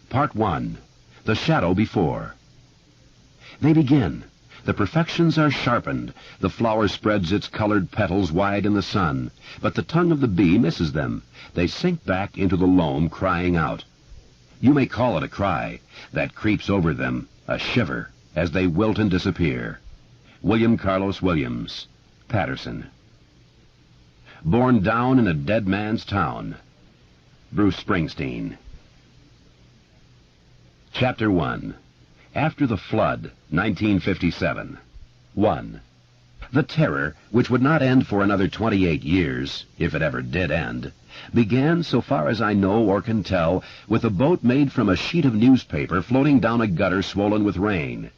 Part 1. The Shadow Before. They begin. The perfections are sharpened. The flower spreads its colored petals wide in the sun, but the tongue of the bee misses them. They sink back into the loam, crying out. You may call it a cry that creeps over them, a shiver, as they wilt and disappear. William Carlos Williams, Patterson. Born down in a dead man's town. Bruce Springsteen. Chapter 1. After the Flood, 1957. 1. The terror, which would not end for another 28 years, if it ever did end, began, so far as I know or can tell, with a boat made from a sheet of newspaper floating down a gutter swollen with rain.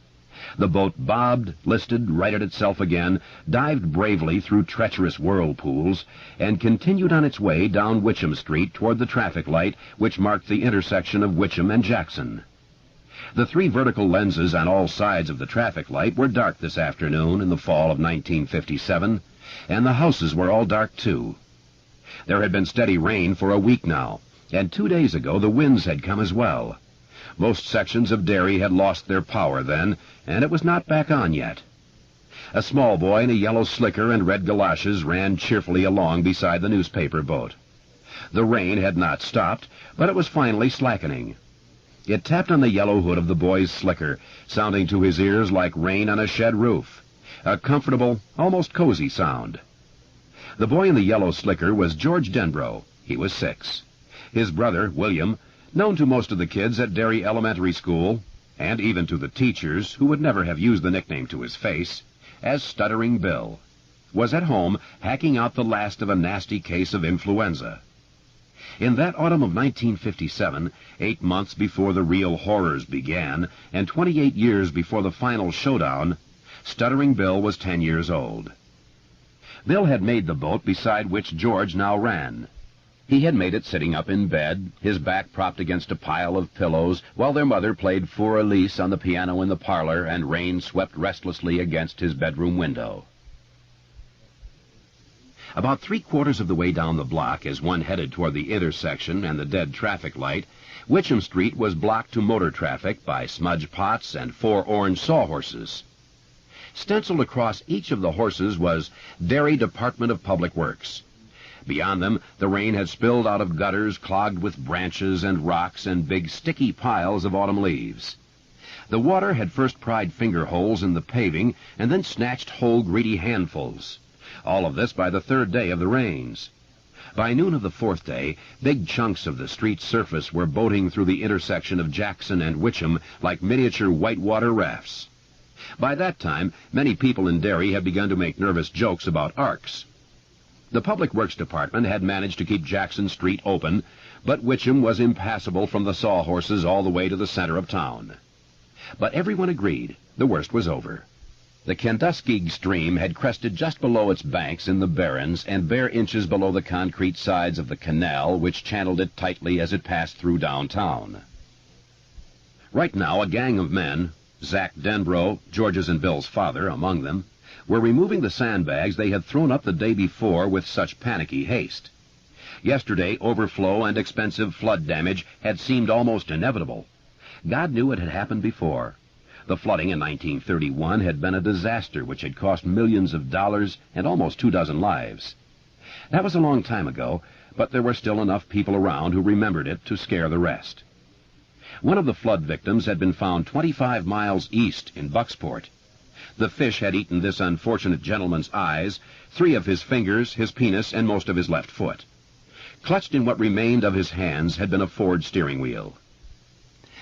The boat bobbed, listed, righted itself again, dived bravely through treacherous whirlpools, and continued on its way down Witcham Street toward the traffic light which marked the intersection of Witcham and Jackson. The 3 vertical lenses on all sides of the traffic light were dark this afternoon in the fall of 1957, and the houses were all dark too. There had been steady rain for a week now, and 2 days ago the winds had come as well. Most sections of Derry had lost their power then, and it was not back on yet. A small boy in a yellow slicker and red galoshes ran cheerfully along beside the newspaper boat. The rain had not stopped, but it was finally slackening. It tapped on the yellow hood of the boy's slicker, sounding to his ears like rain on a shed roof. A comfortable, almost cozy sound. The boy in the yellow slicker was George Denbrough. He was 6. His brother, William, known to most of the kids at Derry Elementary School, and even to the teachers, who would never have used the nickname to his face, as Stuttering Bill, was at home hacking out the last of a nasty case of influenza. In that autumn of 1957, 8 months before the real horrors began, and 28 years before the final showdown, Stuttering Bill was 10 years old. Bill had made the boat beside which George now ran. He had made it sitting up in bed, his back propped against a pile of pillows, while their mother played Für Elise on the piano in the parlor, and rain swept restlessly against his bedroom window. About 3/4 of the way down the block, as one headed toward the intersection and the dead traffic light, Witcham Street was blocked to motor traffic by smudge pots and 4 orange sawhorses. Stenciled across each of the horses was Derry Department of Public Works. Beyond them, the rain had spilled out of gutters clogged with branches and rocks and big sticky piles of autumn leaves. The water had first pried finger holes in the paving and then snatched whole greedy handfuls. All of this by the 3rd day of the rains. By noon of the 4th day, big chunks of the street surface were boating through the intersection of Jackson and Witcham like miniature whitewater rafts. By that time, many people in Derry had begun to make nervous jokes about arcs. The Public Works Department had managed to keep Jackson Street open, but Witcham was impassable from the sawhorses all the way to the center of town. But everyone agreed the worst was over. The Kenduskeag stream had crested just below its banks in the barrens and bare inches below the concrete sides of the canal which channeled it tightly as it passed through downtown. Right now a gang of men, Zach Denbrough, George's and Bill's father among them, were removing the sandbags they had thrown up the day before with such panicky haste. Yesterday, overflow and expensive flood damage had seemed almost inevitable. God knew it had happened before. The flooding in 1931 had been a disaster which had cost millions of dollars and almost 24 lives. That was a long time ago, but there were still enough people around who remembered it to scare the rest. One of the flood victims had been found 25 miles east in Bucksport. The fish had eaten this unfortunate gentleman's eyes, 3 of his fingers, his penis, and most of his left foot. Clutched in what remained of his hands had been a Ford steering wheel.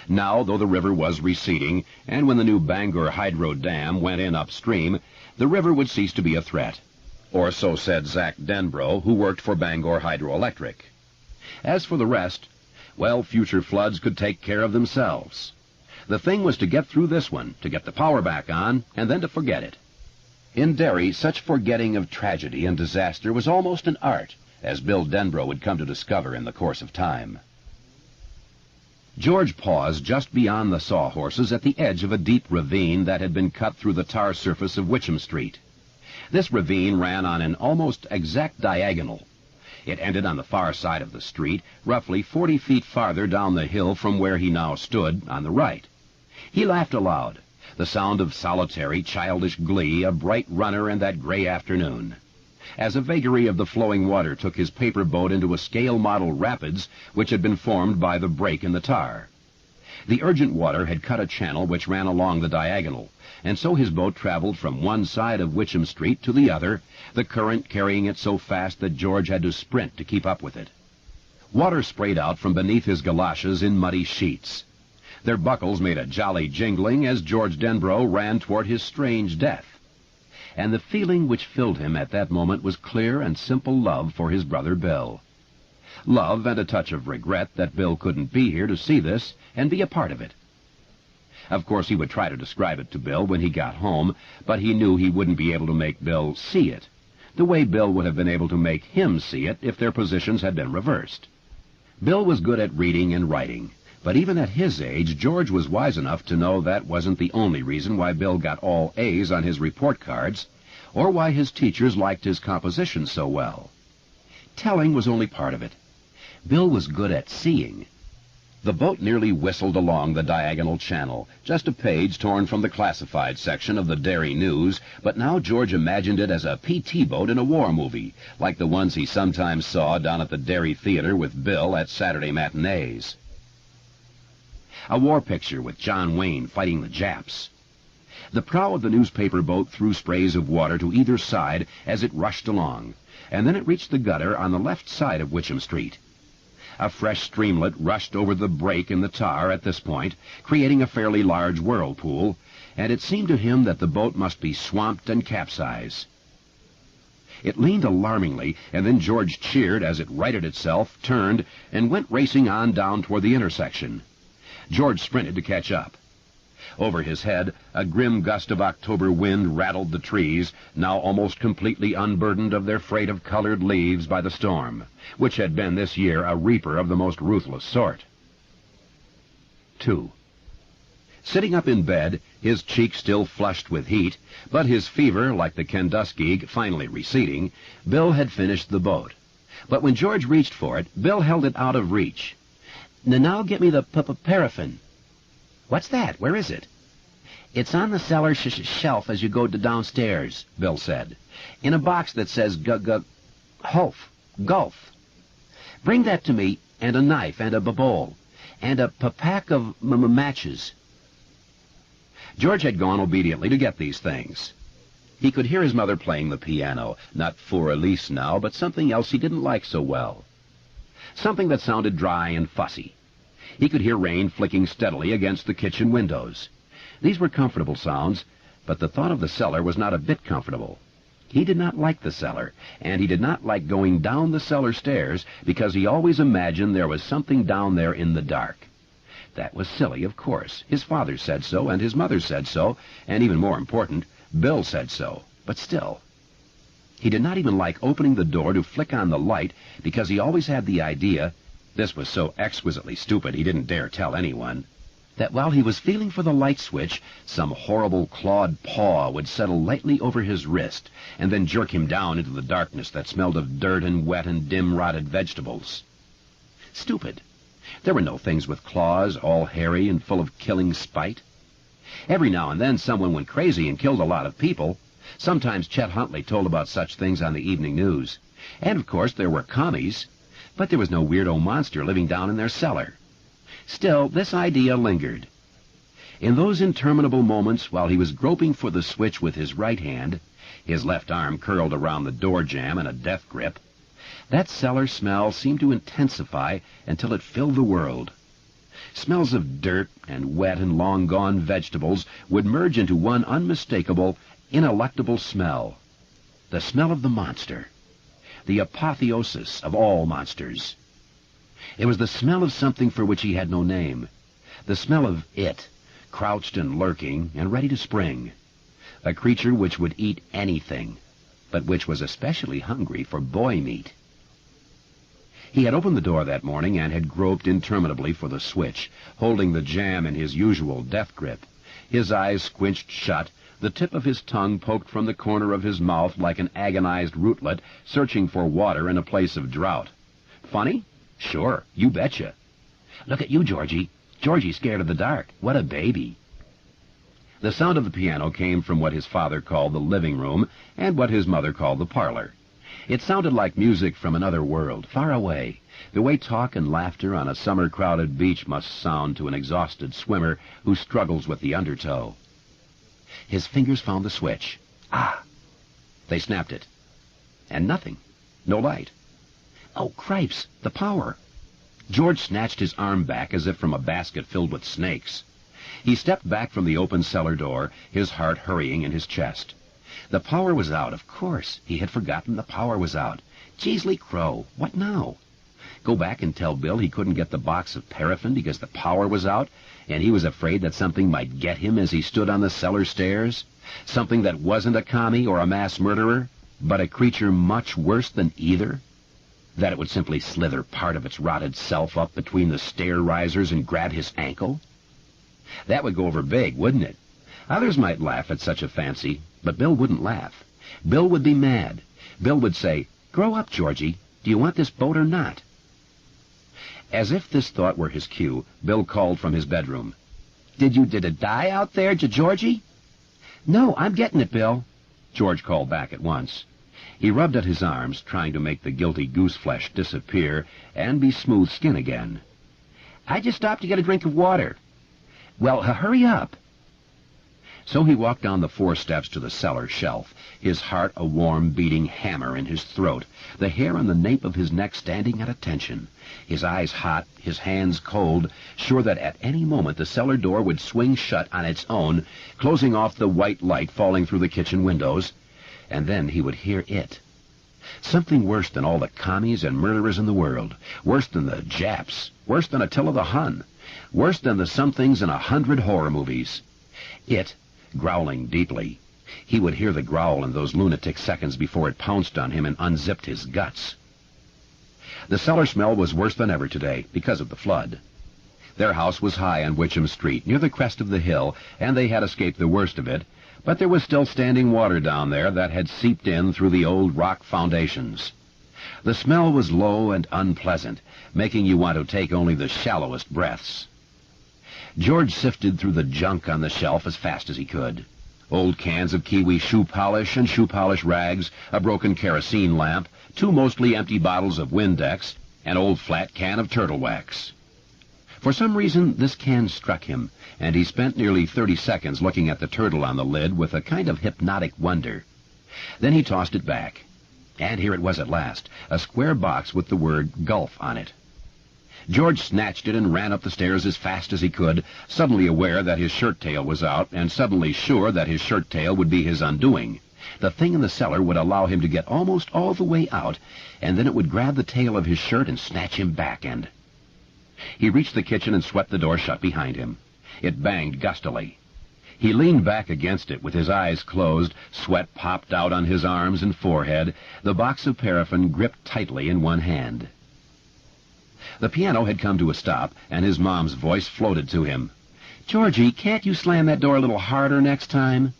Now, though the river was receding, and when the new Bangor Hydro Dam went in upstream, the river would cease to be a threat. Or so said Zach Denbrough, who worked for Bangor Hydroelectric. As for the rest, well, future floods could take care of themselves. The thing was to get through this one, to get the power back on, and then to forget it. In Derry, such forgetting of tragedy and disaster was almost an art, as Bill Denbrough would come to discover in the course of time. George paused just beyond the sawhorses at the edge of a deep ravine that had been cut through the tar surface of Witcham Street. This ravine ran on an almost exact diagonal. It ended on the far side of the street, roughly 40 feet farther down the hill from where he now stood, on the right. He laughed aloud, the sound of solitary, childish glee, a bright runner in that gray afternoon. As a vagary of the flowing water took his paper boat into a scale model rapids which had been formed by the break in the tar. The urgent water had cut a channel which ran along the diagonal, and so his boat traveled from one side of Witcham Street to the other, the current carrying it so fast that George had to sprint to keep up with it. Water sprayed out from beneath his galoshes in muddy sheets. Their buckles made a jolly jingling as George Denbrough ran toward his strange death. And the feeling which filled him at that moment was clear and simple love for his brother Bill. Love and a touch of regret that Bill couldn't be here to see this and be a part of it. Of course, he would try to describe it to Bill when he got home, but he knew he wouldn't be able to make Bill see it, the way Bill would have been able to make him see it if their positions had been reversed. Bill was good at reading and writing, but even at his age, George was wise enough to know that wasn't the only reason why Bill got all A's on his report cards, or why his teachers liked his composition so well. Telling was only part of it. Bill was good at seeing. The boat nearly whistled along the diagonal channel, just a page torn from the classified section of the Derry News, but now George imagined it as a PT boat in a war movie, like the ones he sometimes saw down at the Derry Theater with Bill at Saturday matinees. A war picture with John Wayne fighting the Japs. The prow of the newspaper boat threw sprays of water to either side as it rushed along, and then it reached the gutter on the left side of Witcham Street. A fresh streamlet rushed over the break in the tar at this point, creating a fairly large whirlpool, and it seemed to him that the boat must be swamped and capsized. It leaned alarmingly, and then George cheered as it righted itself, turned, and went racing on down toward the intersection. George sprinted to catch up. Over his head, a grim gust of October wind rattled the trees, now almost completely unburdened of their freight of colored leaves by the storm, which had been this year a reaper of the most ruthless sort. 2. Sitting up in bed, his cheek still flushed with heat, but his fever, like the Kentuskegee, finally receding, Bill had finished the boat. But when George reached for it, Bill held it out of reach. "Now get me the paraffin." "What's that? Where is it?" "It's on the cellar shelf as you go downstairs," Bill said, "in a box that says Gulf. Bring that to me, and a knife, and a bowl, and a pack of matches." George had gone obediently to get these things. He could hear his mother playing the piano, not for Elise now, but something else he didn't like so well. Something that sounded dry and fussy. He could hear rain flicking steadily against the kitchen windows. These were comfortable sounds, but the thought of the cellar was not a bit comfortable. He did not like the cellar, and he did not like going down the cellar stairs because he always imagined there was something down there in the dark. That was silly, of course. His father said so, and his mother said so, and even more important, Bill said so, but still. He did not even like opening the door to flick on the light because he always had the idea, this was so exquisitely stupid he didn't dare tell anyone, that while he was feeling for the light switch, some horrible clawed paw would settle lightly over his wrist and then jerk him down into the darkness that smelled of dirt and wet and dim-rotted vegetables. Stupid. There were no things with claws, all hairy and full of killing spite. Every now and then someone went crazy and killed a lot of people. Sometimes Chet Huntley told about such things on the evening news. And, of course, there were commies. But there was no weirdo monster living down in their cellar. Still, this idea lingered. In those interminable moments while he was groping for the switch with his right hand, his left arm curled around the door jamb in a death grip, that cellar smell seemed to intensify until it filled the world. Smells of dirt and wet and long-gone vegetables would merge into one unmistakable, ineluctable smell. The smell of the monster. The apotheosis of all monsters. It was the smell of something for which he had no name. The smell of it, crouched and lurking and ready to spring. A creature which would eat anything, but which was especially hungry for boy meat. He had opened the door that morning and had groped interminably for the switch, holding the jamb in his usual death grip, his eyes squinched shut, The tip of his tongue poked from the corner of his mouth like an agonized rootlet searching for water in a place of drought. Funny? Sure, you betcha. Look at you, Georgie. Georgie's scared of the dark. What a baby. The sound of the piano came from what his father called the living room and what his mother called the parlor. It sounded like music from another world, far away, the way talk and laughter on a summer-crowded beach must sound to an exhausted swimmer who struggles with the undertow. His fingers found the switch. Ah! They snapped it. And nothing. No light. Oh, cripes! The power! George snatched his arm back as if from a basket filled with snakes. He stepped back from the open cellar door, his heart hurrying in his chest. The power was out, of course. He had forgotten the power was out. Jeezly crow, what now? Go back and tell Bill he couldn't get the box of paraffin because the power was out, and he was afraid that something might get him as he stood on the cellar stairs? Something that wasn't a commie or a mass murderer, but a creature much worse than either? That it would simply slither part of its rotted self up between the stair risers and grab his ankle? That would go over big, wouldn't it? Others might laugh at such a fancy, but Bill wouldn't laugh. Bill would be mad. Bill would say, "Grow up, Georgie. Do you want this boat or not?" As if this thought were his cue, Bill called from his bedroom. Did it die out there, Georgie?" "No, I'm getting it, Bill," George called back at once. He rubbed at his arms, trying to make the guilty goose flesh disappear and be smooth skin again. "I just stopped to get a drink of water." "Well, hurry up." So he walked down the 4 steps to the cellar shelf, his heart a warm, beating hammer in his throat, the hair on the nape of his neck standing at attention, his eyes hot, his hands cold, sure that at any moment the cellar door would swing shut on its own, closing off the white light falling through the kitchen windows, and then he would hear it. Something worse than all the commies and murderers in the world, worse than the Japs, worse than Attila the Hun, worse than the somethings in 100 horror movies. It, growling deeply. He would hear the growl in those lunatic seconds before it pounced on him and unzipped his guts. The cellar smell was worse than ever today, because of the flood. Their house was high on Witcham Street, near the crest of the hill, and they had escaped the worst of it, but there was still standing water down there that had seeped in through the old rock foundations. The smell was low and unpleasant, making you want to take only the shallowest breaths. George sifted through the junk on the shelf as fast as he could. Old cans of Kiwi shoe polish and shoe polish rags, a broken kerosene lamp, 2 mostly empty bottles of Windex, an old flat can of turtle wax. For some reason, this can struck him, and he spent nearly 30 seconds looking at the turtle on the lid with a kind of hypnotic wonder. Then he tossed it back. And here it was at last, a square box with the word Gulf on it. George snatched it and ran up the stairs as fast as he could, suddenly aware that his shirt-tail was out, and suddenly sure that his shirt-tail would be his undoing. The thing in the cellar would allow him to get almost all the way out, and then it would grab the tail of his shirt and snatch him back, and... He reached the kitchen and swept the door shut behind him. It banged gustily. He leaned back against it with his eyes closed, sweat popped out on his arms and forehead, the box of paraffin gripped tightly in one hand. The piano had come to a stop, and his mom's voice floated to him. "Georgie, can't you slam that door a little harder next time?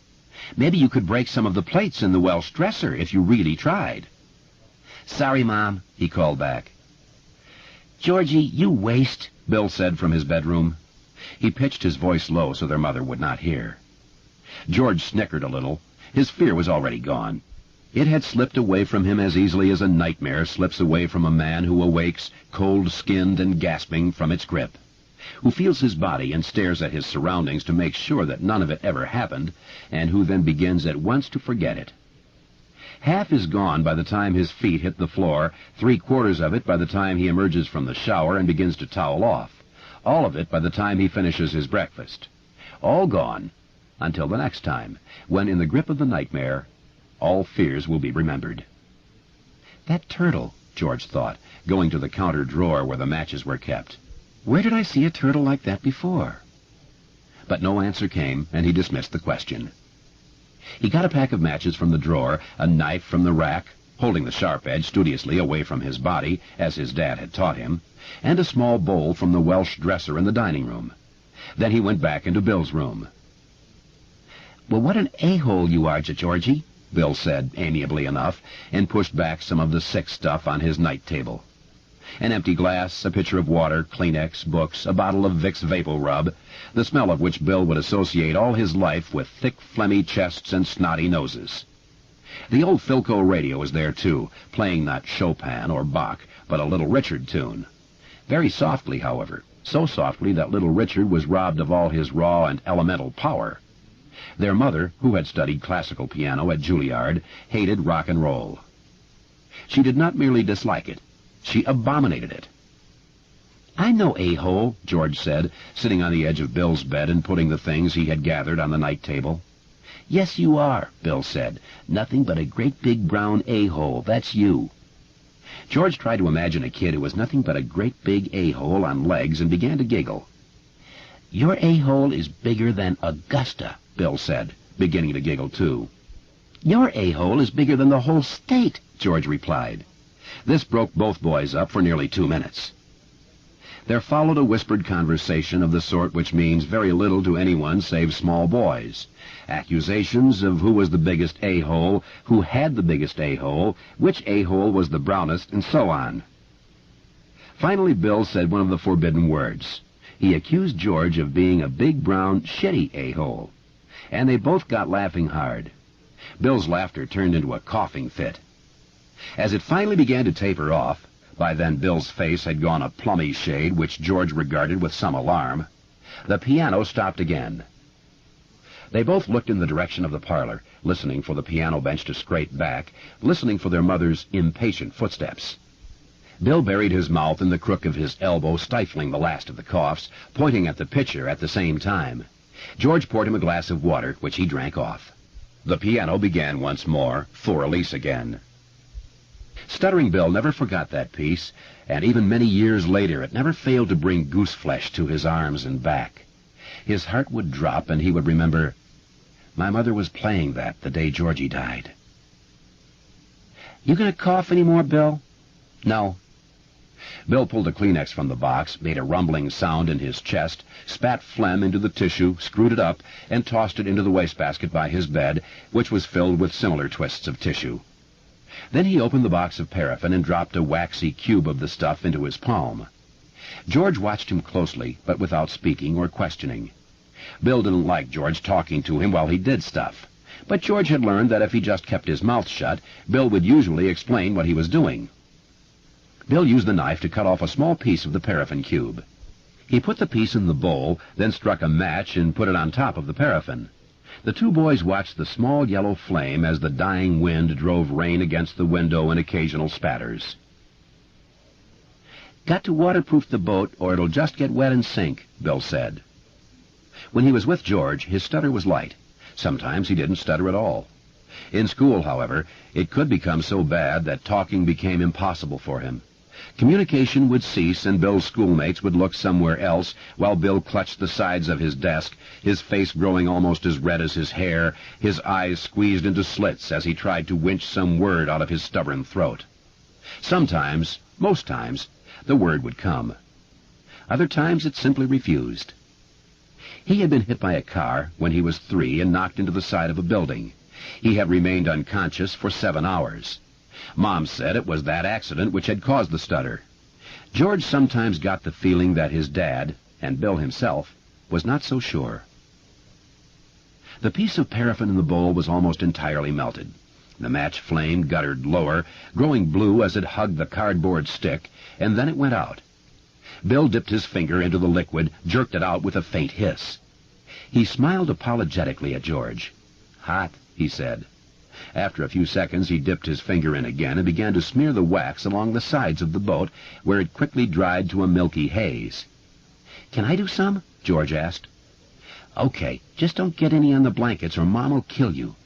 Maybe you could break some of the plates in the Welsh dresser if you really tried." "Sorry, Mom," he called back. "Georgie, you waste," Bill said from his bedroom. He pitched his voice low so their mother would not hear. George snickered a little. His fear was already gone. It had slipped away from him as easily as a nightmare slips away from a man who awakes, cold-skinned and gasping, from its grip, who feels his body and stares at his surroundings to make sure that none of it ever happened, and who then begins at once to forget it. Half is gone by the time his feet hit the floor, 3/4 of it by the time he emerges from the shower and begins to towel off, all of it by the time he finishes his breakfast. All gone, until the next time, when in the grip of the nightmare, all fears will be remembered. That turtle, George thought, going to the counter drawer where the matches were kept. Where did I see a turtle like that before? But no answer came, and he dismissed the question. He got a pack of matches from the drawer, a knife from the rack, holding the sharp edge studiously away from his body, as his dad had taught him, and a small bowl from the Welsh dresser in the dining room. Then he went back into Bill's room. "Well, what an a-hole you are, Georgie," Bill said, amiably enough, and pushed back some of the sick stuff on his night table. An empty glass, a pitcher of water, Kleenex, books, a bottle of Vicks Vapor Rub, the smell of which Bill would associate all his life with thick, phlegmy chests and snotty noses. The old Philco radio was there, too, playing not Chopin or Bach, but a Little Richard tune. Very softly, however, so softly that Little Richard was robbed of all his raw and elemental power. Their mother, who had studied classical piano at Juilliard, hated rock and roll. She did not merely dislike it, she abominated it. "I know, a-hole," George said, sitting on the edge of Bill's bed and putting the things he had gathered on the night table. "Yes, you are," Bill said. "Nothing but a great big brown a-hole, that's you." George tried to imagine a kid who was nothing but a great big a-hole on legs and began to giggle. "Your a-hole is bigger than Augusta," Bill said, beginning to giggle too. "Your a-hole is bigger than the whole state," George replied. This broke both boys up for nearly 2 minutes. There followed a whispered conversation of the sort which means very little to anyone save small boys. Accusations of who was the biggest a-hole, who had the biggest a-hole, which a-hole was the brownest, and so on. Finally, Bill said one of the forbidden words. He accused George of being a big, brown, shitty a-hole. And they both got laughing hard. Bill's laughter turned into a coughing fit. As it finally began to taper off, by then Bill's face had gone a plummy shade which George regarded with some alarm, the piano stopped again. They both looked in the direction of the parlor, listening for the piano bench to scrape back, listening for their mother's impatient footsteps. Bill buried his mouth in the crook of his elbow, stifling the last of the coughs, pointing at the pitcher at the same time. George poured him a glass of water, which he drank off. The piano began once more, for Elise again. Stuttering Bill never forgot that piece, and even many years later it never failed to bring gooseflesh to his arms and back. His heart would drop, and he would remember, "My mother was playing that the day Georgie died." "You gonna cough any more, Bill?" "No." Bill pulled a Kleenex from the box, made a rumbling sound in his chest, spat phlegm into the tissue, screwed it up, and tossed it into the wastebasket by his bed, which was filled with similar twists of tissue. Then he opened the box of paraffin and dropped a waxy cube of the stuff into his palm. George watched him closely, but without speaking or questioning. Bill didn't like George talking to him while he did stuff, but George had learned that if he just kept his mouth shut, Bill would usually explain what he was doing. Bill used the knife to cut off a small piece of the paraffin cube. He put the piece in the bowl, then struck a match and put it on top of the paraffin. The two boys watched the small yellow flame as the dying wind drove rain against the window in occasional spatters. "Got to waterproof the boat, or it'll just get wet and sink," Bill said. When he was with George, his stutter was light. Sometimes he didn't stutter at all. In school, however, it could become so bad that talking became impossible for him. Communication would cease, and Bill's schoolmates would look somewhere else, while Bill clutched the sides of his desk, his face growing almost as red as his hair, his eyes squeezed into slits as he tried to winch some word out of his stubborn throat. Sometimes, most times, the word would come. Other times it simply refused. He had been hit by a car when he was 3 and knocked into the side of a building. He had remained unconscious for 7 hours. Mom said it was that accident which had caused the stutter. George sometimes got the feeling that his dad, and Bill himself, was not so sure. The piece of paraffin in the bowl was almost entirely melted. The match flame guttered lower, growing blue as it hugged the cardboard stick, and then it went out. Bill dipped his finger into the liquid, jerked it out with a faint hiss. He smiled apologetically at George. "Hot," he said. After a few seconds, he dipped his finger in again and began to smear the wax along the sides of the boat, where it quickly dried to a milky haze. "Can I do some?" George asked. "Okay, just don't get any on the blankets or Mom will kill you."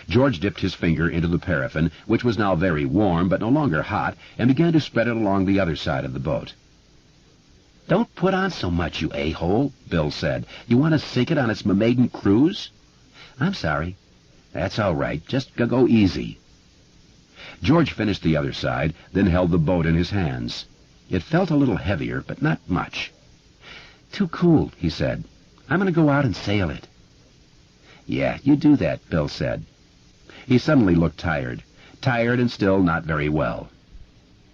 George dipped his finger into the paraffin, which was now very warm but no longer hot, and began to spread it along the other side of the boat. "Don't put on so much, you a-hole," Bill said. "You want to sink it on its maiden cruise?" "I'm sorry." "That's all right. Just go easy." George finished the other side, then held the boat in his hands. It felt a little heavier, but not much. "Too cool," he said. "I'm going to go out and sail it." Yeah, you do that, Bill said. He suddenly looked tired and still not very well.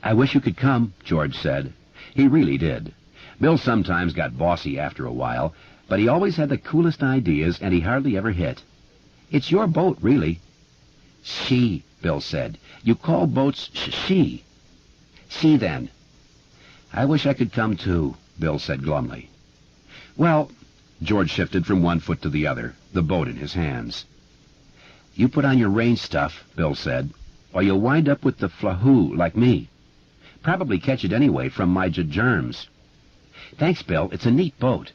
I wish you could come, George said. He really did. Bill sometimes got bossy after a while, but he always had the coolest ideas, and he hardly ever hit. It's your boat, really. She, Bill said. You call boats she. She, then. I wish I could come, too, Bill said glumly. Well, George shifted from one foot to the other, the boat in his hands. You put on your rain stuff, Bill said, or you'll wind up with the flahoo like me. Probably catch it anyway from my germs. Thanks, Bill. It's a neat boat.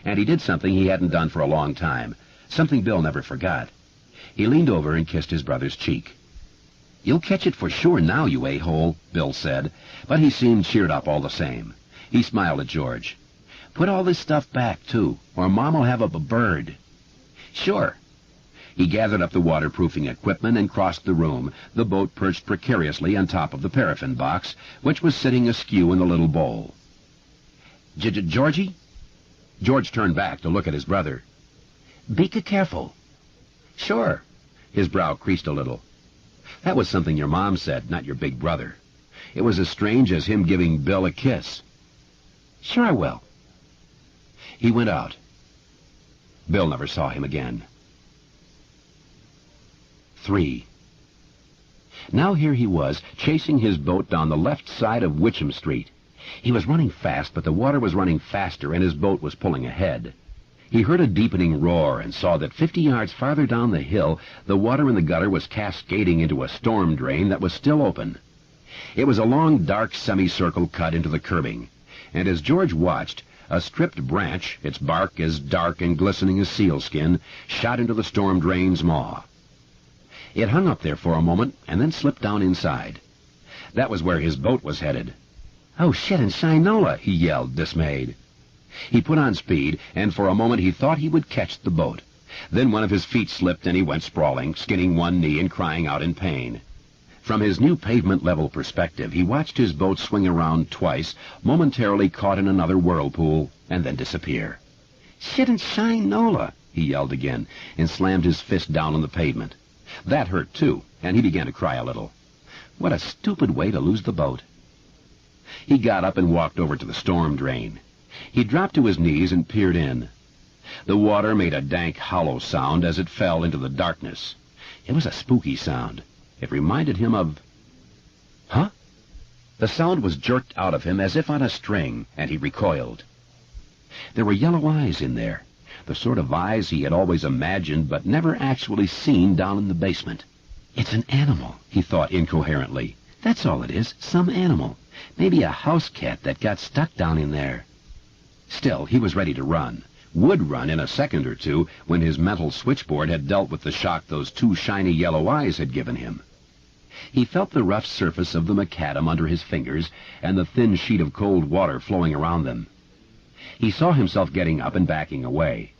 And he did something he hadn't done for a long time, something Bill never forgot. He leaned over and kissed his brother's cheek. You'll catch it for sure now, you a-hole, Bill said, but he seemed cheered up all the same. He smiled at George. Put all this stuff back, too, or Mom'll have up a bird. Sure. He gathered up the waterproofing equipment and crossed the room, the boat perched precariously on top of the paraffin box, which was sitting askew in the little bowl. Georgie? George turned back to look at his brother. Be careful. Sure. His brow creased a little. That was something your mom said, not your big brother. It was as strange as him giving Bill a kiss. Sure I will. He went out. Bill never saw him again. 3. Now here he was, chasing his boat down the left side of Witcham Street. He was running fast, but the water was running faster, and his boat was pulling ahead. He heard a deepening roar and saw that 50 yards farther down the hill, the water in the gutter was cascading into a storm drain that was still open. It was a long, dark semicircle cut into the curbing, and as George watched, a stripped branch, its bark as dark and glistening as sealskin, shot into the storm drain's maw. It hung up there for a moment and then slipped down inside. That was where his boat was headed. Oh, shit and Shinola, he yelled, dismayed. He put on speed, and for a moment he thought he would catch the boat. Then one of his feet slipped and he went sprawling, skinning one knee and crying out in pain. From his new pavement-level perspective, he watched his boat swing around twice, momentarily caught in another whirlpool, and then disappear. Shit and Shinola, he yelled again, and slammed his fist down on the pavement. That hurt, too, and he began to cry a little. What a stupid way to lose the boat. He got up and walked over to the storm drain. He dropped to his knees and peered in. The water made a dank, hollow sound as it fell into the darkness. It was a spooky sound. It reminded him of... Huh? The sound was jerked out of him as if on a string, and he recoiled. There were yellow eyes in there, the sort of eyes he had always imagined but never actually seen down in the basement. It's an animal, he thought incoherently. That's all it is, some animal. Maybe a house cat that got stuck down in there. Still, he was ready to run. Would run in a second or two when his mental switchboard had dealt with the shock those two shiny yellow eyes had given him. He felt the rough surface of the macadam under his fingers and the thin sheet of cold water flowing around them. He saw himself getting up and backing away.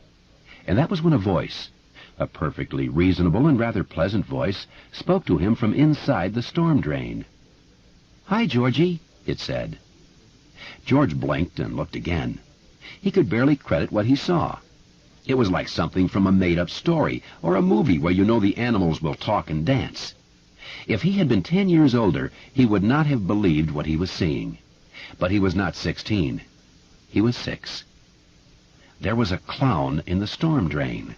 And that was when a voice, a perfectly reasonable and rather pleasant voice, spoke to him from inside the storm drain. Hi, Georgie, it said. George blinked and looked again. He could barely credit what he saw. It was like something from a made-up story, or a movie where you know the animals will talk and dance. If he had been 10 years older, he would not have believed what he was seeing. But he was not 16. He was 6. There was a clown in the storm drain.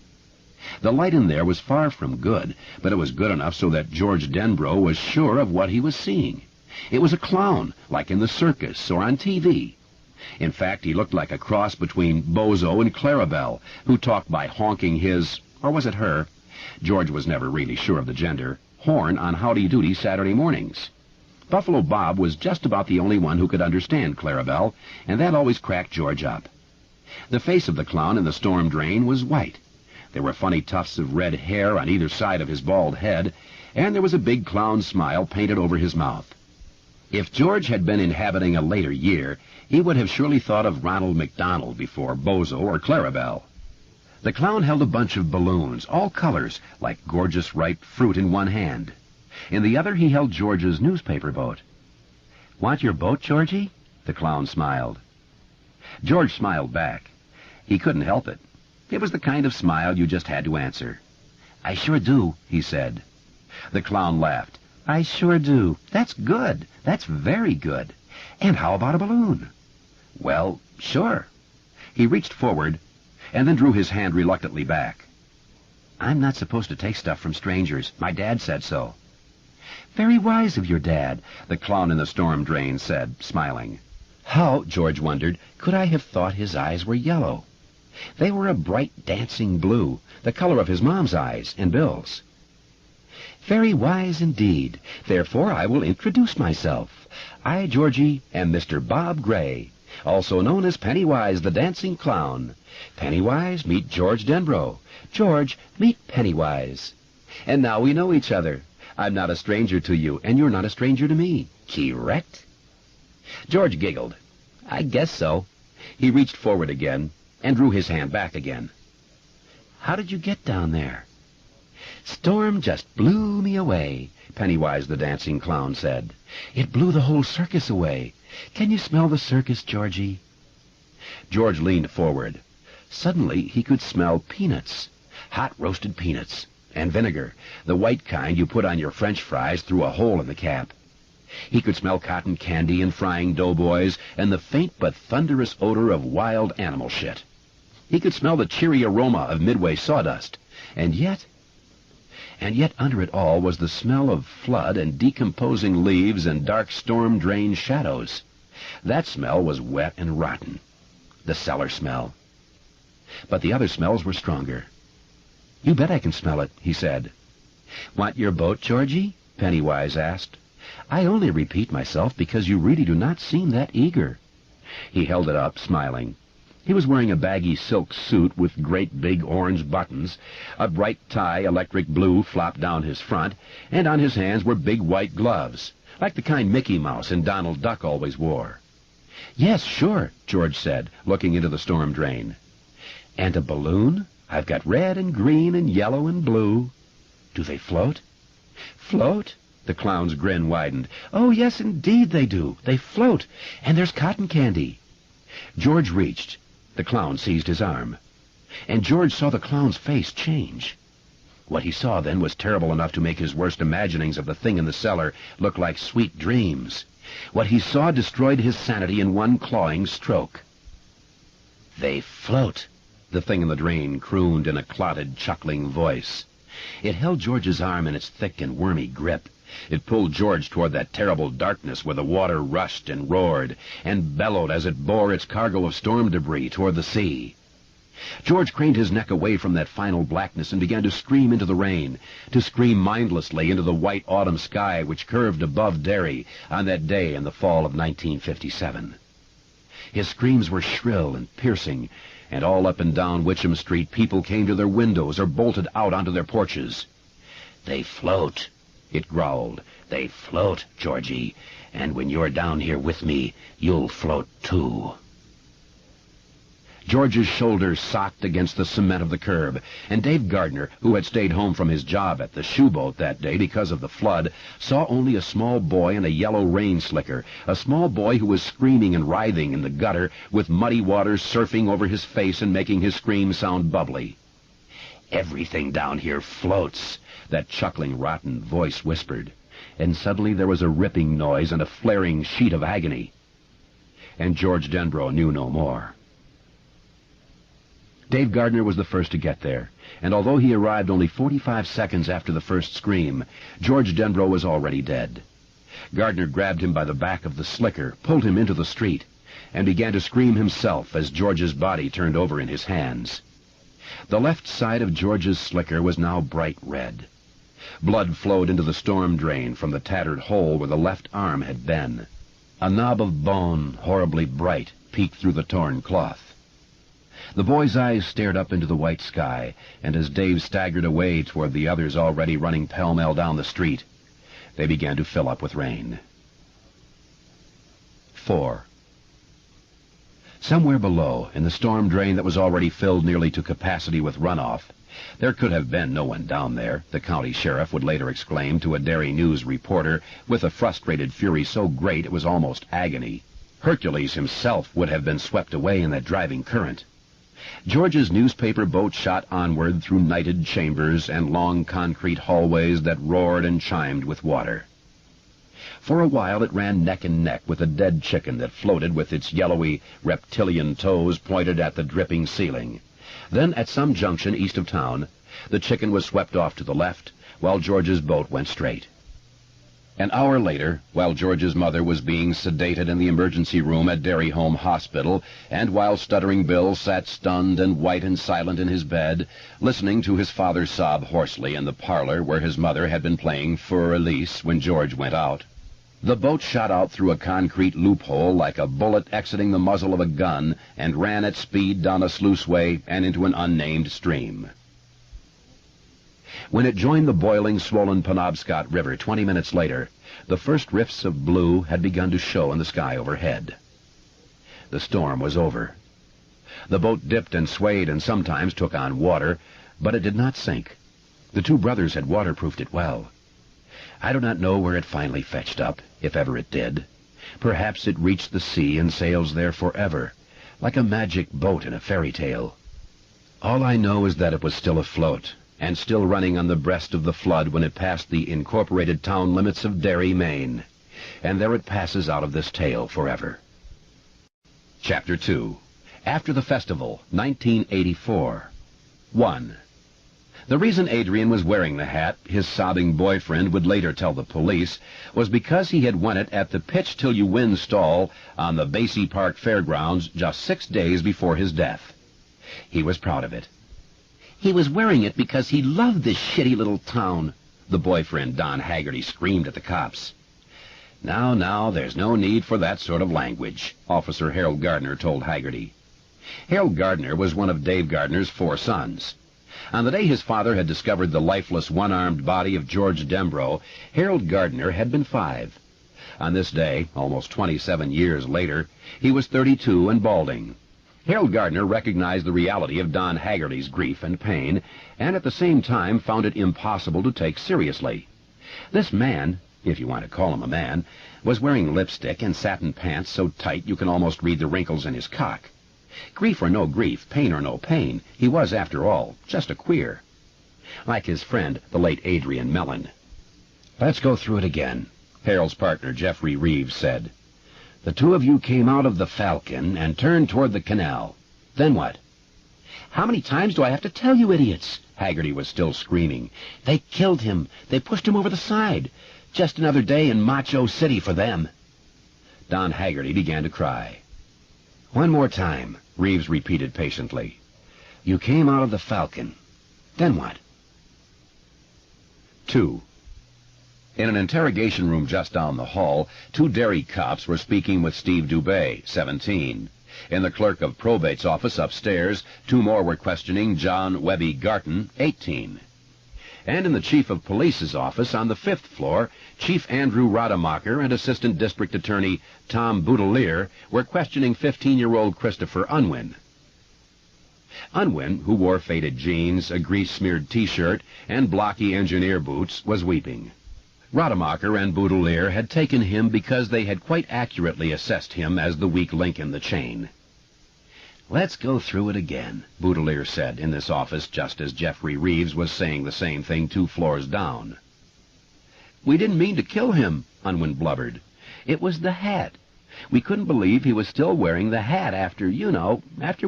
The light in there was far from good, but it was good enough so that George Denbrough was sure of what he was seeing. It was a clown, like in the circus or on TV. In fact, he looked like a cross between Bozo and Clarabelle, who talked by honking his, or was it her? George was never really sure of the gender, horn on Howdy Doody Saturday mornings. Buffalo Bob was just about the only one who could understand Clarabelle, and that always cracked George up. The face of the clown in the storm drain was white. There were funny tufts of red hair on either side of his bald head, and there was a big clown smile painted over his mouth. If George had been inhabiting a later year, he would have surely thought of Ronald McDonald before Bozo or Clarabelle. The clown held a bunch of balloons, all colors, like gorgeous ripe fruit in one hand. In the other he held George's newspaper boat. Want your boat, Georgie? The clown smiled. George smiled back. He couldn't help it. It was the kind of smile you just had to answer. "I sure do," he said. The clown laughed. "I sure do. That's good. That's very good. And how about a balloon?" "Well, sure." He reached forward and then drew his hand reluctantly back. "I'm not supposed to take stuff from strangers. My dad said so." "Very wise of your dad," the clown in the storm drain said, smiling. How, George wondered, could I have thought his eyes were yellow? They were a bright dancing blue, the color of his mom's eyes and Bill's. "Very wise indeed. Therefore I will introduce myself. I, Georgie, am Mr. Bob Gray, also known as Pennywise the Dancing Clown. Pennywise, meet George Denbrough. George, meet Pennywise. And now we know each other. I'm not a stranger to you, and you're not a stranger to me. Correct?" George giggled. "I guess so." He reached forward again and drew his hand back again. "How did you get down there?" "Storm just blew me away," Pennywise the Dancing Clown said. "It blew the whole circus away. Can you smell the circus, Georgie?" George leaned forward. Suddenly he could smell peanuts, hot roasted peanuts, and vinegar, the white kind you put on your French fries through a hole in the cap. He could smell cotton candy and frying doughboys and the faint but thunderous odor of wild animal shit. He could smell the cheery aroma of Midway sawdust, and yet under it all was the smell of flood and decomposing leaves and dark storm-drained shadows. That smell was wet and rotten. The cellar smell. But the other smells were stronger. "You bet I can smell it," he said. "Want your boat, Georgie?" Pennywise asked. "I only repeat myself because you really do not seem that eager." He held it up, smiling. He was wearing a baggy silk suit with great big orange buttons. A bright tie, electric blue, flopped down his front, and on his hands were big white gloves, like the kind Mickey Mouse and Donald Duck always wore. "Yes, sure," George said, looking into the storm drain. "And a balloon? I've got red and green and yellow and blue." "Do they float?" "Float?" The clown's grin widened. "Oh, yes, indeed they do. They float. And there's cotton candy." George reached. The clown seized his arm. And George saw the clown's face change. What he saw then was terrible enough to make his worst imaginings of the thing in the cellar look like sweet dreams. What he saw destroyed his sanity in one clawing stroke. "They float," the thing in the drain crooned in a clotted, chuckling voice. It held George's arm in its thick and wormy grip. It pulled George toward that terrible darkness where the water rushed and roared and bellowed as it bore its cargo of storm debris toward the sea. George craned his neck away from that final blackness and began to scream into the rain, to scream mindlessly into the white autumn sky which curved above Derry on that day in the fall of 1957. His screams were shrill and piercing, and all up and down Witcham Street people came to their windows or bolted out onto their porches. "They float," it growled. "They float, Georgie, and when you're down here with me, you'll float too." George's shoulders socked against the cement of the curb, and Dave Gardner, who had stayed home from his job at the shoe boat that day because of the flood, saw only a small boy in a yellow rain slicker, a small boy who was screaming and writhing in the gutter with muddy water surfing over his face and making his scream sound bubbly. "Everything down here floats," that chuckling, rotten voice whispered, and suddenly there was a ripping noise and a flaring sheet of agony. And George Denbrough knew no more. Dave Gardner was the first to get there, and although he arrived only 45 seconds after the first scream, George Denbrough was already dead. Gardner grabbed him by the back of the slicker, pulled him into the street, and began to scream himself as George's body turned over in his hands. The left side of George's slicker was now bright red. Blood flowed into the storm drain from the tattered hole where the left arm had been. A knob of bone, horribly bright, peeked through the torn cloth. The boy's eyes stared up into the white sky, and as Dave staggered away toward the others already running pell-mell down the street, they began to fill up with rain. 4. Somewhere below, in the storm drain that was already filled nearly to capacity with runoff, there could have been no one down there, the county sheriff would later exclaim to a Derry News reporter with a frustrated fury so great it was almost agony. Hercules himself would have been swept away in that driving current. George's newspaper boat shot onward through nighted chambers and long concrete hallways that roared and chimed with water. For a while it ran neck and neck with a dead chicken that floated with its yellowy, reptilian toes pointed at the dripping ceiling. Then, at some junction east of town, the chicken was swept off to the left, while George's boat went straight. An hour later, while George's mother was being sedated in the emergency room at Derry Home Hospital, and while stuttering Bill sat stunned and white and silent in his bed, listening to his father sob hoarsely in the parlor where his mother had been playing Fur Elise when George went out, the boat shot out through a concrete loophole like a bullet exiting the muzzle of a gun and ran at speed down a sluiceway and into an unnamed stream. When it joined the boiling, swollen Penobscot River 20 minutes later, the first rifts of blue had begun to show in the sky overhead. The storm was over. The boat dipped and swayed and sometimes took on water, but it did not sink. The two brothers had waterproofed it well. I do not know where it finally fetched up, if ever it did. Perhaps it reached the sea and sails there forever, like a magic boat in a fairy tale. All I know is that it was still afloat, and still running on the breast of the flood when it passed the incorporated town limits of Derry, Maine. And there it passes out of this tale forever. Chapter 2. After the Festival, 1984. 1. The reason Adrian was wearing the hat, his sobbing boyfriend would later tell the police, was because he had won it at the Pitch Till You Win stall on the Basie Park Fairgrounds just 6 days before his death. He was proud of it. He was wearing it because he loved this shitty little town, the boyfriend, Don Haggerty, screamed at the cops. Now, there's no need for that sort of language, Officer Harold Gardner told Haggerty. Harold Gardner was one of Dave Gardner's 4 sons. On the day his father had discovered the lifeless, one-armed body of George Dembro, Harold Gardner had been 5. On this day, almost 27 years later, he was 32 and balding. Harold Gardner recognized the reality of Don Haggerty's grief and pain, and at the same time found it impossible to take seriously. This man, if you want to call him a man, was wearing lipstick and satin pants so tight you can almost read the wrinkles in his cock. Grief or no grief, pain or no pain, he was, after all, just a queer. Like his friend, the late Adrian Mellon. "Let's go through it again," Harold's partner, Jeffrey Reeves, said. "The two of you came out of the Falcon and turned toward the canal. Then what?" "How many times do I have to tell you idiots?" Haggerty was still screaming. "They killed him. They pushed him over the side. Just another day in Macho City for them." Don Haggerty began to cry. "One more time," Reeves repeated patiently. "You came out of the Falcon. Then what?" 2. In an interrogation room just down the hall, 2 Derry cops were speaking with Steve Dubé, 17. In the clerk of probate's office upstairs, 2 more were questioning John Webby Garton, 18. And in the chief of police's office on the 5th floor, Chief Andrew Rademacher and Assistant District Attorney Tom Boudelier were questioning 15-year-old Christopher Unwin. Unwin, who wore faded jeans, a grease-smeared T-shirt, and blocky engineer boots, was weeping. Rademacher and Boudelier had taken him because they had quite accurately assessed him as the weak link in the chain. "Let's go through it again," Boudelier said in this office just as Jeffrey Reeves was saying the same thing 2 floors down. "We didn't mean to kill him," Unwin blubbered. "It was the hat. We couldn't believe he was still wearing the hat after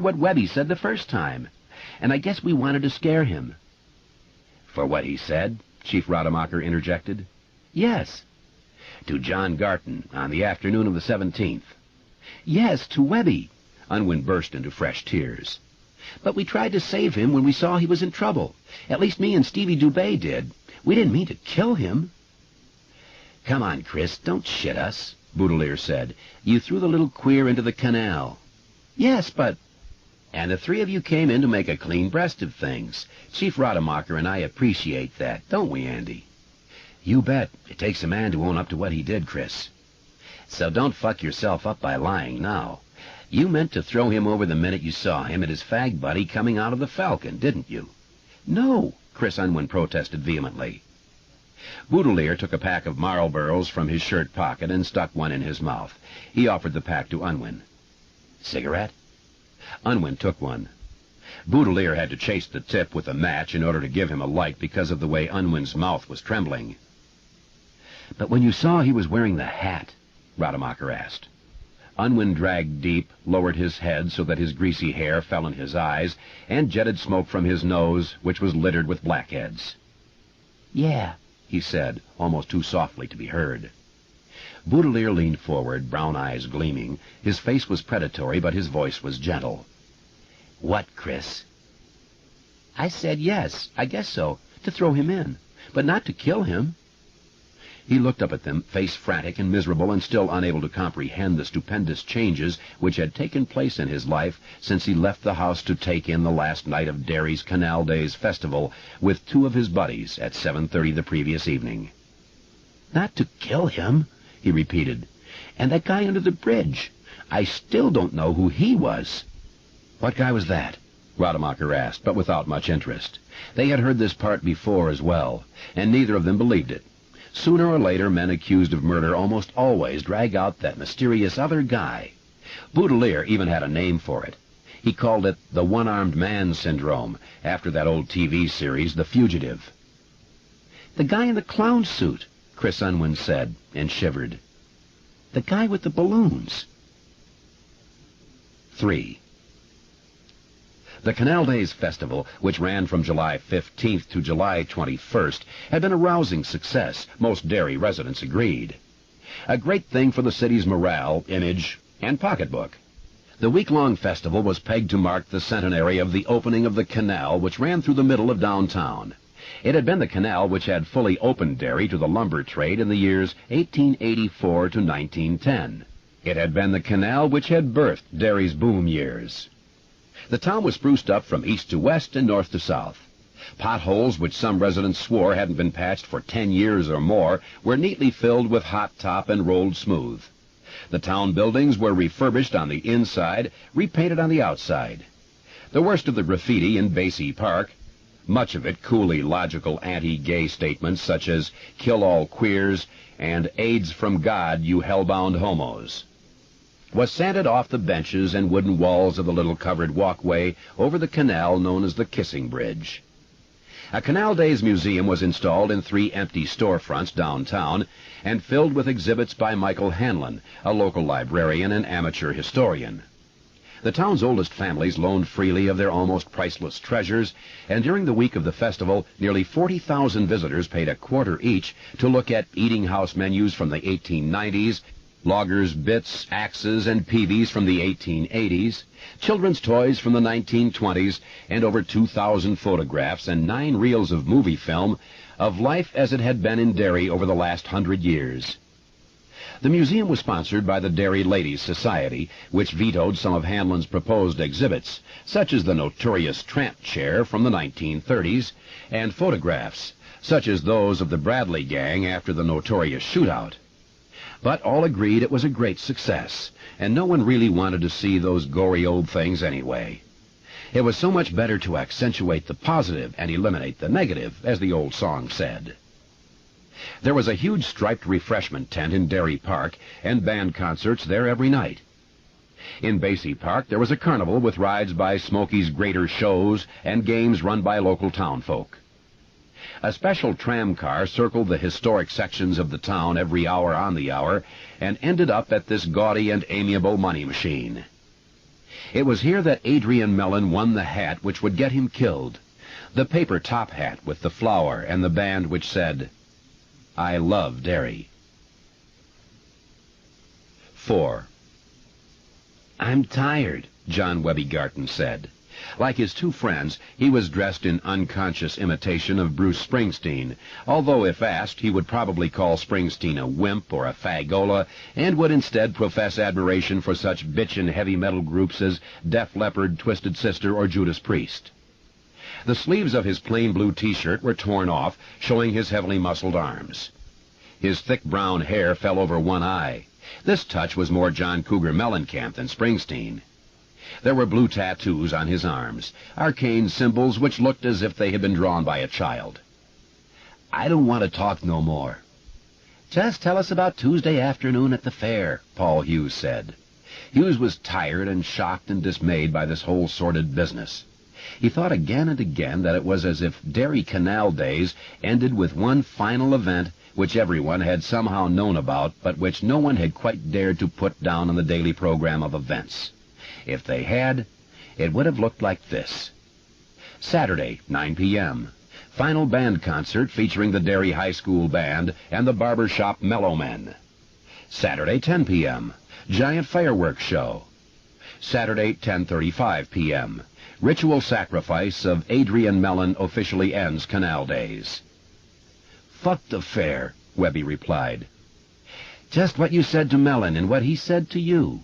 what Webby said the first time. And I guess we wanted to scare him." "For what he said?" Chief Rademacher interjected. "Yes." "To John Garton on the afternoon of the 17th. "Yes, to Webby." Unwin burst into fresh tears. "But we tried to save him when we saw he was in trouble. At least me and Stevie Dubé did. We didn't mean to kill him." "Come on, Chris, don't shit us," Boudelier said. "You threw the little queer into the canal." "Yes, but—" "And the 3 of you came in to make a clean breast of things. Chief Rademacher and I appreciate that, don't we, Andy?" "You bet. It takes a man to own up to what he did, Chris." "So don't fuck yourself up by lying now. You meant to throw him over the minute you saw him and his fag buddy coming out of the Falcon, didn't you?" "No," Chris Unwin protested vehemently. Boudelier took a pack of Marlboros from his shirt pocket and stuck one in his mouth. He offered the pack to Unwin. "Cigarette?" Unwin took one. Boudelier had to chase the tip with a match in order to give him a light because of the way Unwin's mouth was trembling. "But when you saw he was wearing the hat," Rademacher asked. Unwin dragged deep, lowered his head so that his greasy hair fell in his eyes, and jetted smoke from his nose, which was littered with blackheads. "Yeah," he said, almost too softly to be heard. Boudelier leaned forward, brown eyes gleaming. His face was predatory, but his voice was gentle. "What, Chris?" "I said yes, I guess so, to throw him in, but not to kill him." He looked up at them, face frantic and miserable, and still unable to comprehend the stupendous changes which had taken place in his life since he left the house to take in the last night of Derry's Canal Days Festival with 2 of his buddies at 7:30 the previous evening. "Not to kill him," he repeated. "And that guy under the bridge, I still don't know who he was." "What guy was that?" Rademacher asked, but without much interest. They had heard this part before as well, and neither of them believed it. Sooner or later, men accused of murder almost always drag out that mysterious other guy. Boudelier even had a name for it. He called it the one-armed man syndrome, after that old TV series, The Fugitive. "The guy in the clown suit," Chris Unwin said, and shivered. "The guy with the balloons." 3. The Canal Days Festival, which ran from July 15th to July 21st, had been a rousing success, most Derry residents agreed. A great thing for the city's morale, image, and pocketbook. The week-long festival was pegged to mark the centenary of the opening of the canal which ran through the middle of downtown. It had been the canal which had fully opened Derry to the lumber trade in the years 1884 to 1910. It had been the canal which had birthed Derry's boom years. The town was spruced up from east to west and north to south. Potholes, which some residents swore hadn't been patched for 10 years or more, were neatly filled with hot top and rolled smooth. The town buildings were refurbished on the inside, repainted on the outside. The worst of the graffiti in Basie Park, much of it coolly logical anti-gay statements such as "kill all queers" and "AIDS from God, you hellbound homos," was sanded off the benches and wooden walls of the little covered walkway over the canal known as the Kissing Bridge. A Canal Days museum was installed in 3 empty storefronts downtown and filled with exhibits by Michael Hanlon, a local librarian and amateur historian. The town's oldest families loaned freely of their almost priceless treasures, and during the week of the festival, nearly 40,000 visitors paid a quarter each to look at eating house menus from the 1890s, loggers' bits, axes, and peavies from the 1880s, children's toys from the 1920s, and over 2,000 photographs and 9 reels of movie film of life as it had been in Derry over the last 100 years. The museum was sponsored by the Derry Ladies' Society, which vetoed some of Hanlon's proposed exhibits, such as the notorious tramp chair from the 1930s, and photographs, such as those of the Bradley gang after the notorious shootout. But all agreed it was a great success, and no one really wanted to see those gory old things anyway. It was so much better to accentuate the positive and eliminate the negative, as the old song said. There was a huge striped refreshment tent in Derry Park, and band concerts there every night. In Basie Park there was a carnival with rides by Smokey's Greater Shows and games run by local townfolk. A special tram car circled the historic sections of the town every hour on the hour and ended up at this gaudy and amiable money machine. It was here that Adrian Mellon won the hat which would get him killed, the paper top hat with the flower and the band which said, "I love Derry." 4. "I'm tired," John Webby Garton said. Like his 2 friends, he was dressed in unconscious imitation of Bruce Springsteen, although if asked, he would probably call Springsteen a wimp or a fagola, and would instead profess admiration for such bitchin' heavy metal groups as Def Leppard, Twisted Sister, or Judas Priest. The sleeves of his plain blue T-shirt were torn off, showing his heavily muscled arms. His thick brown hair fell over one eye. This touch was more John Cougar Mellencamp than Springsteen. There were blue tattoos on his arms, arcane symbols which looked as if they had been drawn by a child. "I don't want to talk no more." "Just tell us about Tuesday afternoon at the fair," Paul Hughes said. Hughes was tired and shocked and dismayed by this whole sordid business. He thought again and again that it was as if Derry Canal days ended with one final event which everyone had somehow known about, but which no one had quite dared to put down on the daily program of events. If they had, it would have looked like this. Saturday, 9 p.m. Final band concert featuring the Derry High School Band and the Barbershop Mellow Men. Saturday, 10 p.m. Giant fireworks show. Saturday, 10:35 p.m. Ritual sacrifice of Adrian Mellon officially ends Canal Days. "Fuck the fair," Webby replied. "Just what you said to Mellon and what he said to you."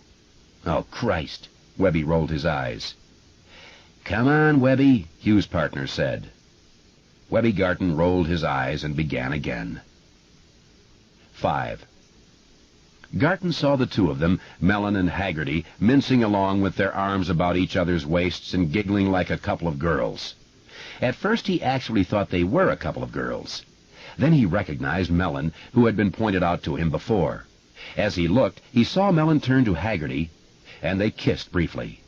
"Oh, Christ." Webby rolled his eyes. "Come on, Webby," Hugh's partner said. Webby Garton rolled his eyes and began again. 5. Garton saw the two of them, Mellon and Haggerty, mincing along with their arms about each other's waists and giggling like a couple of girls. At first he actually thought they were a couple of girls. Then he recognized Mellon, who had been pointed out to him before. As he looked, he saw Mellon turn to Haggerty, and they kissed briefly.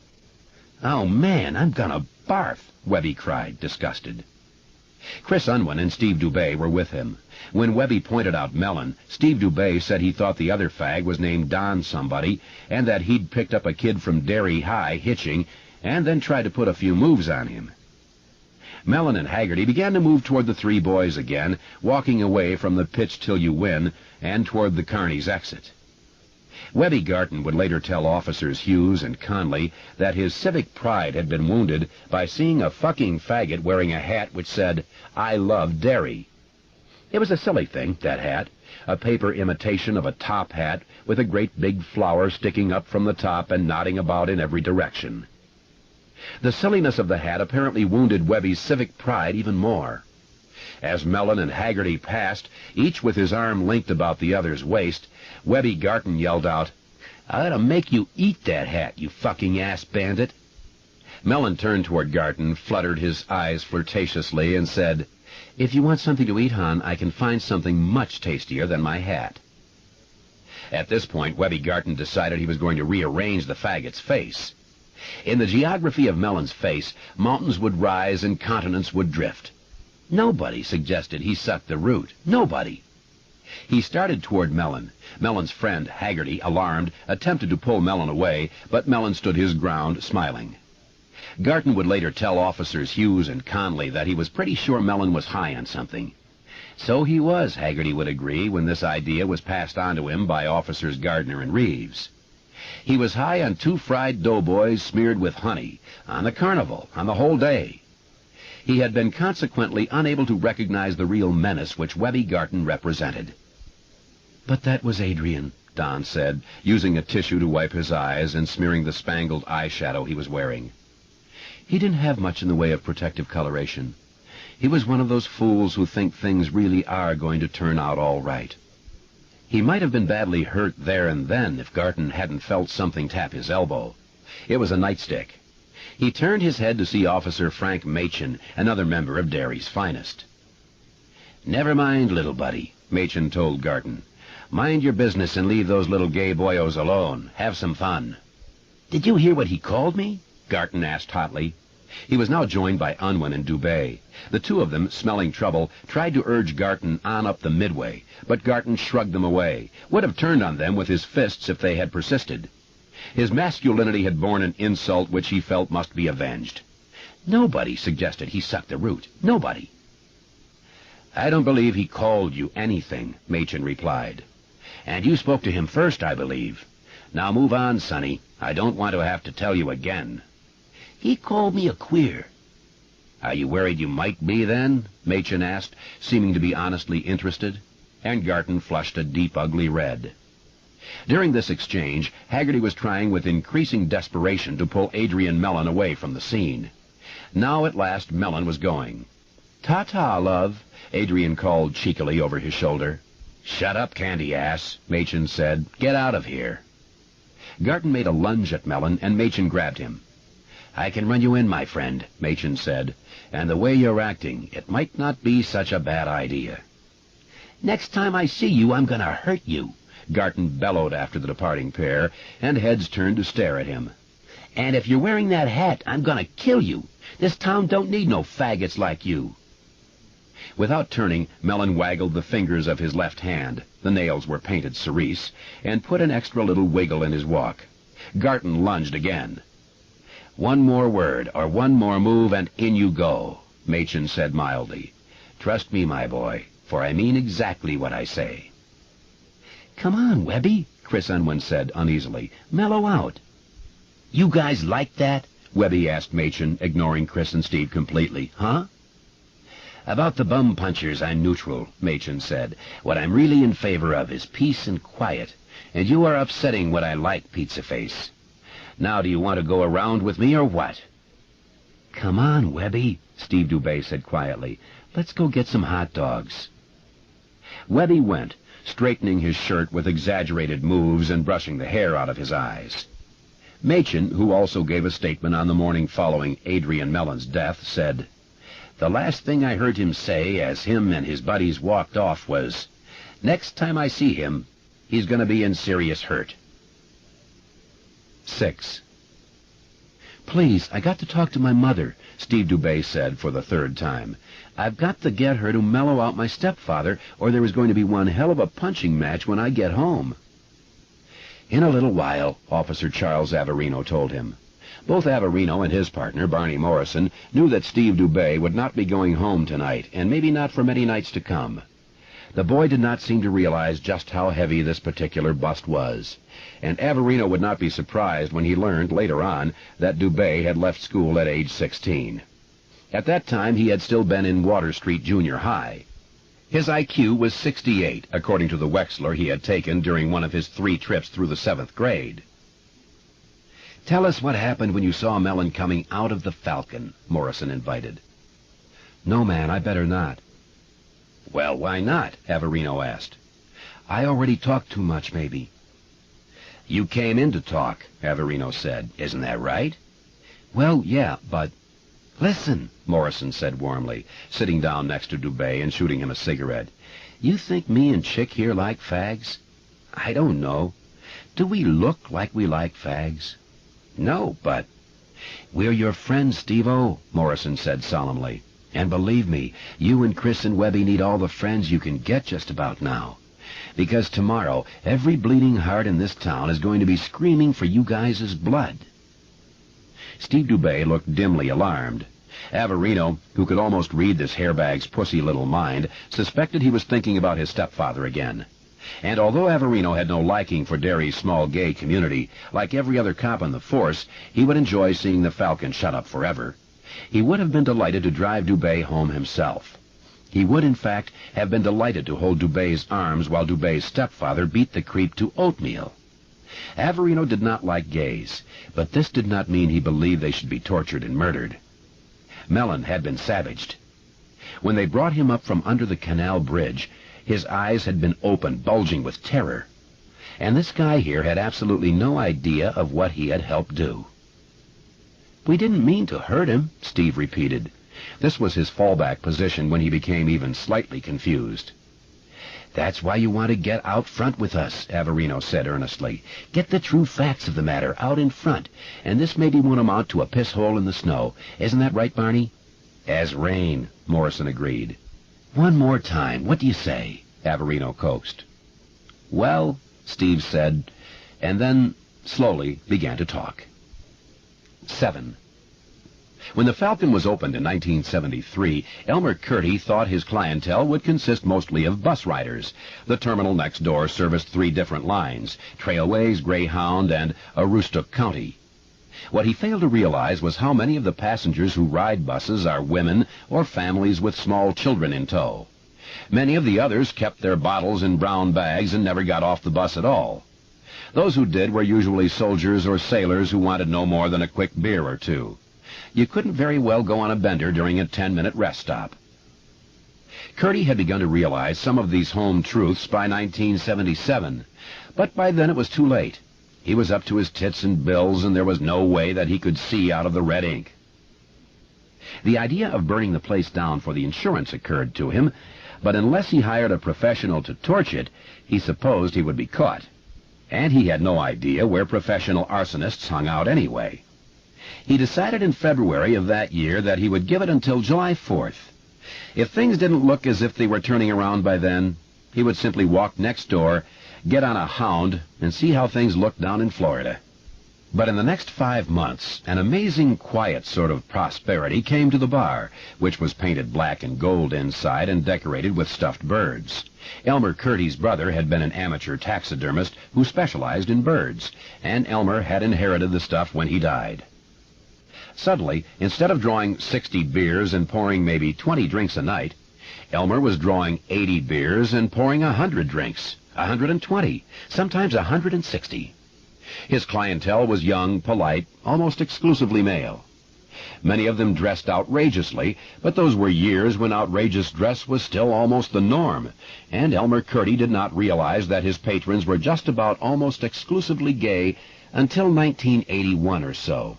"Oh, man, I'm gonna barf," Webby cried, disgusted. Chris Unwin and Steve Dubé were with him. When Webby pointed out Mellon, Steve Dubé said he thought the other fag was named Don somebody, and that he'd picked up a kid from Derry High hitching, and then tried to put a few moves on him. Mellon and Haggerty began to move toward the three boys again, walking away from the pitch till you win, and toward the Carney's exit. Webby Garton would later tell officers Hughes and Conley that his civic pride had been wounded by seeing a fucking faggot wearing a hat which said, "I love Derry." It was a silly thing, that hat, a paper imitation of a top hat with a great big flower sticking up from the top and nodding about in every direction. The silliness of the hat apparently wounded Webby's civic pride even more. As Mellon and Haggerty passed, each with his arm linked about the other's waist, Webby Garton yelled out, "I ought to make you eat that hat, you fucking ass bandit." Mellon turned toward Garton, fluttered his eyes flirtatiously, and said, "If you want something to eat, hon, I can find something much tastier than my hat." At this point, Webby Garton decided he was going to rearrange the faggot's face. In the geography of Mellon's face, mountains would rise and continents would drift. Nobody suggested he suck the root. Nobody. He started toward Mellon. Mellon's friend, Haggerty, alarmed, attempted to pull Mellon away, but Mellon stood his ground, smiling. Garton would later tell officers Hughes and Conley that he was pretty sure Mellon was high on something. So he was, Haggerty would agree, when this idea was passed on to him by officers Gardner and Reeves. He was high on 2 fried doughboys smeared with honey, on the carnival, on the whole day. He had been consequently unable to recognize the real menace which Webby Garton represented. "But that was Adrian," Don said, using a tissue to wipe his eyes and smearing the spangled eyeshadow he was wearing. "He didn't have much in the way of protective coloration. He was one of those fools who think things really are going to turn out all right." He might have been badly hurt there and then if Garton hadn't felt something tap his elbow. It was a nightstick. He turned his head to see Officer Frank Machin, another member of Derry's finest. "Never mind, little buddy," Machin told Garton. "Mind your business and leave those little gay boyos alone. Have some fun." "Did you hear what he called me?" Garton asked hotly. He was now joined by Unwin and Dubé. The two of them, smelling trouble, tried to urge Garton on up the midway, but Garton shrugged them away, would have turned on them with his fists if they had persisted. His masculinity had borne an insult which he felt must be avenged. Nobody suggested he suck the root. Nobody. "I don't believe he called you anything," Machin replied. "And you spoke to him first, I believe. Now move on, Sonny. I don't want to have to tell you again." "He called me a queer." "Are you worried you might be, then?" Machin asked, seeming to be honestly interested. And Garton flushed a deep, ugly red. During this exchange, Haggerty was trying with increasing desperation to pull Adrian Mellon away from the scene. Now at last Mellon was going. "Ta-ta, love," Adrian called cheekily over his shoulder. "Shut up, candy ass," Machin said. "Get out of here." Garton made a lunge at Mellon, and Machin grabbed him. "I can run you in, my friend," Machin said, "and the way you're acting, it might not be such a bad idea." "Next time I see you, I'm going to hurt you," Garton bellowed after the departing pair, and heads turned to stare at him. And if you're wearing that hat, I'm gonna kill you. This town don't need no faggots like you. Without turning, Mellon waggled the fingers of his left hand, the nails were painted cerise, and put an extra little wiggle in his walk. Garton lunged again. One more word, or one more move, and in you go, Machen said mildly. Trust me, my boy, for I mean exactly what I say. Come on, Webby, Chris Unwin said uneasily. Mellow out. You guys like that? Webby asked Machen, ignoring Chris and Steve completely. Huh? About the bum punchers, I'm neutral, Machen said. What I'm really in favor of is peace and quiet, and you are upsetting what I like, Pizza Face. Now do you want to go around with me or what? Come on, Webby, Steve Dubé said quietly. Let's go get some hot dogs. Webby went, straightening his shirt with exaggerated moves and brushing the hair out of his eyes. Machen, who also gave a statement on the morning following Adrian Mellon's death, said, The last thing I heard him say as him and his buddies walked off was, Next time I see him, he's going to be in serious hurt. 6. Please, I got to talk to my mother, Steve Dubé said for the third time. I've got to get her to mellow out my stepfather, or there is going to be one hell of a punching match when I get home. In a little while, Officer Charles Averino told him. Both Averino and his partner, Barney Morrison, knew that Steve Dubé would not be going home tonight, and maybe not for many nights to come. The boy did not seem to realize just how heavy this particular bust was, and Averino would not be surprised when he learned later on that Dubé had left school at age 16. At that time, he had still been in Water Street Junior High. His IQ was 68, according to the Wechsler he had taken during one of his 3 trips through the 7th grade. Tell us what happened when you saw Mellon coming out of the Falcon, Morrison invited. No, man, I better not. Well, why not? Averino asked. I already talked too much, maybe. You came in to talk, Averino said. Isn't that right? Well, yeah, but... Listen, Morrison said warmly, sitting down next to Dubé and shooting him a cigarette. You think me and Chick here like fags? I don't know. Do we look like we like fags? No, but... We're your friends, Steve-O, Morrison said solemnly. And believe me, you and Chris and Webby need all the friends you can get just about now. Because tomorrow, every bleeding heart in this town is going to be screaming for you guys' blood. Steve Dubé looked dimly alarmed. Averino, who could almost read this hairbag's pussy little mind, suspected he was thinking about his stepfather again. And although Averino had no liking for Derry's small gay community, like every other cop on the force, he would enjoy seeing the Falcon shut up forever. He would have been delighted to drive Dubé home himself. He would, in fact, have been delighted to hold Dubé's arms while Dubé's stepfather beat the creep to oatmeal. Averino did not like gays, but this did not mean he believed they should be tortured and murdered. Mellon had been savaged. When they brought him up from under the canal bridge, his eyes had been open, bulging with terror. And this guy here had absolutely no idea of what he had helped do. We didn't mean to hurt him, Steve repeated. This was his fallback position when he became even slightly confused. That's why you want to get out front with us, Averino said earnestly. Get the true facts of the matter out in front, and this maybe won't amount to a piss hole in the snow. Isn't that right, Barney? As rain, Morrison agreed. One more time, what do you say? Averino coaxed. Well, Steve said, and then slowly began to talk. 7. When the Falcon was opened in 1973, Elmer Curdy thought his clientele would consist mostly of bus riders. The terminal next door serviced 3 different lines, Trailways, Greyhound, and Aroostook County. What he failed to realize was how many of the passengers who ride buses are women or families with small children in tow. Many of the others kept their bottles in brown bags and never got off the bus at all. Those who did were usually soldiers or sailors who wanted no more than a quick beer or two. You couldn't very well go on a bender during a 10-minute rest stop. Curdy had begun to realize some of these home truths by 1977, but by then it was too late. He was up to his tits in bills, and there was no way that he could see out of the red ink. The idea of burning the place down for the insurance occurred to him, but unless he hired a professional to torch it, he supposed he would be caught. And he had no idea where professional arsonists hung out anyway. He decided in February of that year that he would give it until July 4th. If things didn't look as if they were turning around by then, he would simply walk next door, get on a hound, and see how things looked down in Florida. But in the next 5 months, an amazing quiet sort of prosperity came to the bar, which was painted black and gold inside and decorated with stuffed birds. Elmer Curdy's brother had been an amateur taxidermist who specialized in birds, and Elmer had inherited the stuff when he died. Suddenly, instead of drawing 60 beers and pouring maybe 20 drinks a night, Elmer was drawing 80 beers and pouring 100 drinks, 120, sometimes 160. His clientele was young, polite, almost exclusively male. Many of them dressed outrageously, but those were years when outrageous dress was still almost the norm, and Elmer Curdy did not realize that his patrons were just about almost exclusively gay until 1981 or so.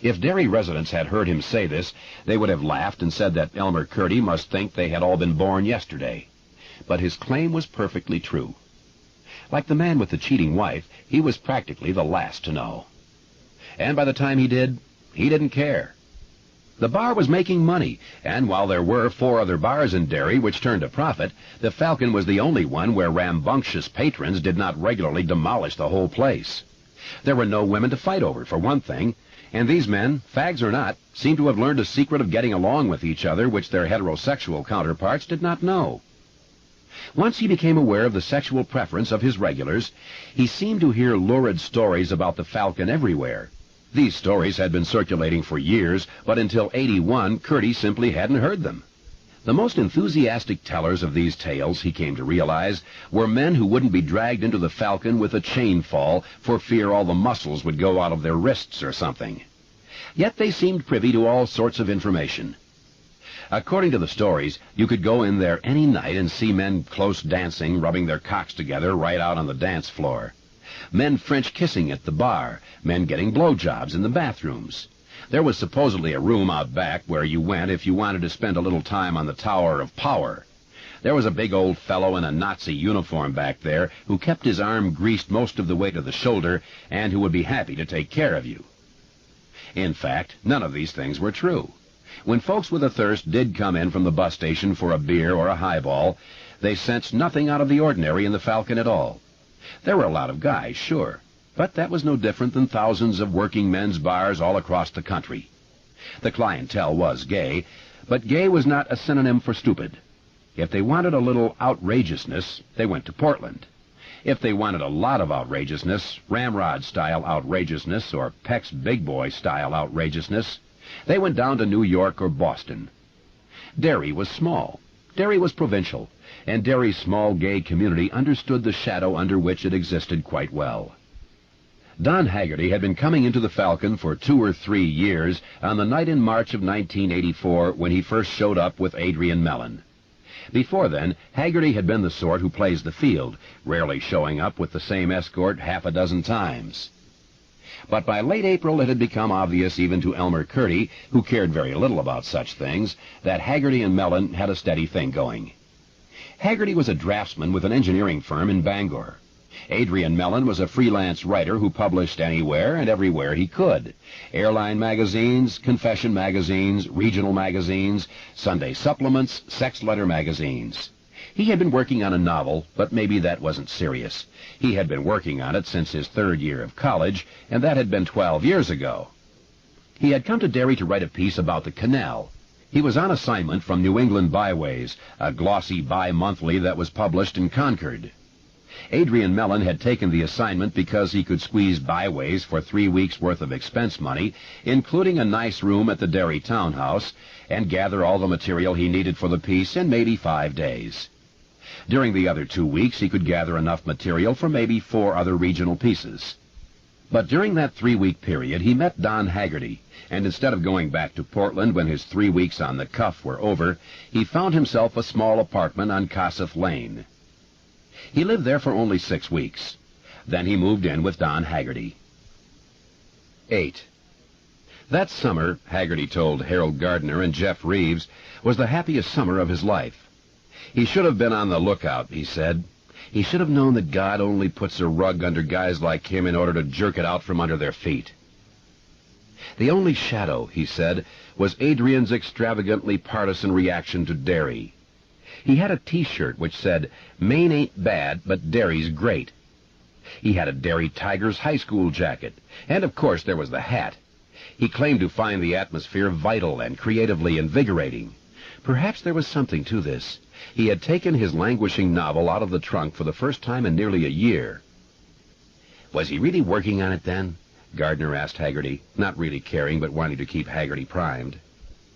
If Derry residents had heard him say this, they would have laughed and said that Elmer Curdy must think they had all been born yesterday. But his claim was perfectly true. Like the man with the cheating wife, he was practically the last to know. And by the time he didn't care. The bar was making money, and while there were 4 other bars in Derry which turned a profit, the Falcon was the only one where rambunctious patrons did not regularly demolish the whole place. There were no women to fight over, for one thing, and these men, fags or not, seemed to have learned a secret of getting along with each other which their heterosexual counterparts did not know. Once he became aware of the sexual preference of his regulars, he seemed to hear lurid stories about the Falcon everywhere. These stories had been circulating for years, but until '81, Curdy simply hadn't heard them. The most enthusiastic tellers of these tales, he came to realize, were men who wouldn't be dragged into the Falcon with a chain fall for fear all the muscles would go out of their wrists or something. Yet they seemed privy to all sorts of information. According to the stories, you could go in there any night and see men close dancing, rubbing their cocks together right out on the dance floor. Men French kissing at the bar, men getting blowjobs in the bathrooms. There was supposedly a room out back where you went if you wanted to spend a little time on the Tower of Power. There was a big old fellow in a Nazi uniform back there who kept his arm greased most of the way to the shoulder and who would be happy to take care of you. In fact, none of these things were true. When folks with a thirst did come in from the bus station for a beer or a highball, they sensed nothing out of the ordinary in the Falcon at all. There were a lot of guys, sure, but that was no different than thousands of working men's bars all across the country. The clientele was gay, but gay was not a synonym for stupid. If they wanted a little outrageousness, they went to Portland. If they wanted a lot of outrageousness, Ramrod-style outrageousness or Peck's Big Boy-style outrageousness, they went down to New York or Boston. Derry was small. Derry was provincial, and Derry's small gay community understood the shadow under which it existed quite well. Don Haggerty had been coming into the Falcon for 2 or 3 years on the night in March of 1984 when he first showed up with Adrian Mellon. Before then, Haggerty had been the sort who plays the field, rarely showing up with the same escort half a dozen times. But by late April it had become obvious even to Elmer Curdy, who cared very little about such things, that Haggerty and Mellon had a steady thing going. Haggerty was a draftsman with an engineering firm in Bangor. Adrian Mellon was a freelance writer who published anywhere and everywhere he could. Airline magazines, confession magazines, regional magazines, Sunday supplements, sex letter magazines. He had been working on a novel, but maybe that wasn't serious. He had been working on it since his 3rd year of college, and that had been 12 years ago. He had come to Derry to write a piece about the canal. He was on assignment from New England Byways, a glossy bi-monthly that was published in Concord. Adrian Mellon had taken the assignment because he could squeeze Byways for 3 weeks' worth of expense money, including a nice room at the Derry townhouse, and gather all the material he needed for the piece in maybe 5 days. During the other 2 weeks, he could gather enough material for maybe 4 other regional pieces. But during that 3-week period, he met Don Haggerty, and instead of going back to Portland when his 3 weeks on the cuff were over, he found himself a small apartment on Kossuth Lane. He lived there for only 6 weeks. Then he moved in with Don Haggerty. 8. That summer, Haggerty told Harold Gardner and Jeff Reeves, was the happiest summer of his life. He should have been on the lookout, he said. He should have known that God only puts a rug under guys like him in order to jerk it out from under their feet. The only shadow, he said, was Adrian's extravagantly partisan reaction to dairy. He had a T-shirt which said, "Maine ain't bad, but dairy's great." He had a Dairy Tigers high school jacket, and of course there was the hat. He claimed to find the atmosphere vital and creatively invigorating. Perhaps there was something to this. He had taken his languishing novel out of the trunk for the first time in nearly a year. Was he really working on it then? Gardner asked Haggerty, not really caring but wanting to keep Haggerty primed.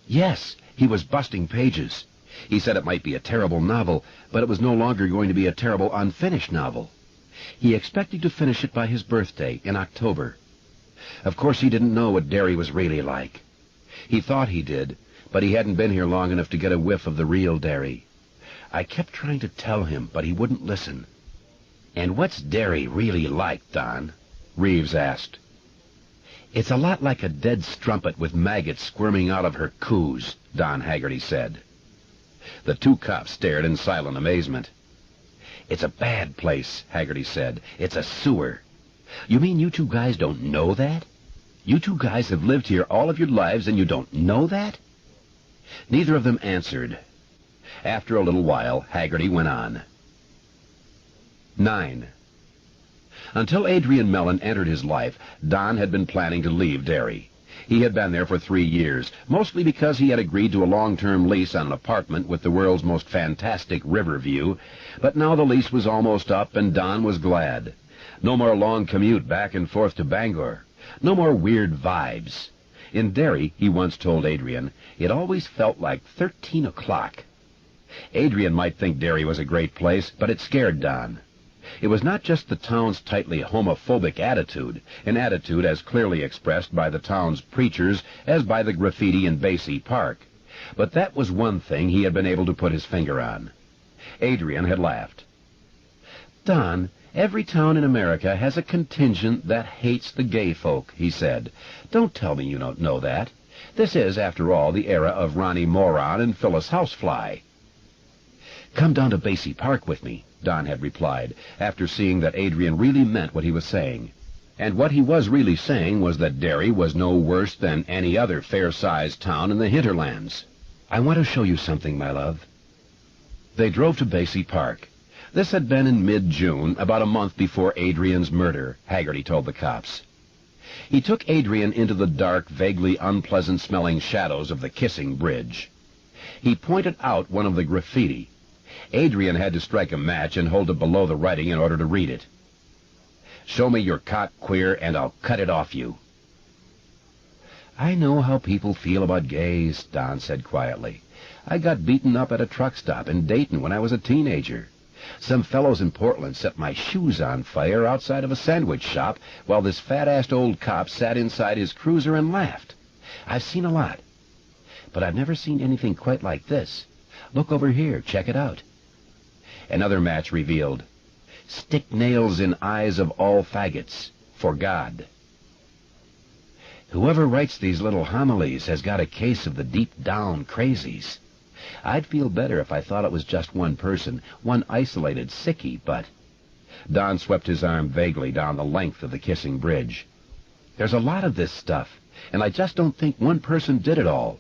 Yes, he was busting pages. He said it might be a terrible novel, but it was no longer going to be a terrible unfinished novel. He expected to finish it by his birthday in October. Of course he didn't know what dairy was really like. He thought he did, but he hadn't been here long enough to get a whiff of the real dairy. I kept trying to tell him, but he wouldn't listen. "And what's dairy really like, Don?" Reeves asked. "It's a lot like a dead strumpet with maggots squirming out of her coos," Don Haggerty said. The two cops stared in silent amazement. "It's a bad place," Haggerty said. "It's a sewer." "You mean you two guys don't know that? You two guys have lived here all of your lives and you don't know that?" Neither of them answered. After a little while, Haggerty went on. 9. Until Adrian Mellon entered his life, Don had been planning to leave Derry. He had been there for 3 years, mostly because he had agreed to a long-term lease on an apartment with the world's most fantastic river view, but now the lease was almost up and Don was glad. No more long commute back and forth to Bangor. No more weird vibes. In Derry, he once told Adrian, it always felt like 13 o'clock. Adrian might think Derry was a great place, but it scared Don. It was not just the town's tightly homophobic attitude, an attitude as clearly expressed by the town's preachers as by the graffiti in Basie Park. But that was one thing he had been able to put his finger on. Adrian had laughed. "Don, every town in America has a contingent that hates the gay folk," he said. "Don't tell me you don't know that. This is, after all, the era of Ronnie Moron and Phyllis Housefly." "Come down to Basie Park with me," Don had replied, after seeing that Adrian really meant what he was saying. And what he was really saying was that Derry was no worse than any other fair-sized town in the hinterlands. "I want to show you something, my love." They drove to Basie Park. This had been in mid-June, about a month before Adrian's murder, Haggerty told the cops. He took Adrian into the dark, vaguely unpleasant-smelling shadows of the Kissing Bridge. He pointed out one of the graffiti. Adrian had to strike a match and hold it below the writing in order to read it. "Show me your cock queer and I'll cut it off you." "I know how people feel about gays," Don said quietly. "I got beaten up at a truck stop in Dayton when I was a teenager. Some fellows in Portland set my shoes on fire outside of a sandwich shop while this fat-assed old cop sat inside his cruiser and laughed. I've seen a lot, but I've never seen anything quite like this. Look over here, check it out." Another match revealed, "Stick nails in eyes of all faggots, for God." "Whoever writes these little homilies has got a case of the deep-down crazies. I'd feel better if I thought it was just one person, one isolated sickie, but—" Don swept his arm vaguely down the length of the Kissing Bridge. "There's a lot of this stuff, and I just don't think one person did it all.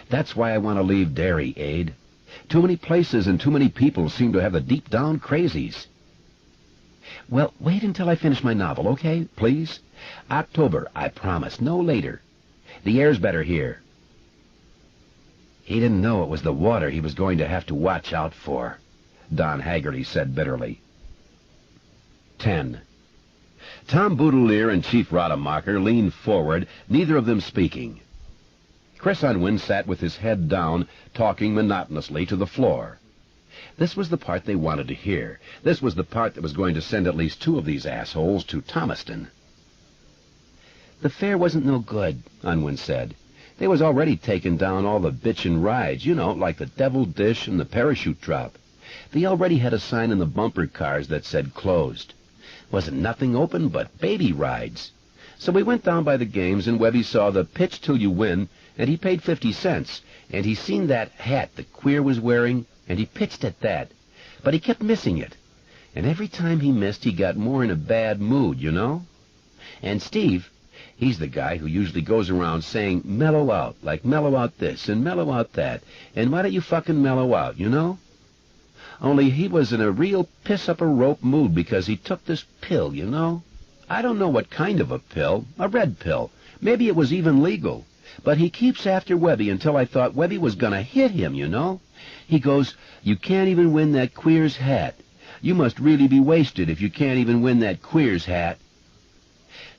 That's why I want to leave Derry, Abe. Too many places and too many people seem to have the deep-down crazies." "Well, wait until I finish my novel, okay, please? October, I promise, no later. The air's better here." He didn't know it was the water he was going to have to watch out for, Don Haggerty said bitterly. 10. Tom Boudelier and Chief Rademacher leaned forward, neither of them speaking. Chris Unwin sat with his head down, talking monotonously to the floor. This was the part they wanted to hear. This was the part that was going to send at least 2 of these assholes to Thomaston. "The fare wasn't no good," Unwin said. "They was already taking down all the bitchin' rides, you know, like the Devil Dish and the Parachute Drop. They already had a sign in the bumper cars that said closed. Wasn't nothing open but baby rides. So we went down by the games, and Webby saw the Pitch Till You Win, and he paid 50 cents, and he seen that hat the Queer was wearing, and he pitched at that. But he kept missing it. And every time he missed, he got more in a bad mood, you know. And Steve, He's the guy who usually goes around saying, mellow out, like mellow out this and mellow out that, and why don't you fucking mellow out, you know? Only he was in a real piss-up-a-rope mood because he took this pill, you know? I don't know what kind of a pill, a red pill. Maybe it was even legal. But he keeps after Webby until I thought Webby was gonna hit him, you know? He goes, you can't even win that queer's hat. You must really be wasted if you can't even win that queer's hat.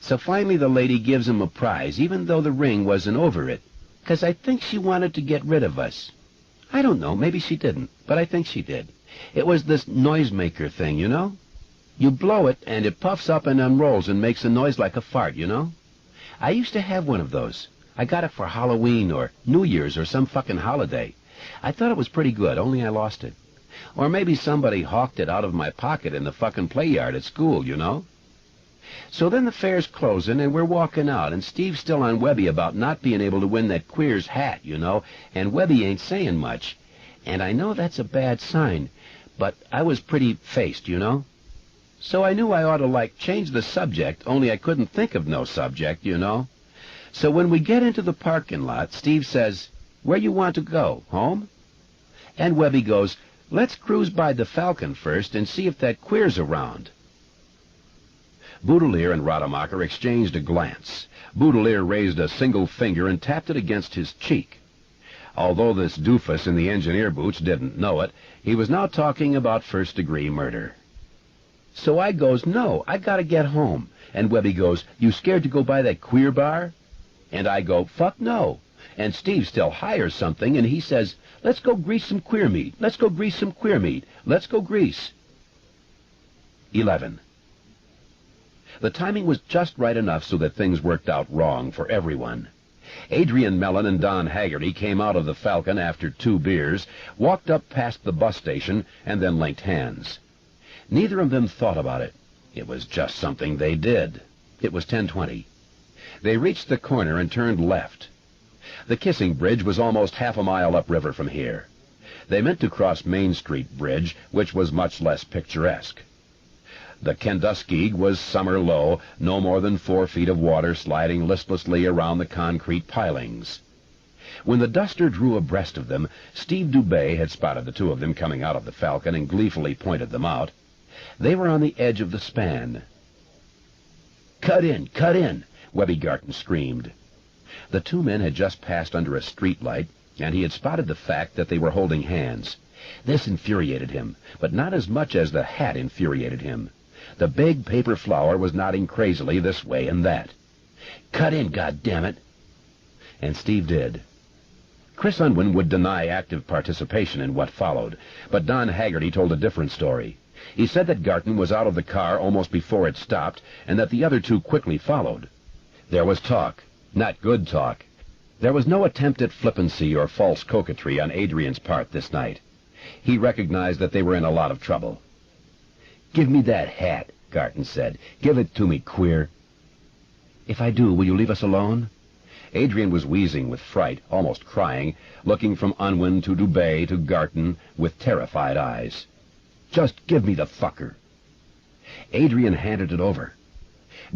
So finally the lady gives him a prize, even though the ring wasn't over it, 'cause I think she wanted to get rid of us. I don't know, maybe she didn't, but I think she did. It was this noisemaker thing, you know? You blow it, and it puffs up and unrolls and makes a noise like a fart, you know? I used to have one of those. I got it for Halloween or New Year's or some fucking holiday. I thought it was pretty good, only I lost it. Or maybe somebody hawked it out of my pocket in the fucking play yard at school, you know? So then the fair's closing, and we're walking out, and Steve's still on Webby about not being able to win that queer's hat, you know, and Webby ain't saying much. And I know that's a bad sign, but I was pretty faced, you know? So I knew I ought to, like, change the subject, only I couldn't think of no subject, you know? So when we get into the parking lot, Steve says, where you want to go, home? And Webby goes, let's cruise by the Falcon first and see if that queer's around. Boudelier and Rademacher exchanged a glance. Boudelier raised a single finger and tapped it against his cheek. Although this doofus in the engineer boots didn't know it, he was now talking about first-degree murder. So I goes, no, I gotta get home. And Webby goes, you scared to go by that queer bar? And I go, fuck no. And Steve still hires something, and he says, let's go grease some queer meat. Let's go grease some queer meat. Let's go grease. 11. The timing was just right enough so that things worked out wrong for everyone. Adrian Mellon and Don Haggerty came out of the Falcon after 2 beers, walked up past the bus station, and then linked hands. Neither of them thought about it. It was just something they did. It was 10:20. They reached the corner and turned left. The Kissing Bridge was almost half a mile upriver from here. They meant to cross Main Street Bridge, which was much less picturesque. The Kenduskeag was summer low, no more than 4 feet of water sliding listlessly around the concrete pilings. When the duster drew abreast of them, Steve Dubé had spotted the 2 of them coming out of the Falcon and gleefully pointed them out. They were on the edge of the span. Cut in, Webby Garton screamed. The 2 men had just passed under a street light, and he had spotted the fact that they were holding hands. This infuriated him, but not as much as the hat infuriated him. The big paper flower was nodding crazily this way and that. Cut in, goddammit! And Steve did. Chris Unwin would deny active participation in what followed, but Don Haggerty told a different story. He said that Garton was out of the car almost before it stopped, and that the other 2 quickly followed. There was talk, not good talk. There was no attempt at flippancy or false coquetry on Adrian's part this night. He recognized that they were in a lot of trouble. Give me that hat, Garton said. Give it to me, queer. If I do, will you leave us alone? Adrian was wheezing with fright, almost crying, looking from Unwin to Dubé to Garton with terrified eyes. Just give me the fucker. Adrian handed it over.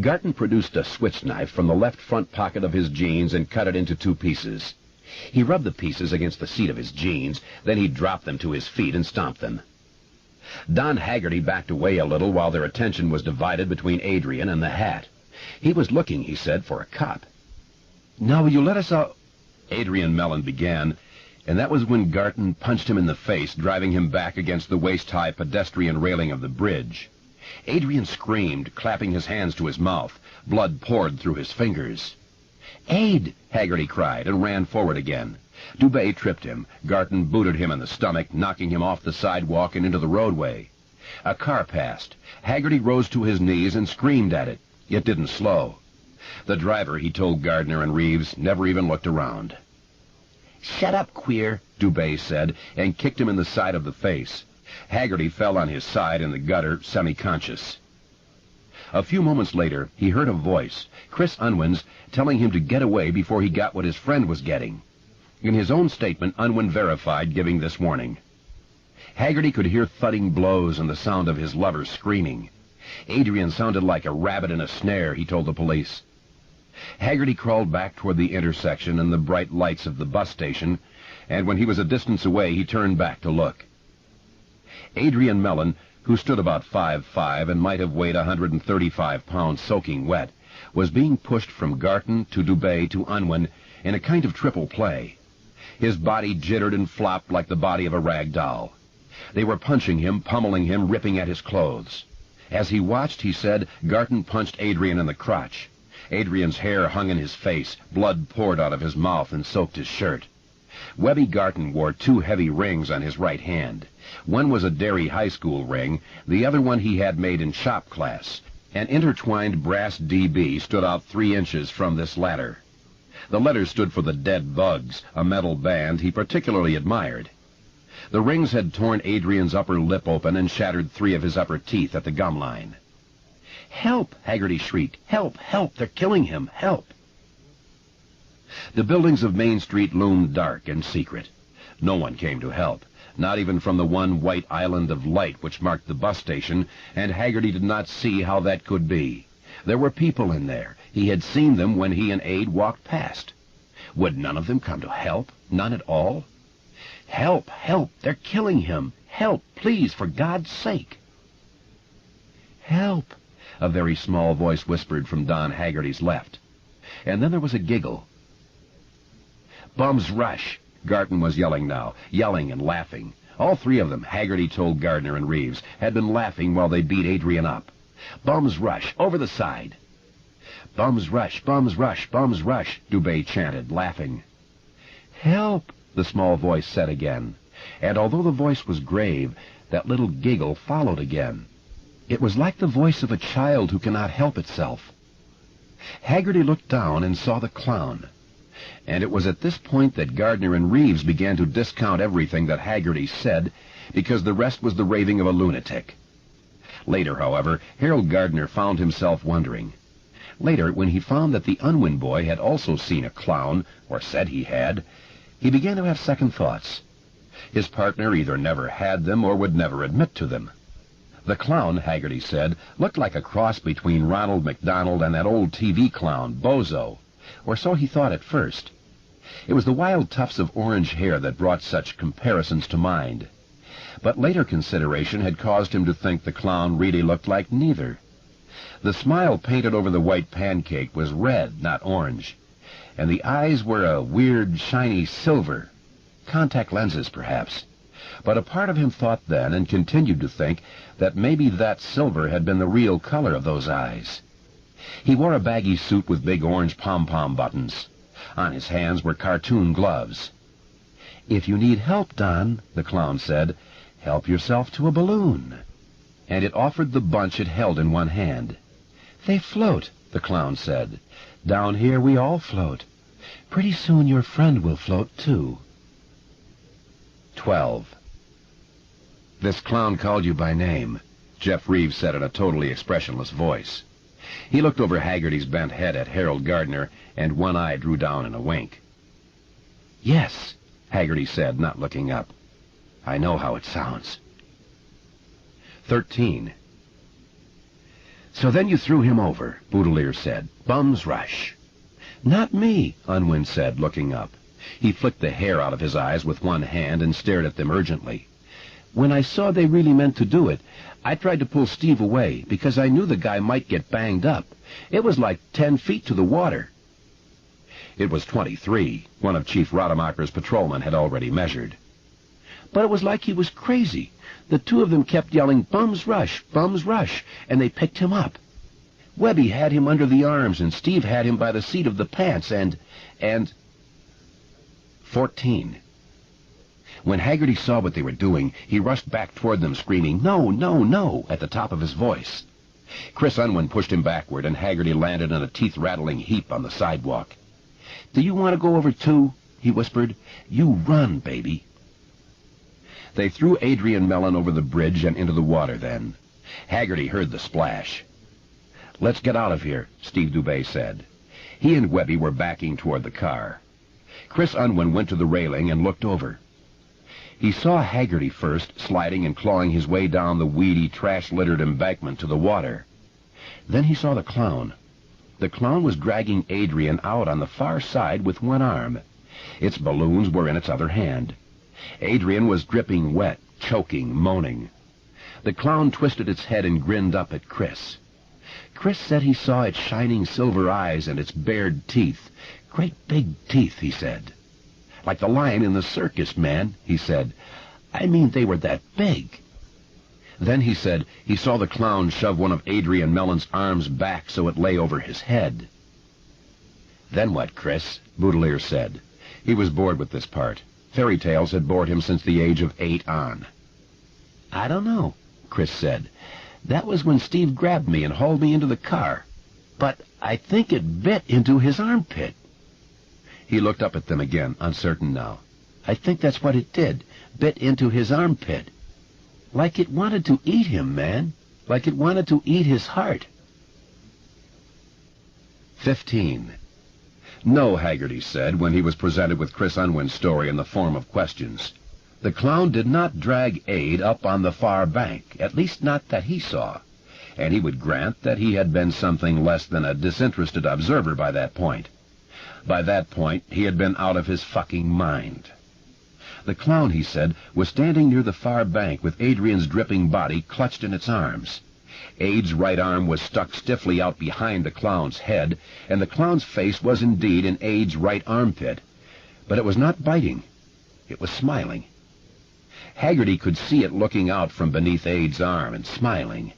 Garton produced a switch knife from the left front pocket of his jeans and cut it into 2 pieces. He rubbed the pieces against the seat of his jeans, then he dropped them to his feet and stomped them. Don Haggerty backed away a little while their attention was divided between Adrian and the hat. He was looking, he said, for a cop. Now will you let us out? Adrian Mellon began, and that was when Garton punched him in the face, driving him back against the waist-high pedestrian railing of the bridge. Adrian screamed, clapping his hands to his mouth. Blood poured through his fingers. Aid! Haggerty cried, and ran forward again. Dubé tripped him. Garton booted him in the stomach, knocking him off the sidewalk and into the roadway. A car passed. Haggerty rose to his knees and screamed at it. It didn't slow. The driver, he told Gardner and Reeves, never even looked around. Shut up, queer, Dubé said, and kicked him in the side of the face. Haggerty fell on his side in the gutter, semi-conscious. A few moments later, he heard a voice, Chris Unwin's, telling him to get away before he got what his friend was getting. In his own statement, Unwin verified giving this warning. Haggerty could hear thudding blows and the sound of his lover screaming. Adrian sounded like a rabbit in a snare, he told the police. Haggerty crawled back toward the intersection and the bright lights of the bus station, and when he was a distance away, he turned back to look. Adrian Mellon, who stood about 5'5" and might have weighed 135 pounds soaking wet, was being pushed from Garton to Dubé to Unwin in a kind of triple play. His body jittered and flopped like the body of a rag doll. They were punching him, pummeling him, ripping at his clothes. As he watched, he said, Garton punched Adrian in the crotch. Adrian's hair hung in his face, blood poured out of his mouth and soaked his shirt. Webby Garton wore 2 heavy rings on his right hand. One was a Derry high school ring, the other one he had made in shop class. An intertwined brass DB stood out 3 inches from this latter. The letters stood for the Dead Bugs, a metal band he particularly admired. The rings had torn Adrian's upper lip open and shattered 3 of his upper teeth at the gum line. "Help!" Haggerty shrieked. "Help! Help! They're killing him! Help!" The buildings of Main Street loomed dark and secret. No one came to help, not even from the one white island of light which marked the bus station, and Haggerty did not see how that could be. There were people in there. He had seen them when he and Abe walked past. Would none of them come to help? None at all? "Help! Help! They're killing him! Help! Please, for God's sake!" "Help!" a very small voice whispered from Don Haggerty's left. And then there was a giggle. "Bums rush!" Garton was yelling now, yelling and laughing. All 3 of them, Haggerty told Gardner and Reeves, had been laughing while they beat Adrian up. "Bums rush! Over the side!" "Bums rush! Bums rush! Bums rush!" Dubé chanted, laughing. "Help!" the small voice said again. And although the voice was grave, that little giggle followed again. It was like the voice of a child who cannot help itself. Haggerty looked down and saw the clown. And it was at this point that Gardner and Reeves began to discount everything that Haggerty said, because the rest was the raving of a lunatic. Later, however, Harold Gardner found himself wondering. Later, when he found that the Unwin boy had also seen a clown, or said he had, he began to have second thoughts. His partner either never had them or would never admit to them. The clown, Haggerty said, looked like a cross between Ronald McDonald and that old TV clown, Bozo, or so he thought at first. It was the wild tufts of orange hair that brought such comparisons to mind. But later consideration had caused him to think the clown really looked like neither. The smile painted over the white pancake was red, not orange, and the eyes were a weird, shiny silver. Contact lenses, perhaps. But a part of him thought then, and continued to think, that maybe that silver had been the real color of those eyes. He wore a baggy suit with big orange pom-pom buttons. On his hands were cartoon gloves. "If you need help, Don," the clown said, "help yourself to a balloon." And it offered the bunch it held in one hand. "They float," the clown said. "Down here we all float. Pretty soon your friend will float, too." 12. "This clown called you by name," Jeff Reeves said in a totally expressionless voice. He looked over Haggerty's bent head at Harold Gardner, and one eye drew down in a wink. "Yes," Haggerty said, not looking up. "I know how it sounds." 13. "So then you threw him over," Boudelier said. "Bums rush." "Not me," Unwin said, looking up. He flicked the hair out of his eyes with one hand and stared at them urgently. "When I saw they really meant to do it, I tried to pull Steve away, because I knew the guy might get banged up. It was like 10 feet to the water." It was 23. One of Chief Rademacher's patrolmen had already measured. "But it was like he was crazy. The 2 of them kept yelling, 'Bums rush, bums rush,' and they picked him up. Webby had him under the arms, and Steve had him by the seat of the pants, and... 14. When Haggerty saw what they were doing, he rushed back toward them, screaming, "No, no, no," at the top of his voice. Chris Unwin pushed him backward, and Haggerty landed in a teeth-rattling heap on the sidewalk. "Do you want to go over, too?" he whispered. "You run, baby." They threw Adrian Mellon over the bridge and into the water then. Haggerty heard the splash. "Let's get out of here," Steve Dubé said. He and Webby were backing toward the car. Chris Unwin went to the railing and looked over. He saw Haggerty first, sliding and clawing his way down the weedy, trash-littered embankment to the water. Then he saw the clown. The clown was dragging Adrian out on the far side with one arm. Its balloons were in its other hand. Adrian was dripping wet, choking, moaning. The clown twisted its head and grinned up at Chris. Chris said he saw its shining silver eyes and its bared teeth. Great big teeth, he said. Like the lion in the circus, man, he said. I mean, they were that big. Then he said he saw the clown shove one of Adrian Mellon's arms back so it lay over his head. Then what, Chris? Boudelier said. He was bored with this part. Fairy tales had bored him since the age of 8 on. I don't know, Chris said. That was when Steve grabbed me and hauled me into the car. But I think it bit into his armpit. He looked up at them again, uncertain now. I think that's what it did. Bit into his armpit. Like it wanted to eat him, man. Like it wanted to eat his heart. 15. No, Haggerty said, when he was presented with Chris Unwin's story in the form of questions. The clown did not drag Aid up on the far bank, at least not that he saw, and he would grant that he had been something less than a disinterested observer by that point. By that point, he had been out of his fucking mind. The clown, he said, was standing near the far bank with Adrian's dripping body clutched in its arms. Aid's right arm was stuck stiffly out behind the clown's head, and the clown's face was indeed in Aid's right armpit. But it was not biting. It was smiling. Haggerty could see it looking out from beneath Aid's arm and smiling.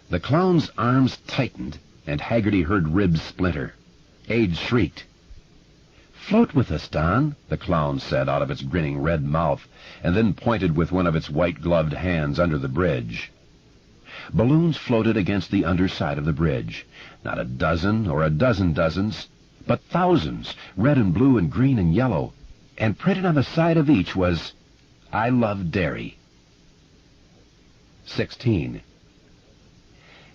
The clown's arms tightened, and Haggerty heard ribs splinter. Aid shrieked. "Float with us, Don," the clown said out of its grinning red mouth, and then pointed with one of its white-gloved hands under the bridge. Balloons floated against the underside of the bridge. Not a dozen or a dozen dozens, but thousands, red and blue and green and yellow, and printed on the side of each was, "I love dairy." 16.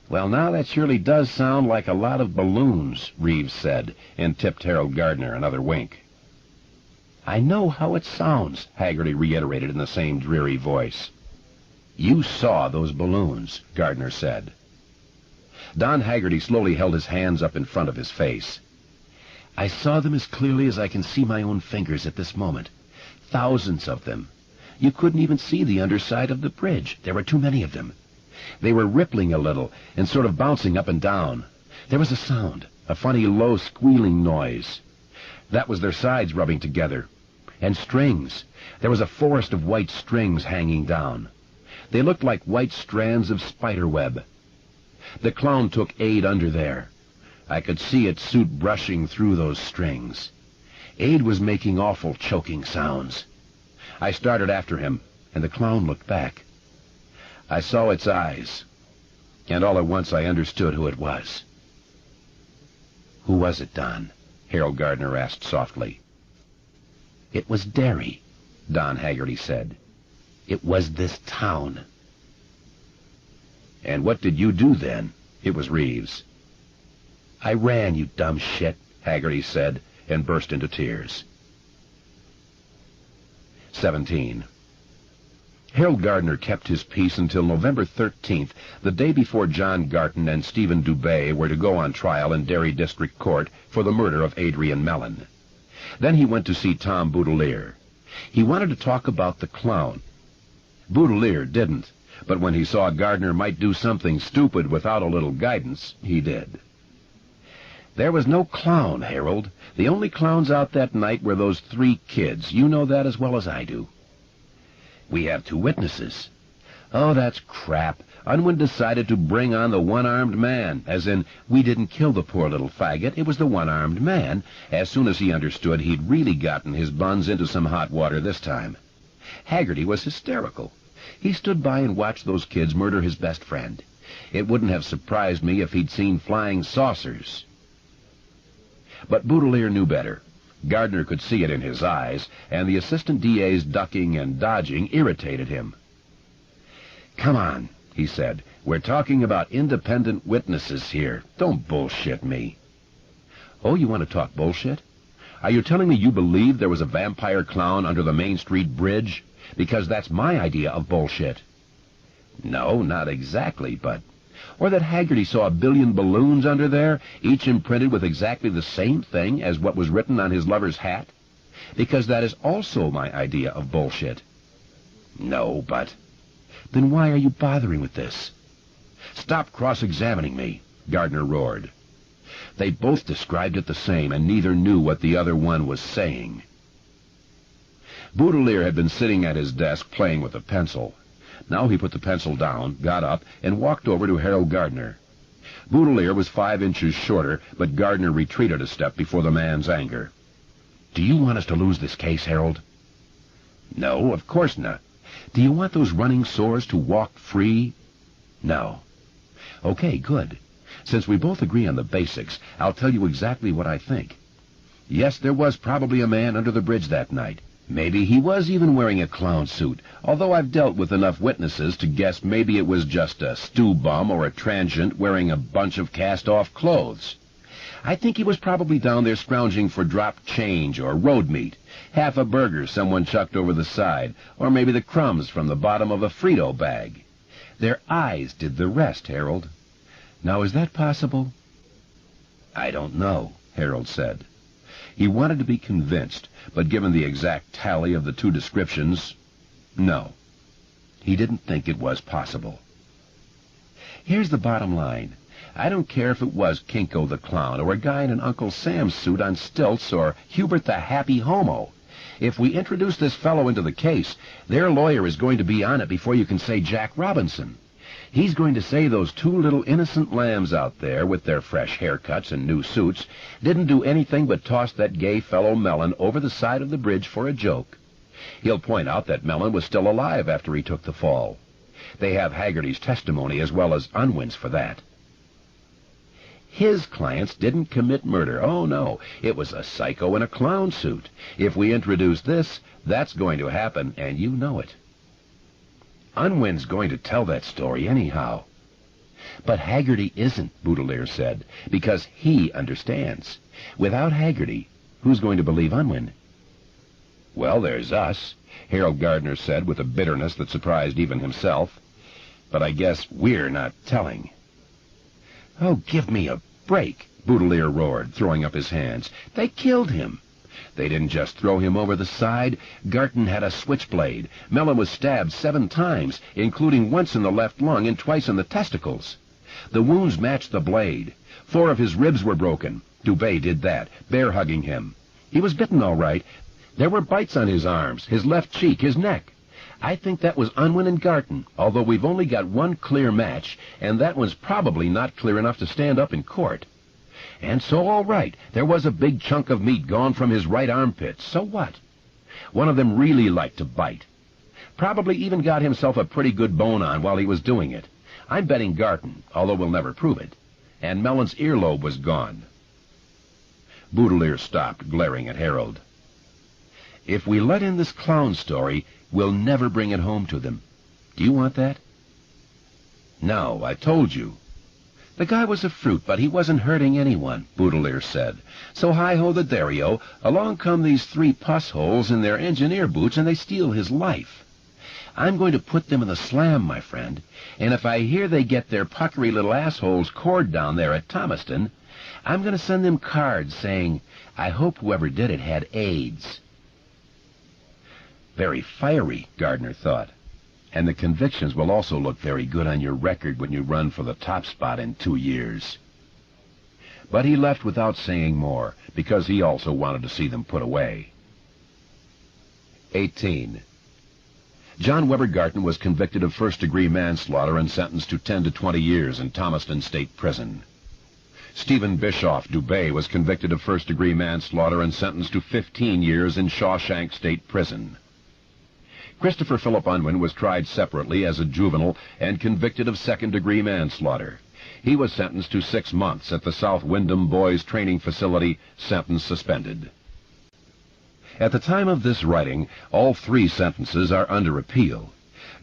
Well, now that surely does sound like a lot of balloons, Reeves said, and tipped Harold Gardner another wink. I know how it sounds, Haggerty reiterated in the same dreary voice. You saw those balloons, Gardner said. Don Haggerty slowly held his hands up in front of his face. I saw them as clearly as I can see my own fingers at this moment. Thousands of them. You couldn't even see the underside of the bridge. There were too many of them. They were rippling a little and sort of bouncing up and down. There was a sound, a funny low squealing noise. That was their sides rubbing together. And strings. There was a forest of white strings hanging down. They looked like white strands of spiderweb. The clown took Aid under there. I could see its suit brushing through those strings. Aid was making awful choking sounds. I started after him, and the clown looked back. I saw its eyes, and all at once I understood who it was. Who was it, Don? Harold Gardner asked softly. It was dairy, Don Haggerty said. It was this town. And what did you do then? It was Reeves. I ran, you dumb shit, Haggerty said, and burst into tears. 17. Harold Gardner kept his peace until November 13th, the day before John Garton and Stephen Dubé were to go on trial in Derry District Court for the murder of Adrian Mellon. Then he went to see Tom Boudelier. He wanted to talk about the clown. Boudelier didn't, but when he saw Gardner might do something stupid without a little guidance, he did. There was no clown, Harold. The only clowns out that night were those 3 kids. You know that as well as I do. We have 2 witnesses. Oh, that's crap. Unwin decided to bring on the one-armed man, as in, we didn't kill the poor little faggot, it was the one-armed man, as soon as he understood he'd really gotten his buns into some hot water this time. Haggerty was hysterical. He stood by and watched those kids murder his best friend. It wouldn't have surprised me if he'd seen flying saucers. But Boudelier knew better. Gardner could see it in his eyes, and the assistant DA's ducking and dodging irritated him. Come on, he said. We're talking about independent witnesses here. Don't bullshit me. Oh, you want to talk bullshit? Are you telling me you believe there was a vampire clown under the Main Street Bridge? Because that's my idea of bullshit. No, not exactly, but Or that Haggerty saw 1 billion balloons under there, each imprinted with exactly the same thing as what was written on his lover's hat? Because that is also my idea of bullshit. No, but... Then why are you bothering with this? Stop cross-examining me, Gardner roared. They both described it the same, and neither knew what the other one was saying. Boudelier had been sitting at his desk playing with a pencil. Now he put the pencil down, got up, and walked over to Harold Gardner. Boudelier was 5 inches shorter, but Gardner retreated a step before the man's anger. Do you want us to lose this case, Harold? No, of course not. Do you want those running sores to walk free? No. Okay, good. Since we both agree on the basics, I'll tell you exactly what I think. Yes, there was probably a man under the bridge that night. Maybe he was even wearing a clown suit, although I've dealt with enough witnesses to guess maybe it was just a stew bum or a transient wearing a bunch of cast-off clothes. I think he was probably down there scrounging for dropped change or road meat, half a burger someone chucked over the side, or maybe the crumbs from the bottom of a Frito bag. Their eyes did the rest, Harold. Now, is that possible? I don't know, Harold said. He wanted to be convinced, but given the exact tally of the two descriptions, no. He didn't think it was possible. Here's the bottom line. I don't care if it was Kinko the Clown, or a guy in an Uncle Sam suit on stilts, or Hubert the Happy Homo. If we introduce this fellow into the case, their lawyer is going to be on it before you can say Jack Robinson. He's going to say those 2 little innocent lambs out there, with their fresh haircuts and new suits, didn't do anything but toss that gay fellow Mellon over the side of the bridge for a joke. He'll point out that Mellon was still alive after he took the fall. They have Haggerty's testimony as well as Unwin's for that. His clients didn't commit murder. Oh, no. It was a psycho in a clown suit. If we introduce this, that's going to happen, and you know it. Unwin's going to tell that story anyhow. But Haggerty isn't, Boudelier said, because he understands. Without Haggerty, who's going to believe Unwin? Well, there's us, Harold Gardner said with a bitterness that surprised even himself. But I guess we're not telling. Oh, give me a break, Boudelier roared, throwing up his hands. They killed him. They didn't just throw him over the side. Garton had a switchblade. Mellon was stabbed 7 times, including once in the left lung and twice in the testicles. The wounds matched the blade. 4 of his ribs were broken. Dubé did that, bear-hugging him. He was bitten all right. There were bites on his arms, his left cheek, his neck. I think that was Unwin and Garton, although we've only got one clear match, and that one's probably not clear enough to stand up in court. And so, all right, there was a big chunk of meat gone from his right armpit. So what? One of them really liked to bite. Probably even got himself a pretty good bone on while he was doing it. I'm betting Garton, although we'll never prove it. And Mellon's earlobe was gone. Boudelier stopped, glaring at Harold. If we let in this clown story, we'll never bring it home to them. Do you want that? No, I told you. The guy was a fruit, but he wasn't hurting anyone, Boudelier said. So hi-ho the Dario, along come these 3 puss-holes in their engineer boots, and they steal his life. I'm going to put them in the slam, my friend, and if I hear they get their puckery little assholes cored down there at Thomaston, I'm going to send them cards saying, I hope whoever did it had AIDS. Very fiery, Gardner thought. And the convictions will also look very good on your record when you run for the top spot in 2 years. But he left without saying more, because he also wanted to see them put away. 18. John Weber Garton was convicted of first-degree manslaughter and sentenced to 10 to 20 years in Thomaston State Prison. Stephen Bischoff Dubé was convicted of first-degree manslaughter and sentenced to 15 years in Shawshank State Prison. Christopher Philip Unwin was tried separately as a juvenile and convicted of second-degree manslaughter. He was sentenced to 6 months at the South Wyndham Boys Training Facility, sentence suspended. At the time of this writing, all 3 sentences are under appeal.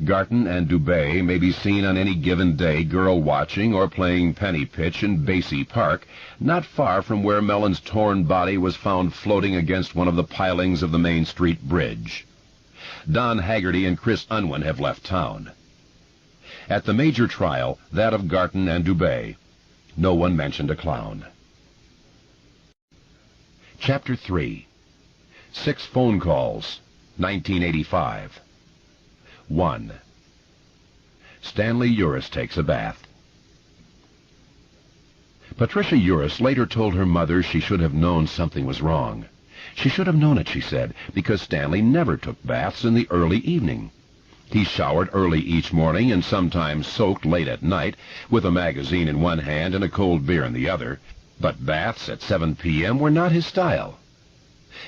Garton and Dubé may be seen on any given day girl-watching or playing penny pitch in Basie Park, not far from where Mellon's torn body was found floating against one of the pilings of the Main Street Bridge. Don Haggerty and Chris Unwin have left town. At the major trial, that of Garton and Dubé, no one mentioned a clown. Chapter 3. 6 Phone Calls, 1985. 1. Stanley Uris takes a bath. Patricia Uris later told her mother she should have known something was wrong. She should have known it, she said, because Stanley never took baths in the early evening. He showered early each morning and sometimes soaked late at night, with a magazine in one hand and a cold beer in the other, but baths at 7 p.m. were not his style.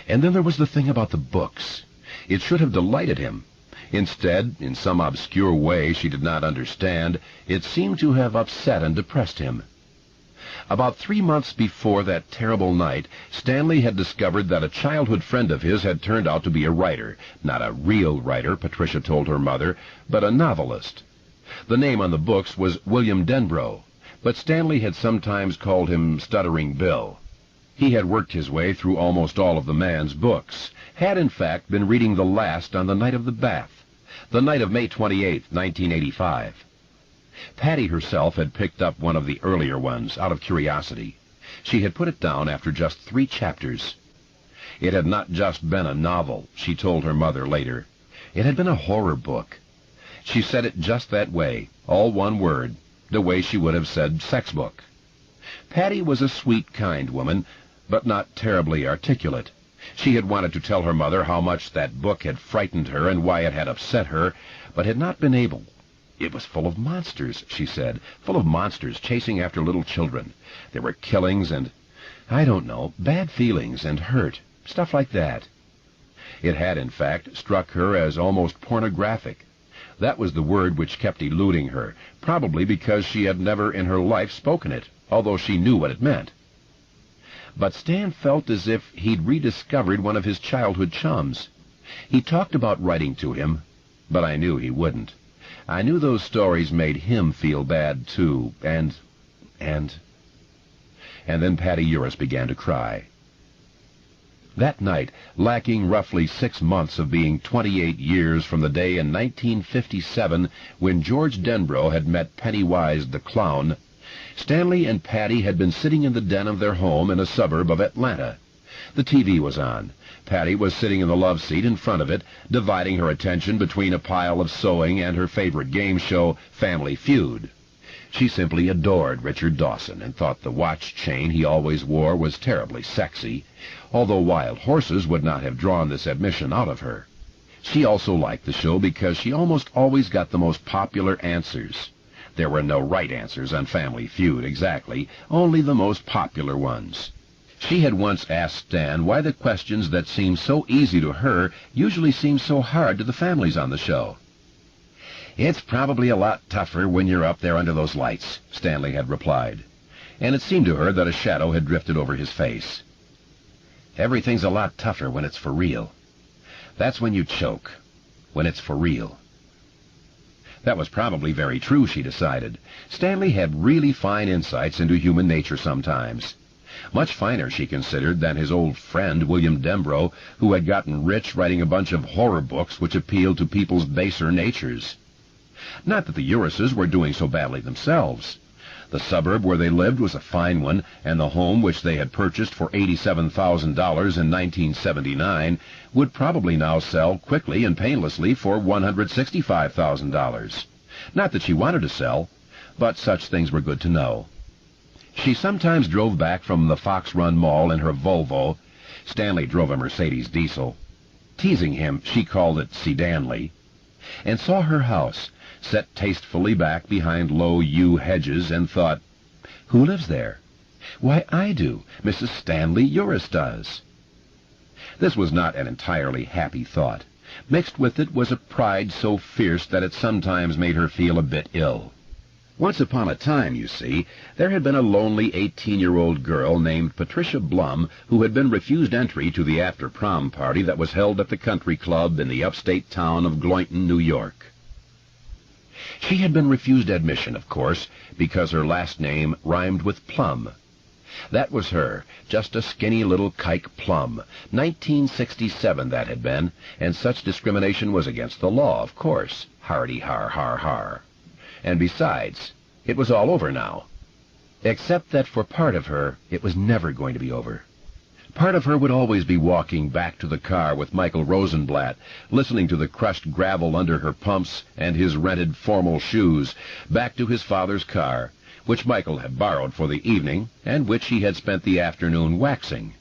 And then there was the thing about the books. It should have delighted him. Instead, in some obscure way she did not understand, it seemed to have upset and depressed him. About 3 months before that terrible night, Stanley had discovered that a childhood friend of his had turned out to be a writer. Not a real writer, Patricia told her mother, but a novelist. The name on the books was William Denbrough, but Stanley had sometimes called him Stuttering Bill. He had worked his way through almost all of the man's books, had in fact been reading the last on the night of the bath, the night of May 28, 1985. Patty herself had picked up one of the earlier ones out of curiosity. She had put it down after just 3 chapters. It had not just been a novel, she told her mother later. It had been a horror book. She said it just that way, all one word, the way she would have said sex book. Patty was a sweet, kind woman, but not terribly articulate. She had wanted to tell her mother how much that book had frightened her and why it had upset her, but had not been able. It was full of monsters, she said, full of monsters chasing after little children. There were killings and, I don't know, bad feelings and hurt, stuff like that. It had, in fact, struck her as almost pornographic. That was the word which kept eluding her, probably because she had never in her life spoken it, although she knew what it meant. But Stan felt as if he'd rediscovered one of his childhood chums. He talked about writing to him, but I knew he wouldn't. I knew those stories made him feel bad, too, and then Patty Uris began to cry. That night, lacking roughly 6 months of being 28 years from the day in 1957 when George Denbrough had met Pennywise the Clown, Stanley and Patty had been sitting in the den of their home in a suburb of Atlanta. The TV was on. Patty was sitting in the love seat in front of it, dividing her attention between a pile of sewing and her favorite game show, Family Feud. She simply adored Richard Dawson and thought the watch chain he always wore was terribly sexy, although wild horses would not have drawn this admission out of her. She also liked the show because she almost always got the most popular answers. There were no right answers on Family Feud exactly, only the most popular ones. She had once asked Stan why the questions that seemed so easy to her usually seemed so hard to the families on the show. "It's probably a lot tougher when you're up there under those lights," Stanley had replied, and it seemed to her that a shadow had drifted over his face. "Everything's a lot tougher when it's for real. That's when you choke, when it's for real." That was probably very true, she decided. Stanley had really fine insights into human nature sometimes. Much finer, she considered, than his old friend, William Denbrough, who had gotten rich writing a bunch of horror books which appealed to people's baser natures. Not that the Urises were doing so badly themselves. The suburb where they lived was a fine one, and the home which they had purchased for $87,000 in 1979 would probably now sell quickly and painlessly for $165,000. Not that she wanted to sell, but such things were good to know. She sometimes drove back from the Fox Run Mall in her Volvo. Stanley drove a Mercedes diesel. Teasing him, she called it sedanly. And saw her house, set tastefully back behind low yew hedges, and thought, "Who lives there? Why, I do. Mrs. Stanley Uris does." This was not an entirely happy thought. Mixed with it was a pride so fierce that it sometimes made her feel a bit ill. Once upon a time, you see, there had been a lonely 18-year-old girl named Patricia Blum who had been refused entry to the after-prom party that was held at the country club in the upstate town of Gloynton, New York. She had been refused admission, of course, because her last name rhymed with Plum. That was her, just a skinny little Kike Plum. 1967 that had been, and such discrimination was against the law, of course. Hardy har har har. And besides, it was all over now. Except that for part of her, it was never going to be over. Part of her would always be walking back to the car with Michael Rosenblatt, listening to the crushed gravel under her pumps and his rented formal shoes, back to his father's car, which Michael had borrowed for the evening, and which he had spent the afternoon waxing.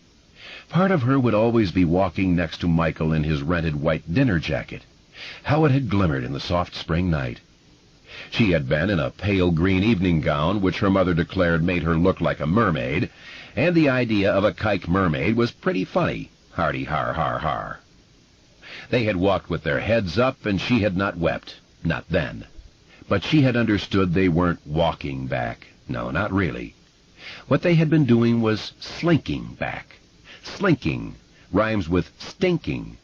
Part of her would always be walking next to Michael in his rented white dinner jacket. How it had glimmered in the soft spring night. She had been in a pale green evening gown, which her mother declared made her look like a mermaid, and the idea of a kike mermaid was pretty funny. Hardy har har har. They had walked with their heads up, and she had not wept. Not then. But she had understood they weren't walking back. No, not really. What they had been doing was slinking back. Slinking rhymes with stinking.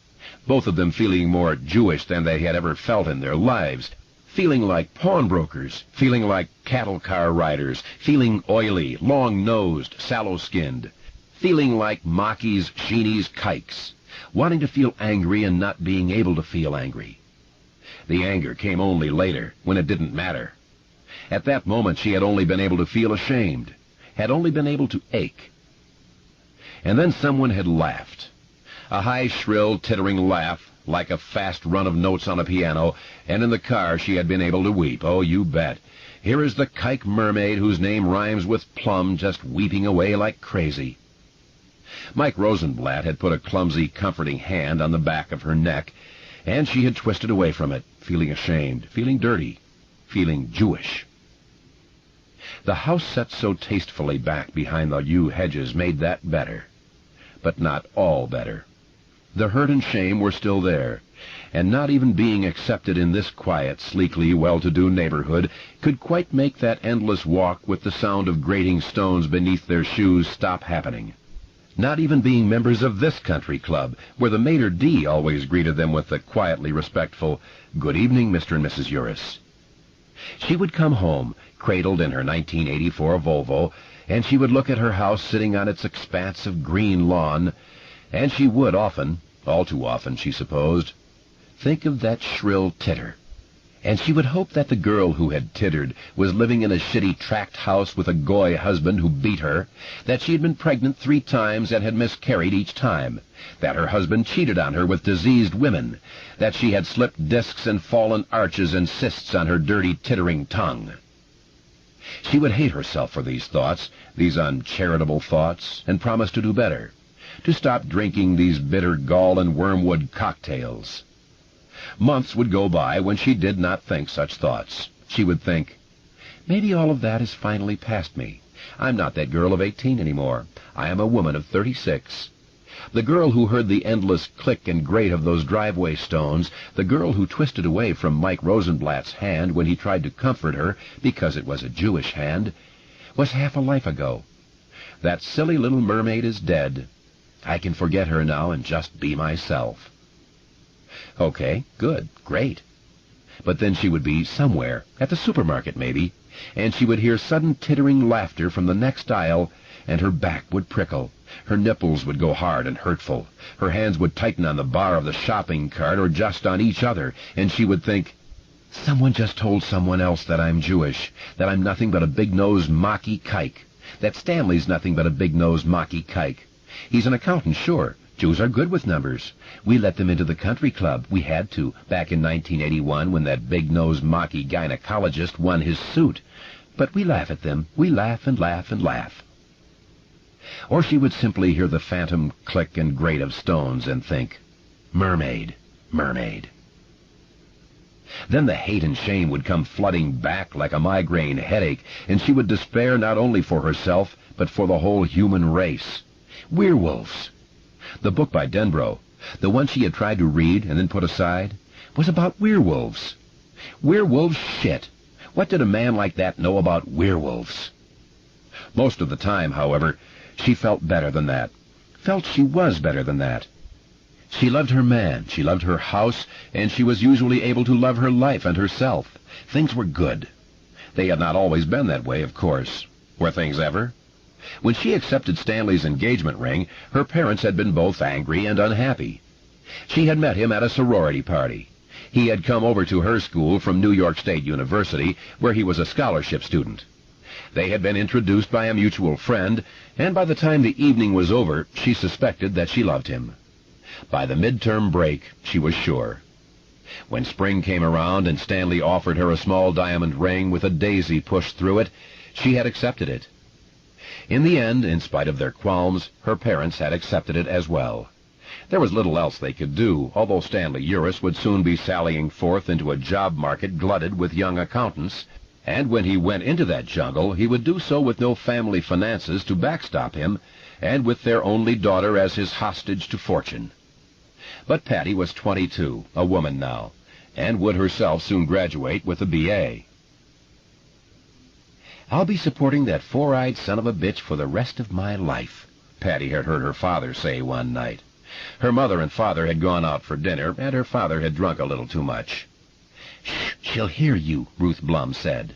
Both of them feeling more Jewish than they had ever felt in their lives. Feeling like pawnbrokers, feeling like cattle car riders, feeling oily, long-nosed, sallow-skinned, feeling like Mackies, Sheenies, kikes, wanting to feel angry and not being able to feel angry. The anger came only later, when it didn't matter. At that moment she had only been able to feel ashamed, had only been able to ache. And then someone had laughed. A high, shrill, tittering laugh, like a fast run of notes on a piano, and in the car she had been able to weep. Oh, you bet. Here is the kike mermaid whose name rhymes with plum just weeping away like crazy. Mike Rosenblatt had put a clumsy, comforting hand on the back of her neck, and she had twisted away from it, feeling ashamed, feeling dirty, feeling Jewish. The house set so tastefully back behind the yew hedges made that better, but not all better. The hurt and shame were still there, and not even being accepted in this quiet, sleekly, well-to-do neighborhood could quite make that endless walk with the sound of grating stones beneath their shoes stop happening. Not even being members of this country club, where the maitre d' always greeted them with the quietly respectful, "Good evening, Mr. and Mrs. Uris." She would come home, cradled in her 1984 Volvo, and she would look at her house sitting on its expanse of green lawn, and she would often, all too often, she supposed, think of that shrill titter. And she would hope that the girl who had tittered was living in a shitty tract house with a goy husband who beat her, that she had been pregnant 3 times and had miscarried each time, that her husband cheated on her with diseased women, that she had slipped discs and fallen arches and cysts on her dirty, tittering tongue. She would hate herself for these thoughts, these uncharitable thoughts, and promise to do better, to stop drinking these bitter gall and wormwood cocktails. Months would go by when she did not think such thoughts. She would think, maybe all of that is finally past me. I'm not that girl of 18 anymore. I am a woman of 36. The girl who heard the endless click and grate of those driveway stones, the girl who twisted away from Mike Rosenblatt's hand when he tried to comfort her because it was a Jewish hand, was half a life ago. That silly little mermaid is dead. I can forget her now and just be myself. Okay, good, great. But then she would be somewhere, at the supermarket maybe, and she would hear sudden tittering laughter from the next aisle, and her back would prickle, her nipples would go hard and hurtful, her hands would tighten on the bar of the shopping cart or just on each other, and she would think, someone just told someone else that I'm Jewish, that I'm nothing but a big-nosed Mackie kike, that Stanley's nothing but a big-nosed Mackie kike. He's an accountant, sure. Jews are good with numbers. We let them into the country club. We had to, back in 1981 when that big-nosed Mackie gynecologist won his suit. But we laugh at them. We laugh and laugh and laugh. Or she would simply hear the phantom click and grate of stones and think, mermaid, mermaid. Then the hate and shame would come flooding back like a migraine headache, and she would despair not only for herself, but for the whole human race. Werewolves. The book by Denbrough, the one she had tried to read and then put aside, was about werewolves. Werewolves shit. What did a man like that know about werewolves? Most of the time, however, she felt better than that. Felt she was better than that. She loved her man, she loved her house, and she was usually able to love her life and herself. Things were good. They had not always been that way, of course. Were things ever? When she accepted Stanley's engagement ring, her parents had been both angry and unhappy. She had met him at a sorority party. He had come over to her school from New York State University, where he was a scholarship student. They had been introduced by a mutual friend, and by the time the evening was over, she suspected that she loved him. By the midterm break, she was sure. When spring came around and Stanley offered her a small diamond ring with a daisy pushed through it, she had accepted it. In the end, in spite of their qualms, her parents had accepted it as well. There was little else they could do, although Stanley Uris would soon be sallying forth into a job market glutted with young accountants, and when he went into that jungle, he would do so with no family finances to backstop him, and with their only daughter as his hostage to fortune. But Patty was 22, a woman now, and would herself soon graduate with a B.A. "I'll be supporting that four-eyed son of a bitch for the rest of my life," Patty had heard her father say one night. Her mother and father had gone out for dinner, and her father had drunk a little too much. "Shh, she'll hear you," Ruth Blum said.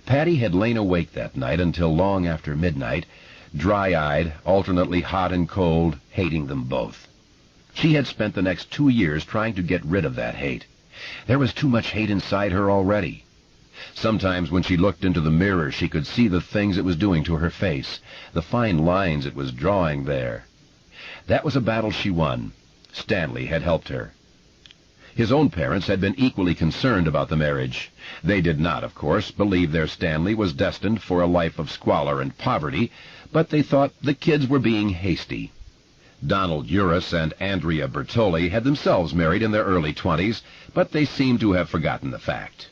Patty had lain awake that night until long after midnight, dry-eyed, alternately hot and cold, hating them both. She had spent the next 2 years trying to get rid of that hate. There was too much hate inside her already. Sometimes when she looked into the mirror, she could see the things it was doing to her face, the fine lines it was drawing there. That was a battle she won. Stanley had helped her. His own parents had been equally concerned about the marriage. They did not, of course, believe their Stanley was destined for a life of squalor and poverty, but they thought the kids were being hasty. Donald Uris and Andrea Bertoli had themselves married in their early 20s, but they seemed to have forgotten the fact.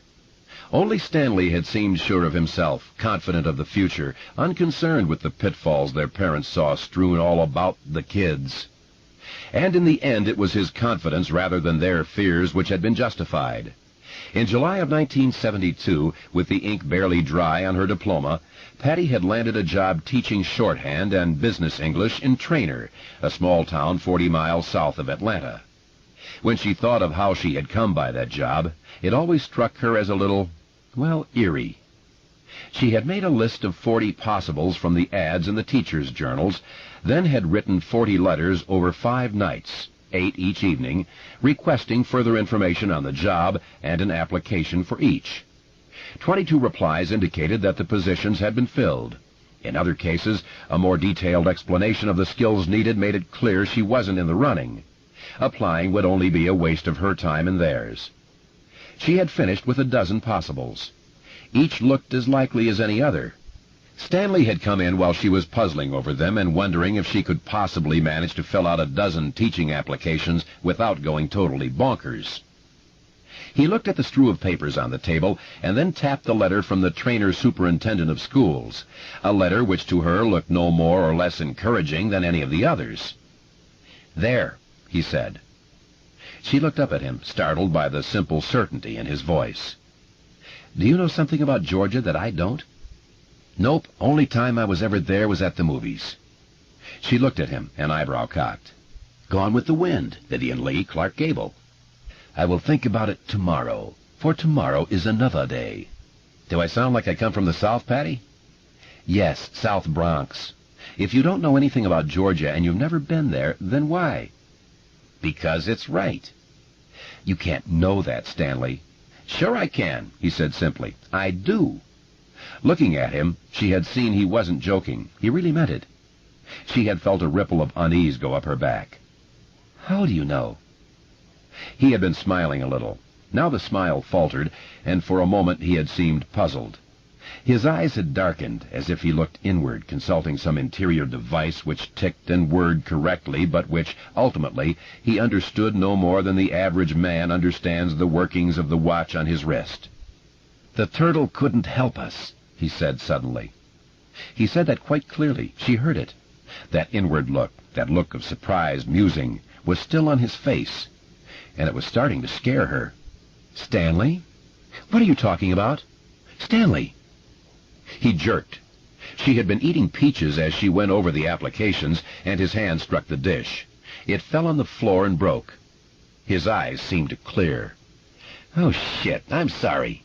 Only Stanley had seemed sure of himself, confident of the future, unconcerned with the pitfalls their parents saw strewn all about the kids. And in the end it was his confidence rather than their fears which had been justified. In July of 1972, with the ink barely dry on her diploma, Patty had landed a job teaching shorthand and business English in Trainer, a small town 40 miles south of Atlanta. When she thought of how she had come by that job, it always struck her as a little, eerie. She had made a list of 40 possibles from the ads in the teachers' journals, then had written 40 letters over 5 nights, 8 each evening, requesting further information on the job and an application for each. 22 replies indicated that the positions had been filled. In other cases, a more detailed explanation of the skills needed made it clear she wasn't in the running. Applying would only be a waste of her time and theirs. She had finished with a dozen possibles. Each looked as likely as any other. Stanley had come in while she was puzzling over them and wondering if she could possibly manage to fill out a dozen teaching applications without going totally bonkers. He looked at the strew of papers on the table and then tapped the letter from the Trainer Superintendent of Schools, a letter which to her looked no more or less encouraging than any of the others. "There," he said. She looked up at him, startled by the simple certainty in his voice. "Do you know something about Georgia that I don't?" "Nope. Only time I was ever there was at the movies." She looked at him, an eyebrow cocked. "Gone with the Wind, Vivian Leigh, Clark Gable." "I will think about it tomorrow, for tomorrow is another day." "Do I sound like I come from the South, Patty?" "Yes, South Bronx. If you don't know anything about Georgia and you've never been there, then why?" "Because it's right." "You can't know that, Stanley." "Sure I can," he said simply. "I do." Looking at him, she had seen he wasn't joking. He really meant it. She had felt a ripple of unease go up her back. "How do you know?" He had been smiling a little. Now the smile faltered, and for a moment he had seemed puzzled. His eyes had darkened, as if he looked inward, consulting some interior device which ticked and whirred correctly, but which, ultimately, he understood no more than the average man understands the workings of the watch on his wrist. "The turtle couldn't help us," he said suddenly. He said that quite clearly. She heard it. That inward look, that look of surprised musing, was still on his face, and it was starting to scare her. "Stanley? What are you talking about? Stanley!" He jerked. She had been eating peaches as she went over the applications, and his hand struck the dish. It fell on the floor and broke. His eyes seemed to clear. "Oh, shit, I'm sorry."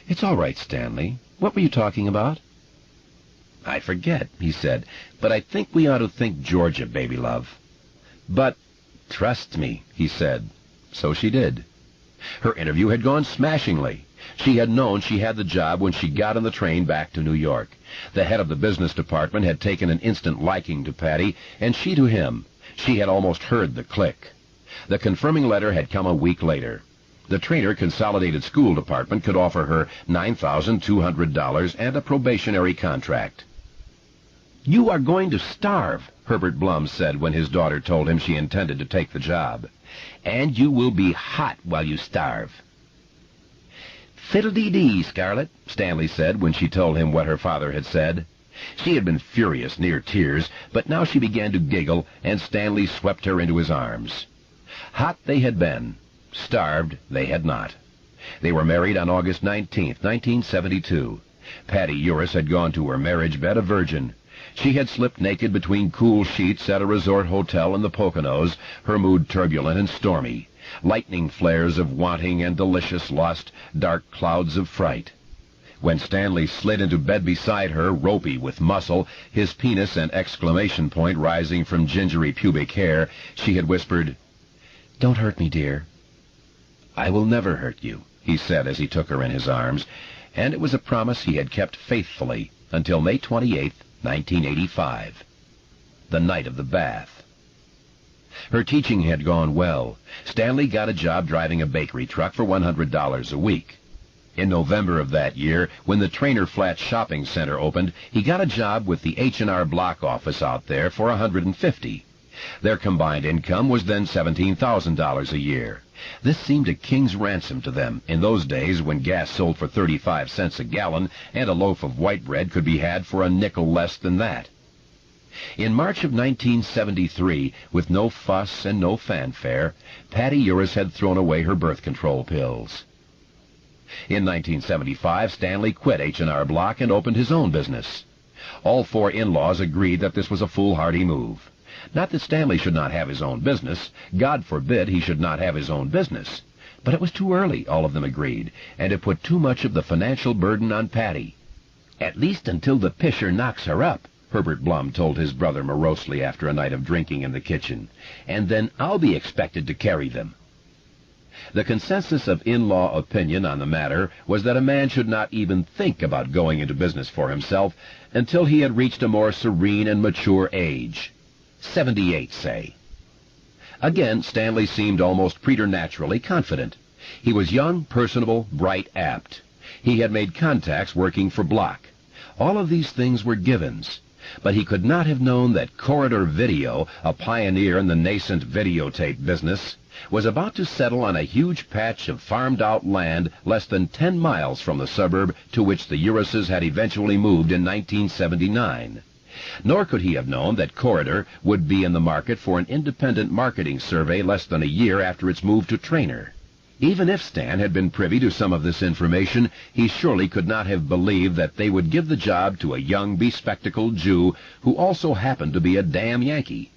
"It's all right, Stanley. What were you talking about?" "I forget," he said, "but I think we ought to think Georgia, baby love." "But—" "Trust me," he said. So she did. Her interview had gone smashingly. She had known she had the job when she got on the train back to New York. The head of the business department had taken an instant liking to Patty, and she to him. She had almost heard the click. The confirming letter had come a week later. The Trainer Consolidated School Department could offer her $9,200 and a probationary contract. "You are going to starve," Herbert Blum said when his daughter told him she intended to take the job. "And you will be hot while you starve." "Fiddle-dee-dee, Scarlett," Stanley said when she told him what her father had said. She had been furious, near tears, but now she began to giggle, and Stanley swept her into his arms. Hot they had been. Starved they had not. They were married on August 19th, 1972. Patty Uris had gone to her marriage bed a virgin. She had slipped naked between cool sheets at a resort hotel in the Poconos, her mood turbulent and stormy. Lightning flares of wanting and delicious lust, dark clouds of fright. When Stanley slid into bed beside her, ropey with muscle, his penis and exclamation point rising from gingery pubic hair, she had whispered, "Don't hurt me, dear." "I will never hurt you," he said as he took her in his arms, and it was a promise he had kept faithfully until May 28th, 1985, the night of the bath. Her teaching had gone well. Stanley got a job driving a bakery truck for $100 a week. In November of that year, when the Trainer Flats Shopping Center opened, he got a job with the H&R Block office out there for $150. Their combined income was then $17,000 a year. This seemed a king's ransom to them in those days when gas sold for 35 cents a gallon and a loaf of white bread could be had for a nickel less than that. In March of 1973, with no fuss and no fanfare, Patty Uris had thrown away her birth control pills. In 1975, Stanley quit H&R Block and opened his own business. All four in-laws agreed that this was a foolhardy move. Not that Stanley should not have his own business. God forbid he should not have his own business. But it was too early, all of them agreed, and it put too much of the financial burden on Patty. "At least until the pisher knocks her up," Herbert Blum told his brother morosely after a night of drinking in the kitchen, "and then I'll be expected to carry them." The consensus of in-law opinion on the matter was that a man should not even think about going into business for himself until he had reached a more serene and mature age. 78, say. Again, Stanley seemed almost preternaturally confident. He was young, personable, bright, apt. He had made contacts working for Block. All of these things were givens. But he could not have known that Corridor Video, a pioneer in the nascent videotape business, was about to settle on a huge patch of farmed-out land less than 10 miles from the suburb to which the Urises had eventually moved in 1979. Nor could he have known that Corridor would be in the market for an independent marketing survey less than a year after its move to Trainer. Even if Stan had been privy to some of this information, he surely could not have believed that they would give the job to a young, bespectacled Jew who also happened to be a damn Yankee.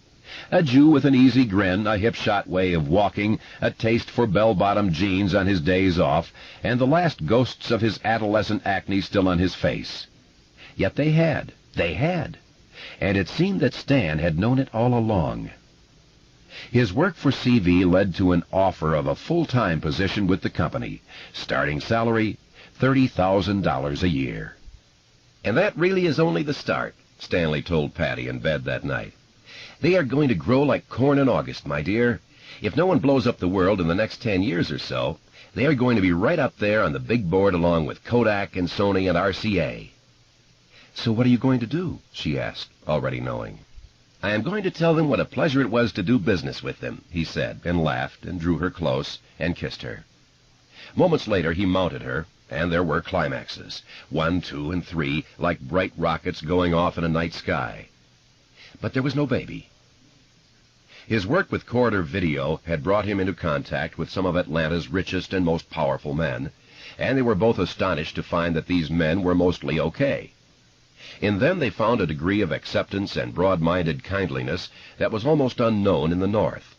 A Jew with an easy grin, a hip-shot way of walking, a taste for bell-bottom jeans on his days off, and the last ghosts of his adolescent acne still on his face. Yet they had. And it seemed that Stan had known it all along. His work for CV led to an offer of a full-time position with the company. Starting salary, $30,000 a year. "And that really is only the start," Stanley told Patty in bed that night. "They are going to grow like corn in August, my dear. If no one blows up the world in the next 10 years or so, they are going to be right up there on the big board along with Kodak and Sony and RCA. "So what are you going to do?" she asked, already knowing. "I am going to tell them what a pleasure it was to do business with them," he said, and laughed, and drew her close, and kissed her. Moments later he mounted her, and there were climaxes, 1, 2, and 3, like bright rockets going off in a night sky. But there was no baby. His work with Corridor Video had brought him into contact with some of Atlanta's richest and most powerful men, and they were both astonished to find that these men were mostly okay. In them they found a degree of acceptance and broad-minded kindliness that was almost unknown in the North.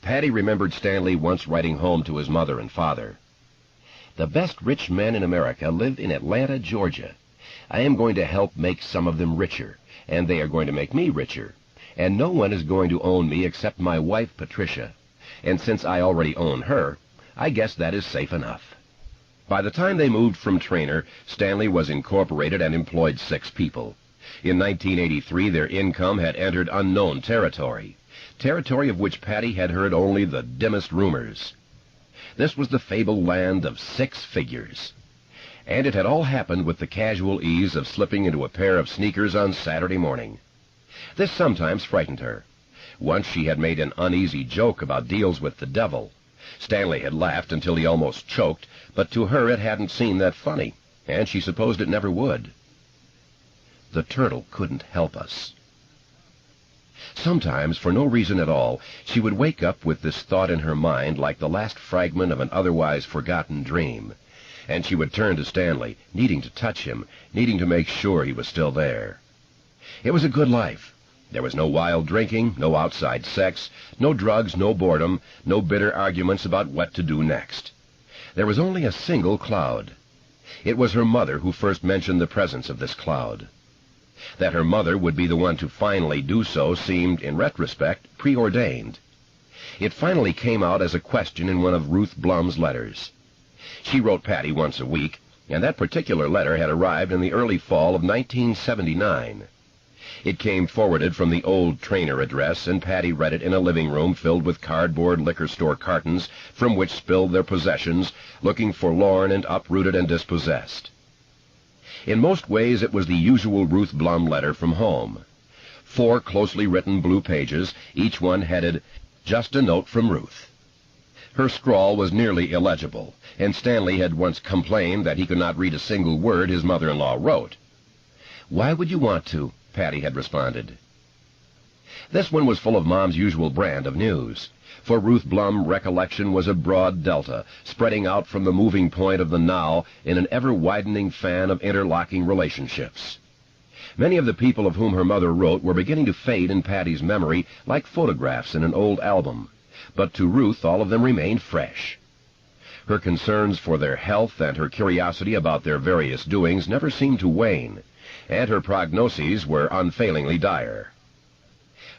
Patty remembered Stanley once writing home to his mother and father, "The best rich men in America live in Atlanta, Georgia. I am going to help make some of them richer, and they are going to make me richer. And no one is going to own me except my wife, Patricia. and since I already own her, I guess that is safe enough. By the time they moved from Trainer, Stanley was incorporated and employed 6 people. In 1983, their income had entered unknown territory of which Patty had heard only the dimmest rumors. This was the fabled land of 6 figures. And it had all happened with the casual ease of slipping into a pair of sneakers on Saturday morning. This sometimes frightened her. Once she had made an uneasy joke about deals with the devil. Stanley had laughed until he almost choked, but to her it hadn't seemed that funny, and she supposed it never would. The turtle couldn't help us. Sometimes, for no reason at all, she would wake up with this thought in her mind like the last fragment of an otherwise forgotten dream, and she would turn to Stanley, needing to touch him, needing to make sure he was still there. It was a good life. There was no wild drinking, no outside sex, no drugs, no boredom, no bitter arguments about what to do next. There was only a single cloud. It was her mother who first mentioned the presence of this cloud. That her mother would be the one to finally do so seemed, in retrospect, preordained. It finally came out as a question in one of Ruth Blum's letters. She wrote Patty once a week, and that particular letter had arrived in the early fall of 1979. It came forwarded from the old Trainer address, and Patty read it in a living room filled with cardboard liquor store cartons from which spilled their possessions, looking forlorn and uprooted and dispossessed. In most ways it was the usual Ruth Blum letter from home. 4 closely written blue pages, each one headed, "Just a Note from Ruth." Her scrawl was nearly illegible, and Stanley had once complained that he could not read a single word his mother-in-law wrote. "Why would you want to?" Patty had responded. This one was full of Mom's usual brand of news. For Ruth Blum, recollection was a broad delta, spreading out from the moving point of the now in an ever-widening fan of interlocking relationships. Many of the people of whom her mother wrote were beginning to fade in Patty's memory like photographs in an old album, but to Ruth all of them remained fresh. Her concerns for their health and her curiosity about their various doings never seemed to wane, and her prognoses were unfailingly dire.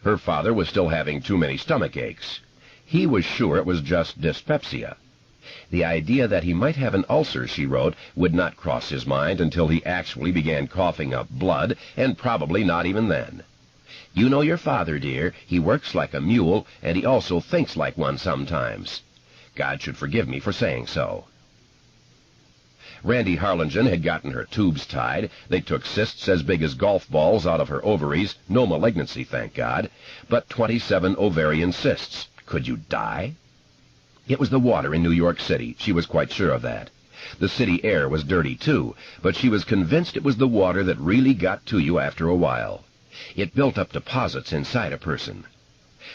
Her father was still having too many stomach aches. He was sure it was just dyspepsia. The idea that he might have an ulcer, she wrote, would not cross his mind until he actually began coughing up blood, and probably not even then. "You know your father, dear. He works like a mule, and he also thinks like one sometimes. God should forgive me for saying so." Randy Harlingen had gotten her tubes tied. They took cysts as big as golf balls out of her ovaries. No malignancy, thank God, but 27 ovarian cysts. Could you die? It was the water in New York City. She was quite sure of that. The city air was dirty, too, but she was convinced it was the water that really got to you after a while. It built up deposits inside a person.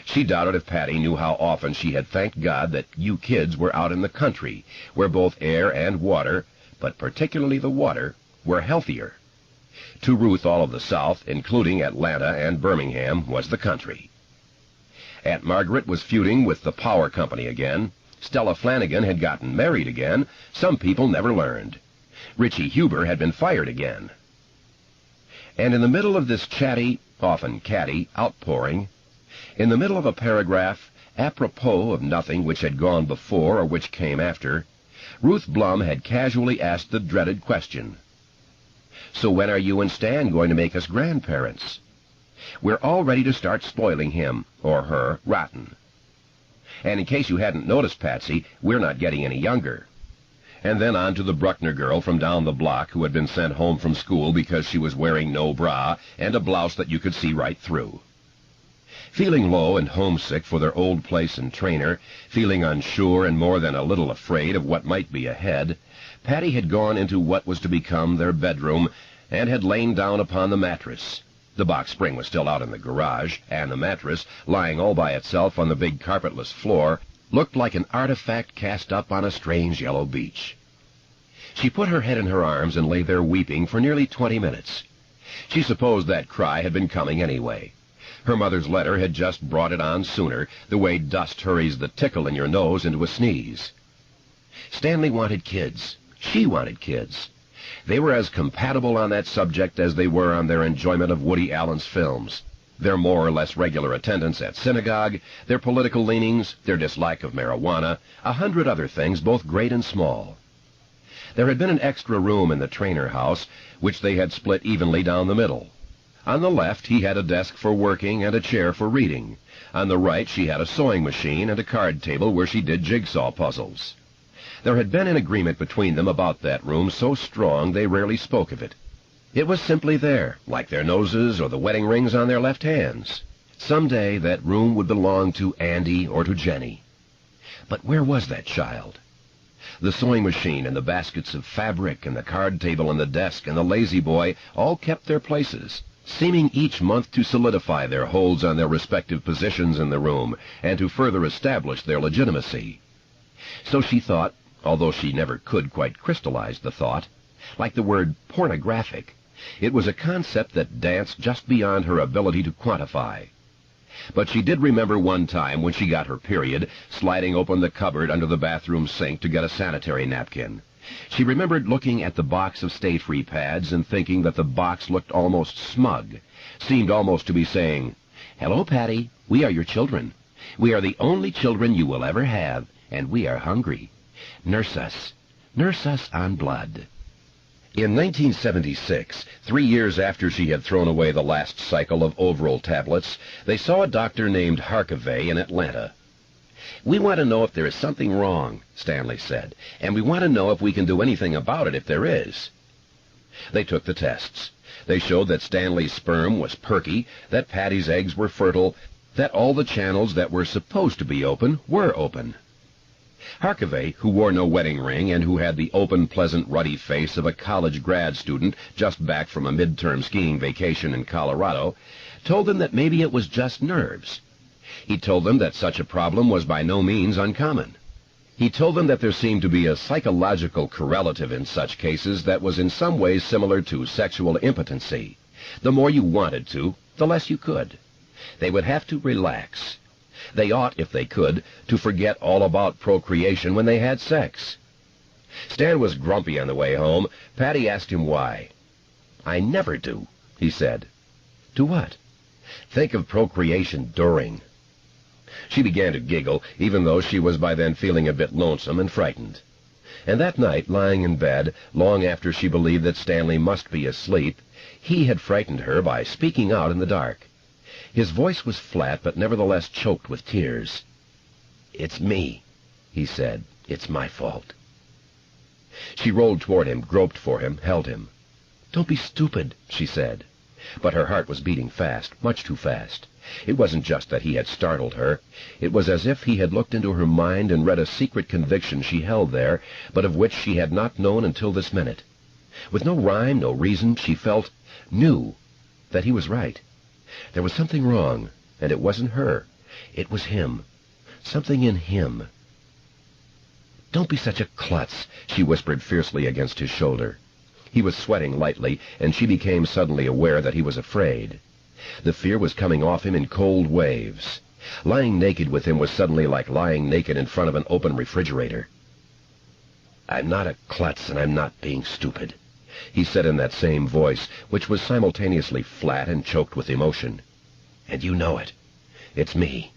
She doubted if Patty knew how often she had thanked God that you kids were out in the country, where both air and water, but particularly the water, were healthier. To Ruth, all of the South, including Atlanta and Birmingham, was the country. Aunt Margaret was feuding with the power company again. Stella Flanagan had gotten married again. Some people never learned. Richie Huber had been fired again. And in the middle of this chatty, often catty, outpouring, in the middle of a paragraph, apropos of nothing which had gone before or which came after, Ruth Blum had casually asked the dreaded question. "So when are you and Stan going to make us grandparents? We're all ready to start spoiling him, or her, rotten. And in case you hadn't noticed, Patsy, we're not getting any younger." And then on to the Bruckner girl from down the block who had been sent home from school because she was wearing no bra and a blouse that you could see right through. Feeling low and homesick for their old place and Trainer, feeling unsure and more than a little afraid of what might be ahead, Patty had gone into what was to become their bedroom and had lain down upon the mattress. The box spring was still out in the garage, and the mattress, lying all by itself on the big carpetless floor, looked like an artifact cast up on a strange yellow beach. She put her head in her arms and lay there weeping for nearly 20 minutes. She supposed that cry had been coming anyway. Her mother's letter had just brought it on sooner, the way dust hurries the tickle in your nose into a sneeze. Stanley wanted kids. She wanted kids. They were as compatible on that subject as they were on their enjoyment of Woody Allen's films. Their more or less regular attendance at synagogue, their political leanings, their dislike of marijuana, 100 other things, both great and small. There had been an extra room in the Trainer house, which they had split evenly down the middle. On the left, he had a desk for working and a chair for reading. On the right, she had a sewing machine and a card table where she did jigsaw puzzles. There had been an agreement between them about that room so strong they rarely spoke of it. It was simply there, like their noses or the wedding rings on their left hands. Someday that room would belong to Andy or to Jenny. But where was that child? The sewing machine and the baskets of fabric and the card table and the desk and the lazy boy all kept their places, seeming each month to solidify their holds on their respective positions in the room and to further establish their legitimacy. So she thought, although she never could quite crystallize the thought, like the word pornographic, it was a concept that danced just beyond her ability to quantify. But she did remember one time when she got her period, sliding open the cupboard under the bathroom sink to get a sanitary napkin. She remembered looking at the box of stay-free pads and thinking that the box looked almost smug, seemed almost to be saying, "Hello, Patty, we are your children. We are the only children you will ever have, and we are hungry. Nurse us on blood." In 1976, 3 years after she had thrown away the last cycle of Overall tablets, they saw a doctor named Harkavy in Atlanta. "We want to know if there is something wrong," Stanley said, "and we want to know if we can do anything about it if there is." They took the tests. They showed that Stanley's sperm was perky, that Patty's eggs were fertile, that all the channels that were supposed to be open were open. Harkavy, who wore no wedding ring and who had the open, pleasant, ruddy face of a college grad student just back from a midterm skiing vacation in Colorado, told them that maybe it was just nerves. He told them that such a problem was by no means uncommon. He told them that there seemed to be a psychological correlative in such cases that was in some ways similar to sexual impotency. The more you wanted to, the less you could. They would have to relax. They ought, if they could, to forget all about procreation when they had sex. Stan was grumpy on the way home. Patty asked him why. "I never do," he said. "Do what?" "Think of procreation during." She began to giggle, even though she was by then feeling a bit lonesome and frightened. And that night, lying in bed, long after she believed that Stanley must be asleep, he had frightened her by speaking out in the dark. His voice was flat, but nevertheless choked with tears. "It's me," he said. "It's my fault." She rolled toward him, groped for him, held him. "Don't be stupid," she said. But her heart was beating fast, much too fast. It wasn't just that he had startled her. It was as if he had looked into her mind and read a secret conviction she held there, but of which she had not known until this minute. With no rhyme, no reason, she knew that he was right. There was something wrong, and it wasn't her. It was him. Something in him. "Don't be such a klutz," she whispered fiercely against his shoulder. He was sweating lightly, and she became suddenly aware that he was afraid. The fear was coming off him in cold waves. Lying naked with him was suddenly like lying naked in front of an open refrigerator. "I'm not a klutz, and I'm not being stupid," he said in that same voice, which was simultaneously flat and choked with emotion. "And you know it. It's me.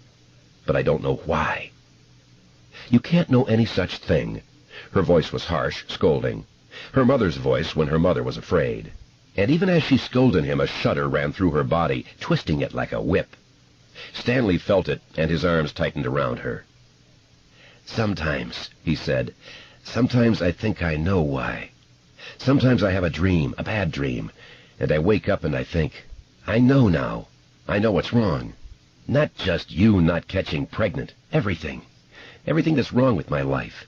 But I don't know why." "You can't know any such thing." Her voice was harsh, scolding. Her mother's voice when her mother was afraid. And even as she scolded him, a shudder ran through her body, twisting it like a whip. Stanley felt it, and his arms tightened around her. "Sometimes," he said, "sometimes I think I know why. Sometimes I have a dream, a bad dream, and I wake up and I think, I know now. I know what's wrong. Not just you not catching pregnant. Everything. Everything that's wrong with my life."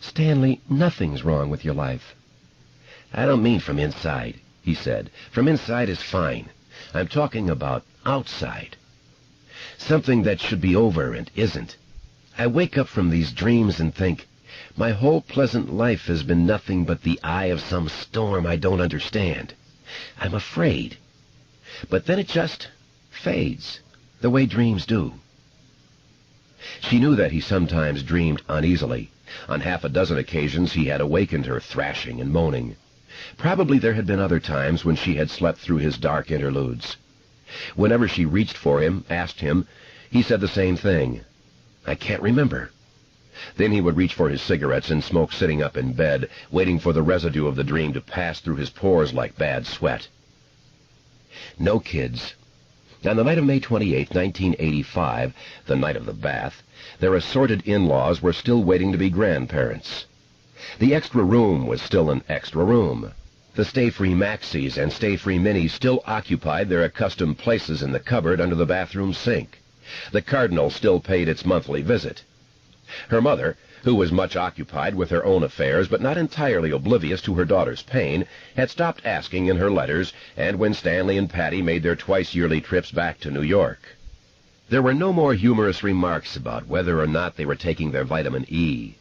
"Stanley, nothing's wrong with your life." "I don't mean from inside," he said. "From inside is fine. I'm talking about outside. Something that should be over and isn't. I wake up from these dreams and think, my whole pleasant life has been nothing but the eye of some storm I don't understand. I'm afraid. But then it just fades, the way dreams do." She knew that he sometimes dreamed uneasily. On half a dozen occasions he had awakened her thrashing and moaning. Probably there had been other times when she had slept through his dark interludes. Whenever she reached for him, asked him, he said the same thing. "I can't remember." Then he would reach for his cigarettes and smoke sitting up in bed, waiting for the residue of the dream to pass through his pores like bad sweat. No kids. On the night of May 28, 1985, the night of the bath, their assorted in-laws were still waiting to be grandparents. The extra room was still an extra room. The stay-free maxis and stay-free minis still occupied their accustomed places in the cupboard under the bathroom sink. The Cardinal still paid its monthly visit. Her mother, who was much occupied with her own affairs but not entirely oblivious to her daughter's pain, had stopped asking in her letters, and when Stanley and Patty made their twice-yearly trips back to New York. There were no more humorous remarks about whether or not they were taking their vitamin E.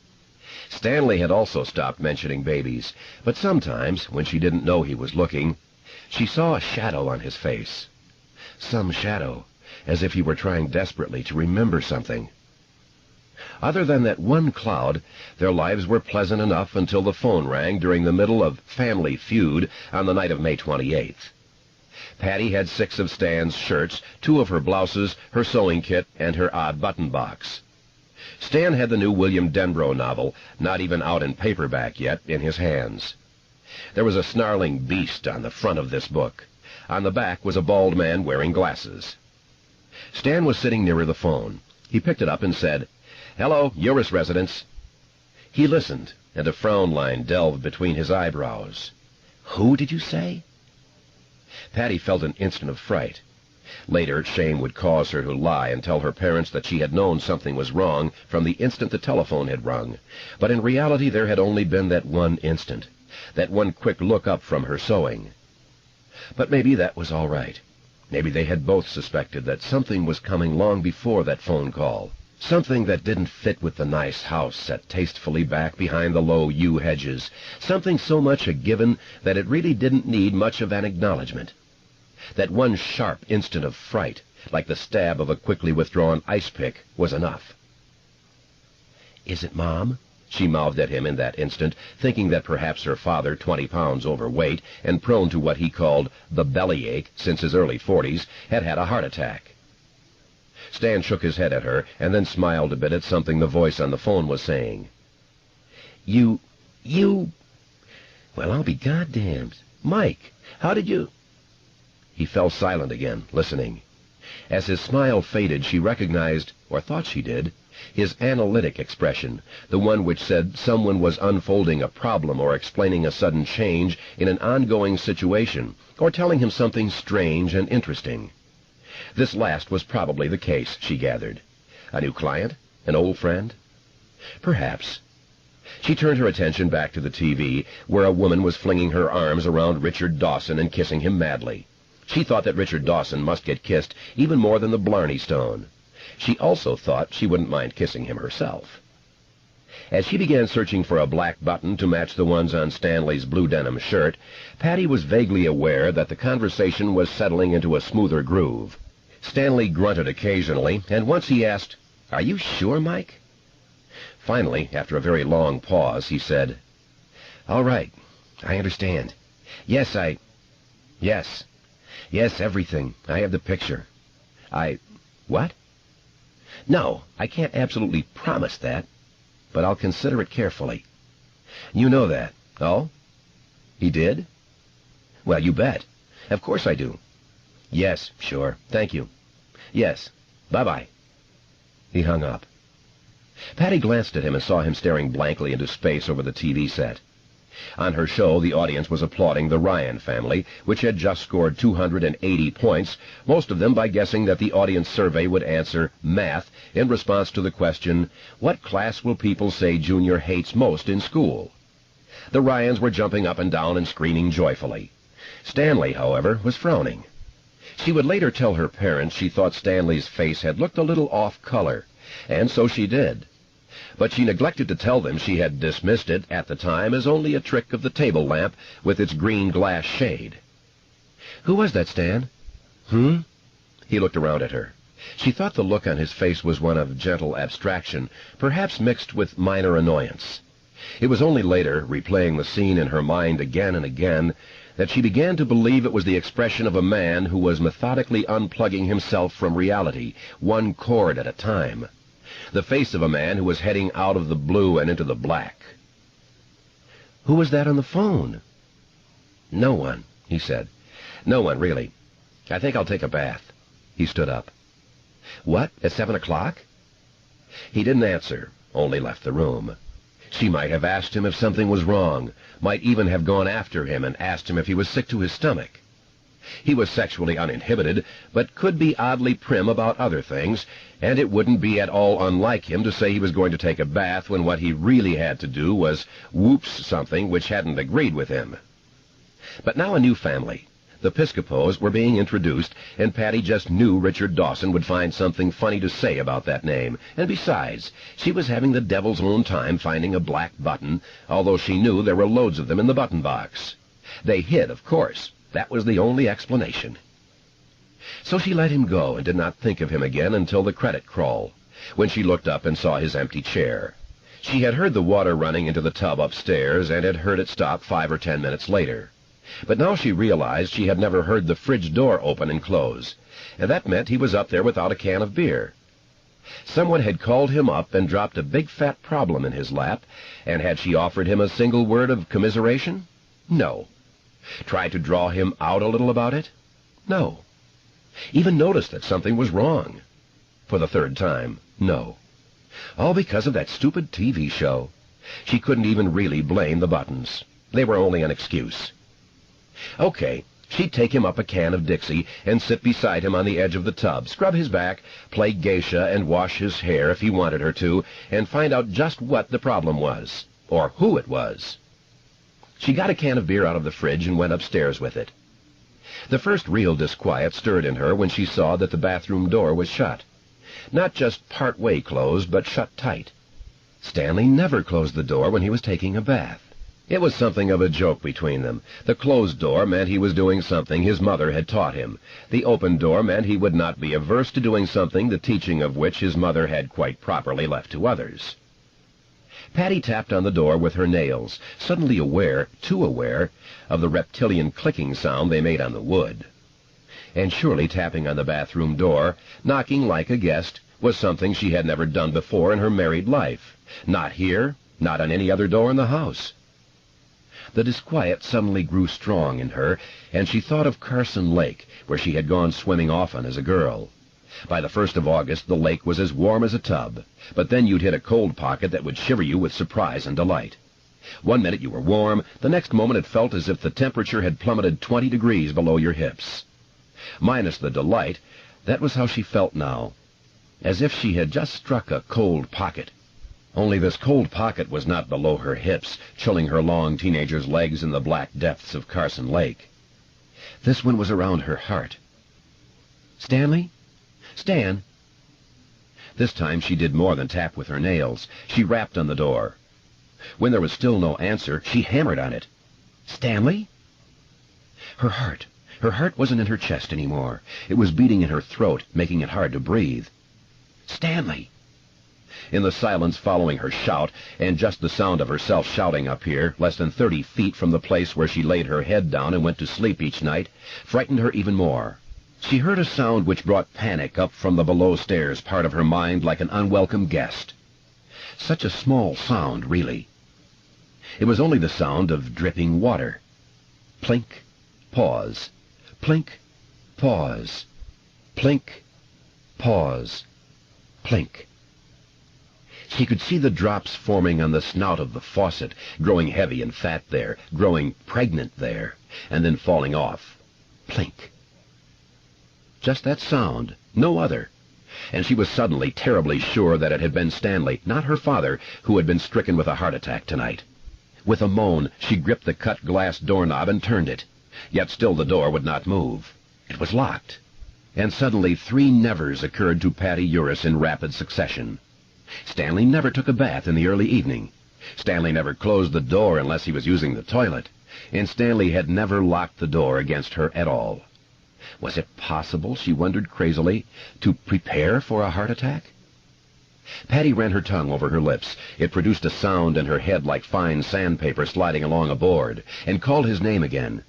Stanley had also stopped mentioning babies, but sometimes, when she didn't know he was looking, she saw a shadow on his face. Some shadow, as if he were trying desperately to remember something. Other than that one cloud, their lives were pleasant enough until the phone rang during the middle of Family Feud on the night of May 28th. Patty had 6 of Stan's shirts, 2 of her blouses, her sewing kit, and her odd button box. Stan had the new William Denbrough novel, not even out in paperback yet, in his hands. There was a snarling beast on the front of this book. On the back was a bald man wearing glasses. Stan was sitting nearer the phone. He picked it up and said, "Hello, Eurus residence." He listened, and a frown line delved between his eyebrows. "Who did you say?" Patty felt an instant of fright. Later, shame would cause her to lie and tell her parents that she had known something was wrong from the instant the telephone had rung. But in reality there had only been that one instant, that one quick look up from her sewing. But maybe that was all right. Maybe they had both suspected that something was coming long before that phone call. Something that didn't fit with the nice house set tastefully back behind the low yew hedges. Something so much a given that it really didn't need much of an acknowledgement. That one sharp instant of fright, like the stab of a quickly withdrawn ice pick, was enough. "Is it Mom?" she mouthed at him in that instant, thinking that perhaps her father, 20 pounds overweight and prone to what he called the bellyache since his early 40s, had had a heart attack. Stan shook his head at her, and then smiled a bit at something the voice on the phone was saying. You... Well, I'll be goddamned. Mike, how did you... He fell silent again, listening. As his smile faded, she recognized, or thought she did, his analytic expression, the one which said someone was unfolding a problem or explaining a sudden change in an ongoing situation, or telling him something strange and interesting. This last was probably the case, she gathered. A new client? An old friend? Perhaps. She turned her attention back to the TV, where a woman was flinging her arms around Richard Dawson and kissing him madly. She thought that Richard Dawson must get kissed even more than the Blarney Stone. She also thought she wouldn't mind kissing him herself. As she began searching for a black button to match the ones on Stanley's blue denim shirt, Patty was vaguely aware that the conversation was settling into a smoother groove. Stanley grunted occasionally, and once he asked, "Are you sure, Mike?" Finally, after a very long pause, he said, "All right, I understand. Yes, Yes, everything. I have the picture. What? No, I can't absolutely promise that, but I'll consider it carefully." "You know that." "Oh? He did?" "Well, you bet. Of course I do." "Yes, sure. Thank you." "Yes. Bye-bye." He hung up. Patty glanced at him and saw him staring blankly into space over the TV set. On her show, the audience was applauding the Ryan family, which had just scored 280 points, most of them by guessing that the audience survey would answer math in response to the question, "What class will people say Junior hates most in school?" The Ryans were jumping up and down and screaming joyfully. Stanley, however, was frowning. She would later tell her parents she thought Stanley's face had looked a little off-color, and so she did. But she neglected to tell them she had dismissed it at the time as only a trick of the table lamp with its green glass shade. "Who was that, Stan?" He looked around at her. She thought the look on his face was one of gentle abstraction, perhaps mixed with minor annoyance. It was only later, replaying the scene in her mind again and again, that she began to believe it was the expression of a man who was methodically unplugging himself from reality, one chord at a time. The face of a man who was heading out of the blue and into the black. Who was that on the phone? No one, he said. No one, really. I think I'll take a bath. He stood up. What, at 7 o'clock? He didn't answer, only left the room. She might have asked him if something was wrong, might even have gone after him and asked him if he was sick to his stomach. He was sexually uninhibited, but could be oddly prim about other things, and it wouldn't be at all unlike him to say he was going to take a bath when what he really had to do was whoops something which hadn't agreed with him. But now a new family. The Piscopos were being introduced, and Patty just knew Richard Dawson would find something funny to say about that name. And besides, she was having the devil's own time finding a black button, although she knew there were loads of them in the button box. They hid, of course. That was the only explanation. So she let him go and did not think of him again until the credit crawl, when she looked up and saw his empty chair. She had heard the water running into the tub upstairs and had heard it stop 5 or 10 minutes later. But now she realized she had never heard the fridge door open and close, and that meant he was up there without a can of beer. Someone had called him up and dropped a big fat problem in his lap, and had she offered him a single word of commiseration? No. Tried to draw him out a little about it? No. Even noticed that something was wrong? For the third time, no. All because of that stupid TV show. She couldn't even really blame the buttons. They were only an excuse. Okay, she'd take him up a can of Dixie and sit beside him on the edge of the tub, scrub his back, play geisha, and wash his hair if he wanted her to, and find out just what the problem was, or who it was. She got a can of beer out of the fridge and went upstairs with it. The first real disquiet stirred in her when she saw that the bathroom door was shut. Not just part way closed, but shut tight. Stanley never closed the door when he was taking a bath. It was something of a joke between them. The closed door meant he was doing something his mother had taught him. The open door meant he would not be averse to doing something the teaching of which his mother had quite properly left to others. Patty tapped on the door with her nails, suddenly aware, too aware, of the reptilian clicking sound they made on the wood. And surely tapping on the bathroom door, knocking like a guest, was something she had never done before in her married life. Not here, not on any other door in the house. The disquiet suddenly grew strong in her, and she thought of Carson Lake, where she had gone swimming often as a girl. By the 1st of August, the lake was as warm as a tub, but then you'd hit a cold pocket that would shiver you with surprise and delight. One minute you were warm, the next moment it felt as if the temperature had plummeted 20 degrees below your hips. Minus the delight, that was how she felt now, as if she had just struck a cold pocket. Only this cold pocket was not below her hips, chilling her long teenager's legs in the black depths of Carson Lake. This one was around her heart. Stanley? Stan? This time she did more than tap with her nails. She rapped on the door. When there was still no answer, she hammered on it. Stanley? Her heart wasn't in her chest anymore. It was beating in her throat, making it hard to breathe. Stanley! In the silence following her shout, and just the sound of herself shouting up here, less than 30 feet from the place where she laid her head down and went to sleep each night, frightened her even more. She heard a sound which brought panic up from the below-stairs part of her mind like an unwelcome guest. Such a small sound, really. It was only the sound of dripping water. Plink, pause. Plink, pause. Plink, pause. Plink. She could see the drops forming on the snout of the faucet, growing heavy and fat there, growing pregnant there, and then falling off. Plink. Just that sound, no other. And she was suddenly terribly sure that it had been Stanley, not her father, who had been stricken with a heart attack tonight. With a moan, she gripped the cut glass doorknob and turned it. Yet still the door would not move. It was locked. And suddenly 3 nevers occurred to Patty Uris in rapid succession. Stanley never took a bath in the early evening. Stanley never closed the door unless he was using the toilet. And Stanley had never locked the door against her at all. Was it possible, she wondered crazily, to prepare for a heart attack? Patty ran her tongue over her lips. It produced a sound in her head like fine sandpaper sliding along a board, and called his name again.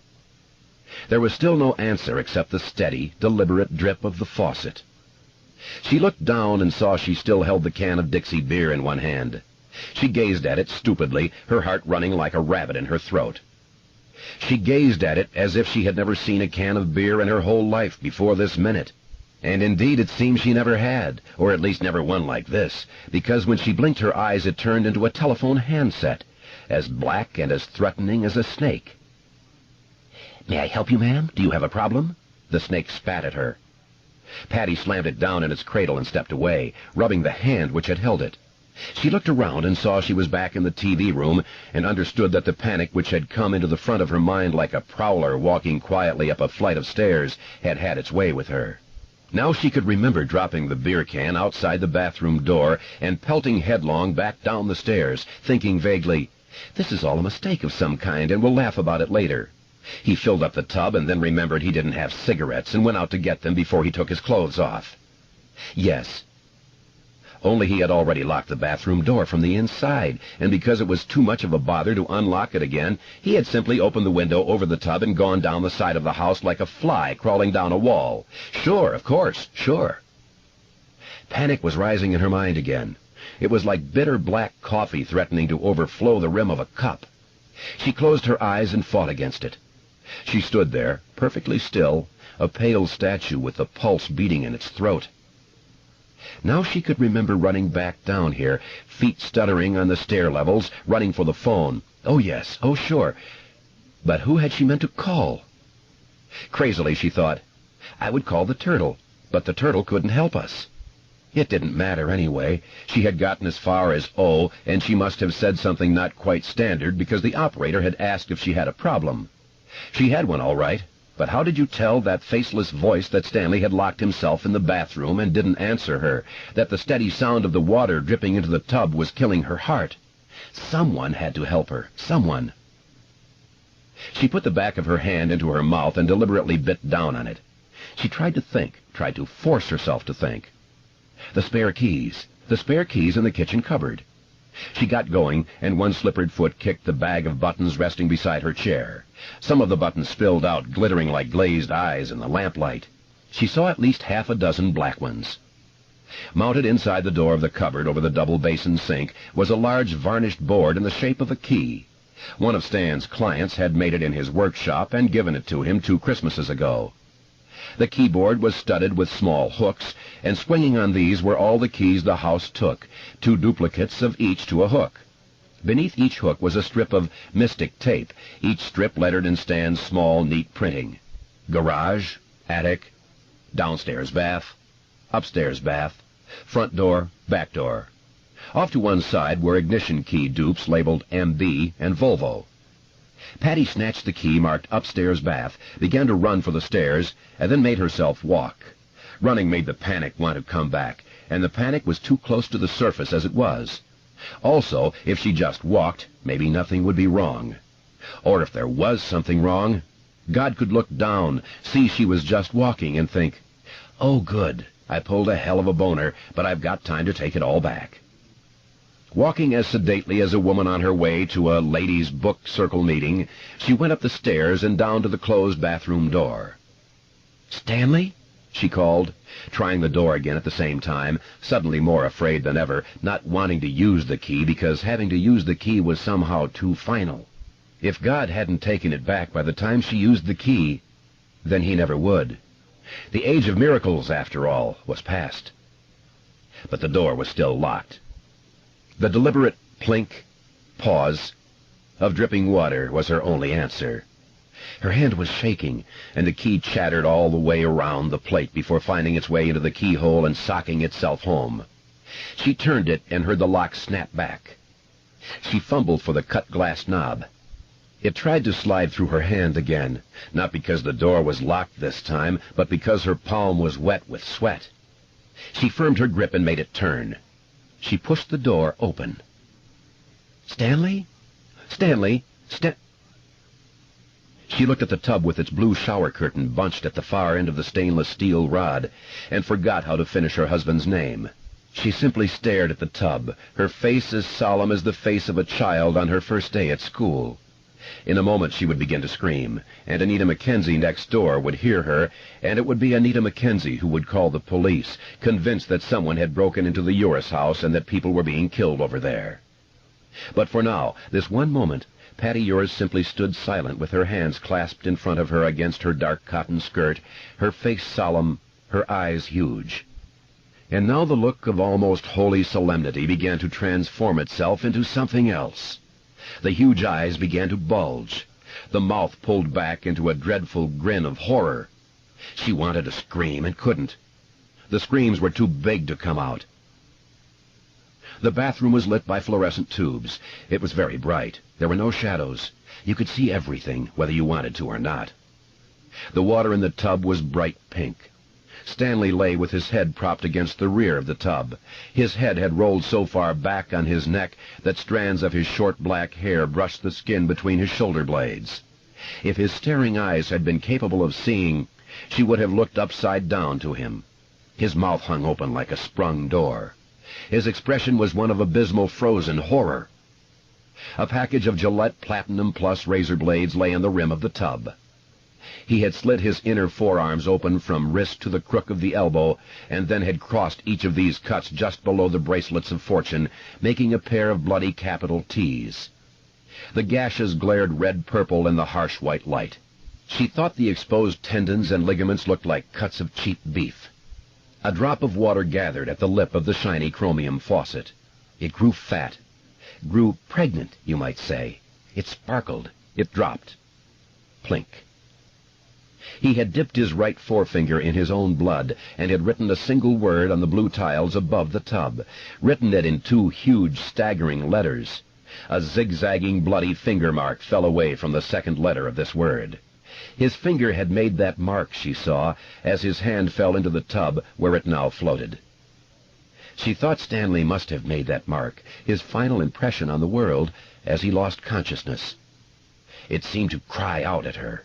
There was still no answer except the steady, deliberate drip of the faucet. She looked down and saw she still held the can of Dixie beer in one hand. She gazed at it stupidly, her heart running like a rabbit in her throat. She gazed at it as if she had never seen a can of beer in her whole life before this minute. And indeed it seemed she never had, or at least never one like this, because when she blinked her eyes it turned into a telephone handset, as black and as threatening as a snake. "May I help you, ma'am? Do you have a problem?" The snake spat at her. Patty slammed it down in its cradle and stepped away, rubbing the hand which had held it. She looked around and saw she was back in the TV room, and understood that the panic which had come into the front of her mind like a prowler walking quietly up a flight of stairs had had its way with her. Now she could remember dropping the beer can outside the bathroom door and pelting headlong back down the stairs, thinking vaguely, "This is all a mistake of some kind, and we'll laugh about it later." He filled up the tub and then remembered he didn't have cigarettes and went out to get them before he took his clothes off. Yes. Only he had already locked the bathroom door from the inside, and because it was too much of a bother to unlock it again, he had simply opened the window over the tub and gone down the side of the house like a fly crawling down a wall. Sure, of course, sure. Panic was rising in her mind again. It was like bitter black coffee threatening to overflow the rim of a cup. She closed her eyes and fought against it. She stood there, perfectly still, a pale statue with the pulse beating in its throat. Now she could remember running back down here, feet stuttering on the stair levels, running for the phone. Oh, yes, oh, sure. But who had she meant to call? Crazily, she thought, I would call the turtle, but the turtle couldn't help us. It didn't matter anyway. She had gotten as far as "oh," and she must have said something not quite standard because the operator had asked if she had a problem. She had one, all right. But how did you tell that faceless voice that Stanley had locked himself in the bathroom and didn't answer her, that the steady sound of the water dripping into the tub was killing her heart? Someone had to help her, someone. She put the back of her hand into her mouth and deliberately bit down on it. She tried to think, tried to force herself to think. The spare keys in the kitchen cupboard. She got going, and one slippered foot kicked the bag of buttons resting beside her chair. Some of the buttons spilled out, glittering like glazed eyes in the lamplight. She saw at least half a dozen black ones. Mounted inside the door of the cupboard over the double basin sink was a large varnished board in the shape of a key. One of Stan's clients had made it in his workshop and given it to him 2 Christmases ago. The keyboard was studded with small hooks, and swinging on these were all the keys the house took, 2 duplicates of each to a hook. Beneath each hook was a strip of mystic tape, each strip lettered in Stan's small, neat printing. Garage, attic, downstairs bath, upstairs bath, front door, back door. Off to one side were ignition key dupes labeled MB and Volvo. Patty snatched the key marked upstairs bath, began to run for the stairs, and then made herself walk. Running made the panic want to come back, and the panic was too close to the surface as it was. Also, if she just walked, maybe nothing would be wrong. Or if there was something wrong, God could look down, see she was just walking, and think, oh, good, I pulled a hell of a boner, but I've got time to take it all back. Walking as sedately as a woman on her way to a ladies' book circle meeting, she went up the stairs and down to the closed bathroom door. "Stanley?" she called, trying the door again at the same time, suddenly more afraid than ever, not wanting to use the key because having to use the key was somehow too final. If God hadn't taken it back by the time she used the key, then he never would. The age of miracles, after all, was past. But the door was still locked. The deliberate plink, pause, of dripping water was her only answer. Her hand was shaking, and the key chattered all the way around the plate before finding its way into the keyhole and socking itself home. She turned it and heard the lock snap back. She fumbled for the cut glass knob. It tried to slide through her hand again, not because the door was locked this time, but because her palm was wet with sweat. She firmed her grip and made it turn. She pushed the door open. "Stanley? Stanley? She looked at the tub with its blue shower curtain bunched at the far end of the stainless steel rod, and forgot how to finish her husband's name. She simply stared at the tub, her face as solemn as the face of a child on her first day at school. In a moment she would begin to scream, and Anita Mackenzie next door would hear her, and it would be Anita Mackenzie who would call the police, convinced that someone had broken into the Uris house and that people were being killed over there. But for now, this one moment, Patty Uris simply stood silent with her hands clasped in front of her against her dark cotton skirt, her face solemn, her eyes huge. And now the look of almost holy solemnity began to transform itself into something else. The huge eyes began to bulge. The mouth pulled back into a dreadful grin of horror. She wanted to scream and couldn't. The screams were too big to come out. The bathroom was lit by fluorescent tubes. It was very bright. There were no shadows. You could see everything, whether you wanted to or not. The water in the tub was bright pink. Stanley lay with his head propped against the rear of the tub. His head had rolled so far back on his neck that strands of his short black hair brushed the skin between his shoulder blades. If his staring eyes had been capable of seeing, she would have looked upside down to him. His mouth hung open like a sprung door. His expression was one of abysmal frozen horror. A package of Gillette Platinum Plus razor blades lay in the rim of the tub. He had slit his inner forearms open from wrist to the crook of the elbow, and then had crossed each of these cuts just below the bracelets of fortune, making a pair of bloody capital T's. The gashes glared red-purple in the harsh white light. She thought the exposed tendons and ligaments looked like cuts of cheap beef. A drop of water gathered at the lip of the shiny chromium faucet. It grew fat. Grew pregnant, you might say. It sparkled. It dropped. Plink. He had dipped his right forefinger in his own blood and had written a single word on the blue tiles above the tub, written it in 2 huge, staggering letters. A zigzagging, bloody finger mark fell away from the second letter of this word. His finger had made that mark, she saw, as his hand fell into the tub where it now floated. She thought Stanley must have made that mark, his final impression on the world, as he lost consciousness. It seemed to cry out at her.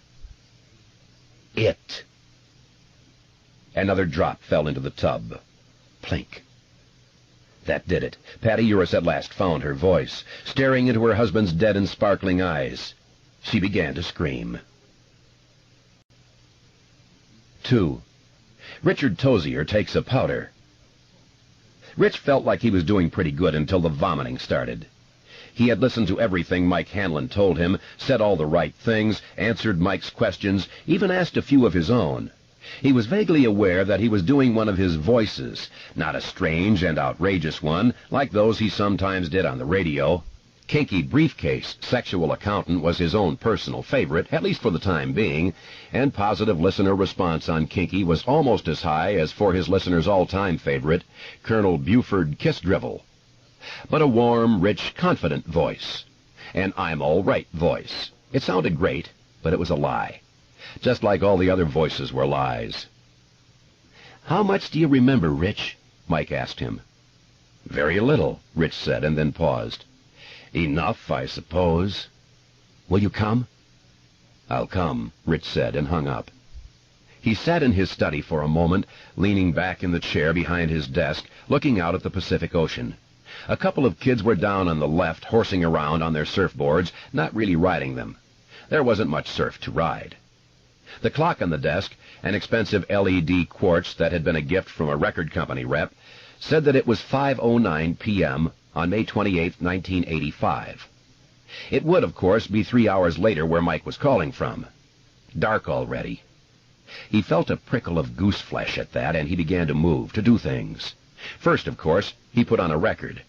It. Another drop fell into the tub. Plink. That did it. Patty Uris at last found her voice, staring into her husband's dead and sparkling eyes. She began to scream. 2. Richard Tozier takes a powder. Rich felt like he was doing pretty good until the vomiting started. He had listened to everything Mike Hanlon told him, said all the right things, answered Mike's questions, even asked a few of his own. He was vaguely aware that he was doing one of his voices, not a strange and outrageous one, like those he sometimes did on the radio. Kinky Briefcase, Sexual Accountant was his own personal favorite, at least for the time being, and positive listener response on Kinky was almost as high as for his listeners' all-time favorite, Colonel Buford Kiss Drivel. But a warm, rich, confident voice. An I'm all right voice. It sounded great, but it was a lie. Just like all the other voices were lies. "How much do you remember, Rich?" Mike asked him. "Very little," Rich said, and then paused. "Enough, I suppose." "Will you come?" "I'll come," Rich said, and hung up. He sat in his study for a moment, leaning back in the chair behind his desk, looking out at the Pacific Ocean. A couple of kids were down on the left, horsing around on their surfboards, not really riding them. There wasn't much surf to ride. The clock on the desk, an expensive LED quartz that had been a gift from a record company rep, said that it was 5:09 p.m. on May 28, 1985. It would, of course, be 3 hours later where Mike was calling from. Dark already. He felt a prickle of goose flesh at that, and he began to move, to do things. First, of course, he put on a record.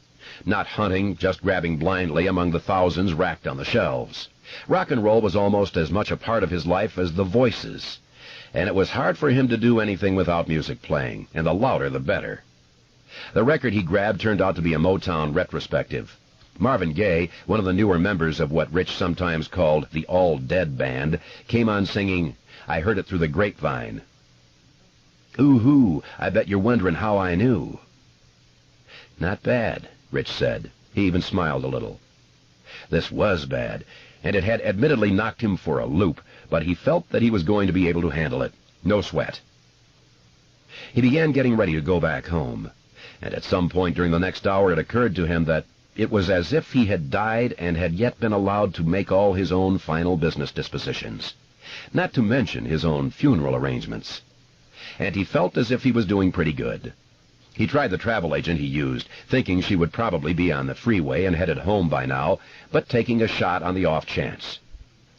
Not hunting, just grabbing blindly among the thousands racked on the shelves. Rock and roll was almost as much a part of his life as the voices, and it was hard for him to do anything without music playing, and the louder the better. The record he grabbed turned out to be a Motown retrospective. Marvin Gaye, one of the newer members of what Rich sometimes called the All Dead Band, came on singing, "I Heard It Through the Grapevine." "Ooh-hoo, I bet you're wondering how I knew." "Not bad," Rich said. He even smiled a little. This was bad, and it had admittedly knocked him for a loop, but he felt that he was going to be able to handle it. No sweat. He began getting ready to go back home, and at some point during the next hour it occurred to him that It was as if he had died and had yet been allowed to make all his own final business dispositions, not to mention his own funeral arrangements. And he felt as if he was doing pretty good. He tried the travel agent he used, thinking she would probably be on the freeway and headed home by now, but taking a shot on the off chance.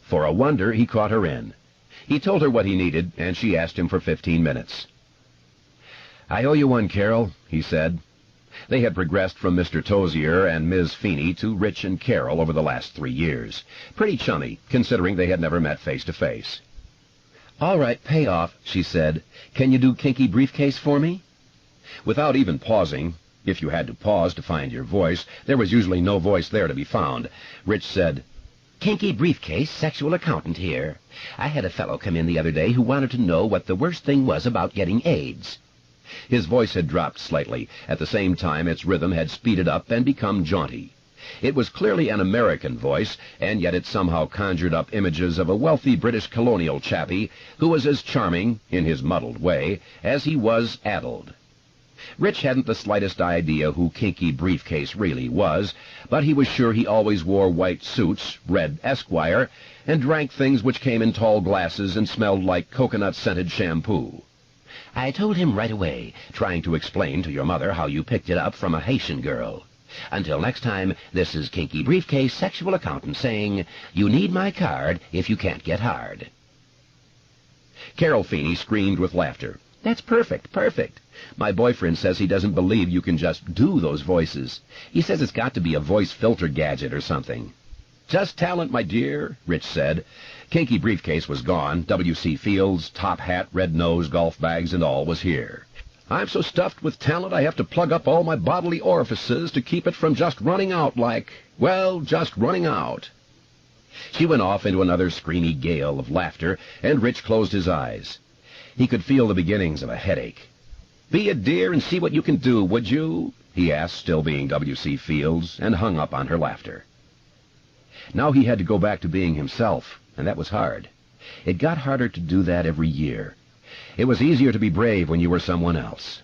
For a wonder, he caught her in. He told her what he needed, and she asked him for 15 minutes. "I owe you one, Carol," he said. They had progressed from Mr. Tozier and Ms. Feeney to Rich and Carol over the last 3 years. Pretty chummy, considering they had never met face-to-face. "All right, pay off," she said. "Can you do Kinky Briefcase for me?" Without even pausing, if you had to pause to find your voice, there was usually no voice there to be found, Rich said, "Kinky Briefcase, sexual accountant here. I had a fellow come in the other day who wanted to know what the worst thing was about getting AIDS." His voice had dropped slightly. At the same time, its rhythm had speeded up and become jaunty. It was clearly an American voice, and yet it somehow conjured up images of a wealthy British colonial chappie who was as charming, in his muddled way, as he was addled. Rich hadn't the slightest idea who Kinky Briefcase really was, but he was sure he always wore white suits, read Esquire, and drank things which came in tall glasses and smelled like coconut-scented shampoo. "I told him right away, trying to explain to your mother how you picked it up from a Haitian girl. Until next time, this is Kinky Briefcase, sexual accountant, saying, you need my card if you can't get hard." Carol Feeney screamed with laughter. "That's perfect, perfect. My boyfriend says he doesn't believe you can just do those voices. He says it's got to be a voice filter gadget or something." "Just talent, my dear," Rich said. Kinky Briefcase was gone. W.C. Fields, top hat, red nose, golf bags, and all was here. "I'm so stuffed with talent I have to plug up all my bodily orifices to keep it from just running out just running out." She went off into another screamy gale of laughter, and Rich closed his eyes. He could feel the beginnings of a headache. "Be a dear and see what you can do, would you?" he asked, still being W.C. Fields, and hung up on her laughter. Now he had to go back to being himself, and that was hard. It got harder to do that every year. It was easier to be brave when you were someone else.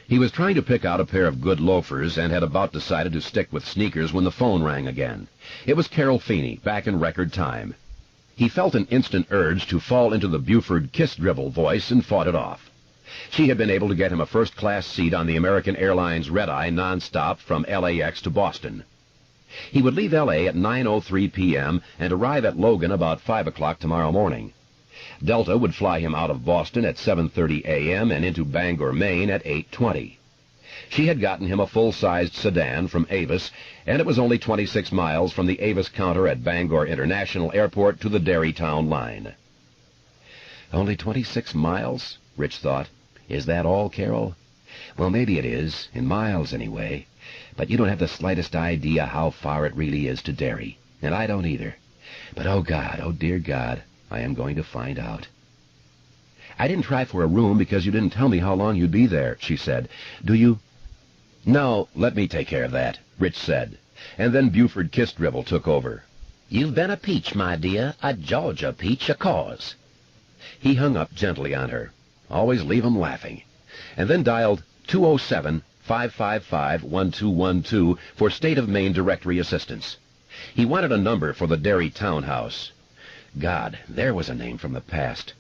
He was trying to pick out a pair of good loafers and had about decided to stick with sneakers when the phone rang again. It was Carol Feeney, back in record time. He felt an instant urge to fall into the Buford kiss-dribble voice and fought it off. She had been able to get him a first-class seat on the American Airlines red-eye nonstop from LAX to Boston. He would leave L.A. at 9:03 p.m. and arrive at Logan about 5 o'clock tomorrow morning. Delta would fly him out of Boston at 7:30 a.m. and into Bangor, Maine at 8:20. She had gotten him a full-sized sedan from Avis, and it was only 26 miles from the Avis counter at Bangor International Airport to the Derry Town line. "Only 26 miles?" Rich thought. "Is that all, Carol? Well, maybe it is, in miles anyway. But you don't have the slightest idea how far it really is to Derry, and I don't either. But oh God, oh dear God, I am going to find out." "I didn't try for a room because you didn't tell me how long you'd be there," she said. "Do you—" "No, let me take care of that," Rich said. And then Buford Kiss-Dribble took over. "You've been a peach, my dear, a Georgia peach, a cause." He hung up gently on her. Always leave 'em laughing. And then dialed 207-555-1212 for State of Maine Directory Assistance. He wanted a number for the Derry Townhouse. God, there was a name from the past.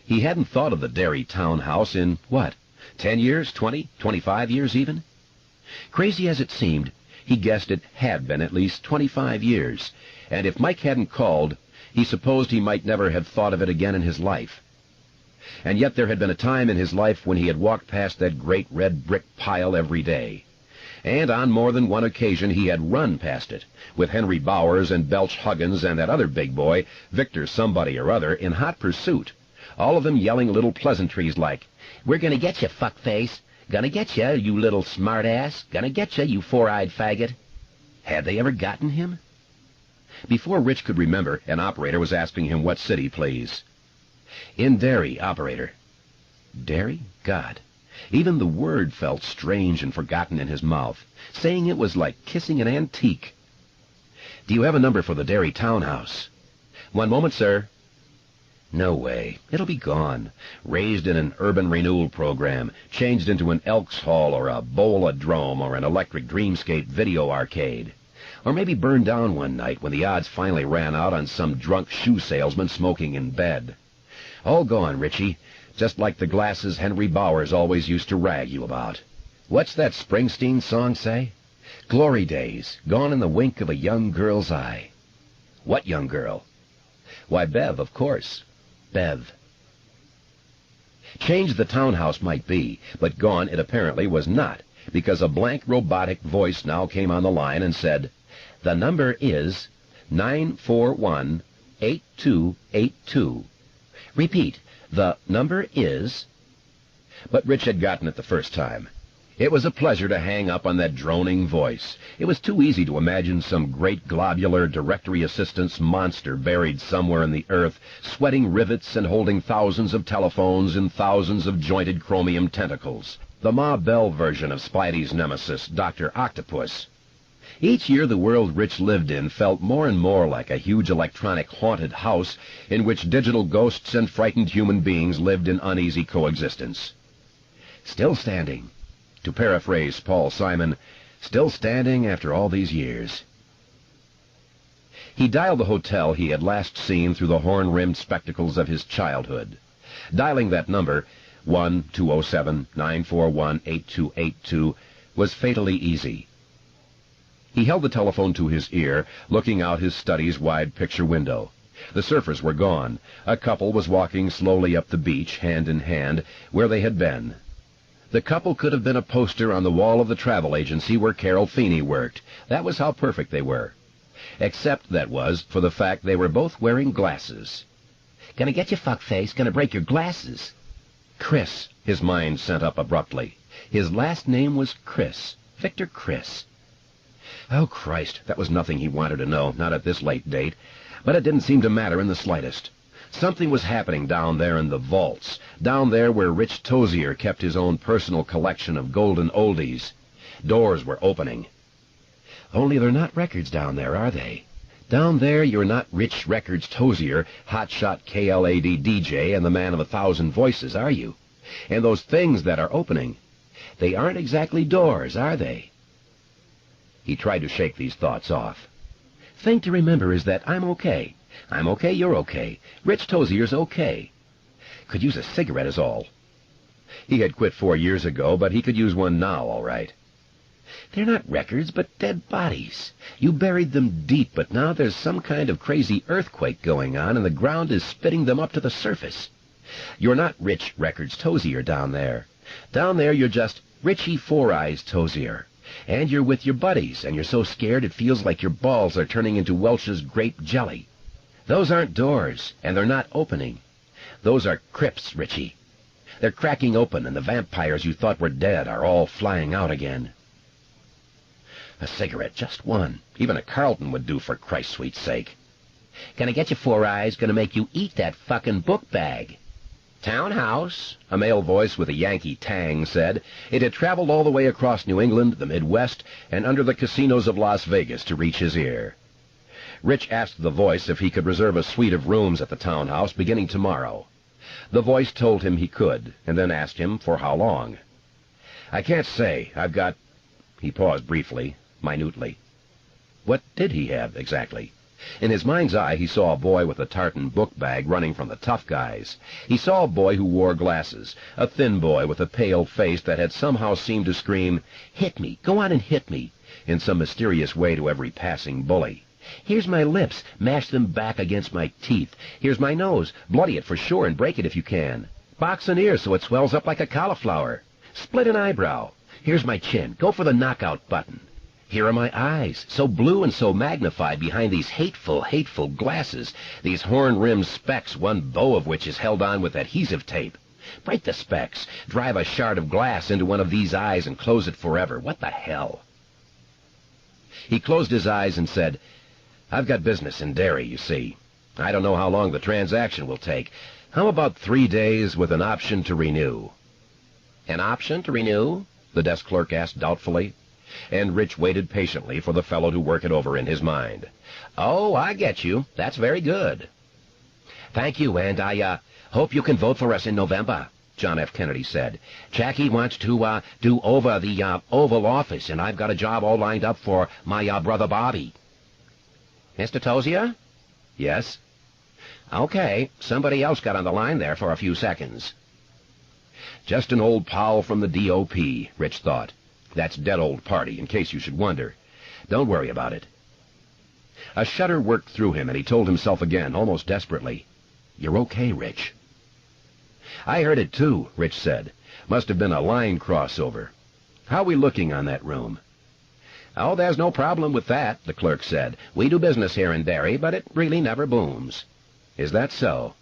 He hadn't thought of the Derry Townhouse in, 10 years, 20, 25 years even? Crazy as it seemed, he guessed it had been at least 25 years, and if Mike hadn't called, he supposed he might never have thought of it again in his life. And yet there had been a time in his life when he had walked past that great red brick pile every day. And on more than one occasion he had run past it, with Henry Bowers and Belch Huggins and that other big boy, Victor somebody or other, in hot pursuit, all of them yelling little pleasantries like, "We're gonna get you, fuckface. Gonna get you, you little smart-ass. Gonna get you, you four-eyed faggot." Had they ever gotten him? Before Rich could remember, an operator was asking him what city, please. "In Derry, operator." Derry? God. Even the word felt strange and forgotten in his mouth. Saying it was like kissing an antique. "Do you have a number for the Derry Townhouse?" "One moment, sir." No way. It'll be gone. Raised in an urban renewal program, changed into an Elks Hall or a Bowl-O-Drome or an electric Dreamscape video arcade. Or maybe burned down one night when the odds finally ran out on some drunk shoe salesman smoking in bed. All gone, Richie, just like the glasses Henry Bowers always used to rag you about. What's that Springsteen song say? Glory days, gone in the wink of a young girl's eye. What young girl? Why, Bev, of course. Bev. Changed the townhouse might be, but gone it apparently was not, because a blank robotic voice now came on the line and said, "The number is 941-8282. Repeat, the number is..." But Rich had gotten it the first time. It was a pleasure to hang up on that droning voice. It was too easy to imagine some great globular directory assistance monster buried somewhere in the earth, sweating rivets and holding thousands of telephones in thousands of jointed chromium tentacles. The Ma Bell version of Spidey's nemesis, Dr. Octopus. Each year the world Rich lived in felt more and more like a huge electronic haunted house in which digital ghosts and frightened human beings lived in uneasy coexistence. Still standing. To paraphrase Paul Simon, still standing after all these years. He dialed the hotel he had last seen through the horn-rimmed spectacles of his childhood. Dialing that number, 1-207-941-8282, was fatally easy. He held the telephone to his ear, looking out his study's wide picture window. The surfers were gone. A couple was walking slowly up the beach, hand in hand, where they had been. The couple could have been a poster on the wall of the travel agency where Carol Feeney worked. That was how perfect they were. Except, that was, for the fact they were both wearing glasses. "Gonna get you, fuckface. Gonna break your glasses." Chris, his mind sent up abruptly. His last name was Chris. Victor Chris. Oh, Christ, that was nothing he wanted to know, not at this late date. But it didn't seem to matter in the slightest. Something was happening down there in the vaults, down there where Rich Tozier kept his own personal collection of golden oldies. Doors were opening. Only they're not records down there, are they? Down there you're not Rich Records Tozier, hotshot KLAD DJ and the man of 1,000 voices, are you? And those things that are opening, they aren't exactly doors, are they? He tried to shake these thoughts off. Thing to remember is that I'm okay. I'm okay, you're okay. Rich Tozier's okay. Could use a cigarette is all. He had quit 4 years ago, but he could use one now, all right. They're not records, but dead bodies. You buried them deep, but now there's some kind of crazy earthquake going on, and the ground is spitting them up to the surface. You're not Rich Records Tozier down there. Down there you're just Richie Four Eyes Tozier. And you're with your buddies, and you're so scared it feels like your balls are turning into Welch's grape jelly. Those aren't doors, and they're not opening. Those are crypts, Richie. They're cracking open, and the vampires you thought were dead are all flying out again. A cigarette, just one. Even a Carlton would do, for Christ's sweet sake. Gonna get you, Four Eyes. Gonna make you eat that fucking book bag. Townhouse, a male voice with a Yankee tang said. It had traveled all the way across New England, the Midwest, and under the casinos of Las Vegas to reach his ear. Rich asked the voice if he could reserve a suite of rooms at the townhouse beginning tomorrow. The voice told him he could, and then asked him for how long. "I can't say. I've got..." He paused briefly, minutely. What did he have, exactly? In his mind's eye, he saw a boy with a tartan book bag running from the tough guys. He saw a boy who wore glasses, a thin boy with a pale face that had somehow seemed to scream, "Hit me, go on and hit me," in some mysterious way to every passing bully. "Here's my lips, mash them back against my teeth. Here's my nose, bloody it for sure and break it if you can. Box an ear so it swells up like a cauliflower. Split an eyebrow. Here's my chin, go for the knockout button. Here are my eyes, so blue and so magnified behind these hateful, hateful glasses, these horn-rimmed specks, one bow of which is held on with adhesive tape. Break the specks, drive a shard of glass into one of these eyes and close it forever. What the hell?" He closed his eyes and said, "I've got business in Derry, you see. I don't know how long the transaction will take. How about 3 days with an option to renew?" "An option to renew?" the desk clerk asked doubtfully, and Rich waited patiently for the fellow to work it over in his mind. "Oh, I get you. That's very good." Thank you, and I hope you can vote for us in November, John F. Kennedy said. Jackie wants to do over the Oval Office, and I've got a job all lined up for my brother Bobby. Mr. Tozier? Yes? Okay, somebody else got on the line there for a few seconds. Just an old pal from the DOP, Rich thought. That's Dead Old Party, in case you should wonder. Don't worry about it. A shudder worked through him, and he told himself again, almost desperately, "You're okay, Rich." "I heard it too," Rich said. "Must have been a line crossover. How are we looking on that room?" "Oh, there's no problem with that," the clerk said. "We do business here in Derry, but it really never booms." "Is that so?"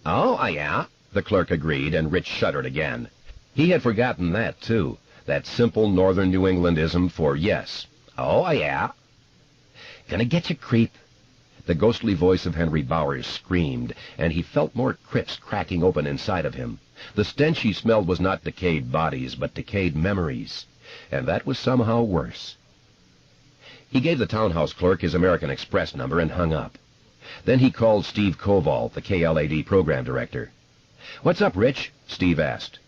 "Oh, yeah," the clerk agreed, and Rich shuddered again. He had forgotten that, too, that simple northern New Englandism for yes. "Oh, yeah." "Gonna get you, creep," the ghostly voice of Henry Bowers screamed, and he felt more crypts cracking open inside of him. The stench he smelled was not decayed bodies, but decayed memories, and that was somehow worse. He gave the townhouse clerk his American Express number and hung up. Then he called Steve Koval, the KLAD program director. "What's up, Rich?" Steve asked.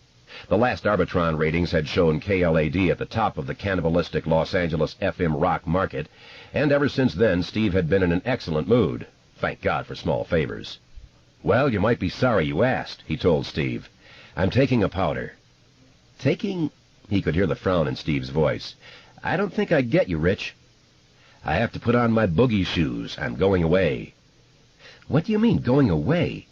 The last Arbitron ratings had shown KLAD at the top of the cannibalistic Los Angeles FM rock market, and ever since then Steve had been in an excellent mood. Thank God for small favors. "Well, you might be sorry you asked," he told Steve. "I'm taking a powder." "Taking—" He could hear the frown in Steve's voice. "I don't think I get you, Rich." "I have to put on my boogie shoes. I'm going away." "What do you mean, going away?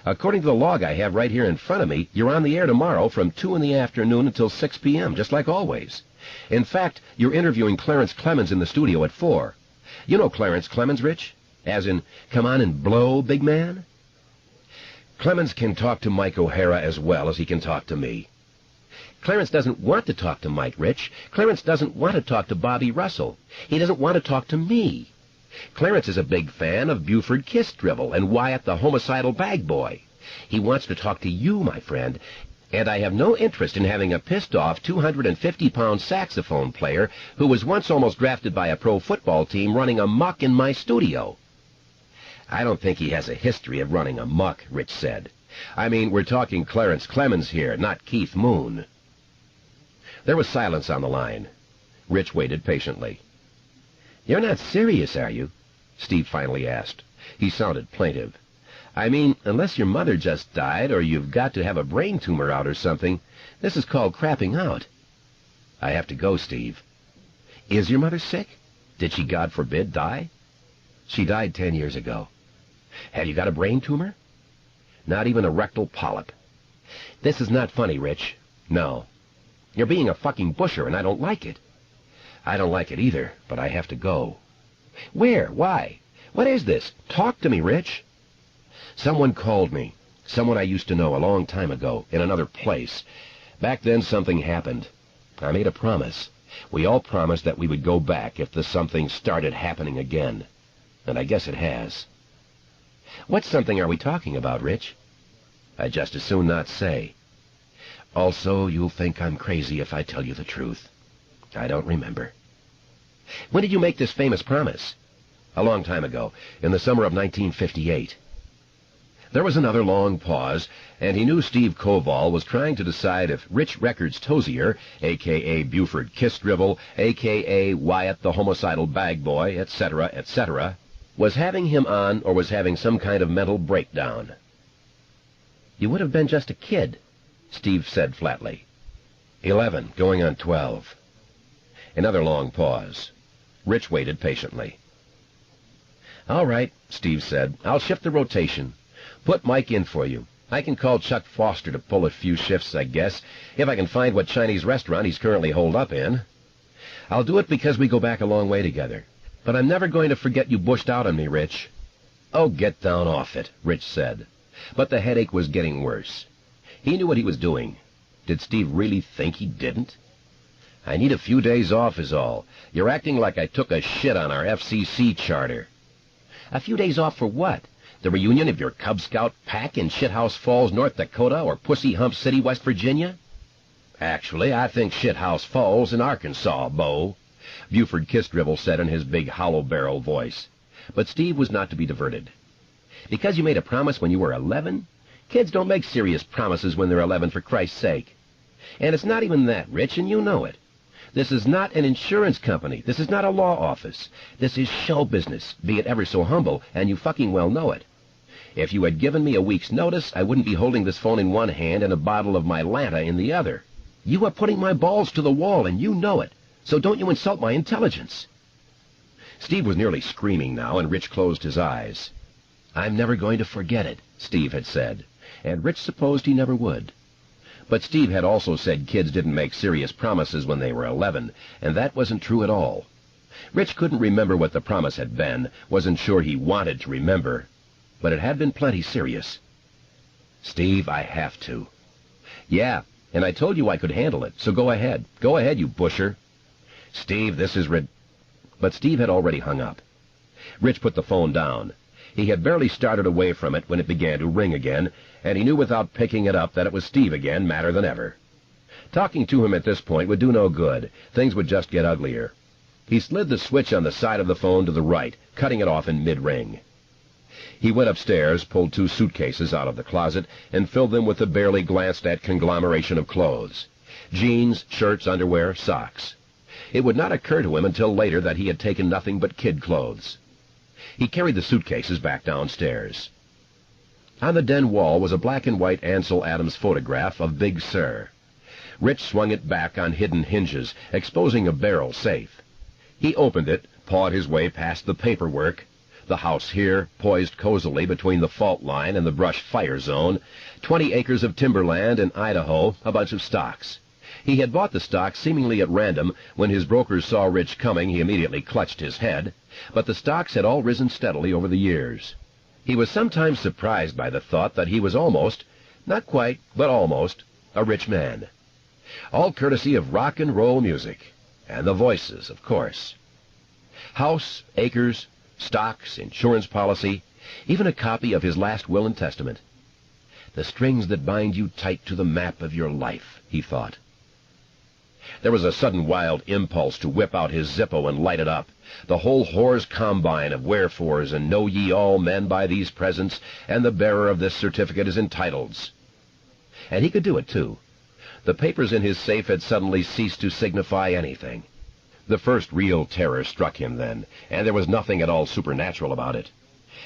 According to the log I have right here in front of me, you're on the air tomorrow from 2 in the afternoon until 6 p.m., just like always. In fact, you're interviewing Clarence Clemens in the studio at 4. You know Clarence Clemens, Rich? As in, come on and blow, big man? Clemens can talk to Mike O'Hara as well as he can talk to me. Clarence doesn't want to talk to Mike, Rich. Clarence doesn't want to talk to Bobby Russell. He doesn't want to talk to me. Clarence is a big fan of Buford Kiss Dribble and Wyatt the homicidal bag boy. He wants to talk to you, my friend, and I have no interest in having a pissed-off 250-pound saxophone player who was once almost drafted by a pro football team running amok in my studio. I don't think he has a history of running amok, Rich said. I mean, we're talking Clarence Clemens here, not Keith Moon. There was silence on the line. Rich waited patiently. "You're not serious, are you?" Steve finally asked. He sounded plaintive. "I mean, unless your mother just died or you've got to have a brain tumor out or something, this is called crapping out." "I have to go, Steve." "Is your mother sick? Did she, God forbid, die?" "She died 10 years ago." "Have you got a brain tumor?" "Not even a rectal polyp." "This is not funny, Rich." "No." "You're being a fucking busher, and I don't like it." "I don't like it either, but I have to go." "Where? Why? What is this? Talk to me, Rich." "Someone called me. Someone I used to know a long time ago, in another place. Back then something happened. I made a promise. We all promised that we would go back if the something started happening again. And I guess it has." "What something are we talking about, Rich?" "I'd just as soon not say. Also, you'll think I'm crazy if I tell you the truth. I don't remember." "When did you make this famous promise?" "A long time ago, in the summer of 1958. There was another long pause, and he knew Steve Koval was trying to decide if Rich Records Tozier, a.k.a. Buford Kiss Dribble, a.k.a. Wyatt the homicidal bag boy, etc., etc., was having him on or was having some kind of mental breakdown. "You would have been just a kid," Steve said flatly. 11, going on 12. Another long pause. Rich waited patiently. "All right," Steve said. "I'll shift the rotation. Put Mike in for you. I can call Chuck Foster to pull a few shifts, I guess, if I can find what Chinese restaurant he's currently holed up in. I'll do it because we go back a long way together. But I'm never going to forget you bushed out on me, Rich." "Oh, get down off it," Rich said. But the headache was getting worse. He knew what he was doing. Did Steve really think he didn't? "I need a few days off is all. You're acting like I took a shit on our FCC charter." "A few days off for what? The reunion of your Cub Scout pack in Shithouse Falls, North Dakota, or Pussy Hump City, West Virginia?" "Actually, I think Shithouse Falls in Arkansas, Bo," Buford Kiss Dribble said in his big hollow-barrel voice. But Steve was not to be diverted. Because you made a promise when you were 11? Kids don't make serious promises when they're 11, for Christ's sake. And it's not even that, Rich, and you know it. This is not an insurance company. This is not a law office. This is show business, be it ever so humble, and you fucking well know it. If you had given me a week's notice, I wouldn't be holding this phone in one hand and a bottle of my Lanta in the other. You are putting my balls to the wall, and you know it. So don't you insult my intelligence. Steve was nearly screaming now, and Rich closed his eyes. I'm never going to forget it, Steve had said, and Rich supposed he never would. But Steve had also said kids didn't make serious promises when they were 11, and that wasn't true at all. Rich couldn't remember what the promise had been, wasn't sure he wanted to remember, but it had been plenty serious. Steve, I have to. Yeah, and I told you I could handle it, so go ahead. Go ahead, you busher. Steve, this is But Steve had already hung up. Rich put the phone down. He had barely started away from it when it began to ring again, and he knew without picking it up that it was Steve again, madder than ever. Talking to him at this point would do no good. Things would just get uglier. He slid the switch on the side of the phone to the right, cutting it off in mid-ring. He went upstairs, pulled 2 suitcases out of the closet, and filled them with the barely glanced-at conglomeration of clothes. Jeans, shirts, underwear, socks. It would not occur to him until later that he had taken nothing but kid clothes. He carried the suitcases back downstairs. On the den wall was a black-and-white Ansel Adams photograph of Big Sir. Rich swung it back on hidden hinges, exposing a barrel safe. He opened it, pawed his way past the paperwork, the house here, poised cozily between the fault line and the brush fire zone, 20 acres of timberland in Idaho, a bunch of stocks. He had bought the stocks seemingly at random. When his brokers saw Rich coming, he immediately clutched his head. But the stocks had all risen steadily over the years. He was sometimes surprised by the thought that he was almost, not quite, but almost, a rich man. All courtesy of rock and roll music. And the voices, of course. House, acres, stocks, insurance policy, even a copy of his last will and testament. The strings that bind you tight to the map of your life, he thought. There was a sudden wild impulse to whip out his Zippo and light it up. The whole whore's combine of wherefores and know ye all men by these presents, and the bearer of this certificate is entitled's. And he could do it, too. The papers in his safe had suddenly ceased to signify anything. The first real terror struck him then, and there was nothing at all supernatural about it.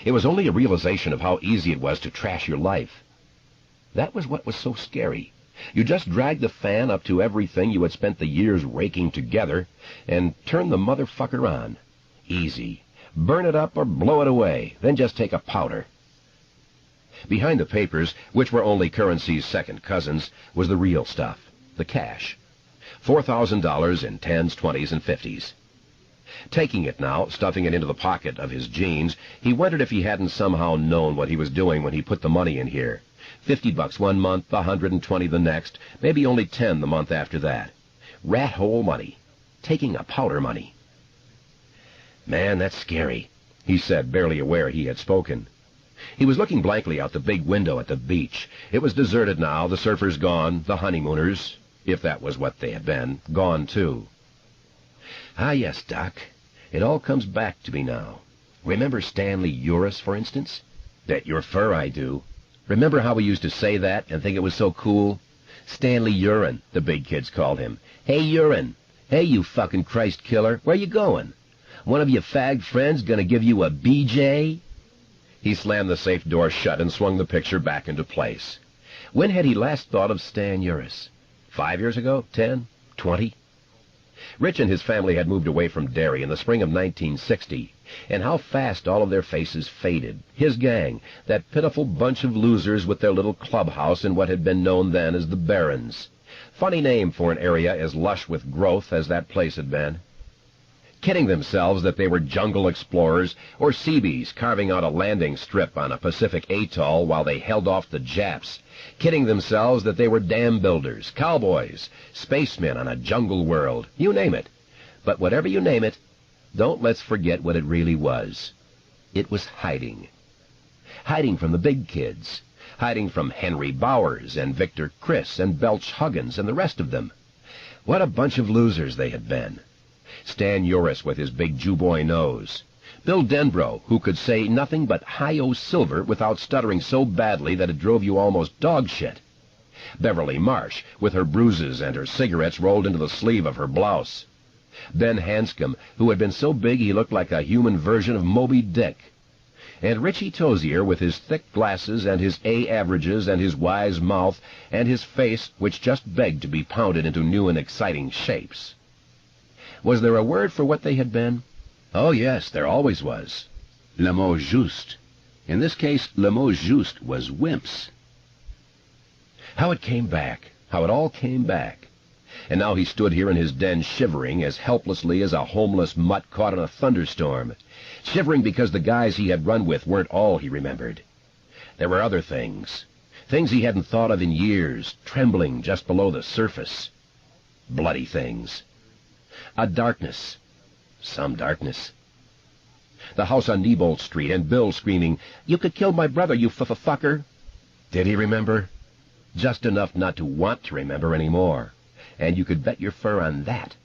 It was only a realization of how easy it was to trash your life. That was what was so scary. You just dragged the fan up to everything you had spent the years raking together, and turn the motherfucker on. Easy. Burn it up or blow it away, then just take a powder. Behind the papers, which were only currency's second cousins, was the real stuff, the cash. $4,000 in 10s, 20s, and 50s. Taking it now, stuffing it into the pocket of his jeans, he wondered if he hadn't somehow known what he was doing when he put the money in here. $50 one month, 120 the next, maybe only 10 the month after that. Rat-hole money. Taking a powder money. Man, that's scary, he said, barely aware he had spoken. He was looking blankly out the big window at the beach. It was deserted now, the surfers gone, the honeymooners, if that was what they had been, gone too. Ah, yes, Doc. It all comes back to me now. Remember Stanley Uris, for instance? Bet your fur I do. Remember how we used to say that and think it was so cool? Stanley Urine, the big kids called him. Hey, Urine. Hey, you fucking Christ killer. Where you going? One of your fag friends gonna give you a BJ? He slammed the safe door shut and swung the picture back into place. When had he last thought of Stan Uris? 5 years ago? 10? 20? Rich and his family had moved away from Derry in the spring of 1960, and how fast all of their faces faded. His gang, that pitiful bunch of losers with their little clubhouse in what had been known then as the Barrens. Funny name for an area as lush with growth as that place had been. Kidding themselves that they were jungle explorers or Seabees carving out a landing strip on a Pacific atoll while they held off the Japs. Kidding themselves that they were dam builders, cowboys, spacemen on a jungle world, you name it. But whatever you name it, don't let's forget what it really was. It was hiding. Hiding from the big kids. Hiding from Henry Bowers and Victor Criss and Belch Huggins and the rest of them. What a bunch of losers they had been. Stan Uris with his big Jew-boy nose. Bill Denbrough, who could say nothing but "Hi-yo Silver" without stuttering so badly that it drove you almost dog-shit. Beverly Marsh, with her bruises and her cigarettes rolled into the sleeve of her blouse. Ben Hanscom, who had been so big he looked like a human version of Moby Dick. And Richie Tozier, with his thick glasses and his A averages and his wise mouth and his face which just begged to be pounded into new and exciting shapes. Was there a word for what they had been? Oh, yes, there always was. Le mot juste. In this case, le mot juste was wimps. How it came back, how it all came back. And now he stood here in his den shivering as helplessly as a homeless mutt caught in a thunderstorm, shivering because the guys he had run with weren't all he remembered. There were other things he hadn't thought of in years, trembling just below the surface. Bloody things. A darkness. Some darkness. The house on Neibolt Street, and Bill screaming, "You could kill my brother, you fucker!" Did he remember? Just enough not to want to remember any more. And you could bet your fur on that.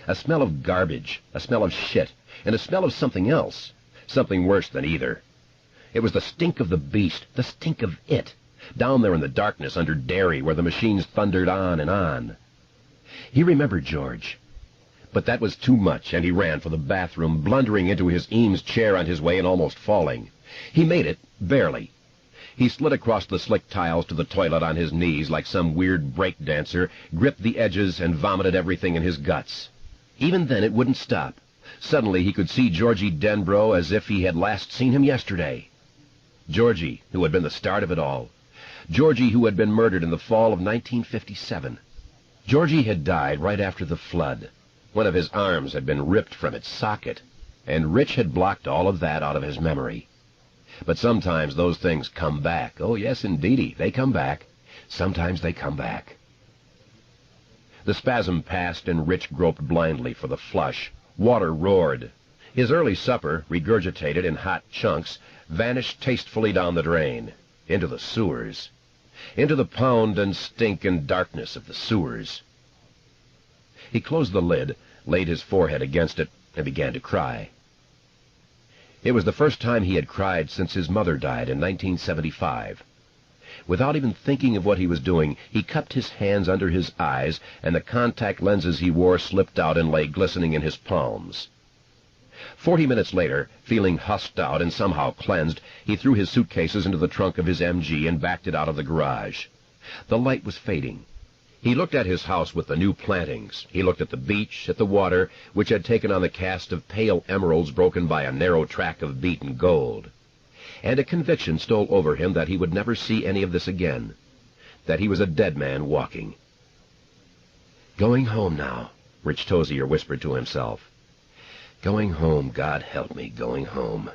A smell of garbage, a smell of shit, and a smell of something else, something worse than either. It was the stink of the beast, the stink of it, down there in the darkness under Derry where the machines thundered on and on. He remembered George. But that was too much, and he ran for the bathroom, blundering into his Eames chair on his way and almost falling. He made it, barely. He slid across the slick tiles to the toilet on his knees like some weird break dancer, gripped the edges, and vomited everything in his guts. Even then it wouldn't stop. Suddenly he could see Georgie Denbrough as if he had last seen him yesterday. Georgie, who had been the start of it all. Georgie, who had been murdered in the fall of 1957. Georgie had died right after the flood. One of his arms had been ripped from its socket, and Rich had blocked all of that out of his memory. But sometimes those things come back. Oh, yes, indeedy, they come back. Sometimes they come back. The spasm passed, and Rich groped blindly for the flush. Water roared. His early supper, regurgitated in hot chunks, vanished tastefully down the drain, into the sewers, into the pound and stink and darkness of the sewers. He closed the lid, laid his forehead against it, and began to cry. It was the first time he had cried since his mother died in 1975. Without even thinking of what he was doing, he cupped his hands under his eyes, and the contact lenses he wore slipped out and lay glistening in his palms. 40 minutes later, feeling husked out and somehow cleansed, he threw his suitcases into the trunk of his MG and backed it out of the garage. The light was fading. He looked at his house with the new plantings. He looked at the beach, at the water, which had taken on the cast of pale emeralds broken by a narrow track of beaten gold. And a conviction stole over him that he would never see any of this again, that he was a dead man walking. "Going home now," Rich Tozier whispered to himself. "Going home, God help me, going home."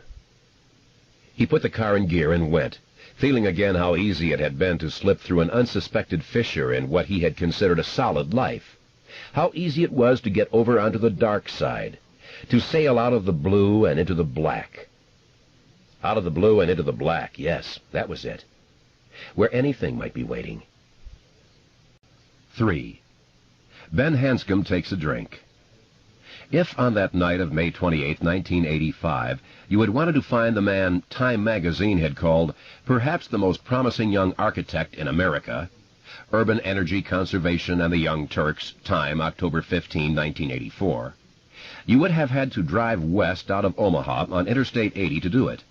He put the car in gear and went, feeling again how easy it had been to slip through an unsuspected fissure in what he had considered a solid life. How easy it was to get over onto the dark side, to sail out of the blue and into the black. Out of the blue and into the black, yes, that was it. Where anything might be waiting. 3. Ben Hanscom takes a drink. If on that night of May 28, 1985, you had wanted to find the man Time magazine had called perhaps the most promising young architect in America, Urban Energy Conservation and the Young Turks, Time, October 15, 1984, you would have had to drive west out of Omaha on Interstate 80 to do it.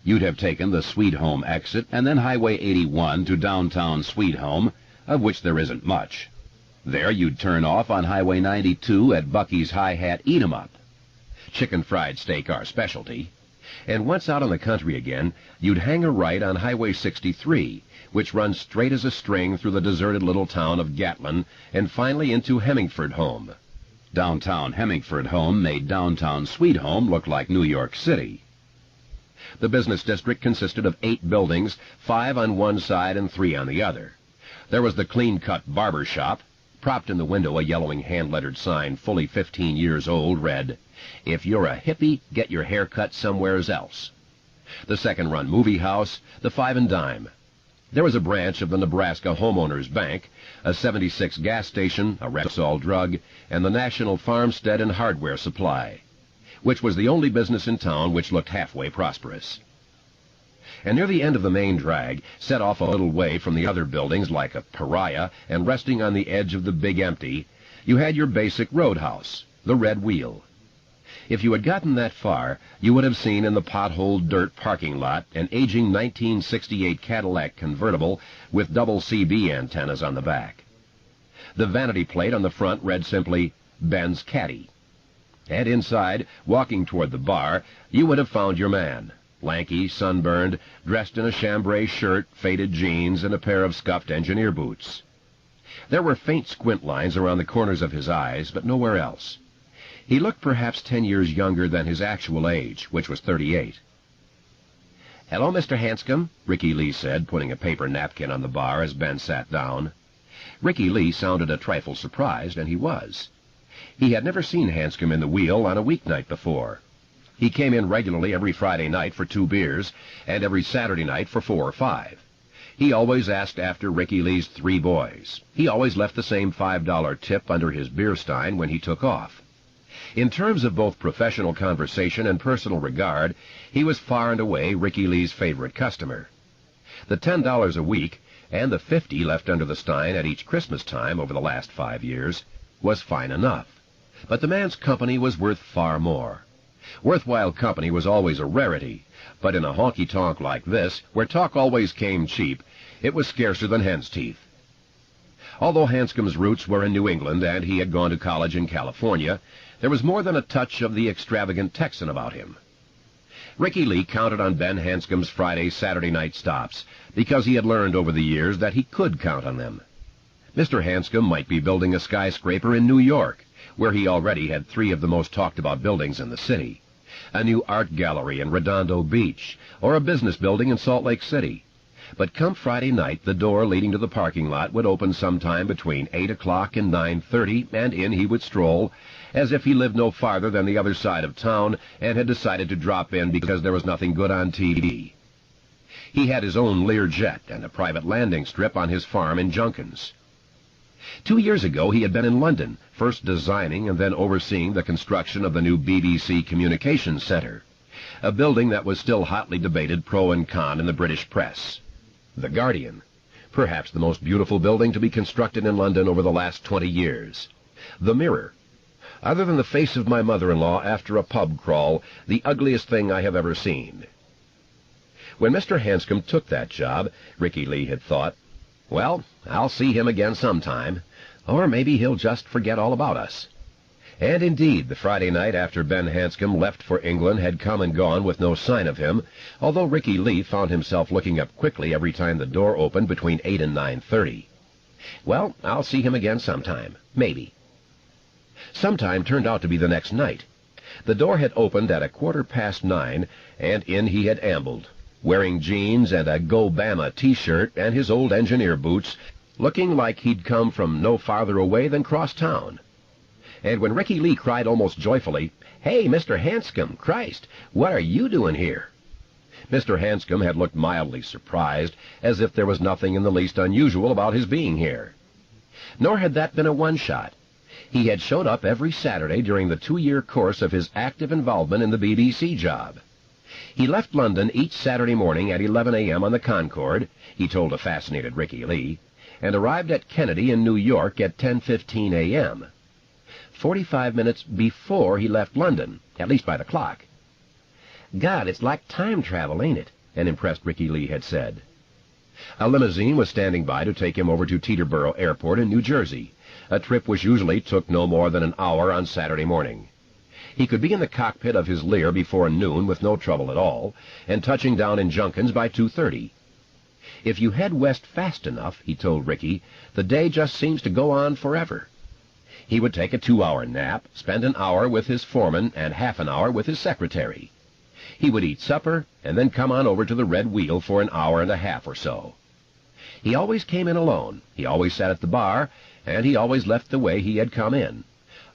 You'd have taken the Sweet Home exit and then Highway 81 to downtown Sweet Home, of which there isn't much. There you'd turn off on Highway 92 at Bucky's High Hat Eat-em-Up. Chicken fried steak our specialty. And once out on the country again, you'd hang a right on Highway 63, which runs straight as a string through the deserted little town of Gatlin, and finally into Hemingford Home. Downtown Hemingford Home made downtown Sweet Home look like New York City. The business district consisted of 8 buildings, 5 on one side and 3 on the other. There was the clean-cut barber shop. Propped in the window, a yellowing hand-lettered sign, fully 15 years old, read, "If you're a hippie, get your hair cut somewheres else." The second-run movie house, the Five and Dime. There was a branch of the Nebraska Homeowners Bank, a 76 gas station, a Repsol drug, and the National Farmstead and Hardware Supply. which was the only business in town which looked halfway prosperous. And near the end of the main drag, set off a little way from the other buildings like a pariah and resting on the edge of the big empty, you had your basic roadhouse, the Red Wheel. If you had gotten that far, you would have seen in the potholed dirt parking lot an aging 1968 Cadillac convertible with double CB antennas on the back. The vanity plate on the front read simply, Ben's Caddy. And inside, walking toward the bar, you would have found your man, lanky, sunburned, dressed in a chambray shirt, faded jeans, and a pair of scuffed engineer boots. There were faint squint lines around the corners of his eyes, but nowhere else. He looked perhaps 10 years younger than his actual age, which was 38. "Hello, Mr. Hanscom," Ricky Lee said, putting a paper napkin on the bar as Ben sat down. Ricky Lee sounded a trifle surprised, and he was. He had never seen Hanscom in the Wheel on a weeknight before. He came in regularly every Friday night for 2 beers, and every Saturday night for 4 or 5. He always asked after Ricky Lee's 3 boys. He always left the same $5 tip under his beer stein when he took off. In terms of both professional conversation and personal regard, he was far and away Ricky Lee's favorite customer. The $10 a week, and the 50 left under the stein at each Christmas time over the last 5 years, was fine enough. But the man's company was worth far more. Worthwhile company was always a rarity, but in a honky-tonk like this, where talk always came cheap, it was scarcer than hen's teeth. Although Hanscom's roots were in New England and he had gone to college in California, there was more than a touch of the extravagant Texan about him. Ricky Lee counted on Ben Hanscom's Friday, Saturday night stops, because he had learned over the years that he could count on them. Mr. Hanscom might be building a skyscraper in New York, where he already had 3 of the most talked-about buildings in the city, a new art gallery in Redondo Beach, or a business building in Salt Lake City. But come Friday night, the door leading to the parking lot would open sometime between 8 o'clock and 9:30, and in he would stroll, as if he lived no farther than the other side of town and had decided to drop in because there was nothing good on TV. He had his own Learjet and a private landing strip on his farm in Junkins. 2 years ago he had been in London, first designing and then overseeing the construction of the new BBC Communications Centre, a building that was still hotly debated pro and con in the British press. The Guardian, perhaps the most beautiful building to be constructed in London over the last 20 years. The Mirror, other than the face of my mother-in-law after a pub crawl, the ugliest thing I have ever seen. When Mr. Hanscom took that job, Ricky Lee had thought, well, I'll see him again sometime, or maybe he'll just forget all about us. And indeed, the Friday night after Ben Hanscom left for England had come and gone with no sign of him, although Ricky Lee found himself looking up quickly every time the door opened between 8 and 9:30. Well, I'll see him again sometime, maybe. Sometime turned out to be the next night. The door had opened at 9:15, and in he had ambled, wearing jeans and a Go Bama t-shirt and his old engineer boots, looking like he'd come from no farther away than cross town. And when Ricky Lee cried almost joyfully, "Hey, Mr. Hanscom, Christ, what are you doing here?" Mr. Hanscom had looked mildly surprised, as if there was nothing in the least unusual about his being here. Nor had that been a one-shot. He had showed up every Saturday during the 2-year course of his active involvement in the BBC job. He left London each Saturday morning at 11 a.m. on the Concorde, he told a fascinated Ricky Lee, and arrived at Kennedy in New York at 10:15 a.m., 45 minutes before he left London, at least by the clock. "God, it's like time travel, ain't it?" an impressed Ricky Lee had said. A limousine was standing by to take him over to Teterboro Airport in New Jersey, a trip which usually took no more than an hour on Saturday morning. He could be in the cockpit of his Lear before noon with no trouble at all, and touching down in Junkins by 2:30. If you head west fast enough, he told Ricky, the day just seems to go on forever. He would take a 2-hour nap, spend an hour with his foreman and half an hour with his secretary. He would eat supper, and then come on over to the Red Wheel for an hour and a half or so. He always came in alone, he always sat at the bar, and he always left the way he had come in,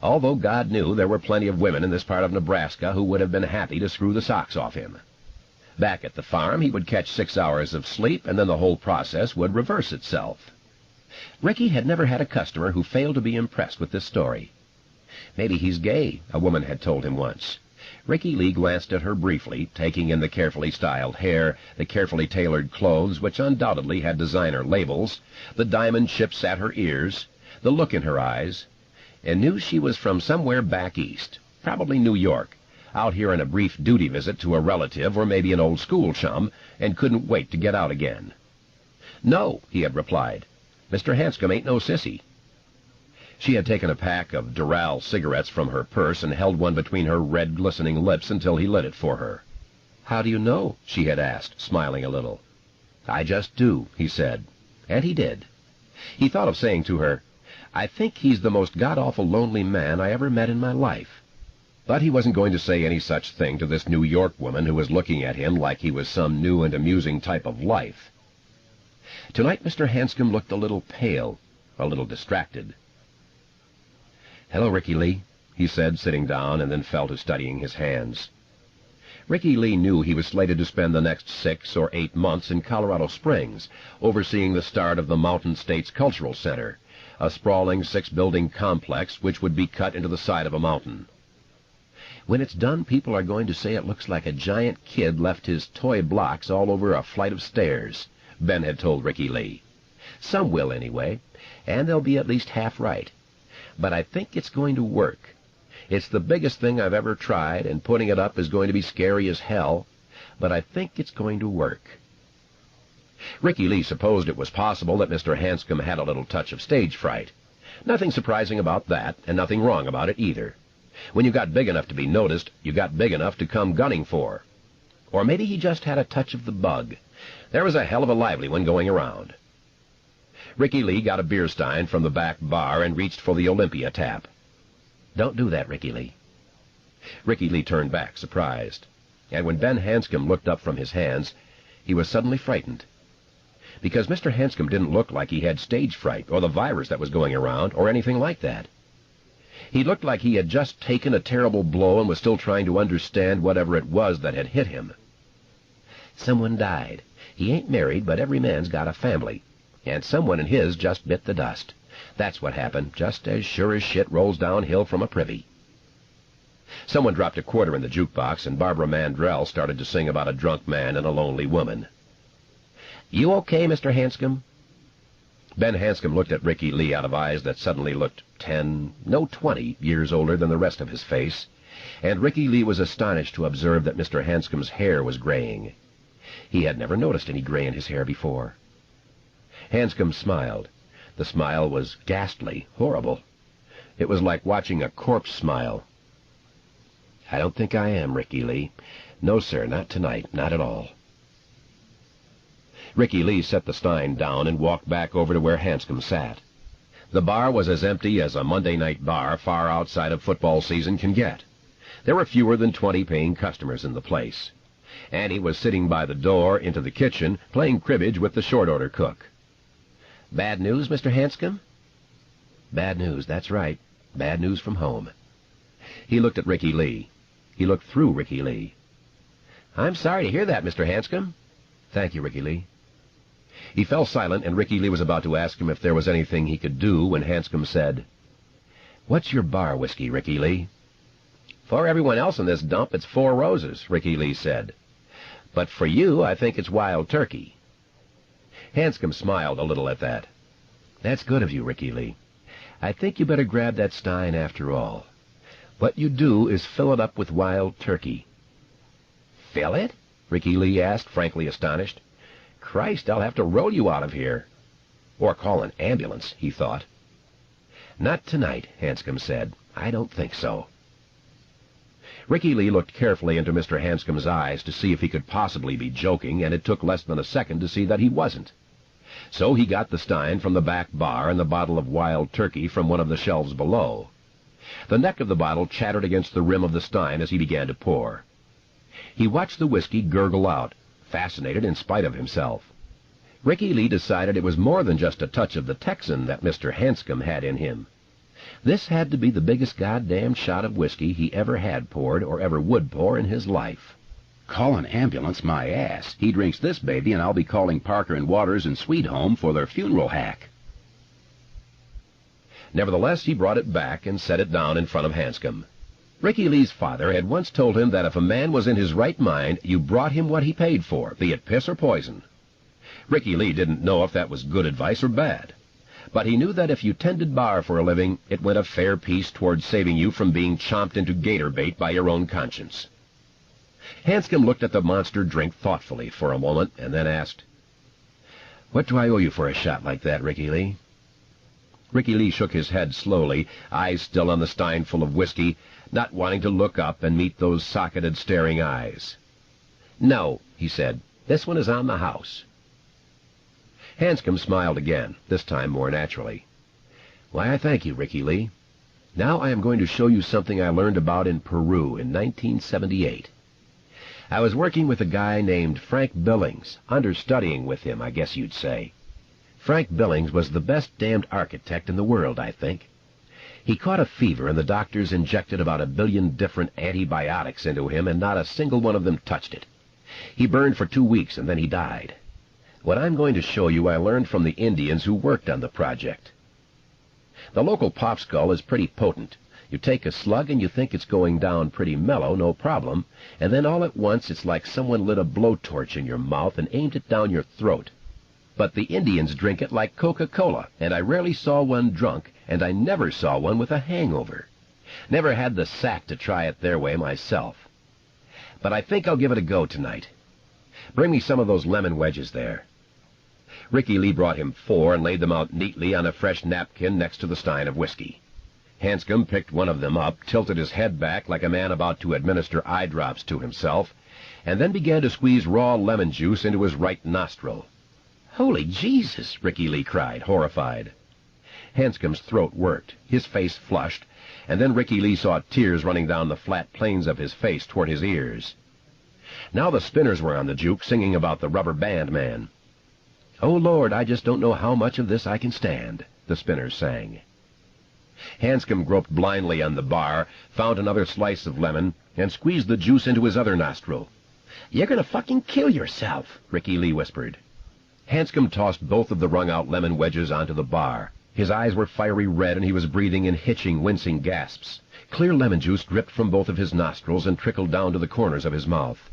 although God knew there were plenty of women in this part of Nebraska who would have been happy to screw the socks off him. Back at the farm, he would catch 6 hours of sleep, and then the whole process would reverse itself. Ricky had never had a customer who failed to be impressed with this story. "Maybe he's gay," a woman had told him once. Ricky Lee glanced at her briefly, taking in the carefully styled hair, the carefully tailored clothes, which undoubtedly had designer labels, the diamond chips at her ears, the look in her eyes, and knew she was from somewhere back east, probably New York, out here on a brief duty visit to a relative or maybe an old school chum, and couldn't wait to get out again. "No," he had replied. "Mr. Hanscom ain't no sissy." She had taken a pack of Doral cigarettes from her purse and held one between her red, glistening lips until he lit it for her. "How do you know?" she had asked, smiling a little. "I just do," he said. And he did. He thought of saying to her, "I think he's the most god-awful lonely man I ever met in my life." But he wasn't going to say any such thing to this New York woman who was looking at him like he was some new and amusing type of life. Tonight Mr. Hanscom looked a little pale, a little distracted. "Hello, Ricky Lee," he said, sitting down, and then fell to studying his hands. Ricky Lee knew he was slated to spend the next 6 or 8 months in Colorado Springs, overseeing the start of the Mountain States Cultural Center, a sprawling 6-building complex which would be cut into the side of a mountain. "When it's done, people are going to say it looks like a giant kid left his toy blocks all over a flight of stairs," Ben had told Ricky Lee. "Some will, anyway, and they'll be at least half right. But I think it's going to work. It's the biggest thing I've ever tried, and putting it up is going to be scary as hell, but I think it's going to work." Ricky Lee supposed it was possible that Mr. Hanscom had a little touch of stage fright. Nothing surprising about that, and nothing wrong about it either. When you got big enough to be noticed, you got big enough to come gunning for. Or maybe he just had a touch of the bug. There was a hell of a lively one going around. Ricky Lee got a beer stein from the back bar and reached for the Olympia tap. "Don't do that, Ricky Lee." Ricky Lee turned back, surprised. And when Ben Hanscom looked up from his hands, he was suddenly frightened. Because Mr. Hanscom didn't look like he had stage fright or the virus that was going around or anything like that. He looked like he had just taken a terrible blow and was still trying to understand whatever it was that had hit him. "Someone died. He ain't married, but every man's got a family. And someone in his just bit the dust. That's what happened, just as sure as shit rolls downhill from a privy." Someone dropped a quarter in the jukebox, and Barbara Mandrell started to sing about a drunk man and a lonely woman. "You okay, Mr. Hanscom?" Ben Hanscom looked at Ricky Lee out of eyes that suddenly looked 10, no 20 years older than the rest of his face, and Ricky Lee was astonished to observe that Mr. Hanscom's hair was graying. He had never noticed any gray in his hair before. Hanscom smiled. The smile was ghastly, horrible. It was like watching a corpse smile. "I don't think I am, Ricky Lee. No, sir, not tonight, not at all." Ricky Lee set the stein down and walked back over to where Hanscom sat. The bar was as empty as a Monday night bar far outside of football season can get. There were fewer than 20 paying customers in the place. Annie was sitting by the door into the kitchen, playing cribbage with the short-order cook. "Bad news, Mr. Hanscom?" "Bad news, that's right. Bad news from home." He looked at Ricky Lee. He looked through Ricky Lee. "I'm sorry to hear that, Mr. Hanscom." "Thank you, Ricky Lee." He fell silent, and Ricky Lee was about to ask him if there was anything he could do when Hanscom said, "What's your bar whiskey, Ricky Lee?" "For everyone else in this dump, it's 4 Roses," Ricky Lee said. "But for you, I think it's Wild Turkey." Hanscom smiled a little at that. "That's good of you, Ricky Lee. I think you better grab that stein after all. What you do is fill it up with Wild Turkey." "Fill it?" Ricky Lee asked, frankly astonished. "Christ, I'll have to roll you out of here." Or call an ambulance, he thought. "Not tonight," Hanscom said. "I don't think so." Ricky Lee looked carefully into Mr. Hanscom's eyes to see if he could possibly be joking, and it took less than a second to see that he wasn't. So he got the stein from the back bar and the bottle of Wild Turkey from one of the shelves below. The neck of the bottle chattered against the rim of the stein as he began to pour. He watched the whiskey gurgle out, fascinated in spite of himself. Ricky Lee decided it was more than just a touch of the Texan that Mr. Hanscom had in him. This had to be the biggest goddamn shot of whiskey he ever had poured or ever would pour in his life. Call an ambulance, my ass. He drinks this baby, and I'll be calling Parker and Waters and Sweet Home for their funeral hack. Nevertheless, he brought it back and set it down in front of Hanscom. Ricky Lee's father had once told him that if a man was in his right mind, you brought him what he paid for, be it piss or poison. Ricky Lee didn't know if that was good advice or bad, but he knew that if you tended bar for a living, it went a fair piece towards saving you from being chomped into gator bait by your own conscience. Hanscom looked at the monster drink thoughtfully for a moment and then asked, "What do I owe you for a shot like that, Ricky Lee?" Ricky Lee shook his head slowly, eyes still on the stein full of whiskey, not wanting to look up and meet those socketed, staring eyes. "No," he said, "this one is on the house." Hanscom smiled again, this time more naturally. "Why, I thank you, Ricky Lee. Now I am going to show you something I learned about in Peru in 1978. I was working with a guy named Frank Billings, understudying with him, I guess you'd say. Frank Billings was the best damned architect in the world, I think. He caught a fever, and the doctors injected about 1 billion different antibiotics into him, and not a single one of them touched it. He burned for 2 weeks, and then he died. What I'm going to show you I learned from the Indians who worked on the project. The local popskull is pretty potent. You take a slug and you think it's going down pretty mellow, no problem, and then all at once it's like someone lit a blowtorch in your mouth and aimed it down your throat. But the Indians drink it like Coca-Cola, and I rarely saw one drunk, and I never saw one with a hangover. Never had the sack to try it their way myself. But I think I'll give it a go tonight. Bring me some of those lemon wedges there." Ricky Lee brought him 4 and laid them out neatly on a fresh napkin next to the stein of whiskey. Hanscom picked one of them up, tilted his head back like a man about to administer eye drops to himself, and then began to squeeze raw lemon juice into his right nostril. "Holy Jesus!" Ricky Lee cried, horrified. Hanscom's throat worked, his face flushed, and then Ricky Lee saw tears running down the flat planes of his face toward his ears. Now the Spinners were on the juke, singing about the rubber band man. "Oh, Lord, I just don't know how much of this I can stand," the Spinners sang. Hanscom groped blindly on the bar, found another slice of lemon, and squeezed the juice into his other nostril. "You're gonna fucking kill yourself," Ricky Lee whispered. Hanscom tossed both of the wrung-out lemon wedges onto the bar. His eyes were fiery red, and he was breathing in hitching, wincing gasps. Clear lemon juice dripped from both of his nostrils and trickled down to the corners of his mouth.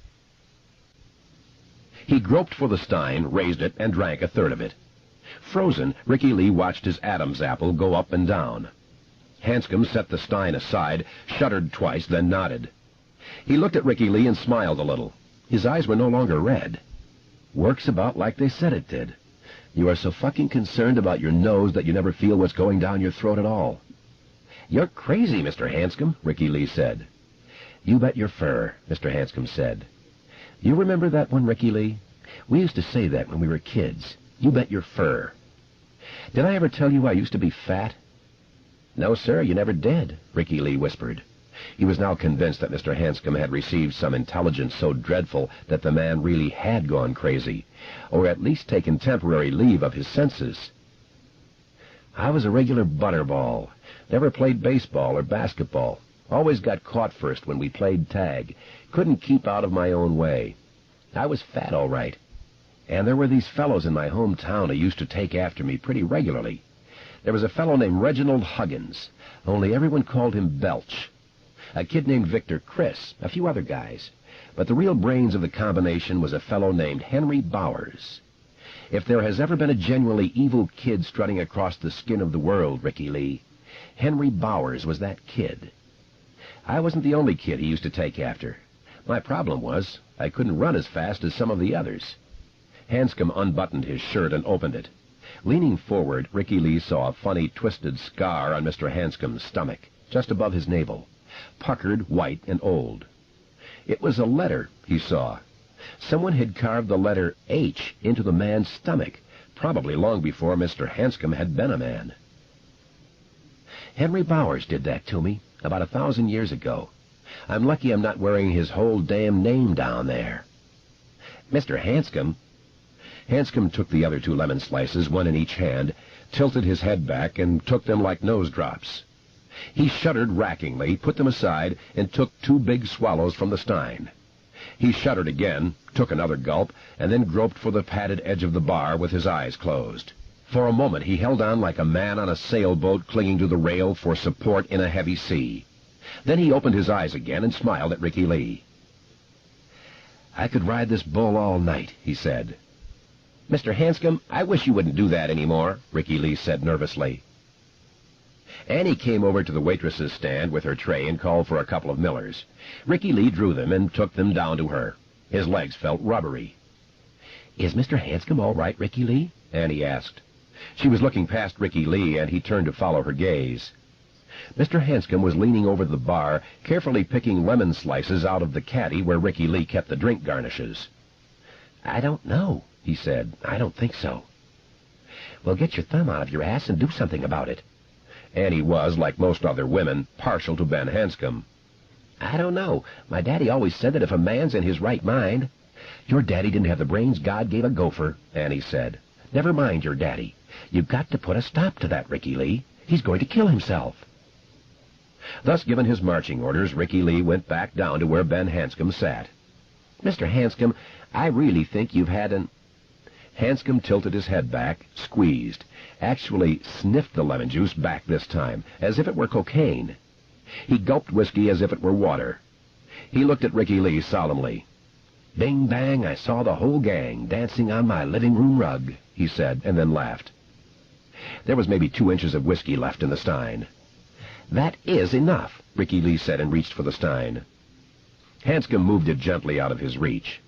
He groped for the stein, raised it, and drank a third of it. Frozen, Ricky Lee watched his Adam's apple go up and down. Hanscom set the stein aside, shuddered twice, then nodded. He looked at Ricky Lee and smiled a little. His eyes were no longer red. "Works about like they said it did. You are so fucking concerned about your nose that you never feel what's going down your throat at all." "You're crazy, Mr. Hanscom," Ricky Lee said. "You bet your fur," Mr. Hanscom said. "You remember that one, Ricky Lee? We used to say that when we were kids. You bet your fur. Did I ever tell you I used to be fat?" "No, sir, you never did," Ricky Lee whispered. He was now convinced that Mr. Hanscom had received some intelligence so dreadful that the man really had gone crazy, or at least taken temporary leave of his senses. "I was a regular butterball. Never played baseball or basketball. Always got caught first when we played tag. Couldn't keep out of my own way. I was fat, all right. And there were these fellows in my hometown who used to take after me pretty regularly. There was a fellow named Reginald Huggins, only everyone called him Belch. A kid named Victor Chris, a few other guys. But the real brains of the combination was a fellow named Henry Bowers. If there has ever been a genuinely evil kid strutting across the skin of the world, Ricky Lee, Henry Bowers was that kid. I wasn't the only kid he used to take after. My problem was, I couldn't run as fast as some of the others." Hanscom unbuttoned his shirt and opened it. Leaning forward, Ricky Lee saw a funny, twisted scar on Mr. Hanscom's stomach, just above his navel, puckered, white, and old. It was a letter, he saw. Someone had carved the letter H into the man's stomach, probably long before Mr. Hanscom had been a man. "Henry Bowers did that to me, about 1,000 years ago. I'm lucky I'm not wearing his whole damn name down there." "Mr. Hanscom." Hanscom took the other 2 lemon slices, one in each hand, tilted his head back, and took them like nose drops. He shuddered rackingly, put them aside, and took 2 big swallows from the stein. He shuddered again, took another gulp, and then groped for the padded edge of the bar with his eyes closed. For a moment he held on like a man on a sailboat clinging to the rail for support in a heavy sea. Then he opened his eyes again and smiled at Ricky Lee. "I could ride this bull all night," he said. "Mr. Hanscom, I wish you wouldn't do that anymore," Ricky Lee said nervously. Annie came over to the waitress's stand with her tray and called for a couple of Millers. Ricky Lee drew them and took them down to her. His legs felt rubbery. "Is Mr. Hanscom all right, Ricky Lee?" Annie asked. She was looking past Ricky Lee, and he turned to follow her gaze. Mr. Hanscom was leaning over the bar, carefully picking lemon slices out of the caddy where Ricky Lee kept the drink garnishes. "I don't know," he said. "I don't think so." "Well, get your thumb out of your ass and do something about it." Annie was, like most other women, partial to Ben Hanscom. "I don't know. My daddy always said that if a man's in his right mind—" "Your daddy didn't have the brains God gave a gopher," Annie said. "Never mind your daddy. You've got to put a stop to that, Ricky Lee. He's going to kill himself." Thus given his marching orders, Ricky Lee went back down to where Ben Hanscom sat. "Mr. Hanscom, I really think you've had an—" Hanscom tilted his head back, squeezed, actually sniffed the lemon juice back this time, as if it were cocaine. He gulped whiskey as if it were water. He looked at Ricky Lee solemnly. "Bing bang, I saw the whole gang dancing on my living room rug," he said, and then laughed. There was maybe 2 inches of whiskey left in the stein. "That is enough," Ricky Lee said, and reached for the stein. Hanscom moved it gently out of his reach.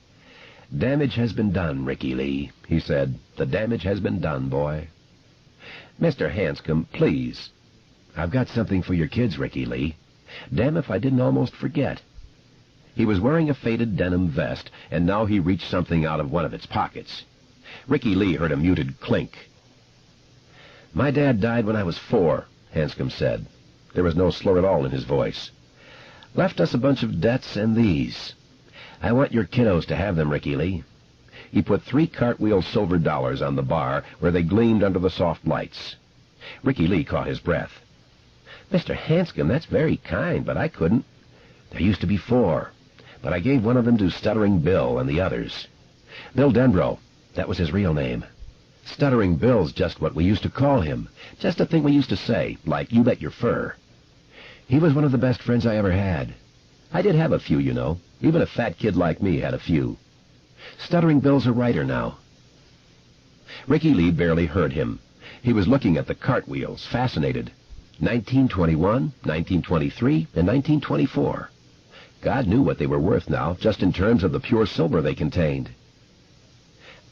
"Damage has been done, Ricky Lee," he said. "The damage has been done, boy." "Mr. Hanscom, please." "I've got something for your kids, Ricky Lee. Damn if I didn't almost forget." He was wearing a faded denim vest, and now he reached something out of one of its pockets. Ricky Lee heard a muted clink. "My dad died when I was 4, Hanscom said. There was no slur at all in his voice. "Left us a bunch of debts and these. I want your kiddos to have them, Ricky Lee." He put 3 cartwheel silver dollars on the bar where they gleamed under the soft lights. Ricky Lee caught his breath. "Mr. Hanscom, that's very kind, but I couldn't. There used to be 4, but I gave one of them to Stuttering Bill and the others. Bill Denbrough, that was his real name. Stuttering Bill's just what we used to call him, just a thing we used to say, like you bet your fur. He was one of the best friends I ever had. I did have a few, you know. Even a fat kid like me had a few. Stuttering Bill's a writer now." Ricky Lee barely heard him. He was looking at the cartwheels, fascinated. 1921, 1923, and 1924. God knew what they were worth now, just in terms of the pure silver they contained.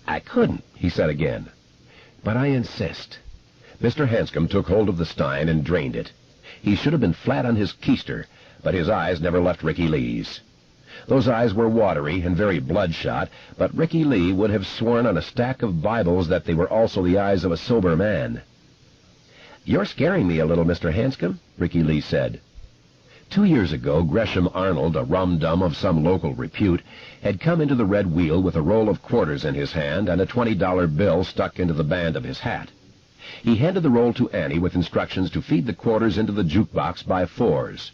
"I couldn't," he said again. "But I insist." Mr. Hanscom took hold of the stein and drained it. He should have been flat on his keister, but his eyes never left Ricky Lee's. Those eyes were watery and very bloodshot, but Ricky Lee would have sworn on a stack of Bibles that they were also the eyes of a sober man. "You're scaring me a little, Mr. Hanscom," Ricky Lee said. 2 years ago, Gresham Arnold, a rum-dum of some local repute, had come into the Red Wheel with a roll of quarters in his hand and a $20 bill stuck into the band of his hat. He handed the roll to Annie with instructions to feed the quarters into the jukebox by 4s.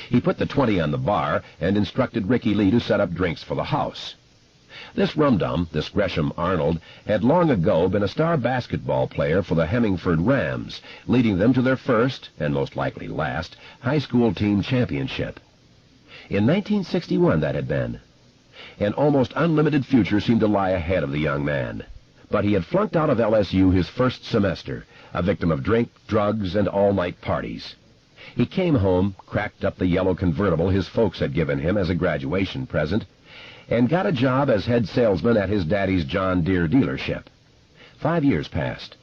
He put the 20 on the bar and instructed Ricky Lee to set up drinks for the house. This rum-dum, this Gresham Arnold, had long ago been a star basketball player for the Hemingford Rams, leading them to their first, and most likely last, high school team championship. In 1961 that had been. An almost unlimited future seemed to lie ahead of the young man. But he had flunked out of LSU his first semester, a victim of drink, drugs, and all-night parties. He came home, cracked up the yellow convertible his folks had given him as a graduation present, and got a job as head salesman at his daddy's John Deere dealership. 5 years passed.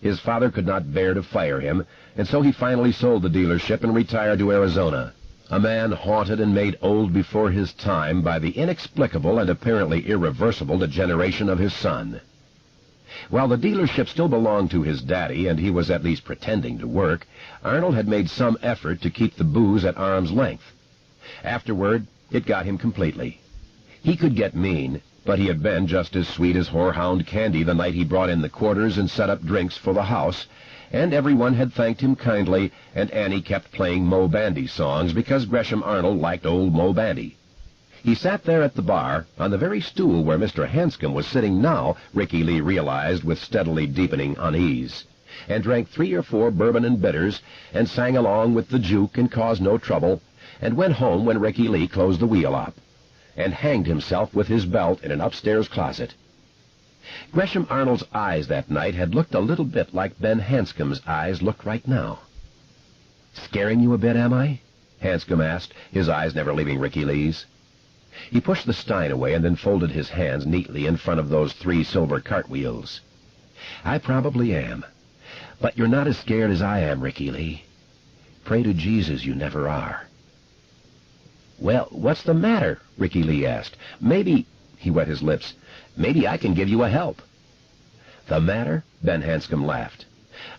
His father could not bear to fire him, and so he finally sold the dealership and retired to Arizona, a man haunted and made old before his time by the inexplicable and apparently irreversible degeneration of his son. While the dealership still belonged to his daddy, and he was at least pretending to work, Arnold had made some effort to keep the booze at arm's length. Afterward, it got him completely. He could get mean, but he had been just as sweet as whorehound candy the night he brought in the quarters and set up drinks for the house, and everyone had thanked him kindly, and Annie kept playing Mo Bandy songs because Gresham Arnold liked old Mo Bandy. He sat there at the bar, on the very stool where Mr. Hanscom was sitting now, Ricky Lee realized with steadily deepening unease. and drank 3 or 4 bourbon and bitters, and sang along with the juke and caused no trouble, and went home when Ricky Lee closed the wheel up, and hanged himself with his belt in an upstairs closet. Gresham Arnold's eyes that night had looked a little bit like Ben Hanscom's eyes looked right now. "Scaring you a bit, am I?" Hanscom asked, his eyes never leaving Ricky Lee's. He pushed the stein away and then folded his hands neatly in front of those 3 silver cartwheels. "I probably am. But you're not as scared as I am, Ricky Lee. Pray to Jesus you never are." "Well, what's the matter?" Ricky Lee asked. "Maybe," he wet his lips, "maybe I can give you a help." "The matter?" Ben Hanscom laughed.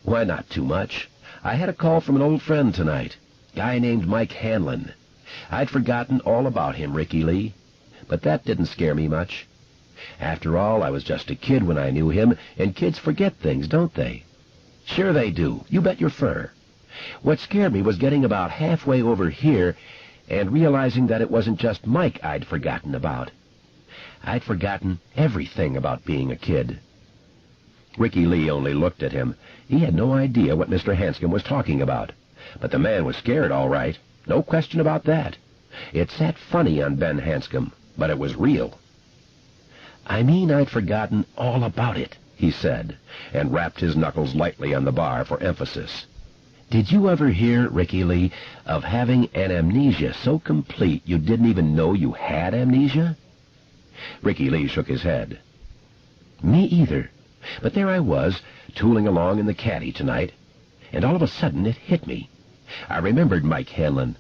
"Why, not too much. I had a call from an old friend tonight, guy named Mike Hanlon. I'd forgotten all about him, Ricky Lee, but that didn't scare me much. After all, I was just a kid when I knew him, and kids forget things, don't they?" "Sure they do. You bet your fur. What scared me was getting about halfway over here and realizing that it wasn't just Mike I'd forgotten about. I'd forgotten everything about being a kid." Ricky Lee only looked at him. He had no idea what Mr. Hanscom was talking about, but the man was scared all right. No question about that. It sat funny on Ben Hanscom, but it was real. "I mean I'd forgotten all about it," he said, and rapped his knuckles lightly on the bar for emphasis. "Did you ever hear, Ricky Lee, of having an amnesia so complete you didn't even know you had amnesia?" Ricky Lee shook his head. "Me either. But there I was, tooling along in the caddy tonight, and all of a sudden it hit me. I remembered Mike Hanlon,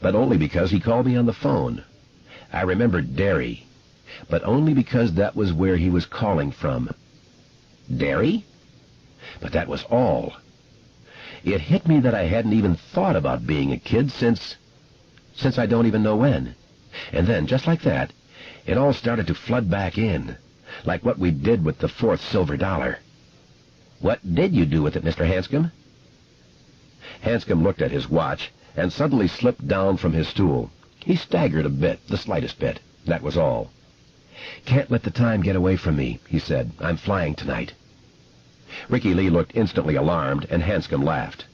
but only because he called me on the phone. I remembered Derry, but only because that was where he was calling from." "Derry?" But that was all. It hit me that I hadn't even thought about being a kid since I don't even know when. And then, just like that, it all started to flood back in, like what we did with the 4th silver dollar. "What did you do with it, Mr. Hanscom?" Hanscom looked at his watch and suddenly slipped down from his stool. He staggered a bit, the slightest bit. That was all. "Can't let the time get away from me," he said. "I'm flying tonight." Ricky Lee looked instantly alarmed, and Hanscom laughed.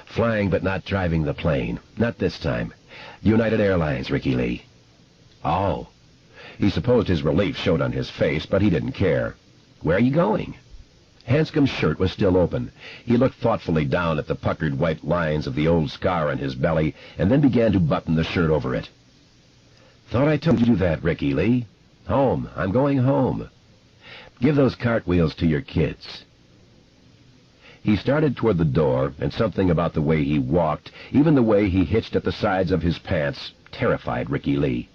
"Flying but not driving the plane. Not this time. United Airlines, Ricky Lee." "Oh." He supposed his relief showed on his face, but he didn't care. "Where are you going?" Hanscom's shirt was still open. He looked thoughtfully down at the puckered white lines of the old scar on his belly, and then began to button the shirt over it. "Thought I told you that, Ricky Lee. Home. I'm going home. Give those cartwheels to your kids." He started toward the door, and something about the way he walked, even the way he hitched at the sides of his pants, terrified Ricky Lee.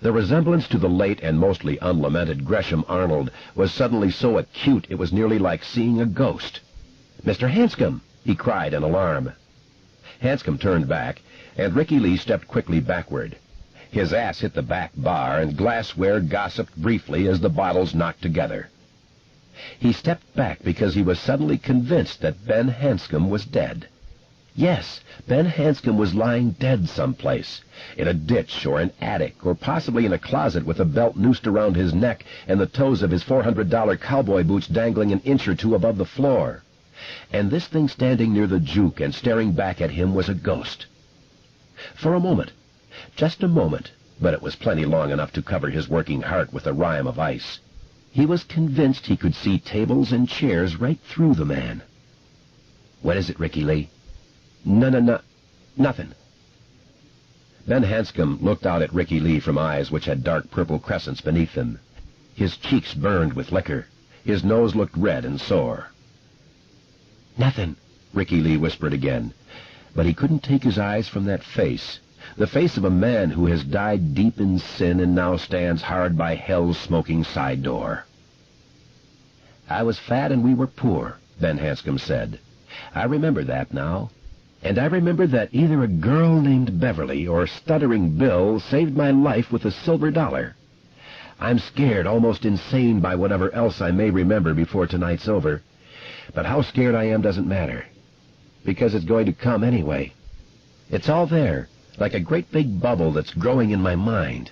The resemblance to the late and mostly unlamented Gresham Arnold was suddenly so acute it was nearly like seeing a ghost. "Mr. Hanscom!" he cried in alarm. Hanscom turned back, and Ricky Lee stepped quickly backward. His ass hit the back bar, and glassware gossiped briefly as the bottles knocked together. He stepped back because he was suddenly convinced that Ben Hanscom was dead. Yes, Ben Hanscom was lying dead someplace, in a ditch or an attic, or possibly in a closet with a belt noosed around his neck and the toes of his $400 cowboy boots dangling an inch or two above the floor. And this thing standing near the juke and staring back at him was a ghost. For a moment, just a moment, but it was plenty long enough to cover his working heart with a rime of ice. He was convinced he could see tables and chairs right through the man. "What is it, Ricky Lee?" No, nothing." Ben Hanscom looked out at Ricky Lee from eyes which had dark purple crescents beneath them. His cheeks burned with liquor. His nose looked red and sore. "Nothing," Ricky Lee whispered again. But he couldn't take his eyes from that face, the face of a man who has died deep in sin and now stands hard by hell's smoking side door. "I was fat and we were poor," Ben Hanscom said. "I remember that now. And I remember that either a girl named Beverly or Stuttering Bill saved my life with a silver dollar. I'm scared, almost insane by whatever else I may remember before tonight's over. But how scared I am doesn't matter, because it's going to come anyway. It's all there, like a great big bubble that's growing in my mind.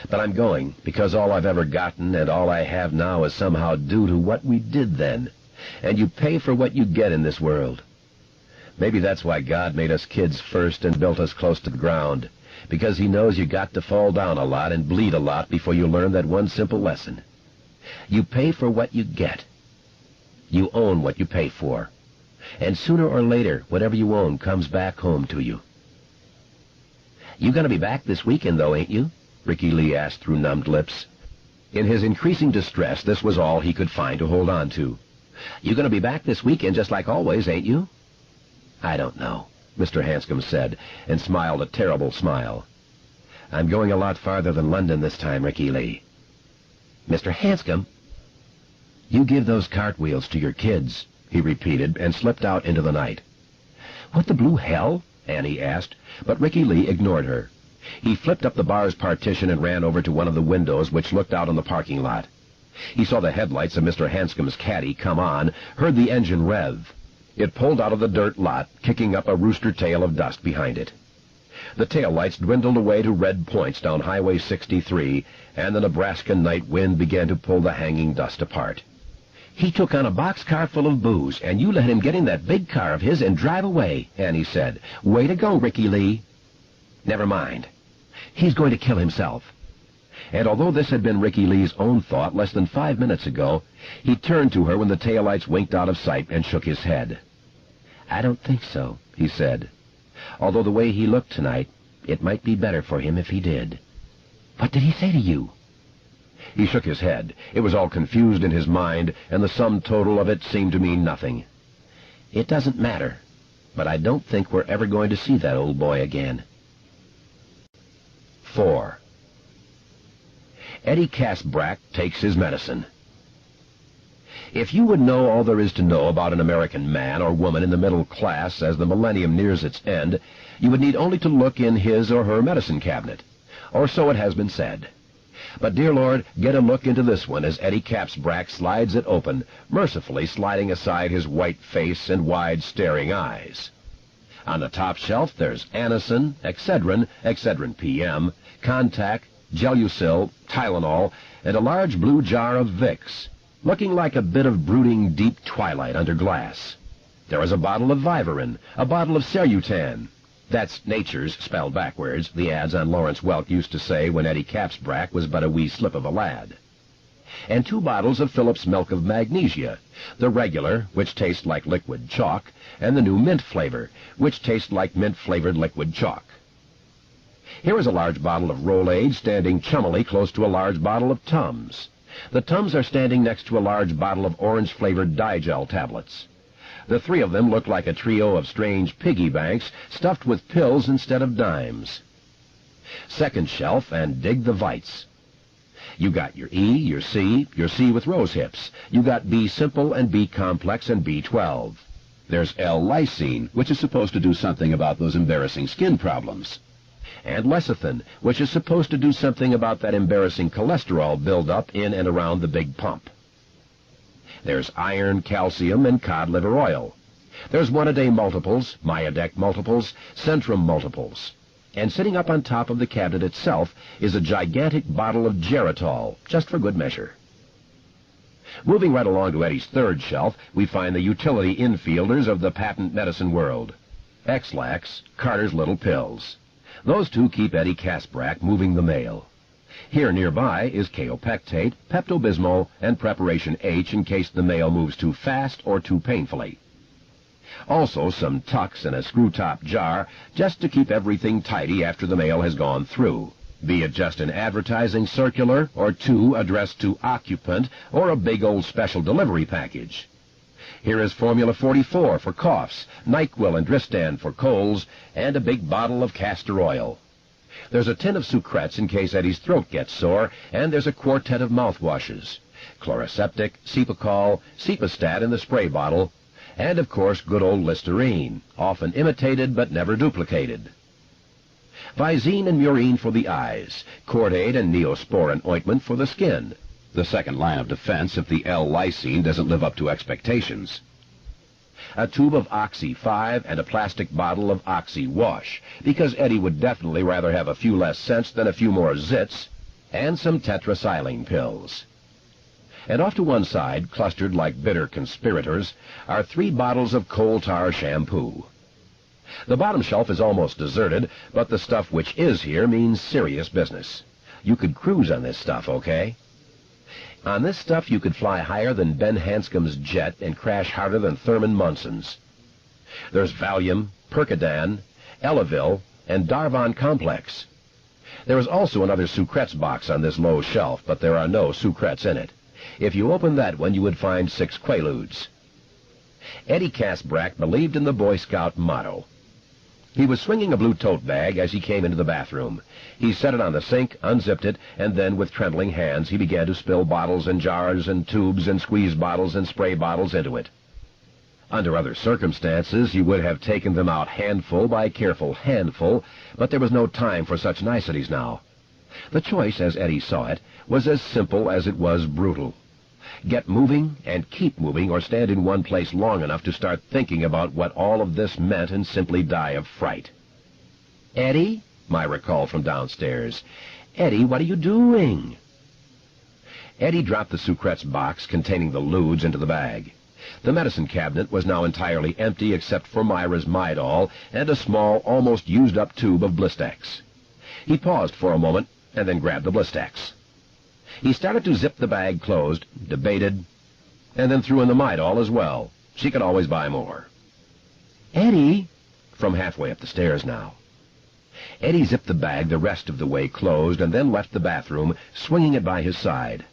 But I'm going, because all I've ever gotten and all I have now is somehow due to what we did then, And you pay for what you get in this world. Maybe that's why God made us kids first and built us close to the ground, because he knows you got to fall down a lot and bleed a lot before you learn that one simple lesson. You pay for what you get. You own what you pay for. And sooner or later, whatever you own comes back home to you. You gonna be back this weekend, though, ain't you? Ricky Lee asked through numbed lips. In his increasing distress, this was all he could find to hold on to. You gonna be back this weekend just like always, ain't you? I don't know, Mr. Hanscom said, and smiled a terrible smile. I'm going a lot farther than London this time, Ricky Lee. Mr. Hanscom? You give those cartwheels to your kids, he repeated, and slipped out into the night. What the blue hell? Annie asked, but Ricky Lee ignored her. He flipped up the bar's partition and ran over to one of the windows which looked out on the parking lot. He saw the headlights of Mr. Hanscom's caddy come on, heard the engine rev. It pulled out of the dirt lot, kicking up a rooster tail of dust behind it. The taillights dwindled away to red points down Highway 63, and the Nebraska night wind began to pull the hanging dust apart. He took on a boxcar full of booze, and you let him get in that big car of his and drive away, Annie said. Way to go, Ricky Lee. Never mind. He's going to kill himself. And although this had been Ricky Lee's own thought less than 5 minutes ago, he turned to her when the taillights winked out of sight and shook his head. I don't think so, he said. Although the way he looked tonight, it might be better for him if he did. What did he say to you? He shook his head. It was all confused in his mind, and the sum total of it seemed to mean nothing. It doesn't matter, but I don't think we're ever going to see that old boy again. 4. Eddie Casbrack takes his medicine. If you would know all there is to know about an American man or woman in the middle class as the millennium nears its end, you would need only to look in his or her medicine cabinet. Or so it has been said. But, dear Lord, get a look into this one as Eddie Casbrack slides it open, mercifully sliding aside his white face and wide staring eyes. On the top shelf there's Anacin, Excedrin, Excedrin PM, Contac, Gelusil, Tylenol, and a large blue jar of Vicks, looking like a bit of brooding deep twilight under glass. There is a bottle of Vivarin, a bottle of Cerutan. That's Nature's spelled backwards, the ads on Lawrence Welk used to say when Eddie Casbrack was but a wee slip of a lad. And 2 bottles of Phillips Milk of Magnesia, the regular, which tastes like liquid chalk, and the new mint flavor, which tastes like mint-flavored liquid chalk. Here is a large bottle of Rolaids standing chummily close to a large bottle of Tums. The Tums are standing next to a large bottle of orange-flavored Digel tablets. The 3 of them look like a trio of strange piggy banks stuffed with pills instead of dimes. Second shelf, and dig the Vites. You got your E, your C with rose hips. You got B simple and B complex and B12. There's L-lysine, which is supposed to do something about those embarrassing skin problems. And lecithin, which is supposed to do something about that embarrassing cholesterol buildup in and around the big pump. There's iron, calcium, and cod liver oil. There's one-a-day multiples, Myadec multiples, Centrum multiples. And sitting up on top of the cabinet itself is a gigantic bottle of Geritol, just for good measure. Moving right along to Eddie's 3rd shelf, we find the utility infielders of the patent medicine world. X-Lax, Carter's Little Pills. Those 2 keep Eddie Casbrack moving the mail. Here nearby is Kaopectate, Pepto-Bismol, and Preparation H in case the mail moves too fast or too painfully. Also some Tux in a screw-top jar just to keep everything tidy after the mail has gone through, be it just an advertising circular or 2 addressed to occupant or a big old special delivery package. Here is Formula 44 for coughs, NyQuil and Dristan for colds, and a big bottle of castor oil. There's a tin of Sucrets in case Eddie's throat gets sore, and there's a quartet of mouthwashes, Chloraseptic, Cepacol, Cepastat in the spray bottle, and of course good old Listerine, often imitated but never duplicated. Visine and Murine for the eyes, Cordaid and Neosporin ointment for the skin, the second line of defense if the L-lysine doesn't live up to expectations. A tube of Oxy 5 and a plastic bottle of Oxy Wash, because Eddie would definitely rather have a few less cents than a few more zits, and some tetracycline pills. And off to one side, clustered like bitter conspirators, are 3 bottles of coal tar shampoo. The bottom shelf is almost deserted, but the stuff which is here means serious business. You could cruise on this stuff, okay? On this stuff you could fly higher than Ben Hanscom's jet and crash harder than Thurman Munson's. There's Valium, Percodan, Elavil, and Darvon Complex. There is also another Sucrets box on this low shelf, but there are no Sucrets in it. If you open that one, you would find 6 Quaaludes. Eddie Casbrack believed in the Boy Scout motto. He was swinging a blue tote bag as he came into the bathroom. He set it on the sink, unzipped it, and then with trembling hands he began to spill bottles and jars and tubes and squeeze bottles and spray bottles into it. Under other circumstances, he would have taken them out handful by careful handful, but there was no time for such niceties now. The choice, as Eddie saw it, was as simple as it was brutal. Get moving and keep moving, or stand in one place long enough to start thinking about what all of this meant and simply die of fright. "Eddie?" Myra called from downstairs. "Eddie, what are you doing?" Eddie dropped the Sucrets box containing the ludes into the bag. The medicine cabinet was now entirely empty except for Myra's Midol and a small, almost used-up tube of Blistex. He paused for a moment and then grabbed the Blistex. He started to zip the bag closed, debated, and then threw in the Midol as well. She could always buy more. "Eddie!" From halfway up the stairs now. Eddie zipped the bag the rest of the way closed and then left the bathroom, swinging it by his side.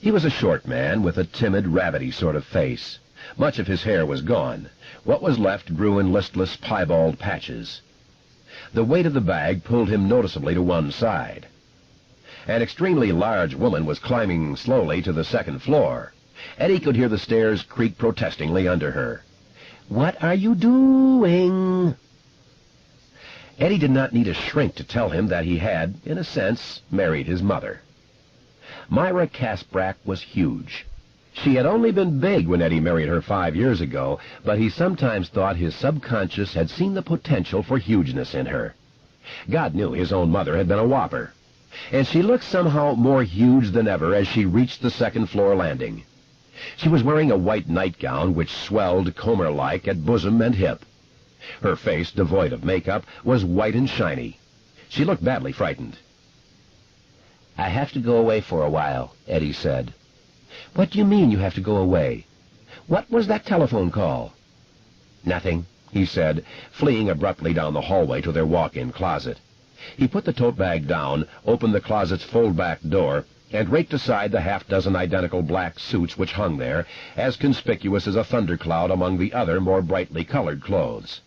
He was a short man with a timid, rabbity sort of face. Much of his hair was gone. What was left grew in listless, piebald patches. The weight of the bag pulled him noticeably to one side. An extremely large woman was climbing slowly to the 2nd floor. Eddie could hear the stairs creak protestingly under her. "What are you doing?" Eddie did not need a shrink to tell him that he had, in a sense, married his mother. Myra Casbrack was huge. She had only been big when Eddie married her 5 years ago, but he sometimes thought his subconscious had seen the potential for hugeness in her. God knew his own mother had been a whopper. And she looked somehow more huge than ever as she reached the 2nd floor landing. She was wearing a white nightgown which swelled Comer-like at bosom and hip. Her face, devoid of makeup, was white and shiny. She looked badly frightened. "I have to go away for a while," Eddie said. "What do you mean you have to go away? What was that telephone call?" "Nothing," he said, fleeing abruptly down the hallway to their walk-in closet. He put the tote bag down, opened the closet's fold-back door, and raked aside the half-dozen identical black suits which hung there, as conspicuous as a thundercloud among the other more brightly colored clothes.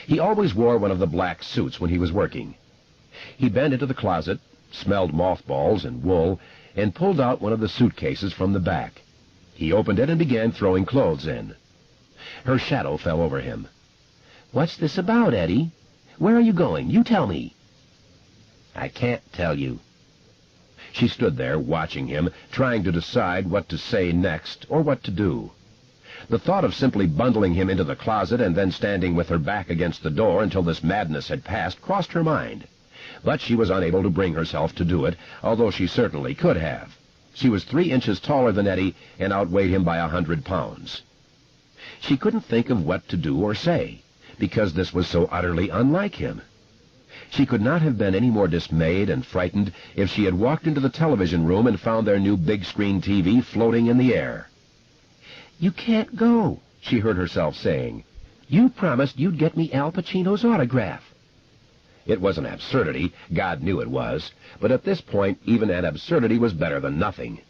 He always wore one of the black suits when he was working. He bent into the closet, smelled mothballs and wool, and pulled out one of the suitcases from the back. He opened it and began throwing clothes in. Her shadow fell over him. "What's this about, Eddie? Where are you going? You tell me." "I can't tell you." She stood there, watching him, trying to decide what to say next, or what to do. The thought of simply bundling him into the closet and then standing with her back against the door until this madness had passed crossed her mind. But she was unable to bring herself to do it, although she certainly could have. She was 3 inches taller than Eddie and outweighed him by 100 pounds. She couldn't think of what to do or say, because this was so utterly unlike him. She could not have been any more dismayed and frightened if she had walked into the television room and found their new big-screen TV floating in the air. "You can't go," she heard herself saying. "You promised you'd get me Al Pacino's autograph." It was an absurdity, God knew it was, but at this point even an absurdity was better than nothing.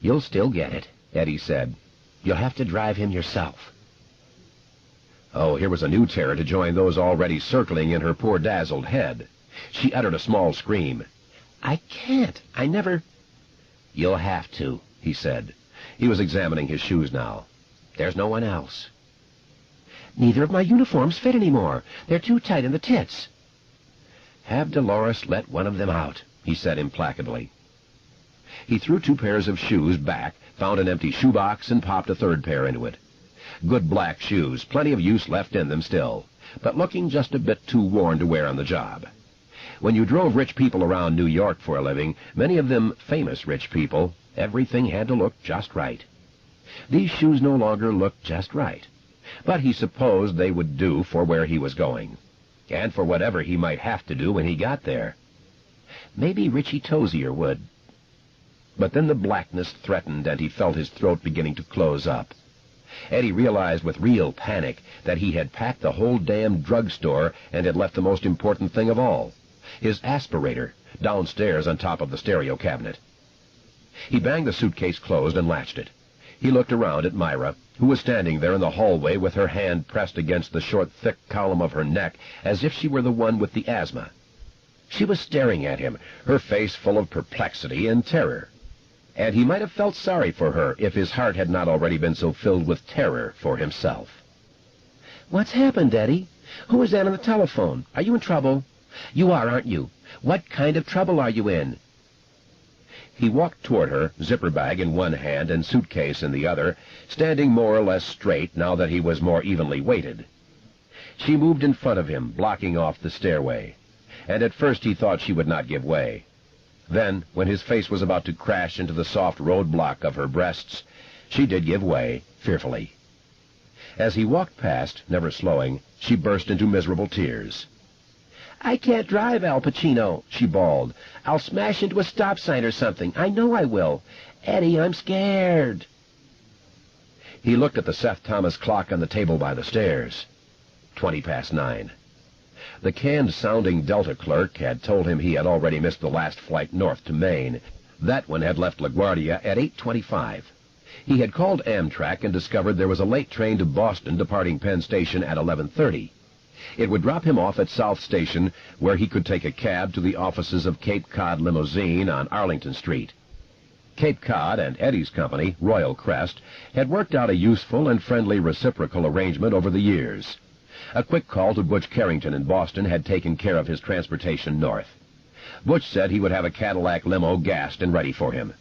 "You'll still get it," Eddie said. "You'll have to drive him yourself." Oh, here was a new terror to join those already circling in her poor dazzled head. She uttered a small scream. "I can't. I never—" "You'll have to," he said. He was examining his shoes now. "There's no one else." "Neither of my uniforms fit anymore. They're too tight in the tits." "Have Dolores let one of them out," he said implacably. He threw 2 pairs of shoes back, found an empty shoebox, and popped a 3rd pair into it. Good black shoes, plenty of use left in them still, but looking just a bit too worn to wear on the job. When you drove rich people around New York for a living, many of them famous rich people, everything had to look just right. These shoes no longer looked just right, but he supposed they would do for where he was going, and for whatever he might have to do when he got there. Maybe Richie Tozier would. But then the blackness threatened, and he felt his throat beginning to close up. Eddie realized with real panic that he had packed the whole damn drugstore and had left the most important thing of all, his aspirator, downstairs on top of the stereo cabinet. He banged the suitcase closed and latched it. He looked around at Myra, who was standing there in the hallway with her hand pressed against the short, thick column of her neck as if she were the one with the asthma. She was staring at him, her face full of perplexity and terror. And he might have felt sorry for her if his heart had not already been so filled with terror for himself. "What's happened, Eddie? Who is that on the telephone? Are you in trouble? You are, aren't you? What kind of trouble are you in?" He walked toward her, zipper bag in one hand and suitcase in the other, standing more or less straight now that he was more evenly weighted. She moved in front of him, blocking off the stairway, and at first he thought she would not give way. Then, when his face was about to crash into the soft roadblock of her breasts, she did give way, fearfully. As he walked past, never slowing, she burst into miserable tears. "I can't drive, Al Pacino," she bawled. "I'll smash into a stop sign or something. I know I will. Eddie, I'm scared." He looked at the Seth Thomas clock on the table by the stairs. 9:20. The canned-sounding Delta clerk had told him he had already missed the last flight north to Maine. That one had left LaGuardia at 8:25. He had called Amtrak and discovered there was a late train to Boston departing Penn Station at 11:30. It would drop him off at South Station, where he could take a cab to the offices of Cape Cod Limousine on Arlington Street. Cape Cod and Eddie's company, Royal Crest, had worked out a useful and friendly reciprocal arrangement over the years. A quick call to Butch Carrington in Boston had taken care of his transportation north. Butch said he would have a Cadillac limo gassed and ready for him.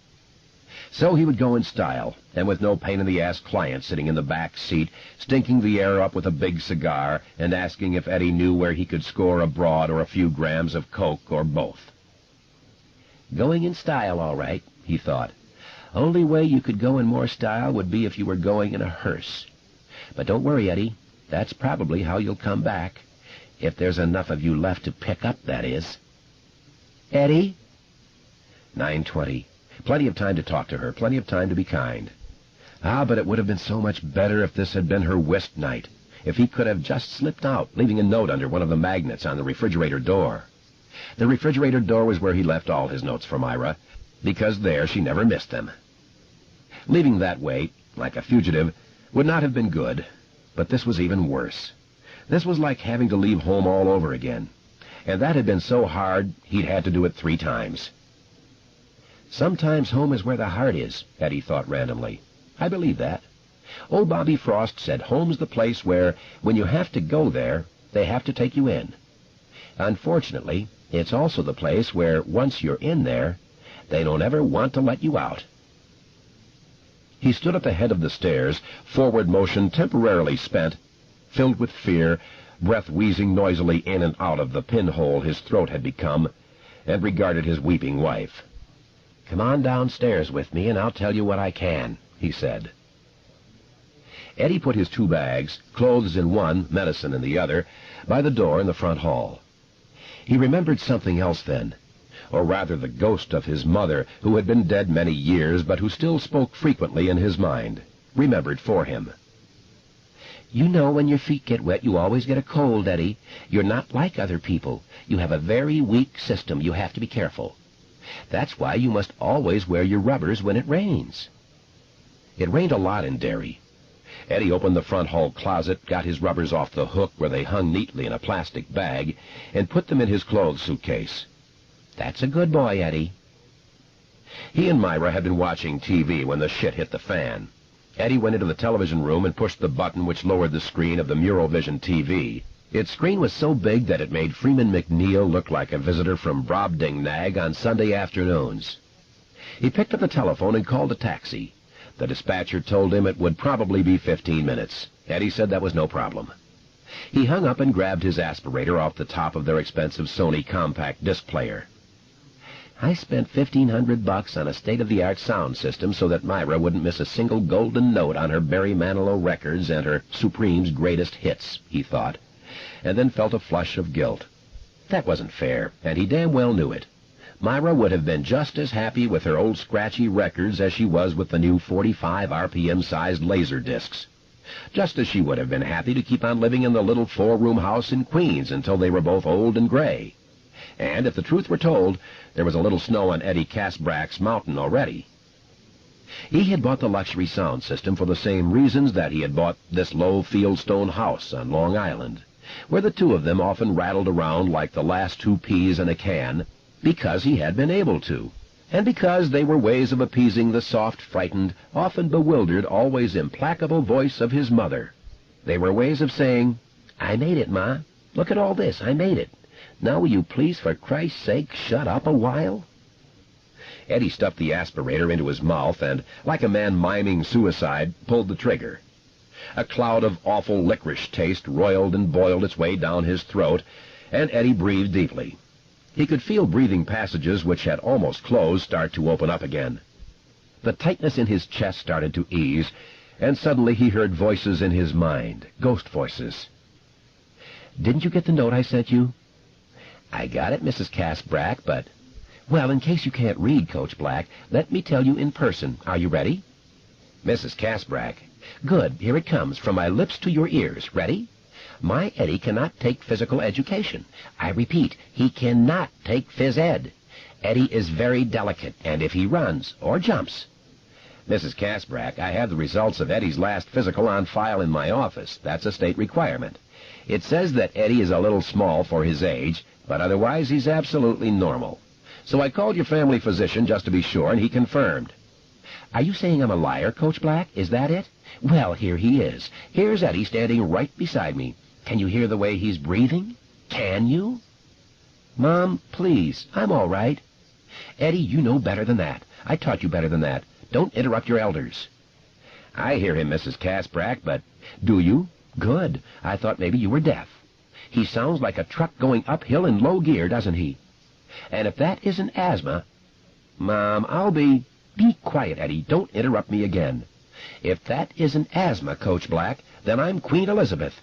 So he would go in style, and with no pain-in-the-ass client sitting in the back seat, stinking the air up with a big cigar and asking if Eddie knew where he could score a broad or a few grams of coke or both. Going in style, all right, he thought. Only way you could go in more style would be if you were going in a hearse. But don't worry, Eddie. That's probably how you'll come back. If there's enough of you left to pick up, that is. Eddie? 9:20. Plenty of time to talk to her, plenty of time to be kind. But it would have been so much better if this had been her whist night, if he could have just slipped out, leaving a note under one of the magnets on the refrigerator door. The refrigerator door was where he left all his notes for Myra, because there she never missed them. Leaving that way, like a fugitive, would not have been good, but this was even worse. This was like having to leave home all over again, and that had been so hard he'd had to do it 3 times. Sometimes home is where the heart is, Eddie thought randomly. I believe that. Old Bobby Frost said home's the place where, when you have to go there, they have to take you in. Unfortunately, it's also the place where, once you're in there, they don't ever want to let you out. He stood at the head of the stairs, forward motion temporarily spent, filled with fear, breath wheezing noisily in and out of the pinhole his throat had become, and regarded his weeping wife. "Come on downstairs with me, and I'll tell you what I can," he said. Eddie put his 2 bags, clothes in one, medicine in the other, by the door in the front hall. He remembered something else then, or rather the ghost of his mother, who had been dead many years, but who still spoke frequently in his mind, remembered for him. "You know when your feet get wet you always get a cold, Eddie. You're not like other people. You have a very weak system. You have to be careful. That's why you must always wear your rubbers when it rains." It rained a lot in Derry. Eddie opened the front hall closet, got his rubbers off the hook where they hung neatly in a plastic bag, and put them in his clothes suitcase. "That's a good boy, Eddie." He and Myra had been watching TV when the shit hit the fan. Eddie went into the television room and pushed the button which lowered the screen of the Muralvision TV. Its screen was so big that it made Freeman McNeil look like a visitor from Brobdingnag on Sunday afternoons. He picked up the telephone and called a taxi. The dispatcher told him it would probably be 15 minutes. Eddie said that was no problem. He hung up and grabbed his aspirator off the top of their expensive Sony compact disc player. I spent $1,500 on a state-of-the-art sound system so that Myra wouldn't miss a single golden note on her Barry Manilow records and her Supreme's greatest hits, he thought, and then felt a flush of guilt. That wasn't fair, and he damn well knew it. Myra would have been just as happy with her old scratchy records as she was with the new 45 RPM-sized laser discs. Just as she would have been happy to keep on living in the little four-room house in Queens until they were both old and gray. And if the truth were told, there was a little snow on Eddie Casbrack's mountain already. He had bought the luxury sound system for the same reasons that he had bought this low fieldstone house on Long Island, where the two of them often rattled around like the last two peas in a can, because he had been able to, and because they were ways of appeasing the soft, frightened, often bewildered, always implacable voice of his mother. They were ways of saying, "I made it, Ma. Look at all this. I made it. Now will you please, for Christ's sake, shut up a while?" Eddie stuffed the aspirator into his mouth and, like a man miming suicide, pulled the trigger. A cloud of awful licorice taste roiled and boiled its way down his throat, and Eddie breathed deeply. He could feel breathing passages which had almost closed start to open up again. The tightness in his chest started to ease, and suddenly he heard voices in his mind, ghost voices. "Didn't you get the note I sent you?" "I got it, Mrs. Casbrack, but—" "Well, in case you can't read, Coach Black, let me tell you in person. Are you ready?" "Mrs. Casbrack." "Good. Here it comes, from my lips to your ears. Ready? My Eddie cannot take physical education. I repeat, he cannot take phys ed. Eddie is very delicate, and if he runs or jumps—" "Mrs. Casbrack, I have the results of Eddie's last physical on file in my office. That's a state requirement. It says that Eddie is a little small for his age, but otherwise he's absolutely normal. So I called your family physician just to be sure, and he confirmed." "Are you saying I'm a liar, Coach Black? Is that it? Well, here he is. Here's Eddie standing right beside me. Can you hear the way he's breathing? Can you?" "Mom, please, I'm all right." "Eddie, you know better than that. I taught you better than that. Don't interrupt your elders." "I hear him, Mrs. Casbrack, but—" "Do you? Good. I thought maybe you were deaf. He sounds like a truck going uphill in low gear, doesn't he? And if that isn't asthma—" "Mom, I'll be—" "Be quiet, Eddie. Don't interrupt me again. If that isn't asthma, Coach Black, then I'm Queen Elizabeth."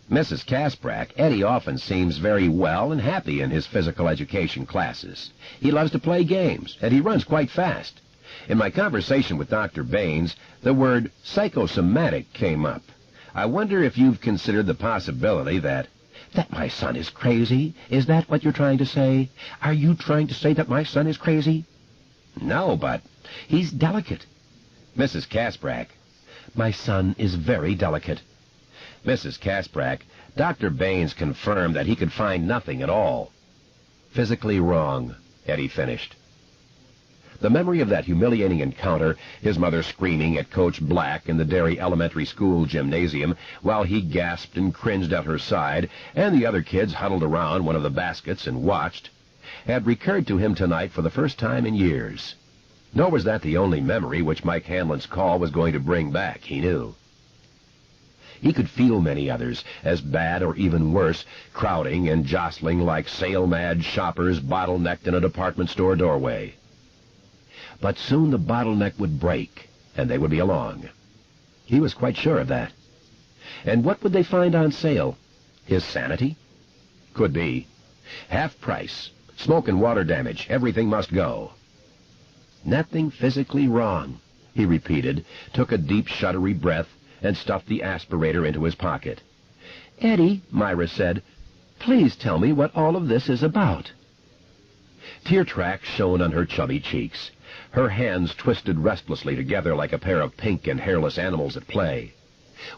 "Mrs. Casbrack, Eddie often seems very well and happy in his physical education classes. He loves to play games, and he runs quite fast. In my conversation with Dr. Baines, the word psychosomatic came up. I wonder if you've considered the possibility that—" "That my son is crazy? Is that what you're trying to say? Are you trying to say that my son is crazy?" "No, but—" "He's delicate." "Mrs. Casbrack." "My son is very delicate." "Mrs. Casbrack, Dr. Baines confirmed that he could find nothing at all." "Physically wrong," Eddie finished. The memory of that humiliating encounter, his mother screaming at Coach Black in the Derry Elementary School gymnasium while he gasped and cringed at her side, and the other kids huddled around one of the baskets and watched, had recurred to him tonight for the first time in years. Nor was that the only memory which Mike Hanlon's call was going to bring back, he knew. He could feel many others, as bad or even worse, crowding and jostling like sale-mad shoppers bottlenecked in a department store doorway. But soon the bottleneck would break, and they would be along. He was quite sure of that. And what would they find on sale? His sanity? Could be. Half price. Smoke and water damage. Everything must go. "Nothing physically wrong," he repeated, took a deep, shuddery breath, and stuffed the aspirator into his pocket. "Eddie," Myra said, "please tell me what all of this is about." Tear tracks shone on her chubby cheeks. Her hands twisted restlessly together like a pair of pink and hairless animals at play.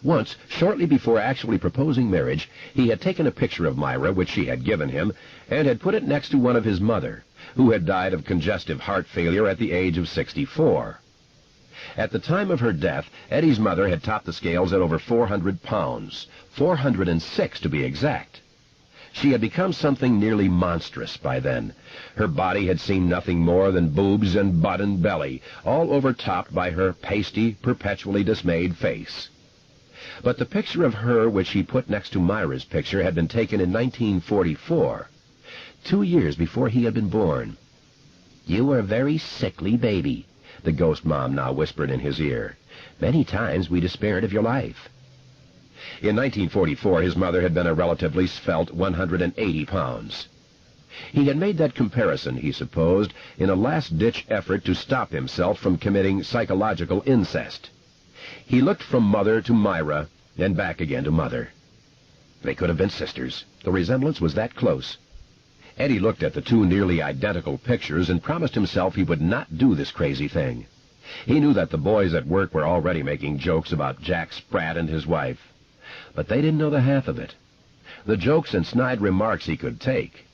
Once, shortly before actually proposing marriage, he had taken a picture of Myra, which she had given him, and had put it next to one of his mother, who had died of congestive heart failure at the age of 64. At the time of her death, Eddie's mother had topped the scales at over 400 pounds, 406 to be exact. She had become something nearly monstrous by then. Her body had seen nothing more than boobs and butt and belly, all overtopped by her pasty, perpetually dismayed face. But the picture of her which he put next to Myra's picture had been taken in 1944, 2 years before he had been born. "You were a very sickly baby," the ghost mom now whispered in his ear. "Many times we despaired of your life." In 1944, his mother had been a relatively svelte 180 pounds. He had made that comparison, he supposed, in a last-ditch effort to stop himself from committing psychological incest. He looked from mother to Myra, and back again to mother. They could have been sisters. The resemblance was that close. Eddie looked at the two nearly identical pictures and promised himself he would not do this crazy thing. He knew that the boys at work were already making jokes about Jack Spratt and his wife. But they didn't know the half of it. The jokes and snide remarks he could take.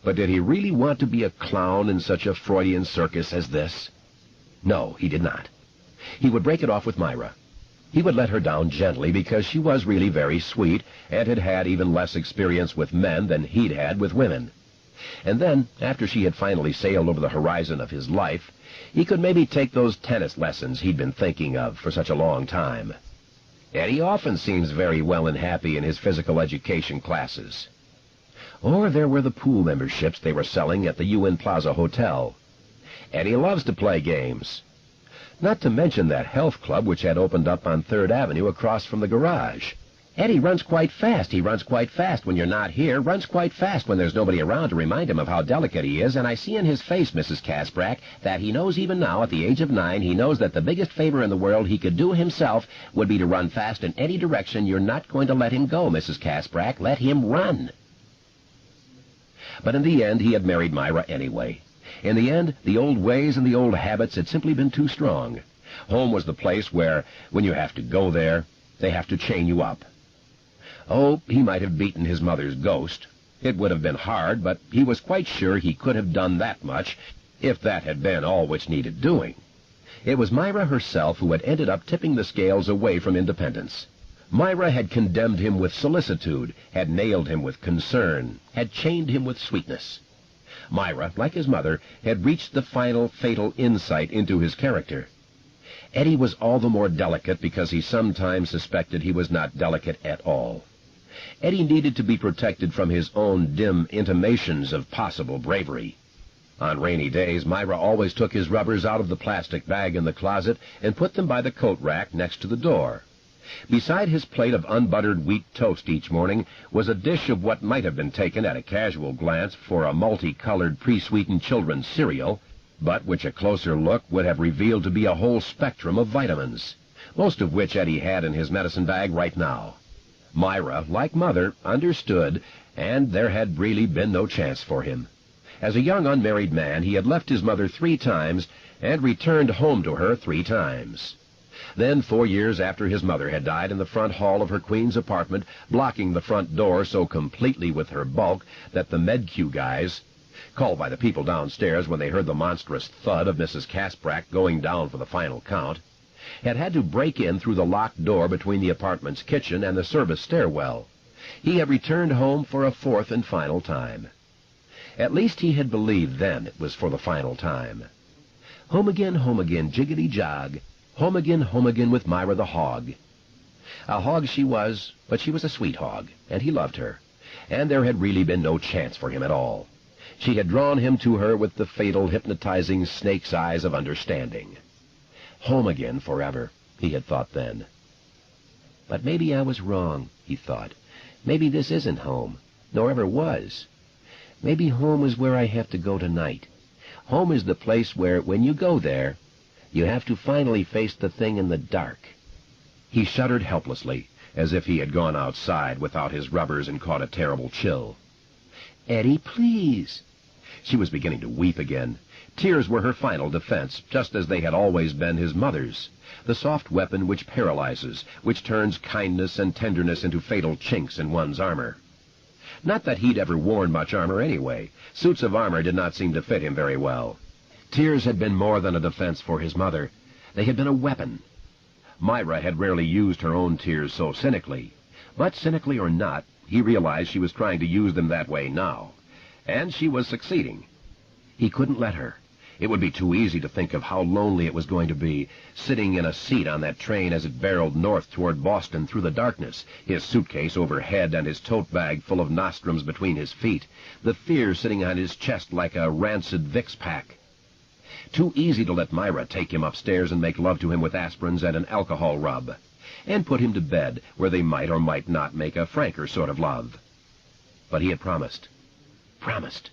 But did he really want to be a clown in such a Freudian circus as this? No, he did not. He would break it off with Myra. He would let her down gently because she was really very sweet and had had even less experience with men than he'd had with women. And then, after she had finally sailed over the horizon of his life, he could maybe take those tennis lessons he'd been thinking of for such a long time. Eddie often seems very well and happy in his physical education classes. Or there were the pool memberships they were selling at the UN Plaza Hotel. Eddie loves to play games. Not to mention that health club which had opened up on 3rd Avenue across from the garage. Eddie runs quite fast. He runs quite fast when you're not here, runs quite fast when there's nobody around to remind him of how delicate he is, and I see in his face, Mrs. Casbrack, that he knows even now, at the age of 9, he knows that the biggest favor in the world he could do himself would be to run fast in any direction. You're not going to let him go, Mrs. Casbrack. Let him run. But in the end, he had married Myra anyway. In the end, the old ways and the old habits had simply been too strong. Home was the place where, when you have to go there, they have to chain you up. Oh, he might have beaten his mother's ghost. It would have been hard, but he was quite sure he could have done that much, if that had been all which needed doing. It was Myra herself who had ended up tipping the scales away from independence. Myra had condemned him with solicitude, had nailed him with concern, had chained him with sweetness. Myra, like his mother, had reached the final, fatal insight into his character. Eddie was all the more delicate because he sometimes suspected he was not delicate at all. Eddie needed to be protected from his own dim intimations of possible bravery. On rainy days, Myra always took his rubbers out of the plastic bag in the closet and put them by the coat rack next to the door. Beside his plate of unbuttered wheat toast each morning was a dish of what might have been taken at a casual glance for a multicolored pre-sweetened children's cereal, but which a closer look would have revealed to be a whole spectrum of vitamins, most of which Eddie had in his medicine bag right now. Myra, like Mother, understood, and there had really been no chance for him. As a young unmarried man, he had left his mother 3 times and returned home to her 3 times. Then, 4 years after his mother had died in the front hall of her Queens apartment, blocking the front door so completely with her bulk that the MedQ guys, called by the people downstairs when they heard the monstrous thud of Mrs. Casbrack going down for the final count, had to break in through the locked door between the apartment's kitchen and the service stairwell. He had returned home for a 4th and final time. At least he had believed then it was for the final time. Home again, jiggity-jog. Home again with Myra the hog. A hog she was, but she was a sweet hog, and he loved her, and there had really been no chance for him at all. She had drawn him to her with the fatal, hypnotizing snake's eyes of understanding. Home again forever, he had thought then. But maybe I was wrong, he thought. Maybe this isn't home, nor ever was. Maybe home is where I have to go tonight. Home is the place where, when you go there, you have to finally face the thing in the dark. He shuddered helplessly, as if he had gone outside without his rubbers and caught a terrible chill. "Eddie, please." She was beginning to weep again. Tears were her final defense, just as they had always been his mother's, the soft weapon which paralyzes, which turns kindness and tenderness into fatal chinks in one's armor. Not that he'd ever worn much armor anyway. Suits of armor did not seem to fit him very well. Tears had been more than a defense for his mother. They had been a weapon. Myra had rarely used her own tears so cynically. But cynically or not, he realized she was trying to use them that way now. And she was succeeding. He couldn't let her. It would be too easy to think of how lonely it was going to be, sitting in a seat on that train as it barreled north toward Boston through the darkness, his suitcase overhead and his tote bag full of nostrums between his feet, the fear sitting on his chest like a rancid Vicks pack. Too easy to let Myra take him upstairs and make love to him with aspirins and an alcohol rub, and put him to bed where they might or might not make a franker sort of love. But he had promised. Promised.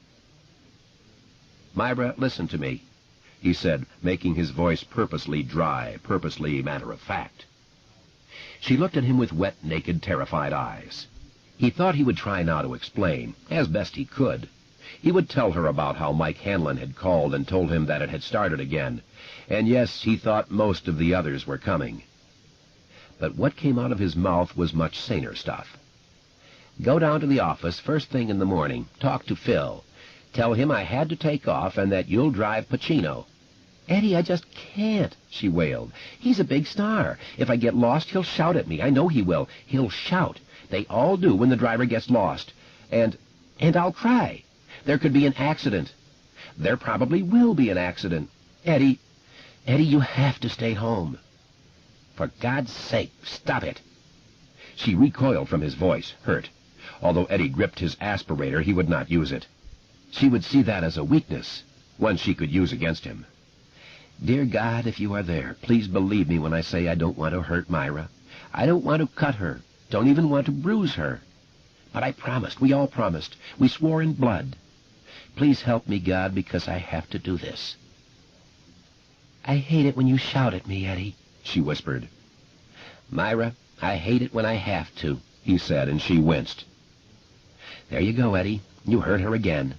"Myra, listen to me," he said, making his voice purposely dry, purposely matter-of-fact. She looked at him with wet, naked, terrified eyes. He thought he would try now to explain, as best he could. He would tell her about how Mike Hanlon had called and told him that it had started again, and yes, he thought most of the others were coming. But what came out of his mouth was much saner stuff. "Go down to the office first thing in the morning. Talk to Phil. Tell him I had to take off and that you'll drive Pacino." "Eddie, I just can't," she wailed. "He's a big star. If I get lost, he'll shout at me. I know he will. He'll shout. They all do when the driver gets lost. And I'll cry. There could be an accident. There probably will be an accident. Eddie, you have to stay home." "For God's sake, stop it." She recoiled from his voice, hurt. Although Eddie gripped his aspirator, he would not use it. She would see that as a weakness, one she could use against him. "Dear God, if you are there, please believe me when I say I don't want to hurt Myra. I don't want to cut her, don't even want to bruise her. But I promised, we all promised. We swore in blood. Please help me, God, because I have to do this." "I hate it when you shout at me, Eddie," she whispered. "Myra, I hate it when I have to," he said, and she winced. "There you go, Eddie. You hurt her again.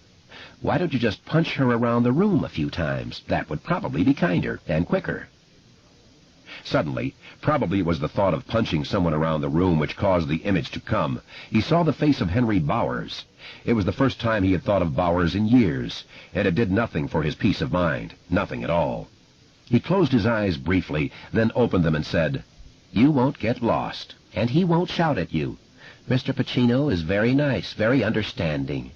Why don't you just punch her around the room a few times? That would probably be kinder and quicker." Suddenly, probably it was the thought of punching someone around the room which caused the image to come. He saw the face of Henry Bowers. It was the first time he had thought of Bowers in years, and it did nothing for his peace of mind, nothing at all. He closed his eyes briefly, then opened them and said, "You won't get lost, and he won't shout at you. Mr. Pacino is very nice, very understanding."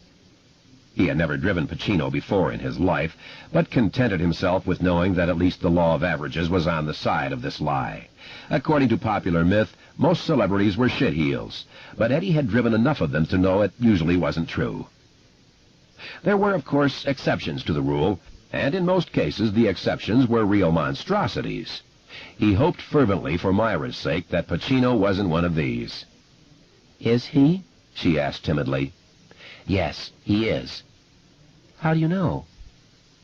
He had never driven Pacino before in his life, but contented himself with knowing that at least the law of averages was on the side of this lie. According to popular myth, most celebrities were shitheels, but Eddie had driven enough of them to know it usually wasn't true. There were, of course, exceptions to the rule, and in most cases the exceptions were real monstrosities. He hoped fervently for Myra's sake that Pacino wasn't one of these. "Is he?" she asked timidly. "Yes, he is." "How do you know?"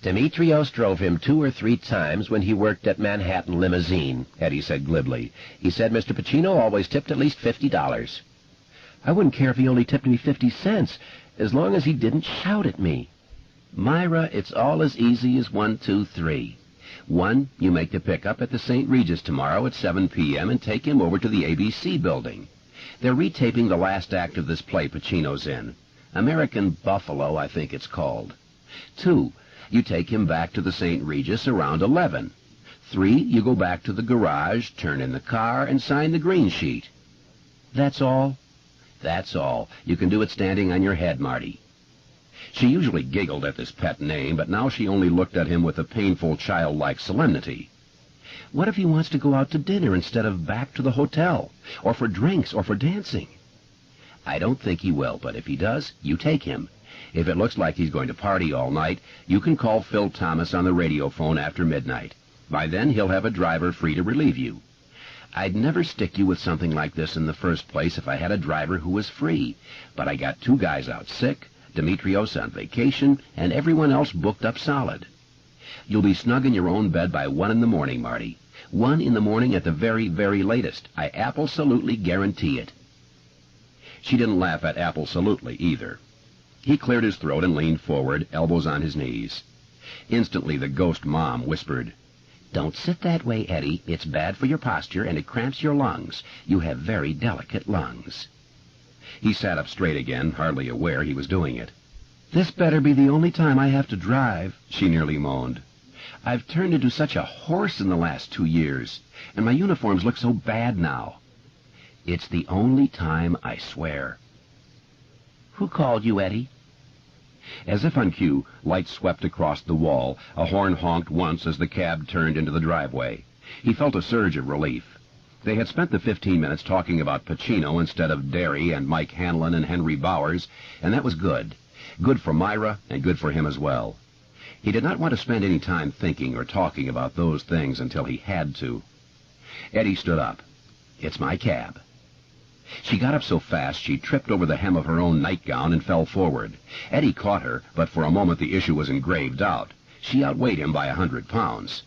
"Demetrios drove him 2 or 3 times when he worked at Manhattan Limousine," Eddie said glibly. "He said Mr. Pacino always tipped at least $50. "I wouldn't care if he only tipped me 50 cents, as long as he didn't shout at me." "Myra, it's all as easy as 1, 2, 3. 1, you make the pickup at the St. Regis tomorrow at 7 p.m. and take him over to the ABC building. They're retaping the last act of this play Pacino's in. American Buffalo, I think it's called. 2, you take him back to the St. Regis around 11. 3, you go back to the garage, turn in the car, and sign the green sheet." "That's all?" "That's all. You can do it standing on your head, Marty." She usually giggled at this pet name, but now she only looked at him with a painful childlike solemnity. "What if he wants to go out to dinner instead of back to the hotel, or for drinks, or for dancing?" "I don't think he will, but if he does, you take him. If it looks like he's going to party all night, you can call Phil Thomas on the radio phone after midnight. By then he'll have a driver free to relieve you. I'd never stick you with something like this in the first place if I had a driver who was free, but I got 2 guys out sick, Demetrios on vacation, and everyone else booked up solid. You'll be snug in your own bed by 1 in the morning, Marty. 1 in the morning at the very, very latest. I absolutely guarantee it." She didn't laugh at absolutely either. He cleared his throat and leaned forward, elbows on his knees. Instantly the ghost mom whispered, "Don't sit that way, Eddie. It's bad for your posture, and it cramps your lungs. You have very delicate lungs." He sat up straight again, hardly aware he was doing it. "This better be the only time I have to drive," she nearly moaned. "I've turned into such a horse in the last 2 years, and my uniforms look so bad now." "It's the only time, I swear." "Who called you, Eddie?" As if on cue, lights swept across the wall. A horn honked once as the cab turned into the driveway. He felt a surge of relief. They had spent the 15 minutes talking about Pacino instead of Derry and Mike Hanlon and Henry Bowers, and that was good. Good for Myra and good for him as well. He did not want to spend any time thinking or talking about those things until he had to. Eddie stood up. "It's my cab." She got up so fast she tripped over the hem of her own nightgown and fell forward. Eddie caught her, but for a moment the issue was in grave doubt. She outweighed him by 100 pounds.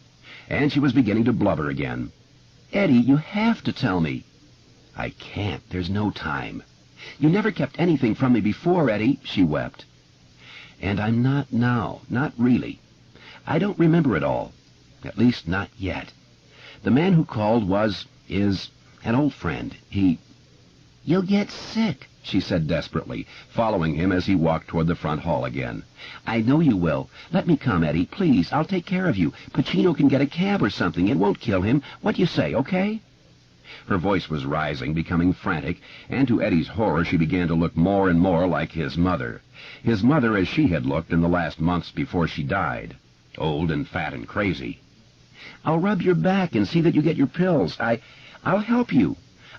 And she was beginning to blubber again. "Eddie, you have to tell me." "I can't. There's no time." "You never kept anything from me before, Eddie," she wept. "And I'm not now. Not really. I don't remember it all. At least not yet. The man who called is an old friend. You'll get sick," she said desperately, following him as he walked toward the front hall again. "I know you will. Let me come, Eddie, please. I'll take care of you. Pacino can get a cab or something. It won't kill him. What do you say, okay?" Her voice was rising, becoming frantic, and to Eddie's horror she began to look more and more like his mother. His mother as she had looked in the last months before she died. Old and fat and crazy. "I'll rub your back and see that you get your pills. I'll help you.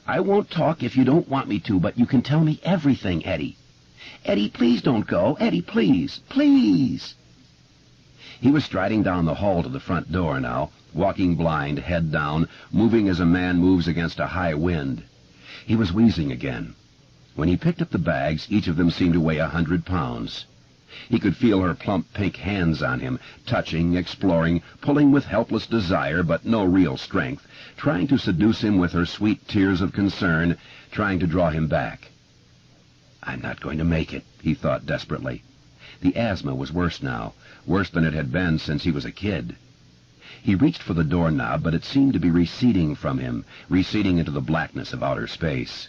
I won't talk if you don't want me to, but you can tell me everything, Eddie. Eddie, please don't go. Eddie, please, please." He was striding down the hall to the front door now, walking blind, head down, moving as a man moves against a high wind. He was wheezing again. When he picked up the bags, each of them seemed to weigh 100 pounds. He could feel her plump pink hands on him, touching, exploring, pulling with helpless desire but no real strength, trying to seduce him with her sweet tears of concern, trying to draw him back. "I'm not going to make it," he thought desperately. The asthma was worse now, worse than it had been since he was a kid. He reached for the doorknob, but it seemed to be receding from him, receding into the blackness of outer space.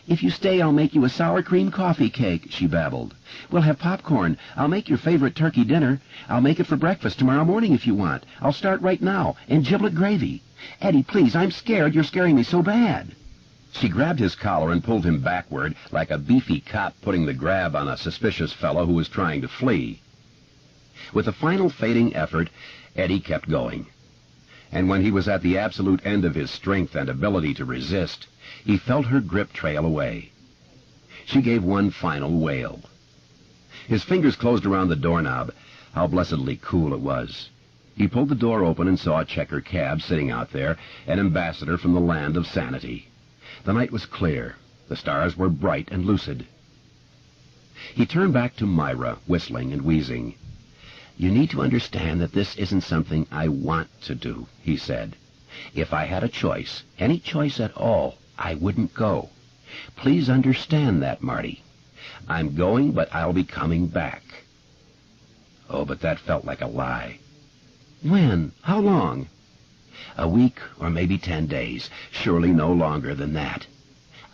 "If you stay, I'll make you a sour cream coffee cake," she babbled. "We'll have popcorn. I'll make your favorite turkey dinner. I'll make it for breakfast tomorrow morning if you want. I'll start right now. And giblet gravy. Eddie, please, I'm scared. You're scaring me so bad." She grabbed his collar and pulled him backward, like a beefy cop putting the grab on a suspicious fellow who was trying to flee. With a final fading effort, Eddie kept going. And when he was at the absolute end of his strength and ability to resist, he felt her grip trail away. She gave one final wail. His fingers closed around the doorknob. How blessedly cool it was. He pulled the door open and saw a checker cab sitting out there, an ambassador from the land of sanity. The night was clear. The stars were bright and lucid. He turned back to Myra, whistling and wheezing. "You need to understand that this isn't something I want to do," he said. "If I had a choice, any choice at all, I wouldn't go. Please understand that, Marty. I'm going, but I'll be coming back." Oh, but that felt like a lie. "When? How long?" "A week, or maybe 10 days. Surely no longer than that."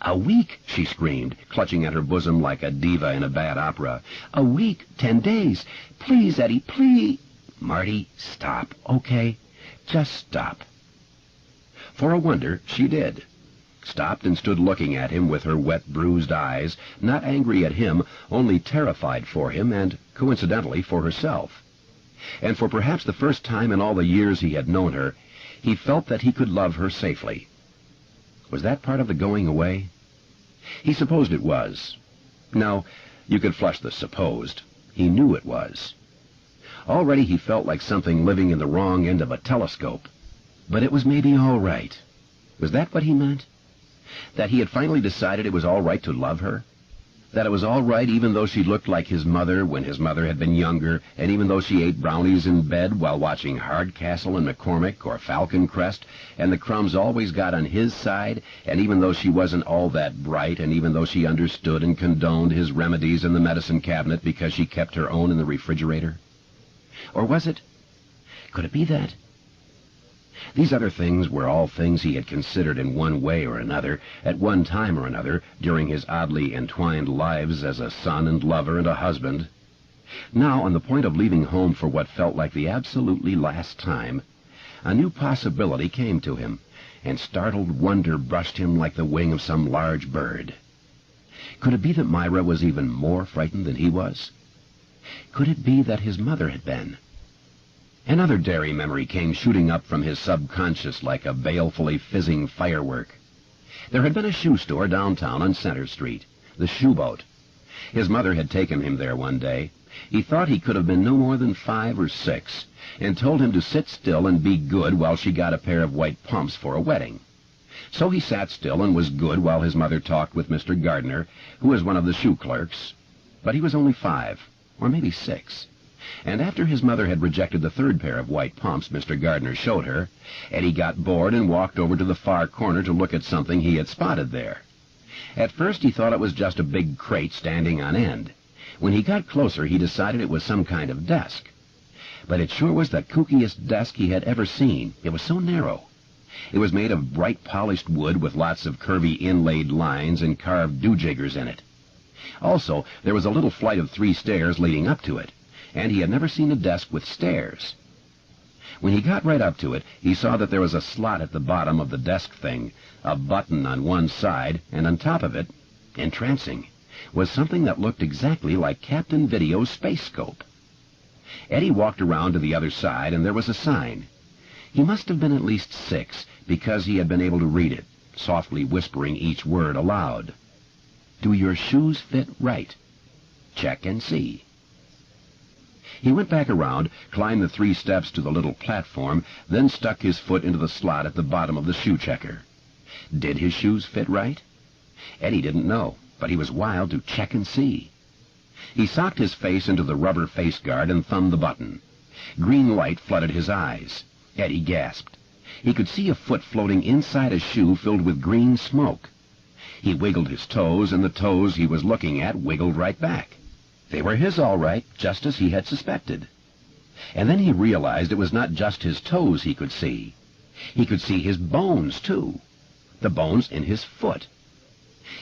"A week!" she screamed, clutching at her bosom like a diva in a bad opera. "A week, 10 days. Please, Eddie, please." "Marty, stop, okay? Just stop." For a wonder, she did. Stopped and stood looking at him with her wet, bruised eyes, not angry at him, only terrified for him and, coincidentally, for herself. And for perhaps the first time in all the years he had known her, he felt that he could love her safely. Was that part of the going away? He supposed it was. No, you could flush the supposed. He knew it was. Already he felt like something living in the wrong end of a telescope. But it was maybe all right. Was that what he meant? That he had finally decided it was all right to love her? That it was all right even though she looked like his mother when his mother had been younger, and even though she ate brownies in bed while watching Hardcastle and McCormick or Falcon Crest, and the crumbs always got on his side, and even though she wasn't all that bright, and even though she understood and condoned his remedies in the medicine cabinet because she kept her own in the refrigerator? Or was it? Could it be that? These other things were all things he had considered in one way or another, at one time or another, during his oddly entwined lives as a son and lover and a husband. Now, on the point of leaving home for what felt like the absolutely last time, a new possibility came to him, and startled wonder brushed him like the wing of some large bird. Could it be that Myra was even more frightened than he was? Could it be that his mother had been? Another dairy memory came shooting up from his subconscious like a balefully fizzing firework. There had been a shoe store downtown on Center Street, the Shoe Boat. His mother had taken him there one day. He thought he could have been no more than 5 or 6, and told him to sit still and be good while she got a pair of white pumps for a wedding. So he sat still and was good while his mother talked with Mr. Gardner, who was one of the shoe clerks. But he was only 5, or maybe 6. And after his mother had rejected the 3rd pair of white pumps Mr. Gardner showed her, Eddie got bored and walked over to the far corner to look at something he had spotted there. At first he thought it was just a big crate standing on end. When he got closer, he decided it was some kind of desk. But it sure was the kookiest desk he had ever seen. It was so narrow. It was made of bright polished wood with lots of curvy inlaid lines and carved doojiggers in it. Also, there was a little flight of 3 stairs leading up to it, and he had never seen a desk with stairs. When he got right up to it, he saw that there was a slot at the bottom of the desk thing, a button on one side, and on top of it, entrancing, was something that looked exactly like Captain Video's space scope. Eddie walked around to the other side, and there was a sign. He must have been at least 6, because he had been able to read it, softly whispering each word aloud. "Do your shoes fit right? Check and see." He went back around, climbed the 3 steps to the little platform, then stuck his foot into the slot at the bottom of the shoe checker. Did his shoes fit right? Eddie didn't know, but he was wild to check and see. He socked his face into the rubber face guard and thumbed the button. Green light flooded his eyes. Eddie gasped. He could see a foot floating inside a shoe filled with green smoke. He wiggled his toes, and the toes he was looking at wiggled right back. They were his all right, just as he had suspected. And then he realized it was not just his toes he could see. He could see his bones, too. The bones in his foot.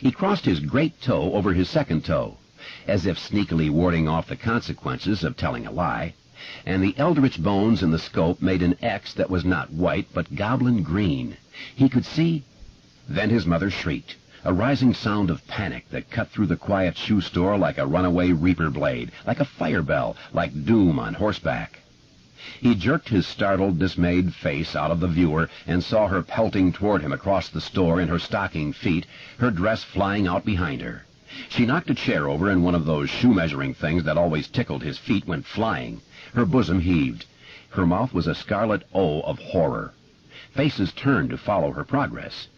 He crossed his great toe over his second toe, as if sneakily warding off the consequences of telling a lie, and the eldritch bones in the scope made an X that was not white but goblin green. He could see... Then his mother shrieked, a rising sound of panic that cut through the quiet shoe store like a runaway reaper blade, like a fire bell, like doom on horseback. He jerked his startled, dismayed face out of the viewer and saw her pelting toward him across the store in her stocking feet, her dress flying out behind her. She knocked a chair over, and one of those shoe-measuring things that always tickled his feet went flying. Her bosom heaved. Her mouth was a scarlet O of horror. Faces turned to follow her progress.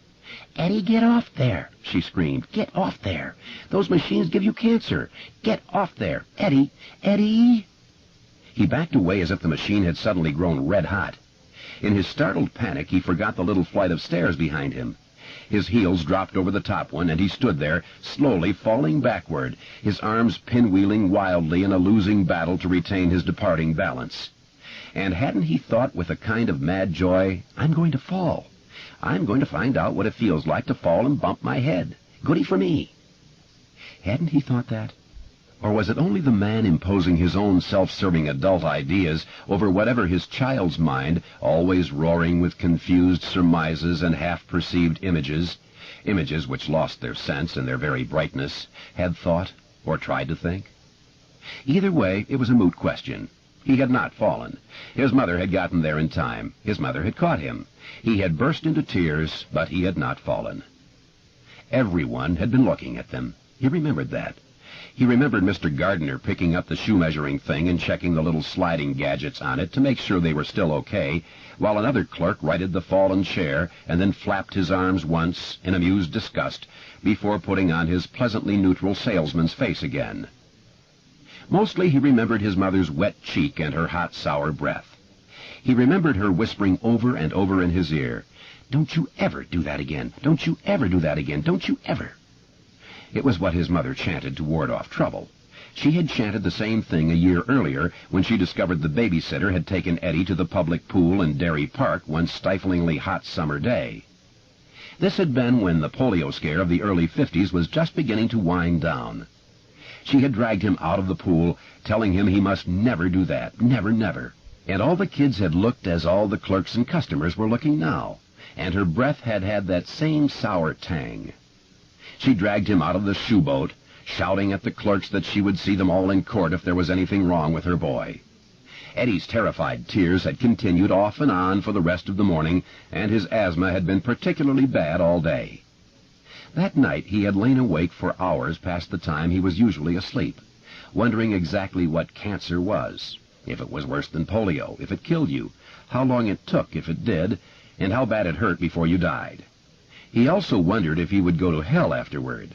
"Eddie, get off there!" she screamed. "Get off there! Those machines give you cancer! Get off there! Eddie! Eddie!" He backed away as if the machine had suddenly grown red-hot. In his startled panic, he forgot the little flight of stairs behind him. His heels dropped over the top one, and he stood there, slowly falling backward, his arms pinwheeling wildly in a losing battle to retain his departing balance. And hadn't he thought with a kind of mad joy, "I'm going to fall. I'm going to find out what it feels like to fall and bump my head. Goody for me." Hadn't he thought that? Or was it only the man imposing his own self-serving adult ideas over whatever his child's mind, always roaring with confused surmises and half-perceived images which lost their sense and their very brightness, had thought or tried to think? Either way, it was a moot question. He had not fallen. His mother had gotten there in time. His mother had caught him. He had burst into tears, but he had not fallen. Everyone had been looking at them. He remembered that. He remembered Mr. Gardner picking up the shoe-measuring thing and checking the little sliding gadgets on it to make sure they were still okay, while another clerk righted the fallen chair and then flapped his arms once in amused disgust before putting on his pleasantly neutral salesman's face again. Mostly he remembered his mother's wet cheek and her hot, sour breath. He remembered her whispering over and over in his ear, "Don't you ever do that again! Don't you ever do that again! Don't you ever!" It was what his mother chanted to ward off trouble. She had chanted the same thing a year earlier when she discovered the babysitter had taken Eddie to the public pool in Dairy Park one stiflingly hot summer day. This had been when the polio scare of the early 50s was just beginning to wind down. She had dragged him out of the pool, telling him he must never do that, never, never. And all the kids had looked as all the clerks and customers were looking now, and her breath had had that same sour tang. She dragged him out of the shoe boat, shouting at the clerks that she would see them all in court if there was anything wrong with her boy. Eddie's terrified tears had continued off and on for the rest of the morning, and his asthma had been particularly bad all day. That night he had lain awake for hours past the time he was usually asleep, wondering exactly what cancer was, if it was worse than polio, if it killed you, how long it took if it did, and how bad it hurt before you died. He also wondered if he would go to hell afterward.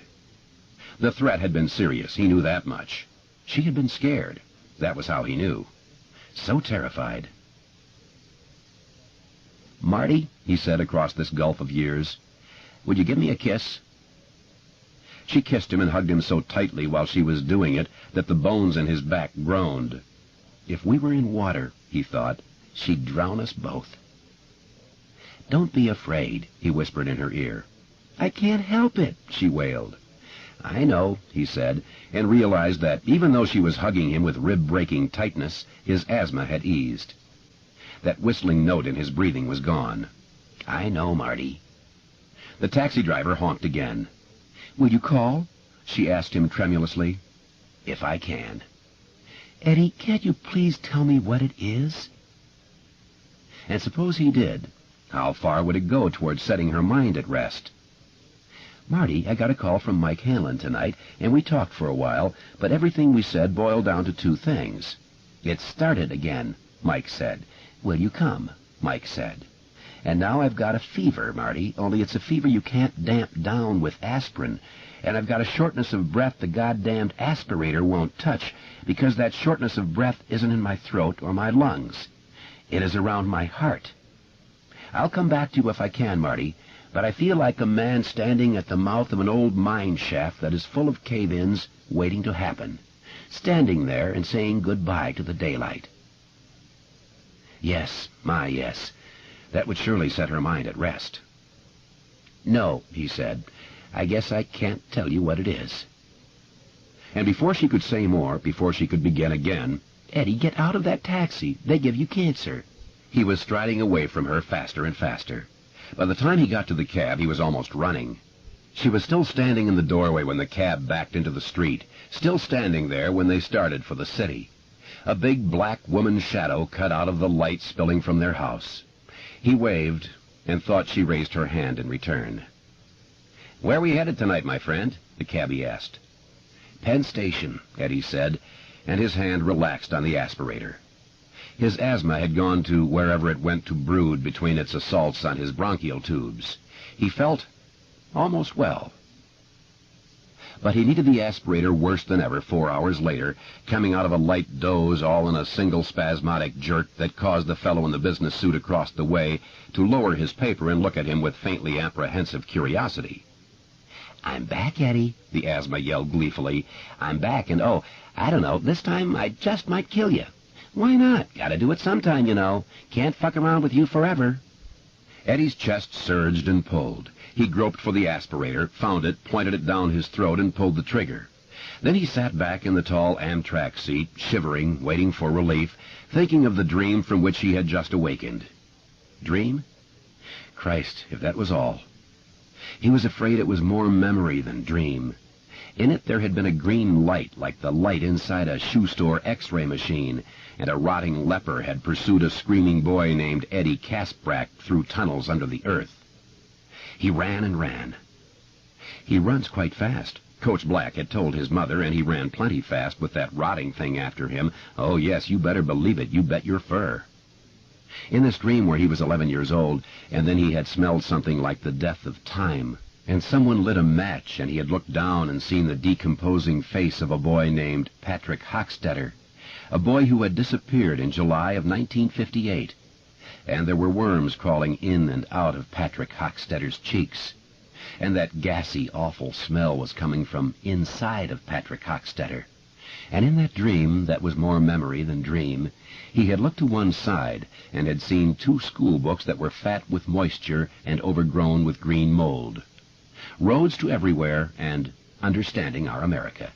The threat had been serious, he knew that much. She had been scared. That was how he knew. So terrified. "Marty," he said across this gulf of years, "would you give me a kiss?" She kissed him and hugged him so tightly while she was doing it that the bones in his back groaned. If we were in water, he thought, she'd drown us both. "Don't be afraid," he whispered in her ear. "I can't help it," she wailed. "I know," he said, and realized that even though she was hugging him with rib-breaking tightness, his asthma had eased. That whistling note in his breathing was gone. "I know, Marty." The taxi driver honked again. "Will you call?" she asked him tremulously. "If I can." "Eddie, can't you please tell me what it is?" And suppose he did, how far would it go toward setting her mind at rest? "Marty, I got a call from Mike Hanlon tonight, and we talked for a while, but everything we said boiled down to two things. 'It started again,' Mike said. 'Will you come?' Mike said. And now I've got a fever, Marty, only it's a fever you can't damp down with aspirin, and I've got a shortness of breath the goddamned aspirator won't touch, because that shortness of breath isn't in my throat or my lungs. It is around my heart. I'll come back to you if I can, Marty, but I feel like a man standing at the mouth of an old mine shaft that is full of cave-ins waiting to happen, standing there and saying goodbye to the daylight." Yes, my yes. That would surely set her mind at rest. "No," he said, "I guess I can't tell you what it is." And before she could say more, before she could begin again, "Eddie, get out of that taxi. They give you cancer." He was striding away from her faster and faster. By the time he got to the cab, he was almost running. She was still standing in the doorway when the cab backed into the street, still standing there when they started for the city. A big black woman's shadow cut out of the light spilling from their house. He waved, and thought she raised her hand in return. "Where are we headed tonight, my friend?" the cabbie asked. "Penn Station," Eddie said, and his hand relaxed on the aspirator. His asthma had gone to wherever it went to brood between its assaults on his bronchial tubes. He felt almost well. But he needed the aspirator worse than ever 4 hours later, coming out of a light doze all in a single spasmodic jerk that caused the fellow in the business suit across the way to lower his paper and look at him with faintly apprehensive curiosity. "I'm back, Eddie," the asthma yelled gleefully. "I'm back, and oh, I don't know, this time I just might kill you. Why not? Gotta do it sometime, you know. Can't fuck around with you forever." Eddie's chest surged and pulled. He groped for the aspirator, found it, pointed it down his throat, and pulled the trigger. Then he sat back in the tall Amtrak seat, shivering, waiting for relief, thinking of the dream from which he had just awakened. Dream? Christ, if that was all. He was afraid it was more memory than dream. In it there had been a green light, like the light inside a shoe-store X-ray machine, and a rotting leper had pursued a screaming boy named Eddie Kasprack through tunnels under the earth. He ran and ran. "He runs quite fast," Coach Black had told his mother, and he ran plenty fast with that rotting thing after him. Oh, yes, you better believe it, you bet your fur. In this dream where he was 11 years old, and then he had smelled something like the death of time, and someone lit a match, and he had looked down and seen the decomposing face of a boy named Patrick Hochstetter, a boy who had disappeared in July of 1958, and there were worms crawling in and out of Patrick Hochstetter's cheeks, and that gassy, awful smell was coming from inside of Patrick Hochstetter. And in that dream, that was more memory than dream, he had looked to one side and had seen 2 school books that were fat with moisture and overgrown with green mold. Roads to Everywhere and Understanding Our America.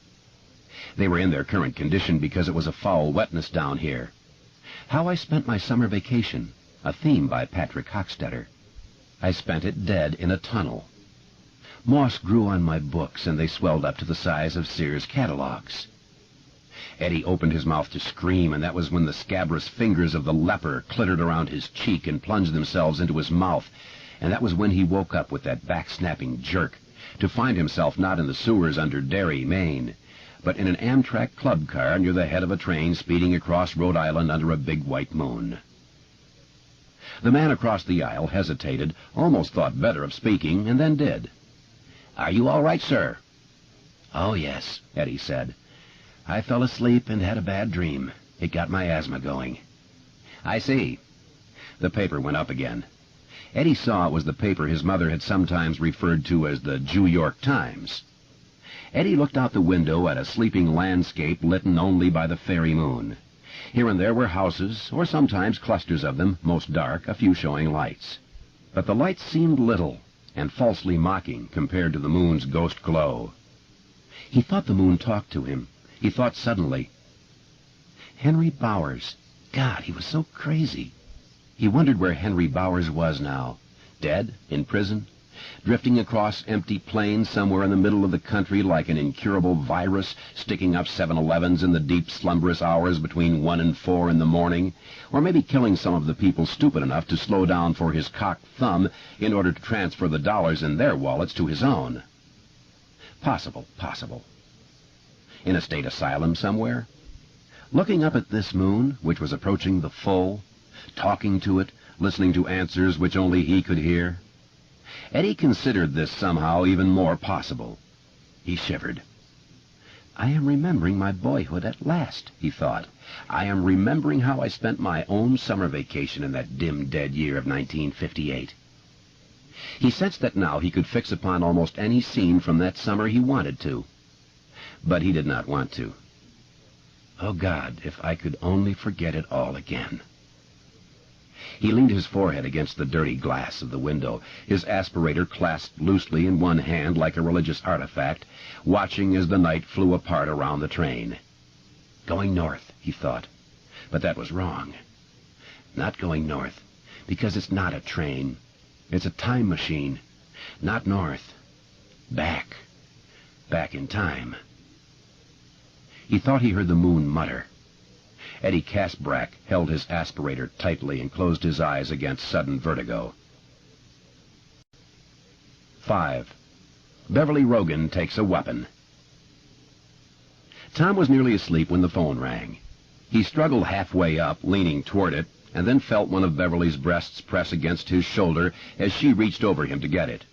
They were in their current condition because it was a foul wetness down here. How I Spent My Summer Vacation, a theme by Patrick Hochstetter. I spent it dead in a tunnel. Moss grew on my books, and they swelled up to the size of Sears catalogs. Eddie opened his mouth to scream, and that was when the scabrous fingers of the leper clittered around his cheek and plunged themselves into his mouth, and that was when he woke up with that back-snapping jerk, to find himself not in the sewers under Derry, Maine, but in an Amtrak club car near the head of a train speeding across Rhode Island under a big white moon. The man across the aisle hesitated, almost thought better of speaking, and then did. "Are you all right, sir?" "Oh, yes," Eddie said. "I fell asleep and had a bad dream. It got my asthma going." "I see." The paper went up again. Eddie saw it was the paper his mother had sometimes referred to as the New York Times. Eddie looked out the window at a sleeping landscape lit only by the fairy moon. Here and there were houses, or sometimes clusters of them, most dark, a few showing lights. But the lights seemed little and falsely mocking compared to the moon's ghost glow. He thought the moon talked to him. He thought suddenly, Henry Bowers. God, he was so crazy. He wondered where Henry Bowers was now. Dead? In prison? Drifting across empty plains somewhere in the middle of the country like an incurable virus, sticking up 7-Elevens in the deep slumberous hours between 1 and 4 in the morning, or maybe killing some of the people stupid enough to slow down for his cocked thumb in order to transfer the dollars in their wallets to his own. Possible. In a state asylum somewhere? Looking up at this moon, which was approaching the full, talking to it, listening to answers which only he could hear. Eddie considered this somehow even more possible. He shivered. "I am remembering my boyhood at last," he thought. "I am remembering how I spent my own summer vacation in that dim, dead year of 1958. He sensed that now he could fix upon almost any scene from that summer he wanted to. But he did not want to. Oh, God, if I could only forget it all again. He leaned his forehead against the dirty glass of the window, his aspirator clasped loosely in one hand like a religious artifact, watching as the night flew apart around the train. Going north, he thought. But that was wrong. Not going north, because it's not a train. It's a time machine. Not north. Back. Back in time. He thought he heard the moon mutter. Eddie Casbrack held his aspirator tightly and closed his eyes against sudden vertigo. 5. Beverly Rogan takes a weapon. Tom was nearly asleep when the phone rang. He struggled halfway up, leaning toward it, and then felt one of Beverly's breasts press against his shoulder as she reached over him to get it.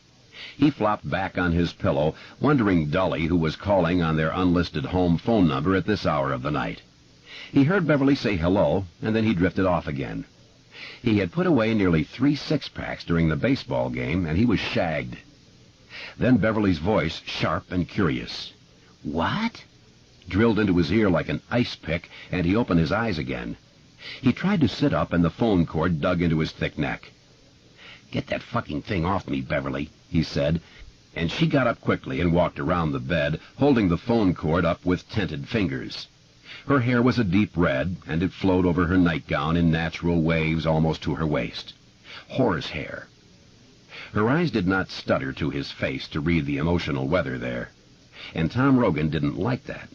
He flopped back on his pillow, wondering dully who was calling on their unlisted home phone number at this hour of the night. He heard Beverly say hello, and then he drifted off again. He had put away nearly 3 six-packs during the baseball game, and he was shagged. Then Beverly's voice, sharp and curious. "What?" drilled into his ear like an ice pick, and he opened his eyes again. He tried to sit up, and the phone cord dug into his thick neck. "Get that fucking thing off me, Beverly," he said, and she got up quickly and walked around the bed, holding the phone cord up with tented fingers. Her hair was a deep red, and it flowed over her nightgown in natural waves almost to her waist. Horse hair. Her eyes did not stutter to his face to read the emotional weather there, and Tom Rogan didn't like that.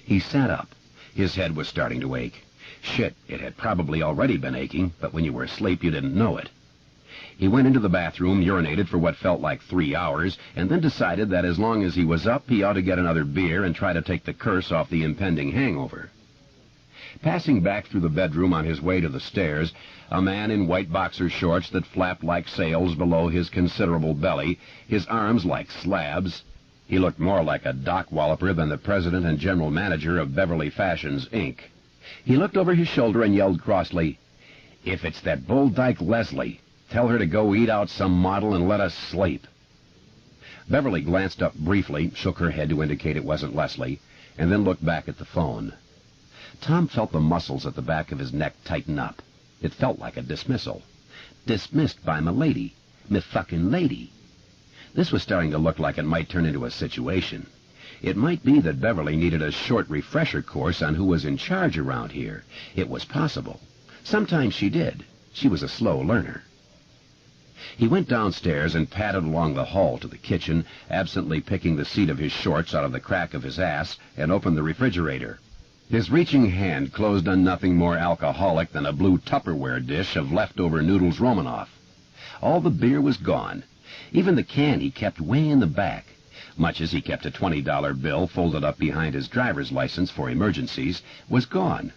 He sat up. His head was starting to ache. Shit, it had probably already been aching, but when you were asleep you didn't know it. He went into the bathroom, urinated for what felt like 3 hours, and then decided that as long as he was up, he ought to get another beer and try to take the curse off the impending hangover. Passing back through the bedroom on his way to the stairs, a man in white boxer shorts that flapped like sails below his considerable belly, his arms like slabs. He looked more like a dock walloper than the president and general manager of Beverly Fashions, Inc. He looked over his shoulder and yelled crossly, "If it's that bull dyke Leslie, tell her to go eat out some model and let us sleep." Beverly glanced up briefly, shook her head to indicate it wasn't Leslie, and then looked back at the phone. Tom felt the muscles at the back of his neck tighten up. It felt like a dismissal. Dismissed by m'lady. Me fucking lady. This was starting to look like it might turn into a situation. It might be that Beverly needed a short refresher course on who was in charge around here. It was possible. Sometimes she did. She was a slow learner. He went downstairs and padded along the hall to the kitchen, absently picking the seat of his shorts out of the crack of his ass, and opened the refrigerator. His reaching hand closed on nothing more alcoholic than a blue Tupperware dish of leftover noodles Romanoff. All the beer was gone. Even the can he kept way in the back, much as he kept a $20 bill folded up behind his driver's license for emergencies, was gone.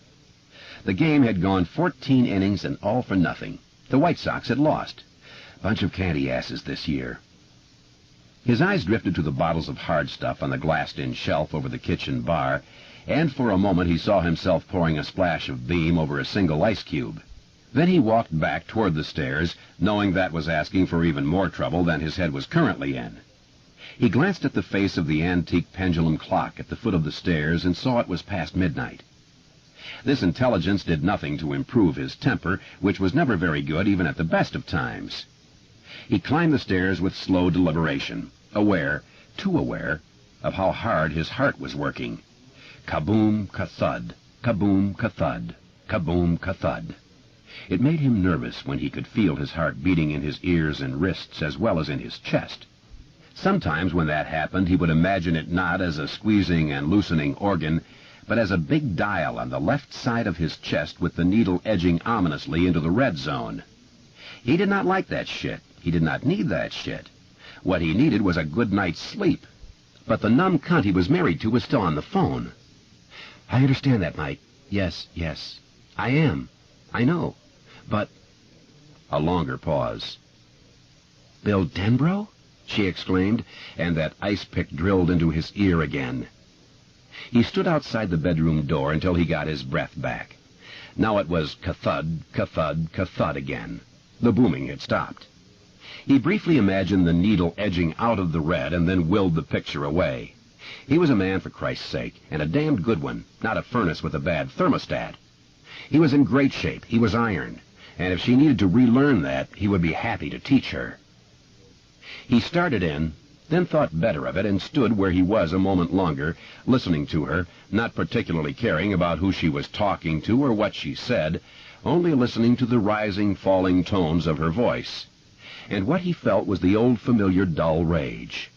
The game had gone 14 innings and all for nothing. The White Sox had lost. Bunch of candy asses this year. His eyes drifted to the bottles of hard stuff on the glassed-in shelf over the kitchen bar, and for a moment he saw himself pouring a splash of beam over a single ice cube. Then he walked back toward the stairs, knowing that was asking for even more trouble than his head was currently in. He glanced at the face of the antique pendulum clock at the foot of the stairs and saw it was past midnight. This intelligence did nothing to improve his temper, which was never very good even at the best of times. He climbed the stairs with slow deliberation, aware, too aware, of how hard his heart was working. Kaboom, ka-thud, kaboom, ka-thud, kaboom, ka-thud. It made him nervous when he could feel his heart beating in his ears and wrists as well as in his chest. Sometimes when that happened, he would imagine it not as a squeezing and loosening organ, but as a big dial on the left side of his chest with the needle edging ominously into the red zone. He did not like that shit. He did not need that shit. What he needed was a good night's sleep. But the numb cunt he was married to was still on the phone. "I understand that, Mike. Yes, yes. I am. I know. But—" A longer pause. "Bill Denbrough?" she exclaimed, and that ice pick drilled into his ear again. He stood outside the bedroom door until he got his breath back. Now it was ka-thud, ka-thud, ka-thud again. The booming had stopped. He briefly imagined the needle edging out of the red and then willed the picture away. He was a man, for Christ's sake, and a damned good one, not a furnace with a bad thermostat. He was in great shape. He was iron, and if she needed to relearn that, he would be happy to teach her. He started in, then thought better of it and stood where he was a moment longer, listening to her, not particularly caring about who she was talking to or what she said, only listening to the rising, falling tones of her voice. And what he felt was the old familiar dull rage.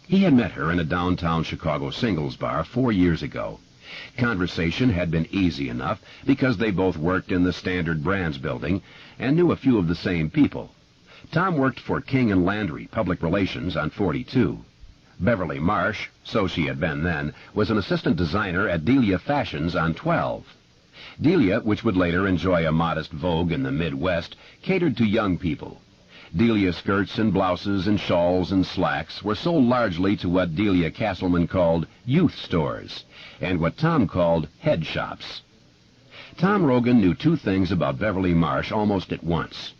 He had met her in a downtown Chicago singles bar 4 years ago. Conversation had been easy enough because they both worked in the Standard Brands building and knew a few of the same people. Tom worked for King & Landry Public Relations on 42. Beverly Marsh, so she had been then, was an assistant designer at Delia Fashions on 12. Delia, which would later enjoy a modest vogue in the Midwest, catered to young people. Delia skirts and blouses and shawls and slacks were sold largely to what Delia Castleman called youth stores, and what Tom called head shops. Tom Rogan knew 2 things about Beverly Marsh almost at once.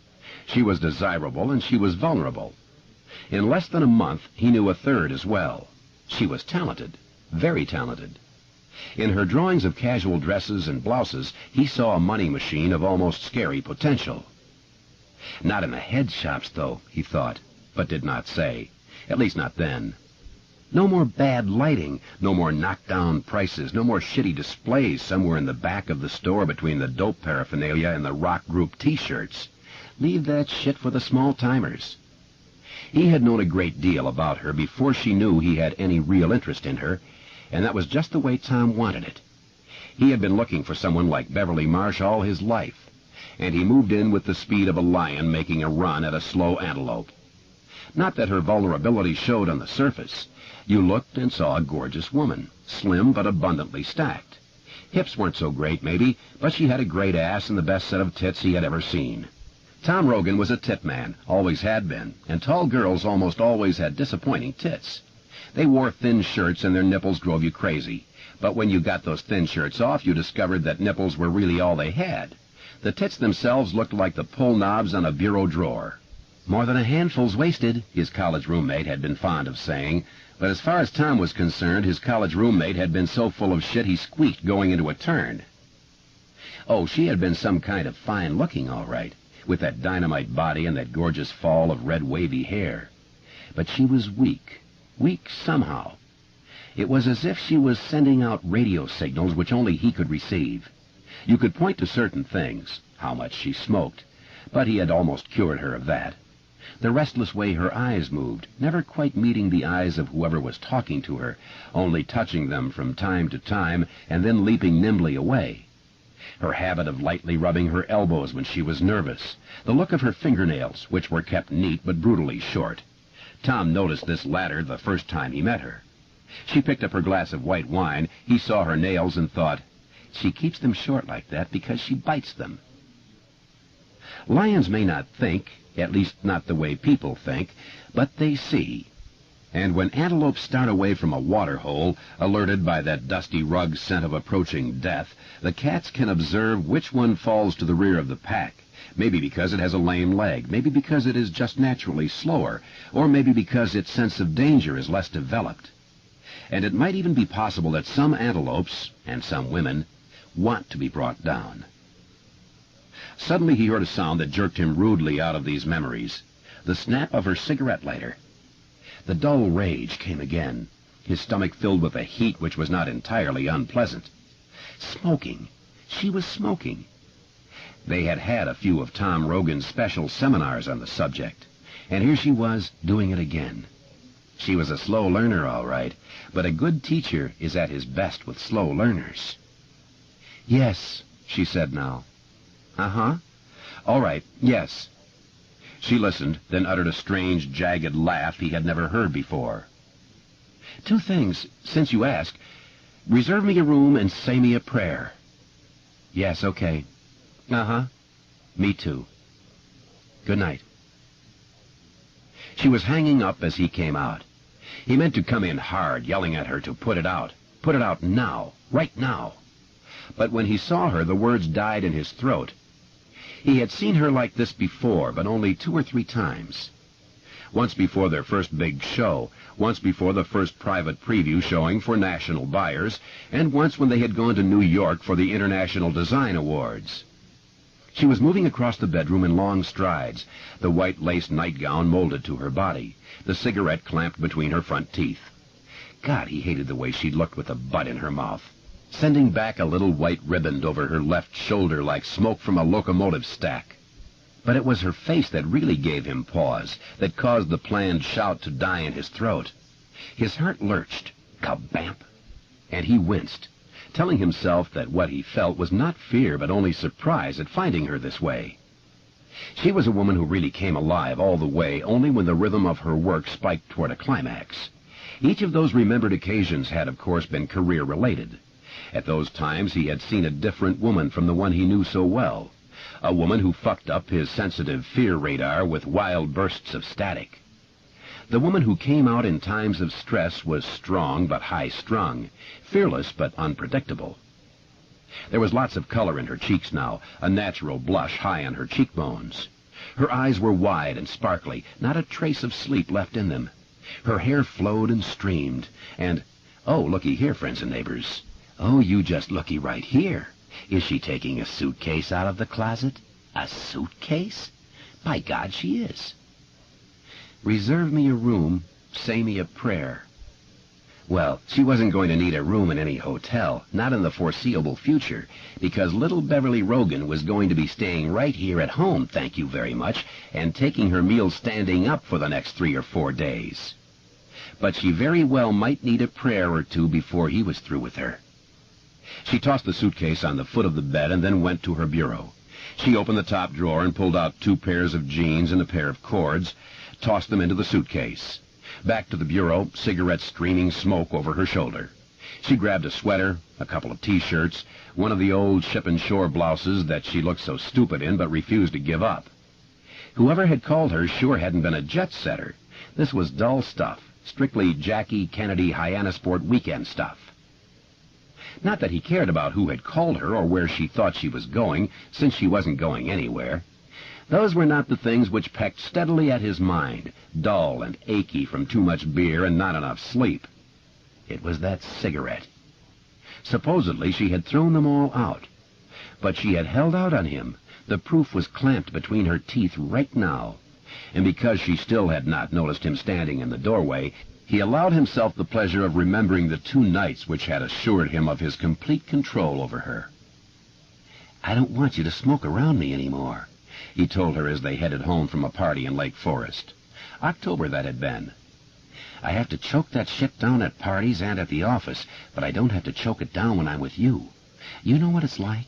She was desirable and she was vulnerable. In less than a month, he knew a third as well. She was talented, very talented. In her drawings of casual dresses and blouses, he saw a money machine of almost scary potential. Not in the head shops, though, he thought, but did not say. At least not then. No more bad lighting, no more knockdown prices, no more shitty displays somewhere in the back of the store between the dope paraphernalia and the rock group T-shirts. Leave that shit for the small-timers. He had known a great deal about her before she knew he had any real interest in her, and that was just the way Tom wanted it. He had been looking for someone like Beverly Marsh all his life, and he moved in with the speed of a lion making a run at a slow antelope. Not that her vulnerability showed on the surface. You looked and saw a gorgeous woman, slim but abundantly stacked. Hips weren't so great, maybe, but she had a great ass and the best set of tits he had ever seen. Tom Rogan was a tit man, always had been, and tall girls almost always had disappointing tits. They wore thin shirts and their nipples drove you crazy, but when you got those thin shirts off, you discovered that nipples were really all they had. The tits themselves looked like the pull knobs on a bureau drawer. "More than a handful's wasted," his college roommate had been fond of saying, but as far as Tom was concerned, his college roommate had been so full of shit he squeaked going into a turn. Oh, she had been some kind of fine-looking, all right, with that dynamite body and that gorgeous fall of red wavy hair. But she was weak somehow. It was as if she was sending out radio signals which only he could receive. You could point to certain things, how much she smoked, but he had almost cured her of that. The restless way her eyes moved, never quite meeting the eyes of whoever was talking to her, only touching them from time to time and then leaping nimbly away. Her habit of lightly rubbing her elbows when she was nervous, the look of her fingernails, which were kept neat but brutally short. Tom noticed this latter the first time he met her. She picked up her glass of white wine. He saw her nails and thought, "She keeps them short like that because she bites them." Lions may not think, at least not the way people think, but they see. And when antelopes start away from a water-hole, alerted by that dusty rug scent of approaching death, the cats can observe which one falls to the rear of the pack, maybe because it has a lame leg, maybe because it is just naturally slower, or maybe because its sense of danger is less developed. And it might even be possible that some antelopes, and some women, want to be brought down. Suddenly he heard a sound that jerked him rudely out of these memories, the snap of her cigarette lighter. The dull rage came again, his stomach filled with a heat which was not entirely unpleasant. Smoking. She was smoking. They had had a few of Tom Rogan's special seminars on the subject, and here she was doing it again. She was a slow learner, all right, but a good teacher is at his best with slow learners. "Yes," she said now. "Uh-huh. All right, yes." She listened, then uttered a strange, jagged laugh he had never heard before. "Two things, since you ask. Reserve me a room and say me a prayer." "Yes, okay." "Uh-huh. Me too. Good night." She was hanging up as he came out. He meant to come in hard, yelling at her to put it out. Put it out now, right now. But when he saw her, the words died in his throat. He had seen her like this before, but only 2 or 3 times. Once before their first big show, once before the first private preview showing for national buyers, and once when they had gone to New York for the International Design Awards. She was moving across the bedroom in long strides, the white lace nightgown molded to her body, the cigarette clamped between her front teeth. God, he hated the way she looked with the butt in her mouth, sending back a little white riband over her left shoulder like smoke from a locomotive stack. But it was her face that really gave him pause, that caused the planned shout to die in his throat. His heart lurched, kabamp, and he winced, telling himself that what he felt was not fear but only surprise at finding her this way. She was a woman who really came alive all the way only when the rhythm of her work spiked toward a climax. Each of those remembered occasions had, of course, been career-related. At those times he had seen a different woman from the one he knew so well, a woman who fucked up his sensitive fear radar with wild bursts of static. The woman who came out in times of stress was strong but high-strung, fearless but unpredictable. There was lots of color in her cheeks now, a natural blush high on her cheekbones. Her eyes were wide and sparkly, not a trace of sleep left in them. Her hair flowed and streamed, and, oh, looky here, friends and neighbors. Oh, you just looky right here. Is she taking a suitcase out of the closet? A suitcase? By God, she is. Reserve me a room, say me a prayer. Well, she wasn't going to need a room in any hotel, not in the foreseeable future, because little Beverly Rogan was going to be staying right here at home, thank you very much, and taking her meals standing up for the next 3 or 4 days. But she very well might need a prayer or two before he was through with her. She tossed the suitcase on the foot of the bed and then went to her bureau. She opened the top drawer and pulled out 2 pairs of jeans and a pair of cords, tossed them into the suitcase. Back to the bureau, cigarette streaming smoke over her shoulder. She grabbed a sweater, a couple of T-shirts, one of the old ship-and-shore blouses that she looked so stupid in but refused to give up. Whoever had called her sure hadn't been a jet-setter. This was dull stuff, strictly Jackie Kennedy Hyannisport weekend stuff. Not that he cared about who had called her or where she thought she was going, since she wasn't going anywhere. Those were not the things which pecked steadily at his mind, dull and achy from too much beer and not enough sleep. It was that cigarette. Supposedly she had thrown them all out. But she had held out on him. The proof was clamped between her teeth right now. And because she still had not noticed him standing in the doorway, he allowed himself the pleasure of remembering the 2 nights which had assured him of his complete control over her. "I don't want you to smoke around me anymore. he told her as they headed home from a party in Lake Forest. October that had been. "I have to choke that shit down at parties and at the office, but I don't have to choke it down when I'm with you. You know what it's like?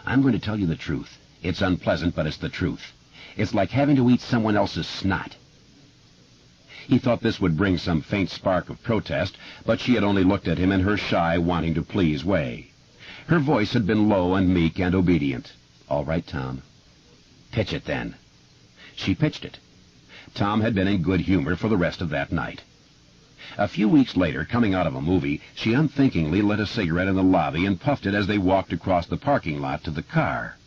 I'm going to tell you the truth. It's unpleasant, but it's the truth. It's like having to eat someone else's snot." He thought this would bring some faint spark of protest, but she had only looked at him in her shy, wanting-to-please way. Her voice had been low and meek and obedient. "All right, Tom." "Pitch it, then." She pitched it. Tom had been in good humor for the rest of that night. A few weeks later, coming out of a movie, she unthinkingly lit a cigarette in the lobby and puffed it as they walked across the parking lot to the car.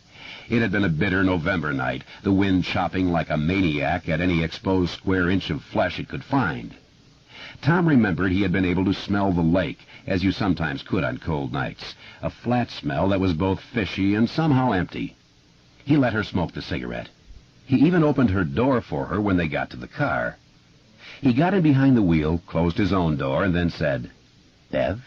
It had been a bitter November night, the wind chopping like a maniac at any exposed square inch of flesh it could find. Tom remembered he had been able to smell the lake, as you sometimes could on cold nights, a flat smell that was both fishy and somehow empty. He let her smoke the cigarette. He even opened her door for her when they got to the car. He got in behind the wheel, closed his own door, and then said, "Bev?"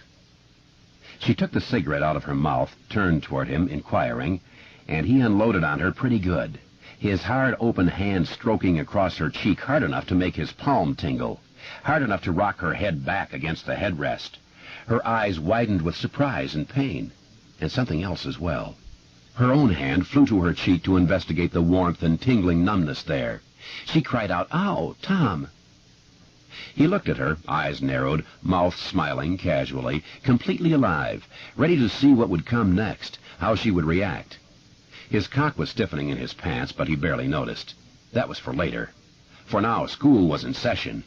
She took the cigarette out of her mouth, turned toward him, inquiring, and he unloaded on her pretty good, his hard, open hand stroking across her cheek hard enough to make his palm tingle, hard enough to rock her head back against the headrest. Her eyes widened with surprise and pain, and something else as well. Her own hand flew to her cheek to investigate the warmth and tingling numbness there. She cried out, "Ow, Tom!" He looked at her, eyes narrowed, mouth smiling casually, completely alive, ready to see what would come next, how she would react. His cock was stiffening in his pants, but he barely noticed. That was for later. For now, school was in session.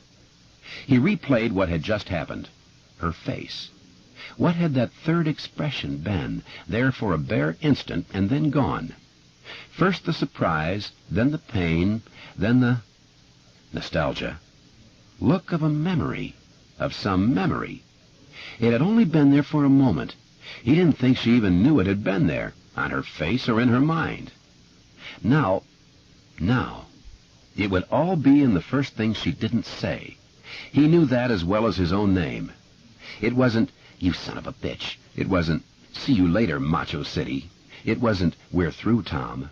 He replayed what had just happened. Her face. What had that third expression been, there for a bare instant and then gone? First the surprise, then the pain, then the nostalgia. Look of a memory, of some memory. It had only been there for a moment. He didn't think she even knew it had been there, on her face or in her mind. Now, it would all be in the first thing she didn't say. He knew that as well as his own name. It wasn't, "You son of a bitch." It wasn't, "See you later, Macho City." It wasn't, "We're through, Tom."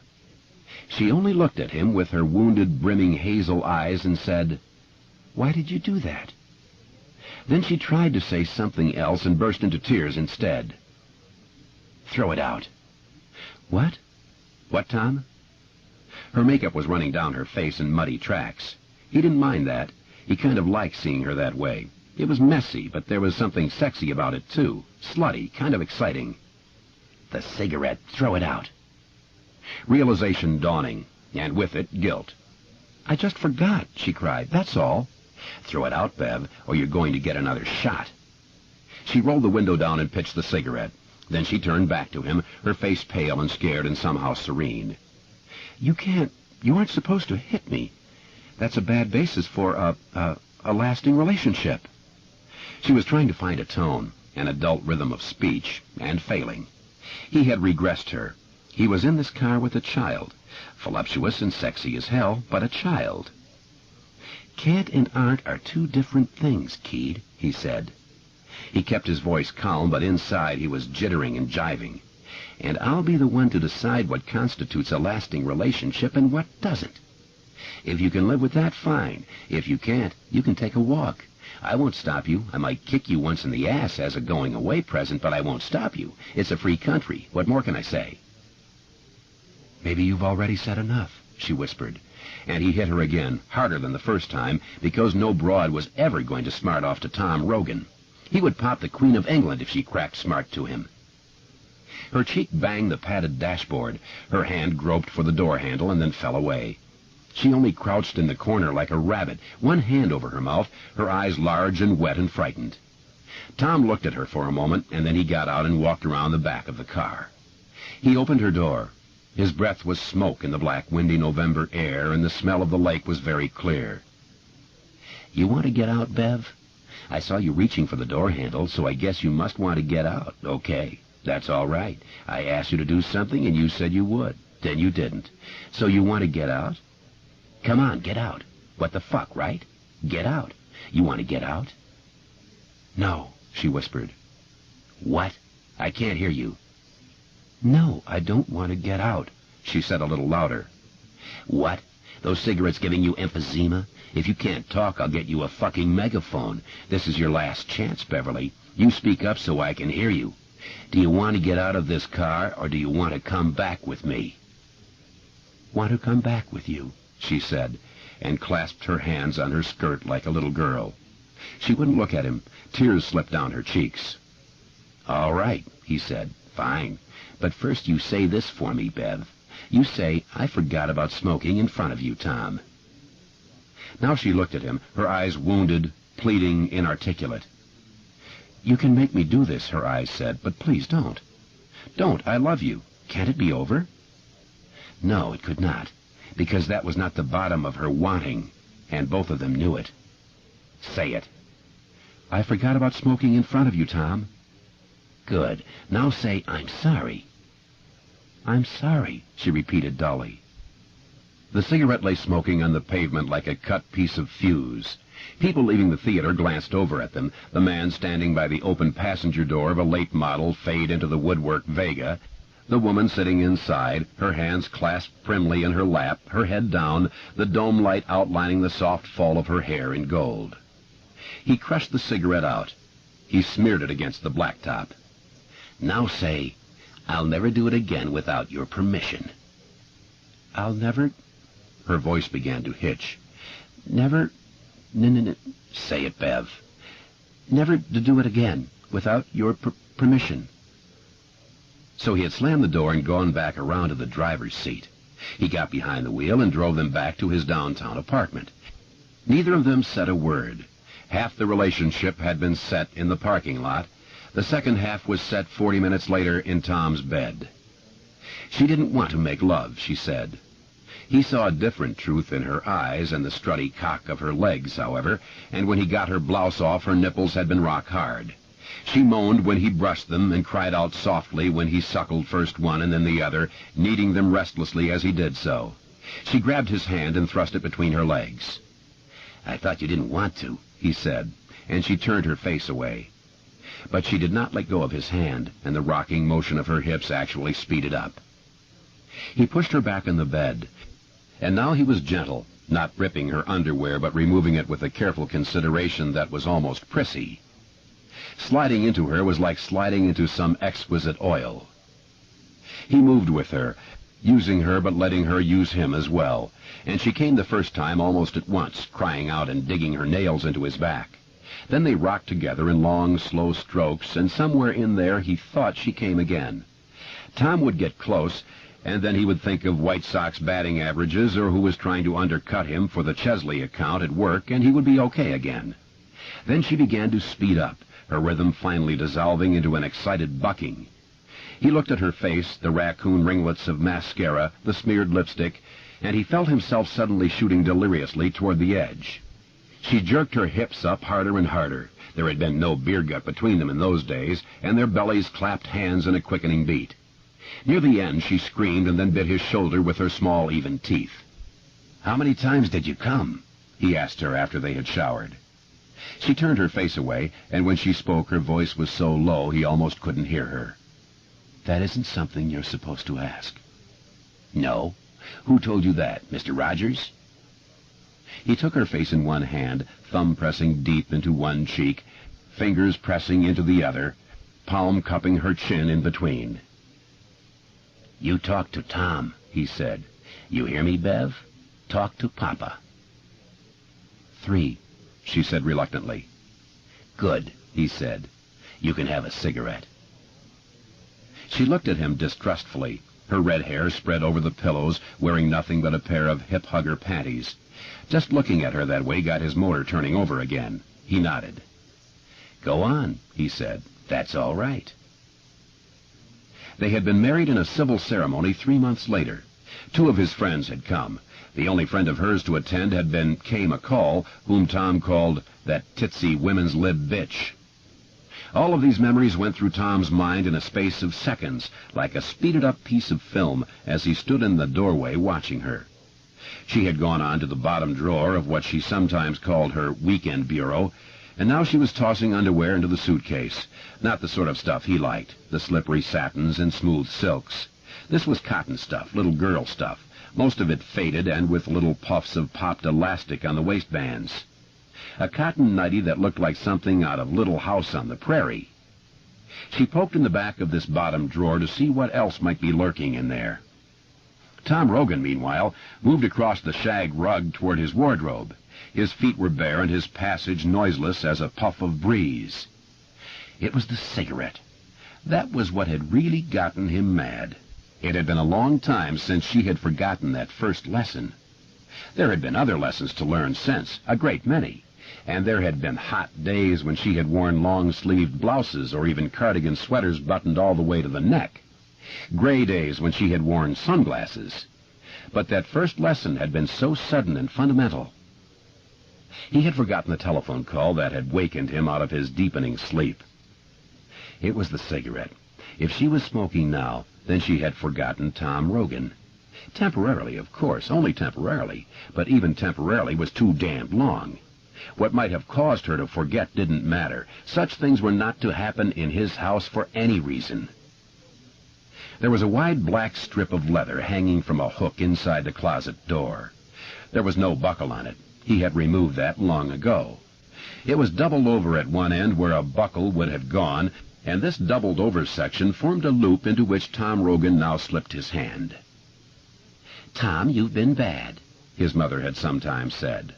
She only looked at him with her wounded, brimming hazel eyes and said, "Why did you do that?" Then she tried to say something else and burst into tears instead. "Throw it out." "What? What, Tom?" Her makeup was running down her face in muddy tracks. He didn't mind that. He kind of liked seeing her that way. It was messy, but there was something sexy about it, too. Slutty, kind of exciting. "The cigarette. Throw it out." Realization dawning, and with it, guilt. "I just forgot," she cried. "That's all." "Throw it out, Bev, or you're going to get another shot." She rolled the window down and pitched the cigarette. Then she turned back to him, her face pale and scared and somehow serene. You aren't supposed to hit me. That's a bad basis for a lasting relationship." She was trying to find a tone, an adult rhythm of speech, and failing. He had regressed her. He was in this car with a child, voluptuous and sexy as hell, but a child. "Can't and aren't are two different things, Keed," he said. He kept his voice calm, but inside he was jittering and jiving. "And I'll be the one to decide what constitutes a lasting relationship and what doesn't. If you can live with that, fine. If you can't, you can take a walk. I won't stop you. I might kick you once in the ass as a going-away present, but I won't stop you. It's a free country. What more can I say?" "Maybe you've already said enough," she whispered. And he hit her again, harder than the first time, because no broad was ever going to smart off to Tom Rogan. He would pop the Queen of England if she cracked smart to him. Her cheek banged the padded dashboard. Her hand groped for the door handle and then fell away. She only crouched in the corner like a rabbit, one hand over her mouth, her eyes large and wet and frightened. Tom looked at her for a moment, and then he got out and walked around the back of the car. He opened her door. His breath was smoke in the black, windy November air, and the smell of the lake was very clear. "You want to get out, Bev? I saw you reaching for the door handle, so I guess you must want to get out. Okay, that's all right. I asked you to do something, and you said you would. Then you didn't. So you want to get out? Come on, get out. What the fuck, right? Get out. You want to get out?" "No," she whispered. "What? I can't hear you." "No, I don't want to get out," she said a little louder. What? Those cigarettes giving you emphysema? If you can't talk, I'll get you a fucking megaphone. This is your last chance, Beverly. You speak up so I can hear you. Do you want to get out of this car, or do you want to come back with me? Want to come back with you, she said, and clasped her hands on her skirt like a little girl. She wouldn't look at him. Tears slipped down her cheeks. All right, he said. Fine. But first you say this for me, Bev. You say, I forgot about smoking in front of you, Tom. Now she looked at him, her eyes wounded, pleading, inarticulate. You can make me do this, her eyes said, but please don't. Don't, I love you. Can't it be over? No, it could not, because that was not the bottom of her wanting, and both of them knew it. Say it. I forgot about smoking in front of you, Tom. Good. Now say, I'm sorry. I'm sorry, she repeated dully. The cigarette lay smoking on the pavement like a cut piece of fuse. People leaving the theater glanced over at them, the man standing by the open passenger door of a late model fade into the woodwork Vega, the woman sitting inside, her hands clasped primly in her lap, her head down, the dome light outlining the soft fall of her hair in gold. He crushed the cigarette out. He smeared it against the blacktop. Now say, I'll never do it again without your permission. I'll never... Her voice began to hitch. Never... Say it, Bev. Never to do it again without your permission. So he had slammed the door and gone back around to the driver's seat. He got behind the wheel and drove them back to his downtown apartment. Neither of them said a word. Half the relationship had been set in the parking lot. The second half was set 40 minutes later in Tom's bed. She didn't want to make love, she said. He saw a different truth in her eyes and the strutty cock of her legs, however, and when he got her blouse off, her nipples had been rock hard. She moaned when he brushed them and cried out softly when he suckled first one and then the other, kneading them restlessly as he did so. She grabbed his hand and thrust it between her legs. I thought you didn't want to, he said, and she turned her face away. But she did not let go of his hand, and the rocking motion of her hips actually speeded up. He pushed her back in the bed, and now he was gentle, not ripping her underwear, but removing it with a careful consideration that was almost prissy. Sliding into her was like sliding into some exquisite oil. He moved with her, using her but letting her use him as well, and she came the first time almost at once, crying out and digging her nails into his back. Then they rocked together in long, slow strokes, and somewhere in there he thought she came again. Tom would get close, and then he would think of White Sox batting averages or who was trying to undercut him for the Chesley account at work, and he would be okay again. Then she began to speed up, her rhythm finally dissolving into an excited bucking. He looked at her face, the raccoon ringlets of mascara, the smeared lipstick, and he felt himself suddenly shooting deliriously toward the edge. She jerked her hips up harder and harder. There had been no beer gut between them in those days, and their bellies clapped hands in a quickening beat. Near the end, she screamed and then bit his shoulder with her small, even teeth. How many times did you come? He asked her after they had showered. She turned her face away, and when she spoke, her voice was so low he almost couldn't hear her. That isn't something you're supposed to ask. No? Who told you that, Mr. Rogers? He took her face in one hand, thumb pressing deep into one cheek, fingers pressing into the other, palm cupping her chin in between. You talk to Tom, he said. You hear me, Bev? Talk to Papa. 3, she said reluctantly. Good, he said. You can have a cigarette. She looked at him distrustfully, her red hair spread over the pillows, wearing nothing but a pair of hip-hugger panties. Just looking at her that way got his motor turning over again. He nodded. Go on, he said. That's all right. They had been married in a civil ceremony 3 months later. 2 of his friends had come. The only friend of hers to attend had been Kay McCall, whom Tom called that titsy women's lib bitch. All of these memories went through Tom's mind in a space of seconds, like a speeded-up piece of film, as he stood in the doorway watching her. She had gone on to the bottom drawer of what she sometimes called her weekend bureau, and now she was tossing underwear into the suitcase. Not the sort of stuff he liked, the slippery satins and smooth silks. This was cotton stuff, little girl stuff, most of it faded and with little puffs of popped elastic on the waistbands. A cotton nightie that looked like something out of Little House on the Prairie. She poked in the back of this bottom drawer to see what else might be lurking in there. Tom Rogan, meanwhile, moved across the shag rug toward his wardrobe. His feet were bare and his passage noiseless as a puff of breeze. It was the cigarette. That was what had really gotten him mad. It had been a long time since she had forgotten that first lesson. There had been other lessons to learn since, a great many, and there had been hot days when she had worn long-sleeved blouses or even cardigan sweaters buttoned all the way to the neck. Gray days when she had worn sunglasses. But that first lesson had been so sudden and fundamental. He had forgotten the telephone call that had wakened him out of his deepening sleep. It was the cigarette. If she was smoking now, then she had forgotten Tom Rogan. Temporarily, of course, only temporarily, but even temporarily was too damned long. What might have caused her to forget didn't matter. Such things were not to happen in his house for any reason. There was a wide black strip of leather hanging from a hook inside the closet door. There was no buckle on it. He had removed that long ago. It was doubled over at one end where a buckle would have gone, and this doubled-over section formed a loop into which Tom Rogan now slipped his hand. "Tom, you've been bad," his mother had sometimes said.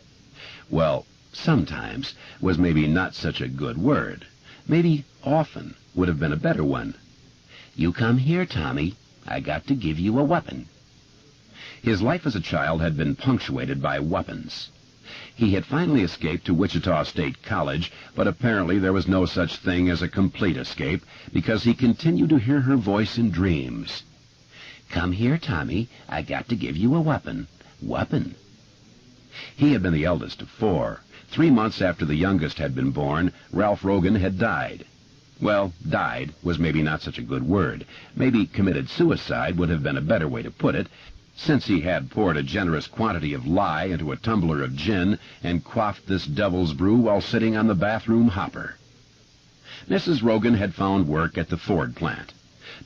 Well, sometimes was maybe not such a good word. Maybe often would have been a better one. "You come here, Tommy. I got to give you a weapon." His life as a child had been punctuated by weapons. He had finally escaped to Wichita State College, but apparently there was no such thing as a complete escape, because he continued to hear her voice in dreams. "Come here, Tommy. I got to give you a weapon. Weapon." He had been the eldest of 4. 3 months after the youngest had been born, Ralph Rogan had died. Well, died was maybe not such a good word. Maybe committed suicide would have been a better way to put it, since he had poured a generous quantity of lye into a tumbler of gin and quaffed this devil's brew while sitting on the bathroom hopper. Mrs. Rogan had found work at the Ford plant.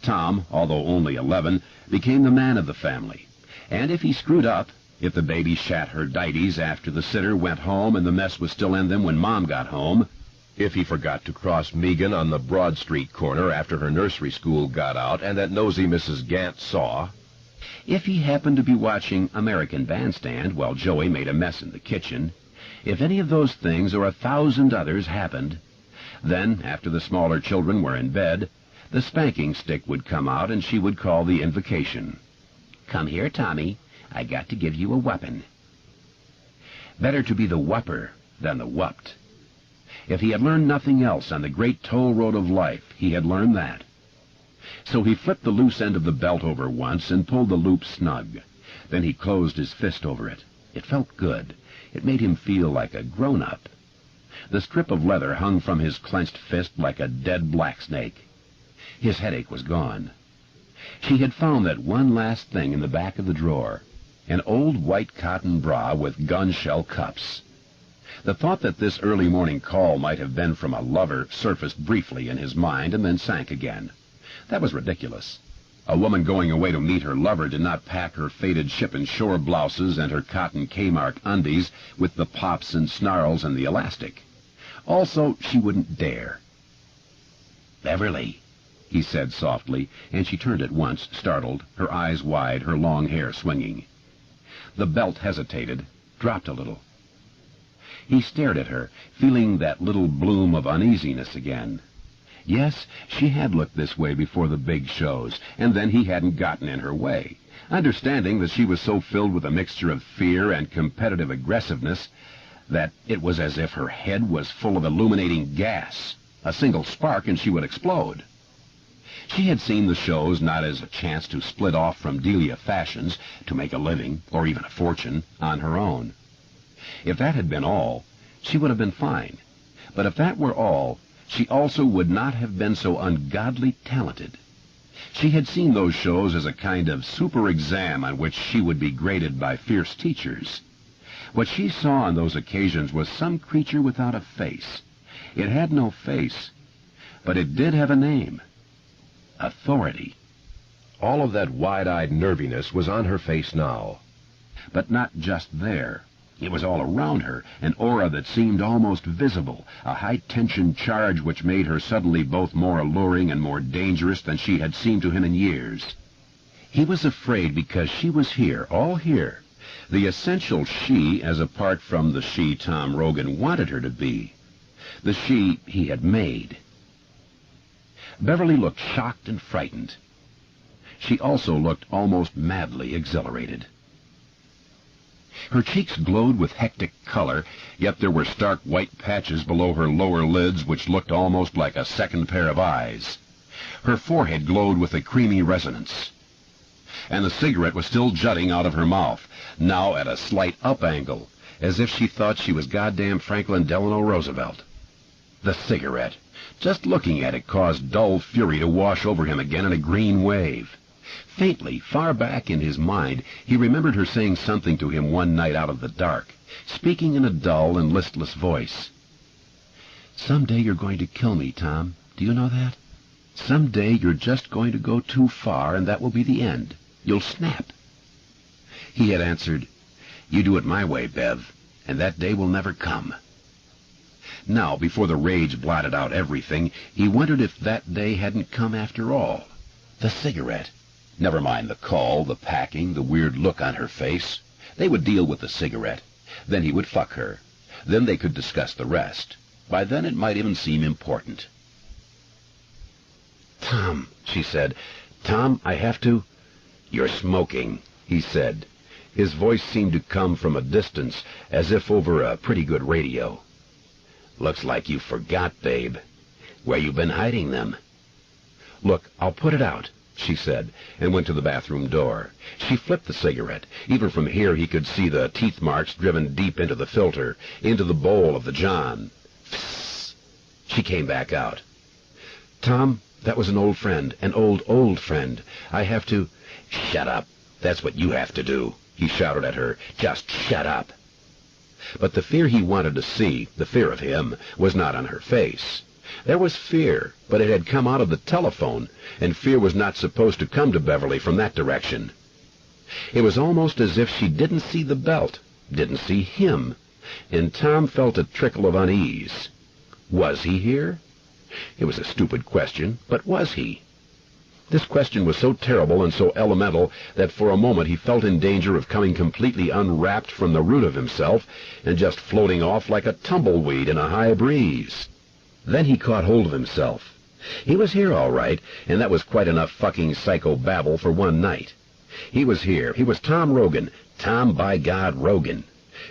Tom, although only 11, became the man of the family. And if he screwed up, if the baby shat her diaties after the sitter went home and the mess was still in them when Mom got home, if he forgot to cross Megan on the Broad Street corner after her nursery school got out and that nosy Mrs. Gant saw, if he happened to be watching American Bandstand while Joey made a mess in the kitchen, if any of those things or 1,000 others happened, then, after the smaller children were in bed, the spanking stick would come out and she would call the invocation. "Come here, Tommy. I got to give you a weapon." Better to be the whupper than the whupped. If he had learned nothing else on the great toll road of life, he had learned that. So he flipped the loose end of the belt over once and pulled the loop snug. Then he closed his fist over it. It felt good. It made him feel like a grown-up. The strip of leather hung from his clenched fist like a dead blacksnake. His headache was gone. She had found that one last thing in the back of the drawer, an old white cotton bra with gun-shell cups. The thought that this early morning call might have been from a lover surfaced briefly in his mind and then sank again. That was ridiculous. A woman going away to meet her lover did not pack her faded ship and shore blouses and her cotton Kmart undies with the pops and snarls and the elastic. Also, she wouldn't dare. "Beverly," he said softly, and she turned at once, startled, her eyes wide, her long hair swinging. The belt hesitated, dropped a little. He stared at her, feeling that little bloom of uneasiness again. Yes, she had looked this way before the big shows, and then he hadn't gotten in her way, understanding that she was so filled with a mixture of fear and competitive aggressiveness that it was as if her head was full of illuminating gas. A single spark and she would explode. She had seen the shows not as a chance to split off from Delia Fashions, to make a living, or even a fortune, on her own. If that had been all, she would have been fine. But if that were all, she also would not have been so ungodly talented. She had seen those shows as a kind of super exam on which she would be graded by fierce teachers. What she saw on those occasions was some creature without a face. It had no face, but it did have a name. Authority. All of that wide-eyed nerviness was on her face now. but not just there. It was all around her, an aura that seemed almost visible, a high-tension charge which made her suddenly both more alluring and more dangerous than she had seemed to him in years. He was afraid because she was here, all here, the essential she as apart from the she Tom Rogan wanted her to be, the she he had made. Beverly looked shocked and frightened. She also looked almost madly exhilarated. Her cheeks glowed with hectic color, yet there were stark white patches below her lower lids which looked almost like a second pair of eyes. Her forehead glowed with a creamy resonance. And the cigarette was still jutting out of her mouth, now at a slight up angle, as if she thought she was goddamn Franklin Delano Roosevelt. The cigarette. Just looking at it caused dull fury to wash over him again in a green wave. Faintly, far back in his mind, he remembered her saying something to him one night out of the dark, speaking in a dull and listless voice. "Someday you're going to kill me, Tom. Do you know that? Someday you're just going to go too far, and that will be the end. You'll snap." He had answered, "You do it my way, Bev, and that day will never come." Now, before the rage blotted out everything, he wondered if that day hadn't come after all. The cigarette. Never mind the call, the packing, the weird look on her face. They would deal with the cigarette. Then he would fuck her. Then they could discuss the rest. By then it might even seem important. "Tom," she said. "Tom, I have to—" "You're smoking," he said. His voice seemed to come from a distance, as if over a pretty good radio. "Looks like you forgot, babe. Where you been hiding them?" "Look, I'll put it out," she said, and went to the bathroom door. She flipped the cigarette. Even from here he could see the teeth marks driven deep into the filter, into the bowl of the John. Psst. She came back out. "Tom, that was an old friend, an old friend. I have to—" "Shut up. That's what you have to do," he shouted at her. "Just shut up." But the fear he wanted to see, the fear of him, was not on her face. There was fear, but it had come out of the telephone, and fear was not supposed to come to Beverly from that direction. It was almost as if she didn't see the belt, didn't see him, and Tom felt a trickle of unease. Was he here? It was a stupid question, but was he? This question was so terrible and so elemental that for a moment he felt in danger of coming completely unwrapped from the root of himself and just floating off like a tumbleweed in a high breeze. Then he caught hold of himself. He was here all right, and that was quite enough fucking psycho-babble for one night. He was here. He was Tom Rogan. Tom, by God, Rogan.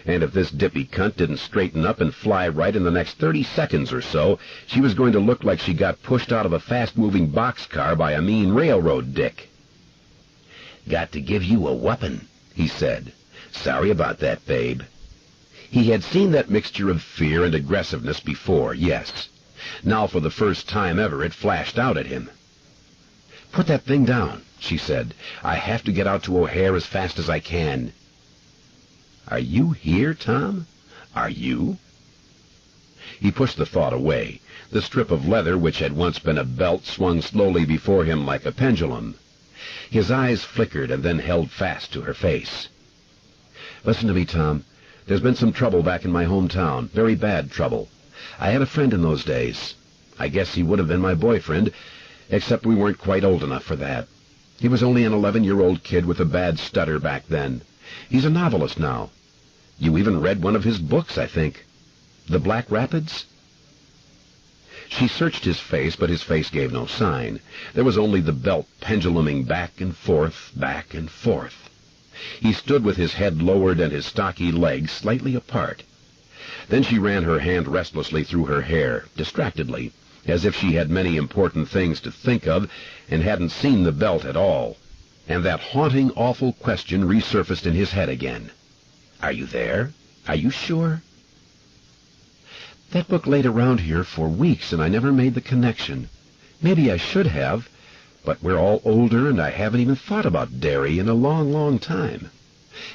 And if this dippy cunt didn't straighten up and fly right in the next 30 seconds or so, she was going to look like she got pushed out of a fast-moving boxcar by a mean railroad dick. "Got to give you a whoopin'," he said. "Sorry about that, babe." He had seen that mixture of fear and aggressiveness before, yes. Now for the first time ever it flashed out at him. "Put that thing down," she said. "I have to get out to O'Hare as fast as I can." "Are you here, Tom? Are you?" He pushed the thought away. The strip of leather which had once been a belt swung slowly before him like a pendulum. His eyes flickered and then held fast to her face. "Listen to me, Tom. There's been some trouble back in my hometown, very bad trouble. I had a friend in those days. I guess he would have been my boyfriend, except we weren't quite old enough for that. He was only an 11-year-old kid with a bad stutter back then. He's a novelist now. You even read one of his books, I think. The Black Rapids?" She searched his face, but his face gave no sign. There was only the belt penduluming back and forth, back and forth. He stood with his head lowered and his stocky legs slightly apart. Then she ran her hand restlessly through her hair, distractedly, as if she had many important things to think of and hadn't seen the belt at all. And that haunting, awful question resurfaced in his head again. "Are you there? Are you sure?" "That book laid around here for weeks, and I never made the connection. Maybe I should have, but we're all older, and I haven't even thought about dairy in a long, long time.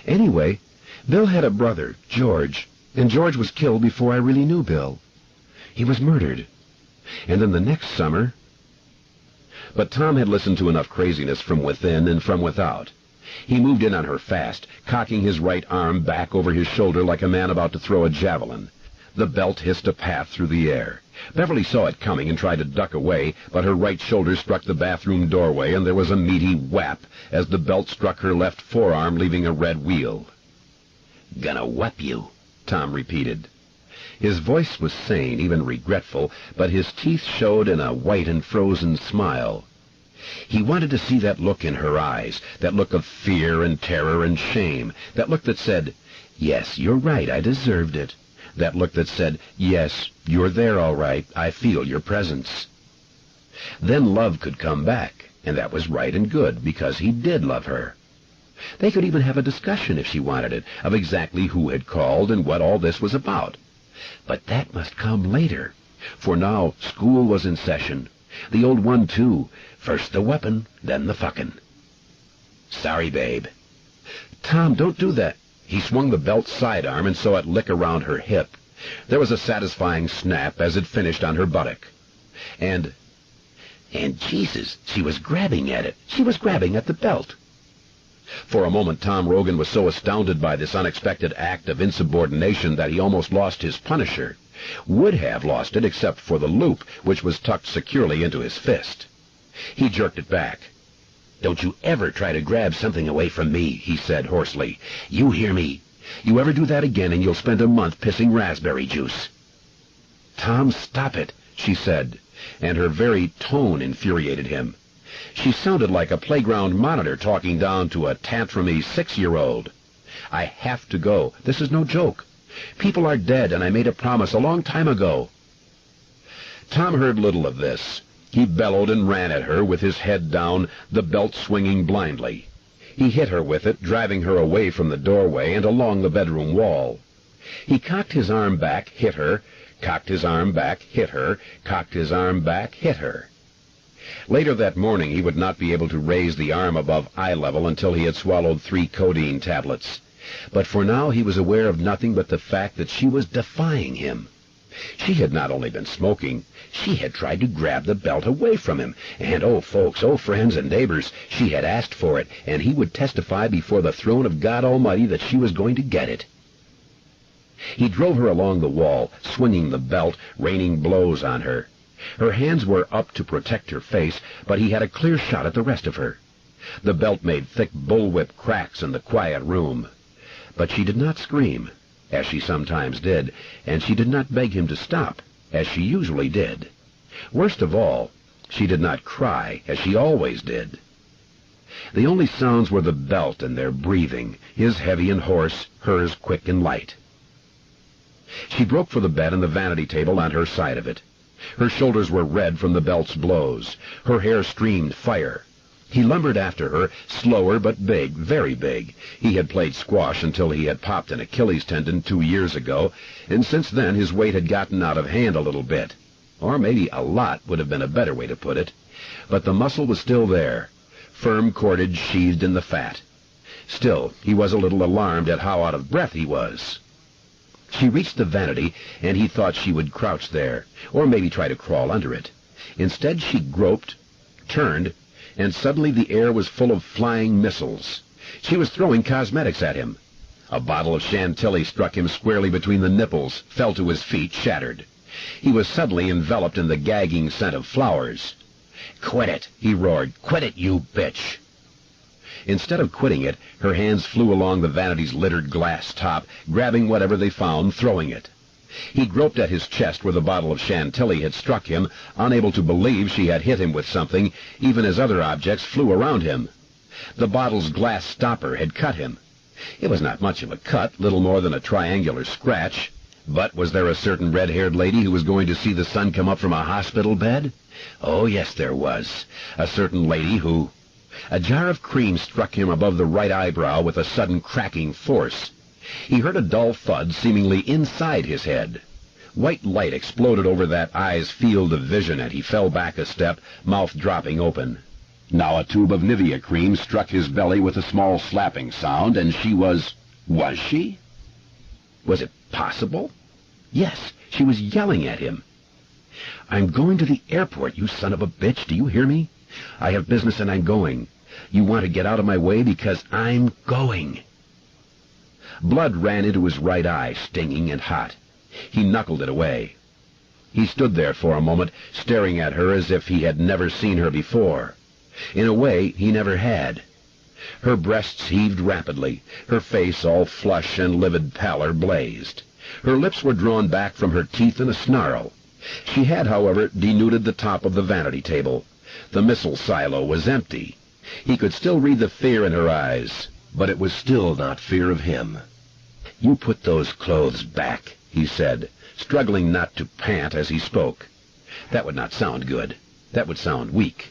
Anyway, Bill had a brother, George, and George was killed before I really knew Bill. He was murdered. And then the next summer—" But Tom had listened to enough craziness from within and from without. He moved in on her fast, cocking his right arm back over his shoulder like a man about to throw a javelin. The belt hissed a path through the air. Beverly saw it coming and tried to duck away, but her right shoulder struck the bathroom doorway, and there was a meaty whap as the belt struck her left forearm, leaving a red wheal. "Gonna whap you," Tom repeated. His voice was sane, even regretful, but his teeth showed in a white and frozen smile. He wanted to see that look in her eyes, that look of fear and terror and shame, that look that said, "Yes, you're right, I deserved it." That look that said, "Yes, you're there all right, I feel your presence." Then love could come back, and that was right and good, because he did love her. They could even have a discussion, if she wanted it, of exactly who had called and what all this was about. But that must come later, for now school was in session. The old one, too. First the weapon, then the fucking. "Sorry, babe." "Tom, don't do that." He swung the belt's sidearm and saw it lick around her hip. There was a satisfying snap as it finished on her buttock. And Jesus, she was grabbing at it. She was grabbing at the belt. For a moment, Tom Rogan was so astounded by this unexpected act of insubordination that he almost lost his Punisher. Would have lost it except for the loop, which was tucked securely into his fist. He jerked it back. "Don't you ever try to grab something away from me," he said hoarsely. "You hear me? You ever do that again and you'll spend a month pissing raspberry juice." "Tom, stop it," she said, and her very tone infuriated him. She sounded like a playground monitor talking down to a tantrumy 6-year-old. "I have to go. This is no joke. People are dead, and I made a promise a long time ago." Tom heard little of this. He bellowed and ran at her with his head down, the belt swinging blindly. He hit her with it, driving her away from the doorway and along the bedroom wall. He cocked his arm back, hit her, cocked his arm back, hit her, cocked his arm back, hit her. Later that morning he would not be able to raise the arm above eye level until he had swallowed 3 codeine tablets. But for now he was aware of nothing but the fact that she was defying him. She had not only been smoking, she had tried to grab the belt away from him, and oh folks, oh friends and neighbors, she had asked for it, and he would testify before the throne of God Almighty that she was going to get it. He drove her along the wall, swinging the belt, raining blows on her. Her hands were up to protect her face, but he had a clear shot at the rest of her. The belt made thick bullwhip cracks in the quiet room. But she did not scream, as she sometimes did, and she did not beg him to stop, as she usually did. Worst of all, she did not cry, as she always did. The only sounds were the belt and their breathing, his heavy and hoarse, hers quick and light. She broke for the bed and the vanity table on her side of it. Her shoulders were red from the belt's blows. Her hair streamed fire. He lumbered after her, slower but big, very big. He had played squash until he had popped an Achilles tendon 2 years ago, and since then his weight had gotten out of hand a little bit. Or maybe a lot would have been a better way to put it. But the muscle was still there, firm cordage sheathed in the fat. Still, he was a little alarmed at how out of breath he was. She reached the vanity, and he thought she would crouch there, or maybe try to crawl under it. Instead she groped, turned, and suddenly the air was full of flying missiles. She was throwing cosmetics at him. A bottle of Chantilly struck him squarely between the nipples, fell to his feet, shattered. He was suddenly enveloped in the gagging scent of flowers. "Quit it," he roared. "Quit it, you bitch!" Instead of quitting it, her hands flew along the vanity's littered glass top, grabbing whatever they found, throwing it. He groped at his chest where the bottle of Chantilly had struck him, unable to believe she had hit him with something, even as other objects flew around him. The bottle's glass stopper had cut him. It was not much of a cut, little more than a triangular scratch. But was there a certain red-haired lady who was going to see the sun come up from a hospital bed? Oh, yes, there was. A certain lady who... A jar of cream struck him above the right eyebrow with a sudden cracking force. He heard a dull thud seemingly inside his head. White light exploded over that eye's field of vision, and he fell back a step, mouth dropping open. Now a tube of Nivea cream struck his belly with a small slapping sound, and she was... Was she? Was it possible? Yes, she was yelling at him. "I'm going to the airport, you son of a bitch, do you hear me? I have business and I'm going. You want to get out of my way because I'm going." Blood ran into his right eye, stinging and hot. He knuckled it away. He stood there for a moment, staring at her as if he had never seen her before. In a way, he never had. Her breasts heaved rapidly. Her face, all flush and livid pallor, blazed. Her lips were drawn back from her teeth in a snarl. She had, however, denuded the top of the vanity table. The missile silo was empty. He could still read the fear in her eyes, but it was still not fear of him. "You put those clothes back," he said, struggling not to pant as he spoke. That would not sound good. That would sound weak.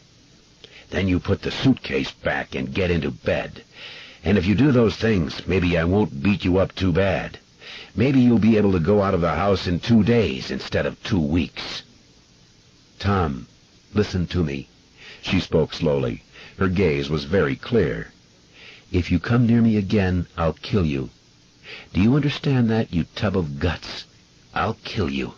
"Then you put the suitcase back and get into bed. And if you do those things, maybe I won't beat you up too bad. Maybe you'll be able to go out of the house in 2 days instead of 2 weeks. "Tom, listen to me." She spoke slowly. Her gaze was very clear. "If you come near me again, I'll kill you. Do you understand that, you tub of guts? I'll kill you."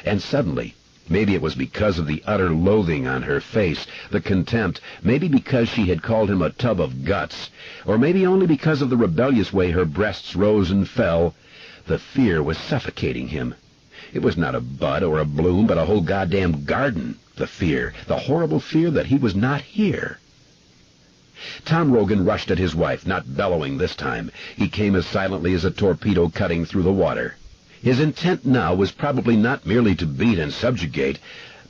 And suddenly, maybe it was because of the utter loathing on her face, the contempt, maybe because she had called him a tub of guts, or maybe only because of the rebellious way her breasts rose and fell, the fear was suffocating him. It was not a bud or a bloom, but a whole goddamn garden. The fear, the horrible fear that he was not here. Tom Rogan rushed at his wife, not bellowing this time. He came as silently as a torpedo cutting through the water. His intent now was probably not merely to beat and subjugate,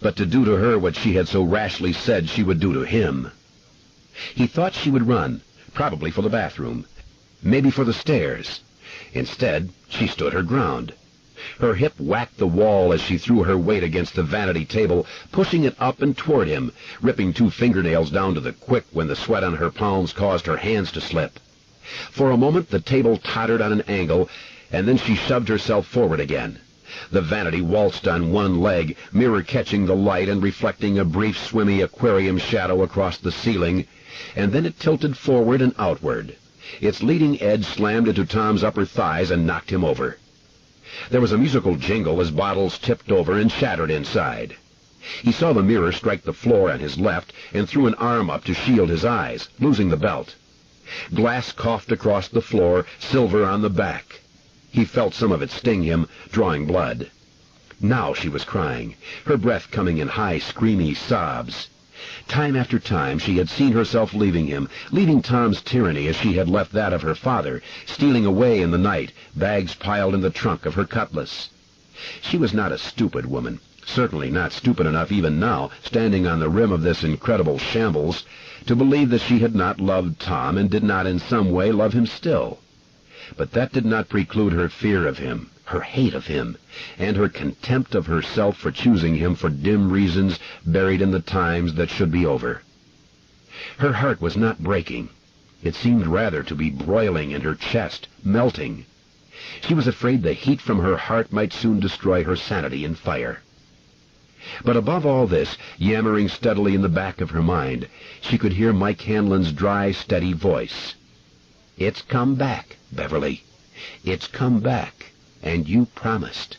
but to do to her what she had so rashly said she would do to him. He thought she would run, probably for the bathroom, maybe for the stairs. Instead, she stood her ground. Her hip whacked the wall as she threw her weight against the vanity table, pushing it up and toward him, ripping 2 fingernails down to the quick when the sweat on her palms caused her hands to slip. For a moment the table tottered on an angle, and then she shoved herself forward again. The vanity waltzed on one leg, mirror-catching the light and reflecting a brief swimmy aquarium shadow across the ceiling, and then it tilted forward and outward. Its leading edge slammed into Tom's upper thighs and knocked him over. There was a musical jingle as bottles tipped over and shattered inside. He saw the mirror strike the floor on his left and threw an arm up to shield his eyes, losing the belt. Glass coughed across the floor, silver on the back. He felt some of it sting him, drawing blood. Now she was crying, her breath coming in high, screamy sobs. Time after time she had seen herself leaving him, leaving Tom's tyranny as she had left that of her father, stealing away in the night, bags piled in the trunk of her Cutlass. She was not a stupid woman, certainly not stupid enough even now, standing on the rim of this incredible shambles, to believe that she had not loved Tom and did not in some way love him still. But that did not preclude her fear of him, her hate of him, and her contempt of herself for choosing him for dim reasons buried in the times that should be over. Her heart was not breaking. It seemed rather to be broiling in her chest, melting. She was afraid the heat from her heart might soon destroy her sanity in fire. But above all this, yammering steadily in the back of her mind, she could hear Mike Hanlon's dry, steady voice. "It's come back, Beverly. It's come back, and you promised."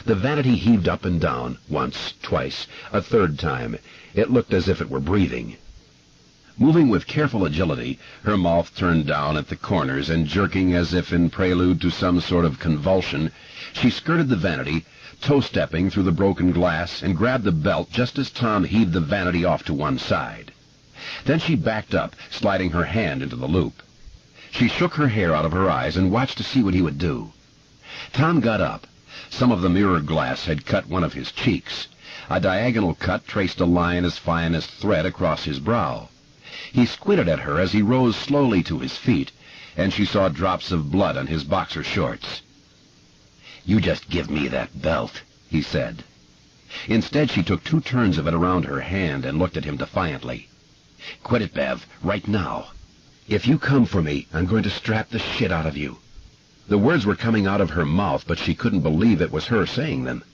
The vanity heaved up and down, once, twice, a third time. It looked as if it were breathing. Moving with careful agility, her mouth turned down at the corners and jerking as if in prelude to some sort of convulsion, she skirted the vanity, toe-stepping through the broken glass, and grabbed the belt just as Tom heaved the vanity off to one side. Then she backed up, sliding her hand into the loop. She shook her hair out of her eyes and watched to see what he would do. Tom got up. Some of the mirror glass had cut one of his cheeks. A diagonal cut traced a line as fine as thread across his brow. He squinted at her as he rose slowly to his feet, and she saw drops of blood on his boxer shorts. "You just give me that belt," he said. Instead, she took 2 turns of it around her hand and looked at him defiantly. "Quit it, Bev, right now. If you come for me, I'm going to strap the shit out of you." The words were coming out of her mouth, but she couldn't believe it was her saying them.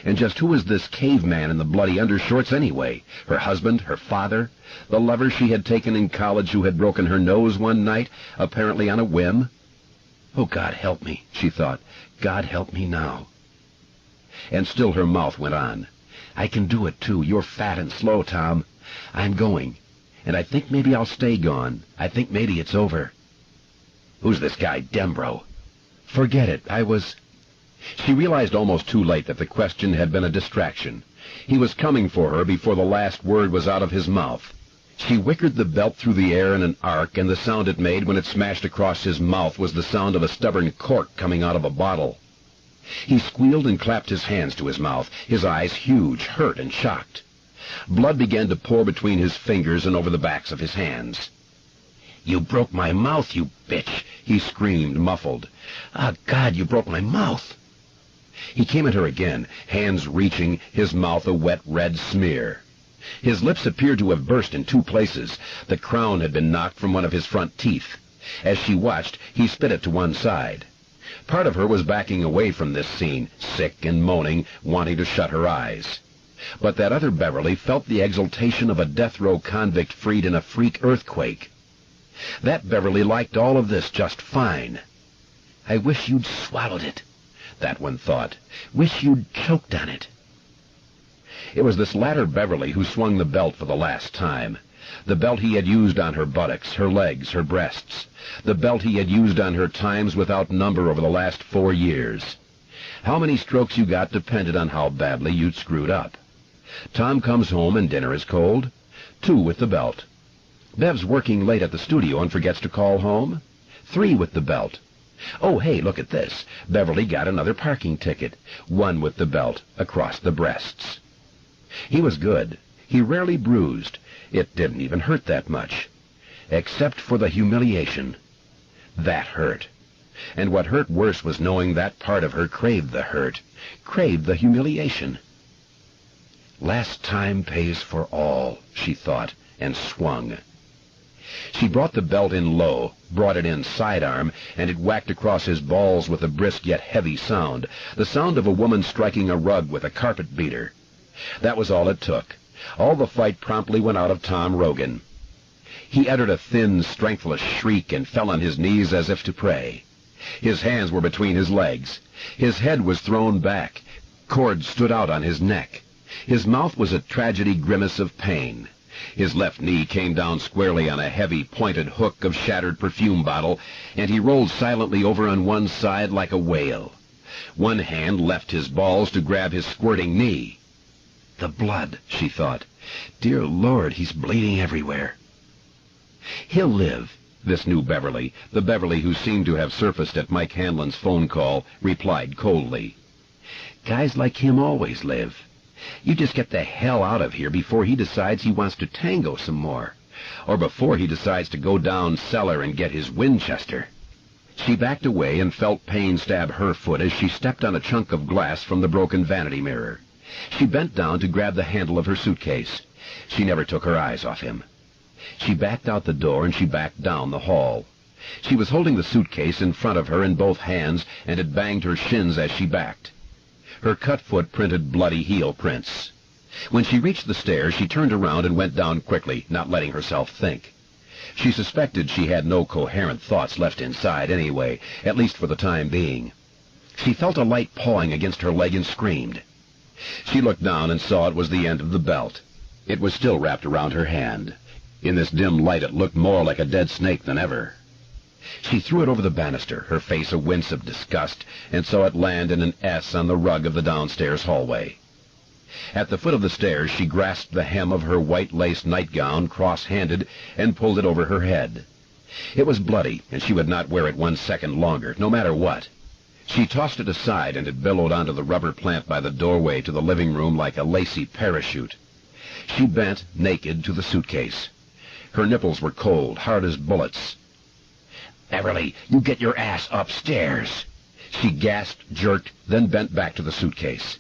And just who was this caveman in the bloody undershorts anyway? Her husband? Her father? The lover she had taken in college who had broken her nose one night, apparently on a whim? "Oh, God help me," she thought. "God help me now." And still her mouth went on. "I can do it, too. You're fat and slow, Tom. I'm going. And I think maybe I'll stay gone. I think maybe it's over. Who's this guy, Dembro? Forget it. She realized almost too late that the question had been a distraction. He was coming for her before the last word was out of his mouth. She wickered the belt through the air in an arc, and the sound it made when it smashed across his mouth was the sound of a stubborn cork coming out of a bottle. He squealed and clapped his hands to his mouth, his eyes huge, hurt and shocked. Blood began to pour between his fingers and over the backs of his hands. "You broke my mouth, you bitch!" he screamed, muffled. "Ah, God, you broke my mouth!" He came at her again, hands reaching, his mouth a wet red smear. His lips appeared to have burst in two places. The crown had been knocked from one of his front teeth. As she watched, he spit it to one side. Part of her was backing away from this scene, sick and moaning, wanting to shut her eyes. But that other Beverly felt the exultation of a death row convict freed in a freak earthquake. That Beverly liked all of this just fine. "I wish you'd swallowed it," that one thought. "Wish you'd choked on it." It was this latter Beverly who swung the belt for the last time. The belt he had used on her buttocks, her legs, her breasts. The belt he had used on her times without number over the last 4 years. How many strokes you got depended on how badly you'd screwed up. Tom comes home and dinner is cold. 2 with the belt. Bev's working late at the studio and forgets to call home. 3 with the belt. Oh, hey, look at this. Beverly got another parking ticket. 1 with the belt, across the breasts. He was good. He rarely bruised. It didn't even hurt that much. Except for the humiliation. That hurt. And what hurt worse was knowing that part of her craved the hurt, craved the humiliation. Last time pays for all, she thought, and swung. She brought the belt in low, brought it in sidearm, and it whacked across his balls with a brisk yet heavy sound, the sound of a woman striking a rug with a carpet beater. That was all it took. All the fight promptly went out of Tom Rogan. He uttered a thin, strengthless shriek and fell on his knees as if to pray. His hands were between his legs. His head was thrown back. Cords stood out on his neck. His mouth was a tragedy grimace of pain. His left knee came down squarely on a heavy, pointed hook of shattered perfume bottle, and he rolled silently over on one side like a whale. One hand left his balls to grab his squirting knee. The blood, she thought. Dear Lord, he's bleeding everywhere. He'll live, this new Beverly, the Beverly who seemed to have surfaced at Mike Hanlon's phone call, replied coldly. Guys like him always live. You just get the hell out of here before he decides he wants to tango some more, or before he decides to go down cellar and get his Winchester. She backed away and felt pain stab her foot as she stepped on a chunk of glass from the broken vanity mirror. She bent down to grab the handle of her suitcase. She never took her eyes off him. She backed out the door and she backed down the hall. She was holding the suitcase in front of her in both hands, and it banged her shins as she backed. Her cut foot printed bloody heel prints. When she reached the stairs, she turned around and went down quickly, not letting herself think. She suspected she had no coherent thoughts left inside anyway, at least for the time being. She felt a light pawing against her leg and screamed. She looked down and saw it was the end of the belt. It was still wrapped around her hand. In this dim light it looked more like a dead snake than ever. She threw it over the banister, her face a wince of disgust, and saw it land in an S on the rug of the downstairs hallway. At the foot of the stairs she grasped the hem of her white lace nightgown cross-handed and pulled it over her head. It was bloody, and she would not wear it 1 second longer, no matter what. She tossed it aside, and it billowed onto the rubber plant by the doorway to the living room like a lacy parachute. She bent, naked, to the suitcase. Her nipples were cold, hard as bullets. Beverly, you get your ass upstairs. She gasped, jerked, then bent back to the suitcase.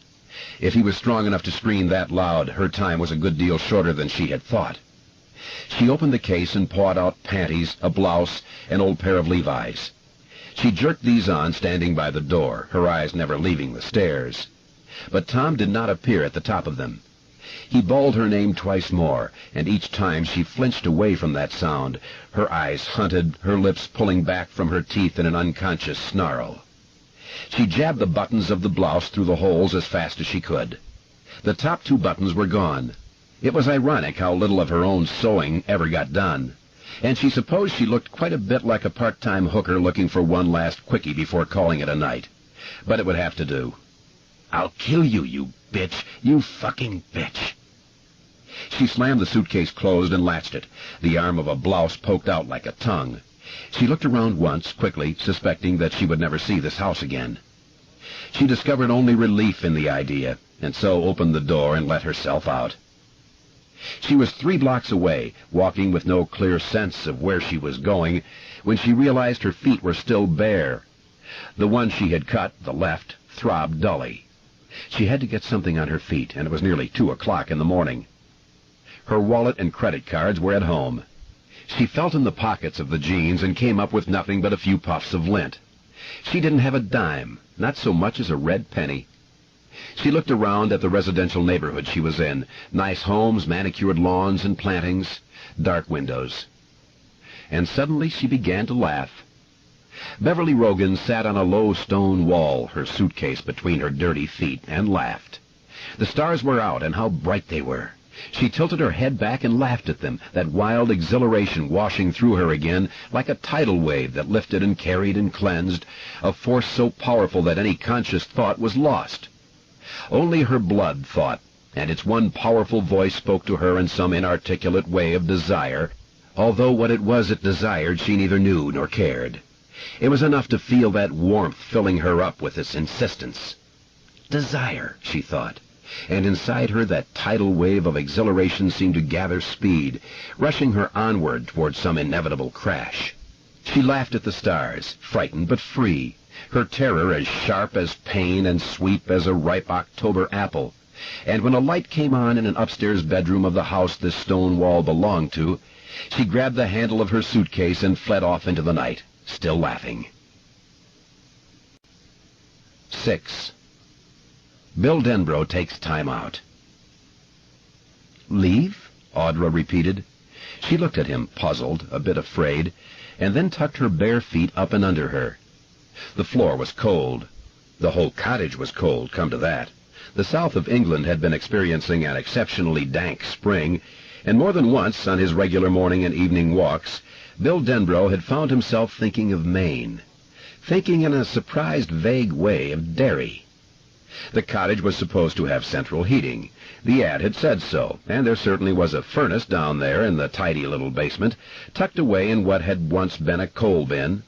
If he was strong enough to scream that loud, her time was a good deal shorter than she had thought. She opened the case and pawed out panties, a blouse, an old pair of Levi's. She jerked these on, standing by the door, her eyes never leaving the stairs. But Tom did not appear at the top of them. He bawled her name twice more, and each time she flinched away from that sound, her eyes hunted, her lips pulling back from her teeth in an unconscious snarl. She jabbed the buttons of the blouse through the holes as fast as she could. The top 2 buttons were gone. It was ironic how little of her own sewing ever got done, and she supposed she looked quite a bit like a part-time hooker looking for one last quickie before calling it a night. But it would have to do. "I'll kill you, you bitch, you fucking bitch." She slammed the suitcase closed and latched it. The arm of a blouse poked out like a tongue. She looked around once, quickly, suspecting that she would never see this house again. She discovered only relief in the idea, and so opened the door and let herself out. She was 3 blocks away, walking with no clear sense of where she was going, when she realized her feet were still bare. The one she had cut, the left, throbbed dully. She had to get something on her feet, and it was nearly 2 o'clock in the morning. Her wallet and credit cards were at home. She felt in the pockets of the jeans and came up with nothing but a few puffs of lint. She didn't have a dime, not so much as a red penny. She looked around at the residential neighborhood she was in. Nice homes, manicured lawns and plantings, dark windows. And suddenly she began to laugh. Beverly Rogan sat on a low stone wall, her suitcase between her dirty feet, and laughed. The stars were out, and how bright they were. She tilted her head back and laughed at them, that wild exhilaration washing through her again like a tidal wave that lifted and carried and cleansed, a force so powerful that any conscious thought was lost. Only her blood thought, and its one powerful voice spoke to her in some inarticulate way of desire, although what it was it desired she neither knew nor cared. It was enough to feel that warmth filling her up with its insistence. Desire, she thought, and inside her that tidal wave of exhilaration seemed to gather speed, rushing her onward toward some inevitable crash. She laughed at the stars, frightened but free, her terror as sharp as pain and sweet as a ripe October apple. And when a light came on in an upstairs bedroom of the house this stone wall belonged to, she grabbed the handle of her suitcase and fled off into the night, still laughing. 6. Bill Denbrough takes time out. "Leave?" Audra repeated. She looked at him, puzzled, a bit afraid, and then tucked her bare feet up and under her. The floor was cold. The whole cottage was cold, come to that. The south of England had been experiencing an exceptionally dank spring, and more than once, on his regular morning and evening walks, Bill Denbrough had found himself thinking of Maine, thinking in a surprised, vague way of Derry. The cottage was supposed to have central heating. The ad had said so, and there certainly was a furnace down there in the tidy little basement, tucked away in what had once been a coal bin.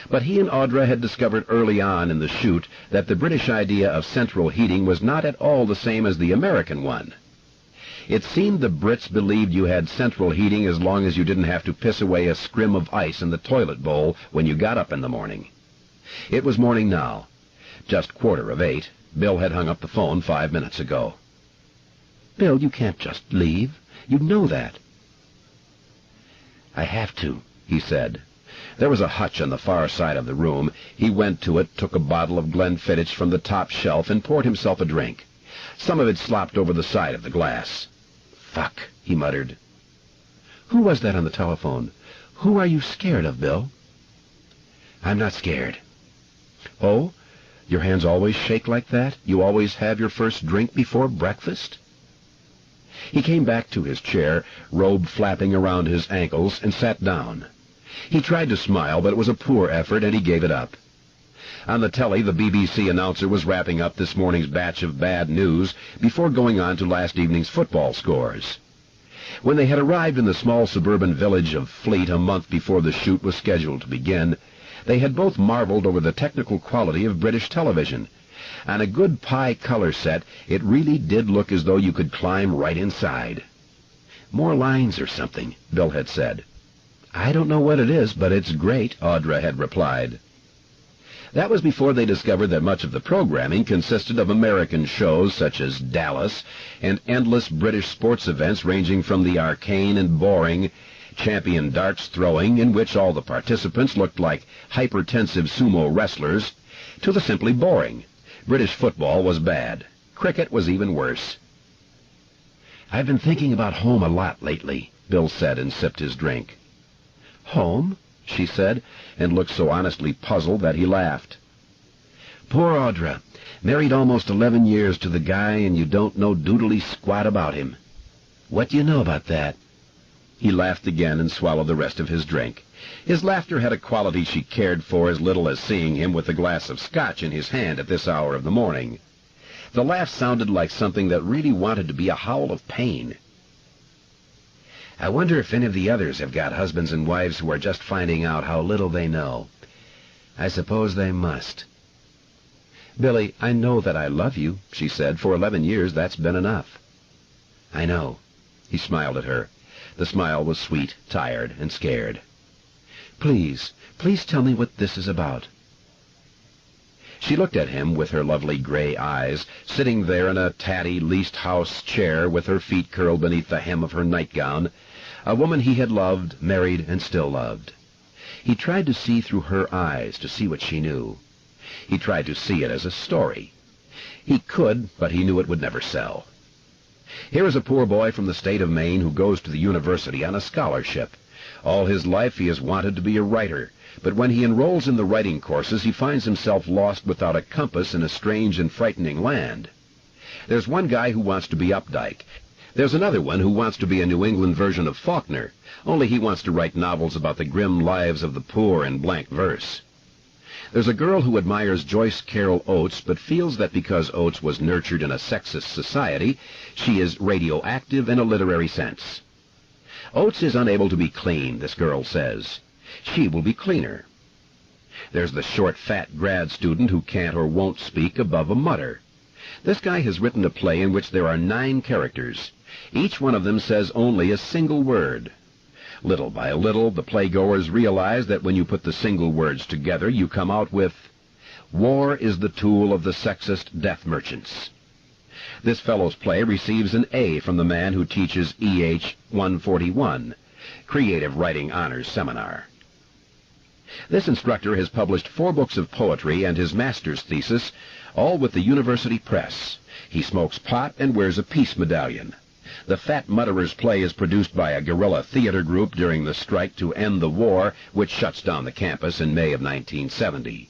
But he and Audra had discovered early on in the shoot that the British idea of central heating was not at all the same as the American one. It seemed the Brits believed you had central heating as long as you didn't have to piss away a scrim of ice in the toilet bowl when you got up in the morning. It was morning now, just 7:15. Bill had hung up the phone 5 minutes ago. "Bill, you can't just leave. You know that." "I have to," he said. There was a hutch on the far side of the room. He went to it, took a bottle of Glenfiddich from the top shelf, and poured himself a drink. Some of it slopped over the side of the glass. "Fuck," he muttered. "Who was that on the telephone? Who are you scared of, Bill?" "I'm not scared." "Oh? Your hands always shake like that? You always have your first drink before breakfast?" He came back to his chair, robe flapping around his ankles, and sat down. He tried to smile, but it was a poor effort, and he gave it up. On the telly, the BBC announcer was wrapping up this morning's batch of bad news before going on to last evening's football scores. When they had arrived in the small suburban village of Fleet a month before the shoot was scheduled to begin, they had both marveled over the technical quality of British television. On a good pie color set, it really did look as though you could climb right inside. "More lines or something," Bill had said. "I don't know what it is, but it's great," Audra had replied. That was before they discovered that much of the programming consisted of American shows such as Dallas and endless British sports events ranging from the arcane and boring champion darts throwing, in which all the participants looked like hypertensive sumo wrestlers, to the simply boring. British football was bad. Cricket was even worse. "I've been thinking about home a lot lately," Bill said, and sipped his drink. "Home?" she said, and looked so honestly puzzled that he laughed. "Poor Audra, married almost 11 years to the guy, and you don't know doodly squat about him." What do you know about that? He laughed again and swallowed the rest of his drink. His laughter had a quality she cared for as little as seeing him with a glass of scotch in his hand at this hour of the morning. The laugh sounded like something that really wanted to be a howl of pain. I wonder if any of the others have got husbands and wives who are just finding out how little they know. I suppose they must. Billy, I know that I love you, she said. For 11 years, that's been enough. I know. He smiled at her. The smile was sweet, tired, and scared. Please tell me what this is about. She looked at him with her lovely gray eyes, sitting there in a tatty leased house chair with her feet curled beneath the hem of her nightgown, a woman he had loved, married, and still loved. He tried to see through her eyes, to see what she knew. He tried to see it as a story. He could, but he knew it would never sell. Here is a poor boy from the state of Maine who goes to the university on a scholarship. All his life he has wanted to be a writer, but when he enrolls in the writing courses he finds himself lost without a compass in a strange and frightening land. There's one guy who wants to be Updike. There's another one who wants to be a New England version of Faulkner, only he wants to write novels about the grim lives of the poor in blank verse. There's a girl who admires Joyce Carol Oates, but feels that because Oates was nurtured in a sexist society, she is radioactive in a literary sense. Oates is unable to be clean, this girl says. She will be cleaner. There's the short, fat grad student who can't or won't speak above a mutter. This guy has written a play in which there are 9 characters. Each one of them says only a single word. Little by little, the playgoers realize that when you put the single words together, you come out with, "War is the tool of the sexist death merchants." This fellow's play receives an A from the man who teaches EH 141, Creative Writing Honors Seminar. This instructor has published 4 books of poetry and his master's thesis, all with the university press. He smokes pot and wears a peace medallion. The Fat Mutterer's play is produced by a guerrilla theater group during the strike to end the war, which shuts down the campus in May of 1970.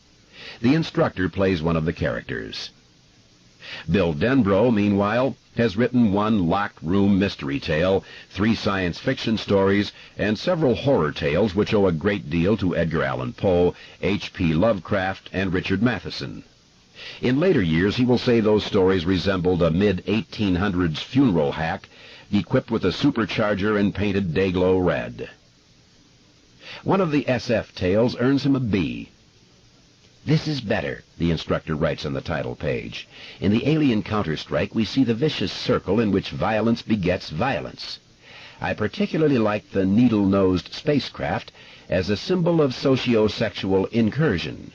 The instructor plays one of the characters. Bill Denbrough, meanwhile, has written 1 locked room mystery tale, 3 science fiction stories, and several horror tales which owe a great deal to Edgar Allan Poe, H.P. Lovecraft, and Richard Matheson. In later years he will say those stories resembled a mid-1800s funeral hack equipped with a supercharger and painted day-glow red. One of the SF tales earns him a B. This is better, the instructor writes on the title page. In the alien counter-strike we see the vicious circle in which violence begets violence. I particularly like the needle-nosed spacecraft as a symbol of socio-sexual incursion.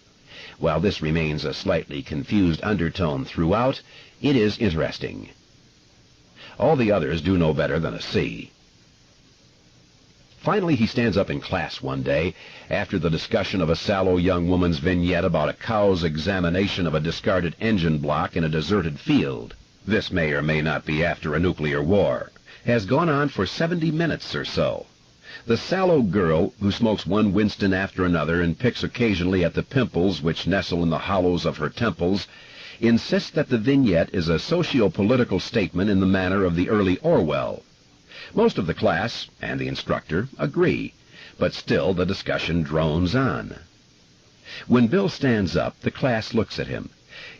While this remains a slightly confused undertone throughout, it is interesting. All the others do no better than a C. Finally, he stands up in class one day, after the discussion of a sallow young woman's vignette about a cow's examination of a discarded engine block in a deserted field. This may or may not be after a nuclear war. Has gone on for 70 minutes or so. The sallow girl, who smokes one Winston after another and picks occasionally at the pimples which nestle in the hollows of her temples, insists that the vignette is a socio-political statement in the manner of the early Orwell. Most of the class, and the instructor, agree, but still the discussion drones on. When Bill stands up, the class looks at him.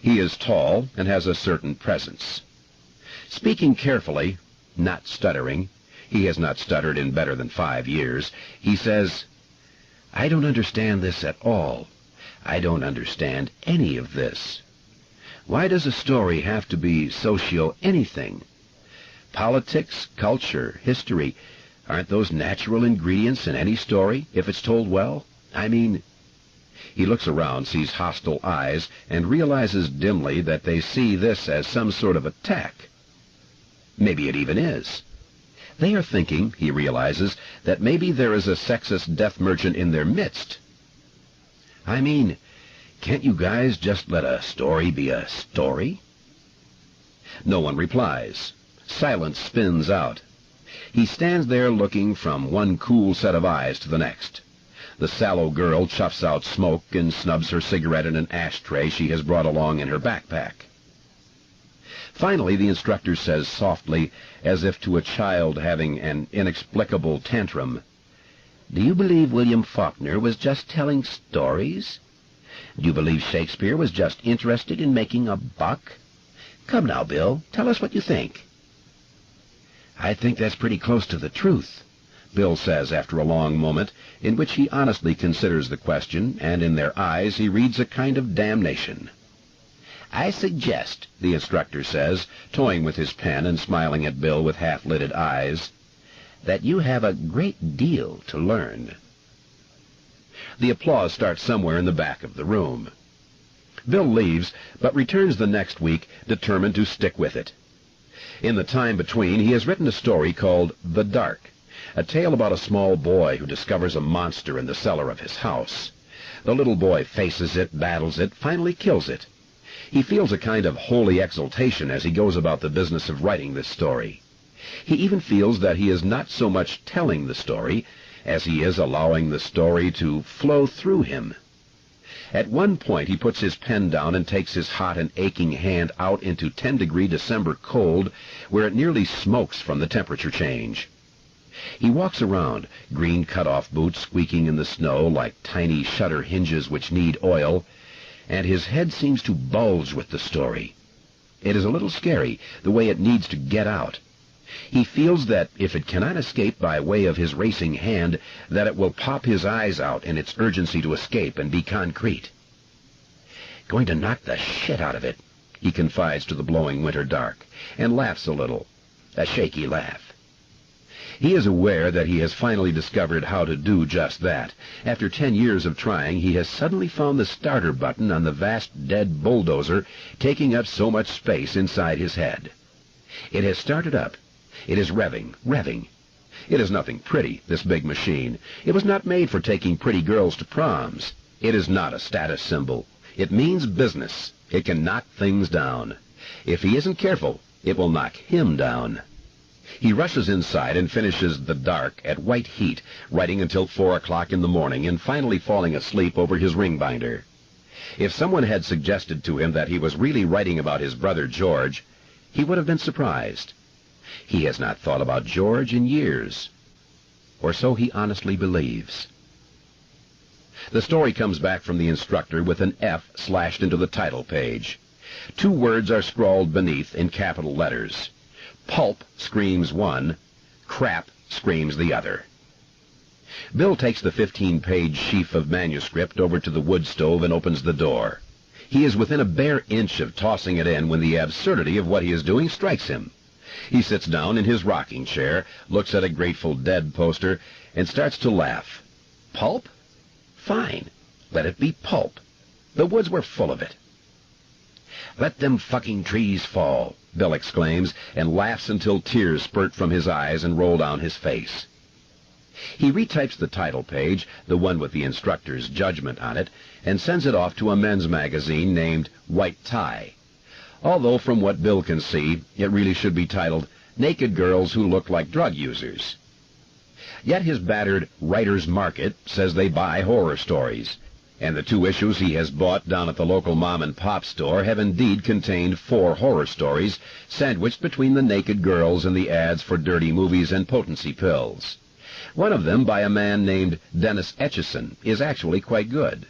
He is tall and has a certain presence. Speaking carefully, not stuttering, he has not stuttered in better than 5 years, he says, "I don't understand this at all. I don't understand any of this. Why does a story have to be socio-anything? Politics, culture, history, aren't those natural ingredients in any story, if it's told well? I mean—" He looks around, sees hostile eyes, and realizes dimly that they see this as some sort of attack. Maybe it even is. They are thinking, he realizes, that maybe there is a sexist death merchant in their midst. I mean, can't you guys just let a story be a story? No one replies. Silence spins out. He stands there looking from one cool set of eyes to the next. The sallow girl chuffs out smoke and snubs her cigarette in an ashtray she has brought along in her backpack. Finally, the instructor says softly, as if to a child having an inexplicable tantrum, "Do you believe William Faulkner was just telling stories? Do you believe Shakespeare was just interested in making a buck? Come now, Bill, tell us what you think." "I think that's pretty close to the truth," Bill says after a long moment, in which he honestly considers the question, and in their eyes he reads a kind of damnation. "I suggest," the instructor says, toying with his pen and smiling at Bill with half-lidded eyes, "that you have a great deal to learn." The applause starts somewhere in the back of the room. Bill leaves, but returns the next week, determined to stick with it. In the time between, he has written a story called The Dark, a tale about a small boy who discovers a monster in the cellar of his house. The little boy faces it, battles it, finally kills it. He feels a kind of holy exultation as he goes about the business of writing this story. He even feels that he is not so much telling the story as he is allowing the story to flow through him. At one point he puts his pen down and takes his hot and aching hand out into 10-degree December cold, where it nearly smokes from the temperature change. He walks around, green cut-off boots squeaking in the snow like tiny shutter hinges which need oil, and his head seems to bulge with the story. It is a little scary, the way it needs to get out. He feels that if it cannot escape by way of his racing hand, that it will pop his eyes out in its urgency to escape and be concrete. "Going to knock the shit out of it," he confides to the blowing winter dark, and laughs a little, a shaky laugh. He is aware that he has finally discovered how to do just that. After 10 years of trying, he has suddenly found the starter button on the vast dead bulldozer taking up so much space inside his head. It has started up. It is revving. It is nothing pretty, this big machine. It was not made for taking pretty girls to proms. It is not a status symbol. It means business. It can knock things down. If he isn't careful, it will knock him down. He rushes inside and finishes The Dark at white heat, writing until 4 o'clock in the morning, and finally falling asleep over his ring binder. If someone had suggested to him that he was really writing about his brother George, he would have been surprised. He has not thought about George in years, or so he honestly believes. The story comes back from the instructor with an F slashed into the title page. 2 words are scrawled beneath in capital letters. Pulp screams one, crap screams the other. Bill takes the 15-page sheaf of manuscript over to the wood stove and opens the door. He is within a bare inch of tossing it in when the absurdity of what he is doing strikes him. He sits down in his rocking chair, looks at a Grateful Dead poster, and starts to laugh. Pulp? Fine. Let it be pulp. The woods were full of it. "Let them fucking trees fall," Bill exclaims, and laughs until tears spurt from his eyes and roll down his face. He retypes the title page, the one with the instructor's judgment on it, and sends it off to a men's magazine named White Tie. Although from what Bill can see, it really should be titled Naked Girls Who Look Like Drug Users. Yet his battered Writer's Market says they buy horror stories, and the 2 issues he has bought down at the local mom-and-pop store have indeed contained 4 horror stories, sandwiched between the naked girls and the ads for dirty movies and potency pills. One of them, by a man named Dennis Etchison, is actually quite good.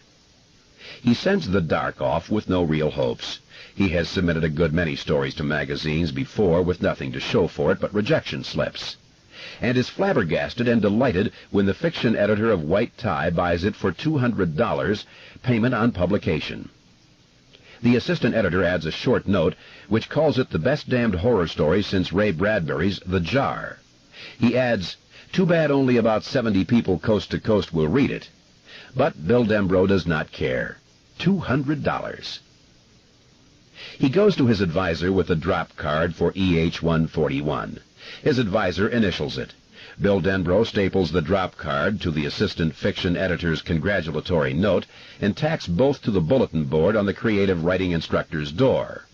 He sends The Dark off with no real hopes. He has submitted a good many stories to magazines before with nothing to show for it but rejection slips, and is flabbergasted and delighted when the fiction editor of White Tie buys it for $200, payment on publication. The assistant editor adds a short note which calls it the best damned horror story since Ray Bradbury's The Jar. He adds, "Too bad only about 70 people coast to coast will read it." But Bill Denbrough does not care. $200. He goes to his advisor with a drop card for EH-141. His advisor initials it. Bill Denbrough staples the drop card to the assistant fiction editor's congratulatory note and tacks both to the bulletin board on the creative writing instructor's door.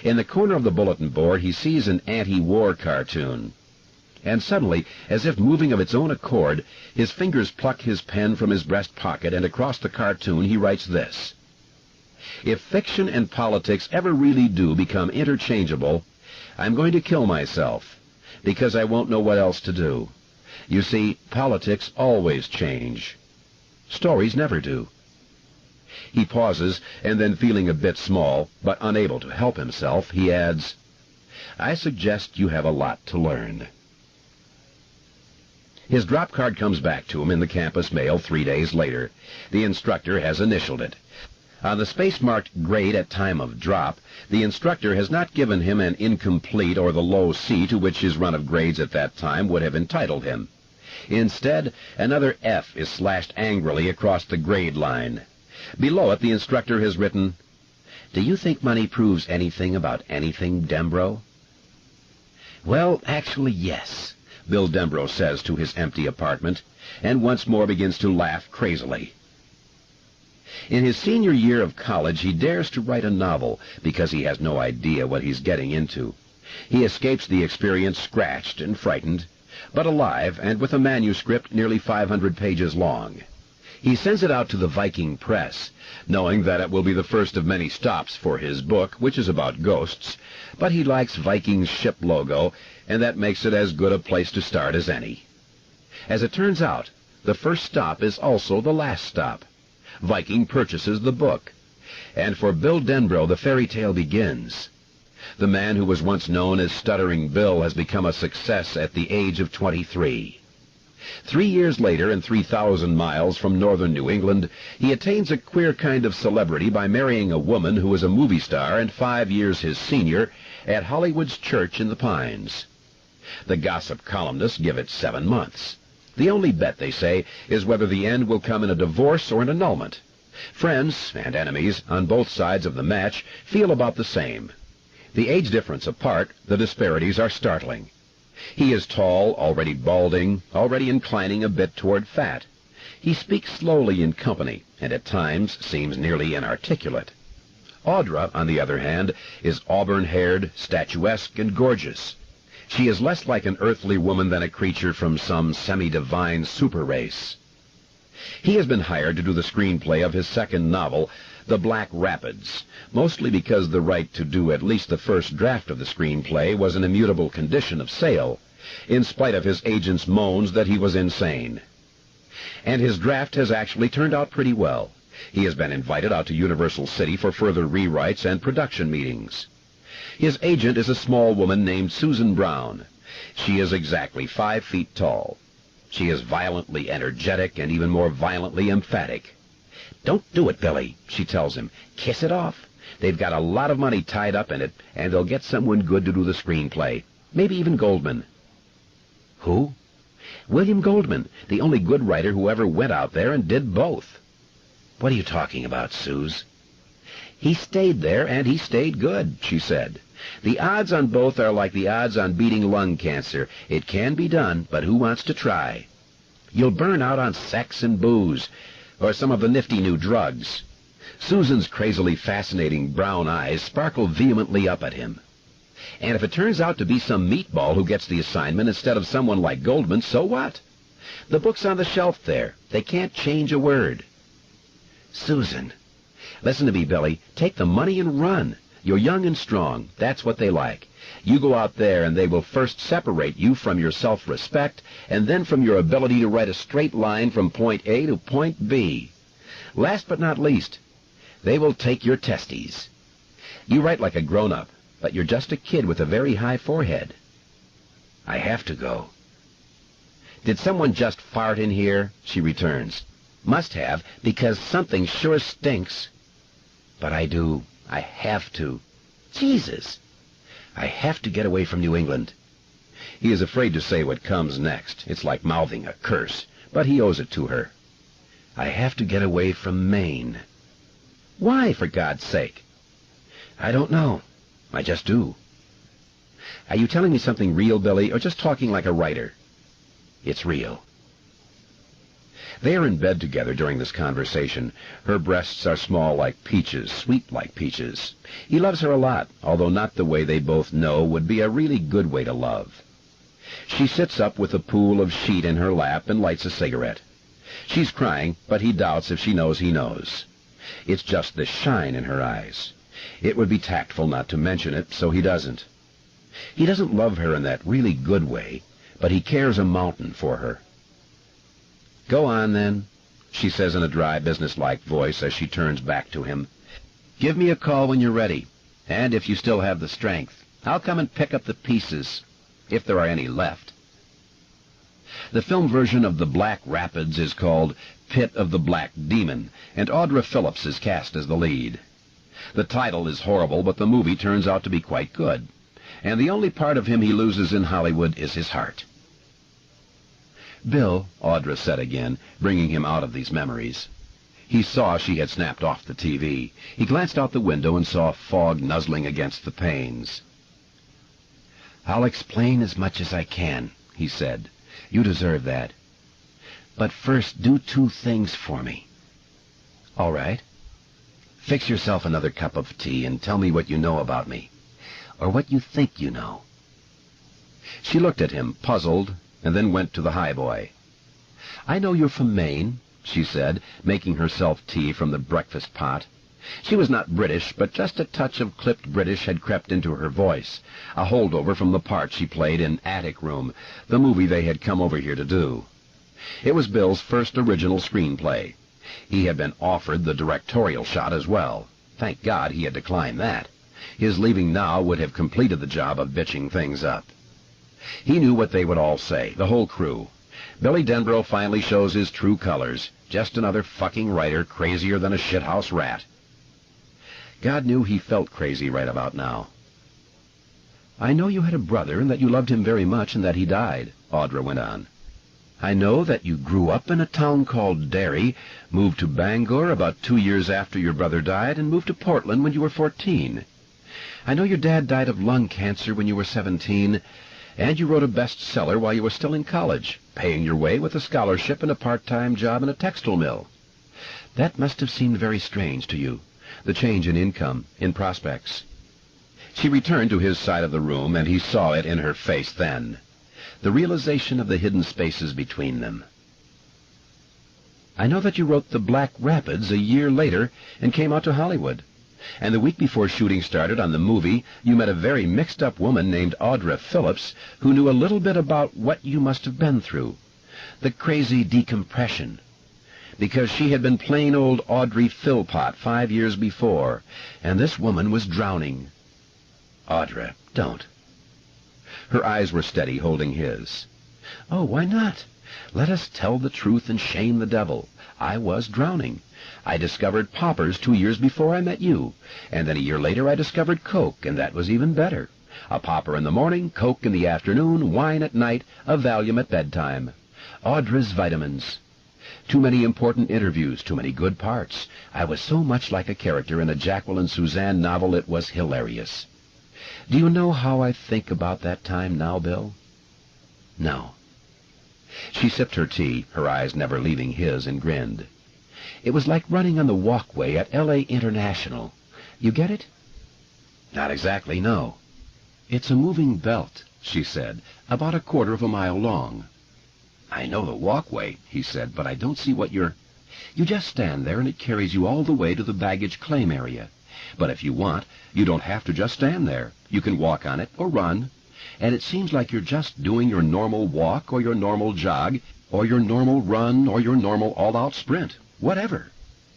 In the corner of the bulletin board he sees an anti-war cartoon. And suddenly, as if moving of its own accord, his fingers pluck his pen from his breast pocket, and across the cartoon he writes this: "If fiction and politics ever really do become interchangeable, I'm going to kill myself, because I won't know what else to do. You see, politics always change. Stories never do. He pauses, and then, feeling a bit small, but unable to help himself, he adds, I suggest you have a lot to learn. His drop card comes back to him in the campus mail 3 days later. The instructor has initialed it. On the space-marked grade at time of drop, the instructor has not given him an incomplete or the low C to which his run of grades at that time would have entitled him. Instead, another F is slashed angrily across the grade line. Below it, the instructor has written, Do you think money proves anything about anything, Dembro? Well, actually, yes, Bill Dembro says to his empty apartment, and once more begins to laugh crazily. In his senior year of college, he dares to write a novel because he has no idea what he's getting into. He escapes the experience scratched and frightened, but alive and with a manuscript nearly 500 pages long. He sends it out to the Viking Press, knowing that it will be the first of many stops for his book, which is about ghosts, but he likes Viking's ship logo, and that makes it as good a place to start as any. As it turns out, the first stop is also the last stop. Viking purchases the book, and for Bill Denbrough the fairy tale begins. The man who was once known as Stuttering Bill has become a success at the age of 23. 3 years later, and 3,000 miles from northern New England, he attains a queer kind of celebrity by marrying a woman who is a movie star and 5 years his senior at Hollywood's Church in the Pines. The gossip columnists give it 7 months. The only bet, they say, is whether the end will come in a divorce or an annulment. Friends and enemies on both sides of the match feel about the same. The age difference apart, the disparities are startling. He is tall, already balding, already inclining a bit toward fat. He speaks slowly in company, and at times seems nearly inarticulate. Audra, on the other hand, is auburn-haired, statuesque, and gorgeous. She is less like an earthly woman than a creature from some semi-divine super-race. He has been hired to do the screenplay of his second novel, The Black Rapids, mostly because the right to do at least the first draft of the screenplay was an immutable condition of sale, in spite of his agent's moans that he was insane. And his draft has actually turned out pretty well. He has been invited out to Universal City for further rewrites and production meetings. His agent is a small woman named Susan Brown. She is exactly 5 feet tall. She is violently energetic and even more violently emphatic. Don't do it, Billy, she tells him. Kiss it off. They've got a lot of money tied up in it, and they'll get someone good to do the screenplay. Maybe even Goldman. Who? William Goldman, the only good writer who ever went out there and did both. What are you talking about, Suze? He stayed there, and he stayed good, she said. The odds on both are like the odds on beating lung cancer. It can be done, but who wants to try? You'll burn out on sex and booze, or some of the nifty new drugs. Susan's crazily fascinating brown eyes sparkle vehemently up at him. And if it turns out to be some meatball who gets the assignment instead of someone like Goldman, so what? The book's on the shelf there. They can't change a word. Susan, listen to me, Billy. Take the money and run. You're young and strong. That's what they like. You go out there and they will first separate you from your self-respect and then from your ability to write a straight line from point A to point B. Last but not least, they will take your testes. You write like a grown-up, but you're just a kid with a very high forehead. I have to go. Did someone just fart in here? She returns. Must have, because something sure stinks. But I have to. Jesus! I have to get away from New England. He is afraid to say what comes next. It's like mouthing a curse, but he owes it to her. I have to get away from Maine. Why, for God's sake? I don't know. I just do. Are you telling me something real, Billy, or just talking like a writer? It's real. They are in bed together during this conversation. Her breasts are small like peaches, sweet like peaches. He loves her a lot, although not the way they both know would be a really good way to love. She sits up with a pool of sheet in her lap and lights a cigarette. She's crying, but he doubts if she knows he knows. It's just the shine in her eyes. It would be tactful not to mention it, so he doesn't. He doesn't love her in that really good way, but he cares a mountain for her. "Go on, then," she says in a dry, businesslike voice as she turns back to him. "Give me a call when you're ready, and if you still have the strength. I'll come and pick up the pieces, if there are any left." The film version of The Black Rapids is called Pit of the Black Demon, and Audra Phillips is cast as the lead. The title is horrible, but the movie turns out to be quite good, and the only part of him he loses in Hollywood is his heart. "Bill," Audra said again, bringing him out of these memories. He saw she had snapped off the TV. He glanced out the window and saw fog nuzzling against the panes. "I'll explain as much as I can," he said. "You deserve that. But first, do 2 things for me." "All right." "Fix yourself another cup of tea and tell me what you know about me, or what you think you know." She looked at him, puzzled, and then went to the highboy. "I know you're from Maine," she said, making herself tea from the breakfast pot. She was not British, but just a touch of clipped British had crept into her voice, a holdover from the part she played in Attic Room, the movie they had come over here to do. It was Bill's first original screenplay. He had been offered the directorial shot as well. Thank God he had declined that. His leaving now would have completed the job of bitching things up. He knew what they would all say, the whole crew. Billy Denbrough finally shows his true colors, just another fucking writer crazier than a shithouse rat. God knew he felt crazy right about now. "I know you had a brother and that you loved him very much and that he died," Audra went on. "I know that you grew up in a town called Derry, moved to Bangor about 2 years after your brother died, and moved to Portland when you were 14. I know your dad died of lung cancer when you were 17, and you wrote a bestseller while you were still in college, paying your way with a scholarship and a part-time job in a textile mill. That must have seemed very strange to you, the change in income, in prospects." She returned to his side of the room, and he saw it in her face then, the realization of the hidden spaces between them. "I know that you wrote The Black Rapids a year later and came out to Hollywood. And the week before shooting started on the movie, you met a very mixed-up woman named Audra Phillips who knew a little bit about what you must have been through, the crazy decompression, because she had been plain old Audrey Philpott 5 years before, and this woman was drowning." "Audra, don't." Her eyes were steady, holding his. "Oh, why not? Let us tell the truth and shame the devil. I was drowning. I discovered poppers 2 years before I met you, and then a year later I discovered Coke, and that was even better. A popper in the morning, Coke in the afternoon, wine at night, a Valium at bedtime. Audra's vitamins. Too many important interviews, too many good parts. I was so much like a character in a Jacqueline Suzanne novel it was hilarious. Do you know how I think about that time now, Bill?" "No." She sipped her tea, her eyes never leaving his, and grinned. "It was like running on the walkway at L.A. International. You get it?" "Not exactly, no." "It's a moving belt," she said, "about 1/4 of a mile long." "I know the walkway," he said, "but I don't see what you're—" "You just stand there and it carries you all the way to the baggage claim area. But if you want, you don't have to just stand there. You can walk on it or run. And it seems like you're just doing your normal walk or your normal jog or your normal run or your normal all-out sprint, whatever.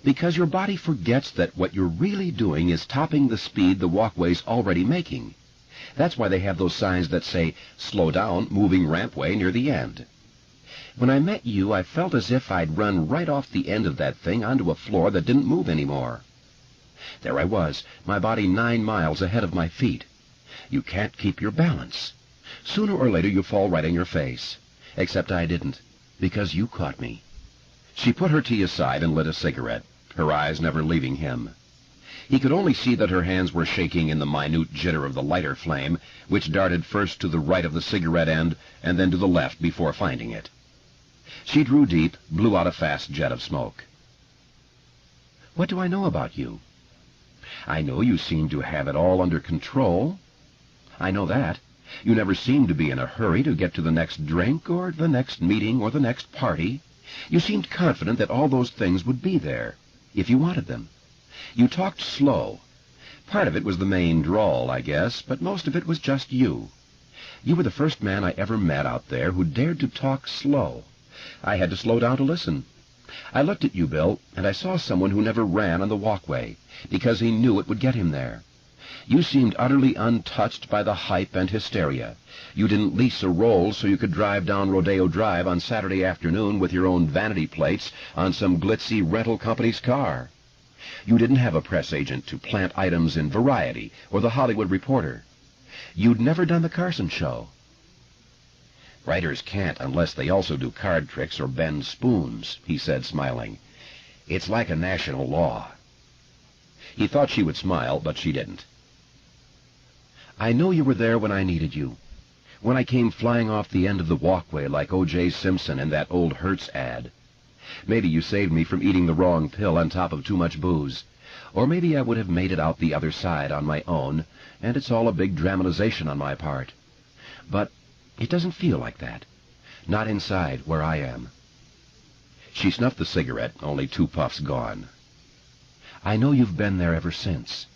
Because your body forgets that what you're really doing is topping the speed the walkway's already making. That's why they have those signs that say, 'Slow down, moving rampway near the end.' When I met you, I felt as if I'd run right off the end of that thing onto a floor that didn't move anymore. There I was, my body 9 miles ahead of my feet. You can't keep your balance. Sooner or later you fall right on your face. Except I didn't, because you caught me." She put her tea aside and lit a cigarette, her eyes never leaving him. He could only see that her hands were shaking in the minute jitter of the lighter flame, which darted first to the right of the cigarette end and then to the left before finding it. She drew deep, blew out a fast jet of smoke. "What do I know about you? I know you seem to have it all under control. I know that. You never seemed to be in a hurry to get to the next drink or the next meeting or the next party. You seemed confident that all those things would be there, if you wanted them. You talked slow, Part of it was the main drawl, I guess, but most of it was just you. You were the first man I ever met out there who dared to talk slow. I had to slow down to listen. I looked at you, Bill, and I saw someone who never ran on the walkway, because he knew it would get him there. You seemed utterly untouched by the hype and hysteria. You didn't lease a roll so you could drive down Rodeo Drive on Saturday afternoon with your own vanity plates on some glitzy rental company's car. You didn't have a press agent to plant items in Variety or the Hollywood Reporter. You'd never done the Carson show. Writers can't unless they also do card tricks or bend spoons, he said, smiling. It's like a national law. He thought she would smile, but she didn't. I know you were there when I needed you, when I came flying off the end of the walkway like O.J. Simpson in that old Hertz ad. Maybe you saved me from eating the wrong pill on top of too much booze, or maybe I would have made it out the other side on my own, and it's all a big dramatization on my part. But it doesn't feel like that. Not inside, where I am. She snuffed the cigarette, only 2 puffs gone. I know you've been there ever since.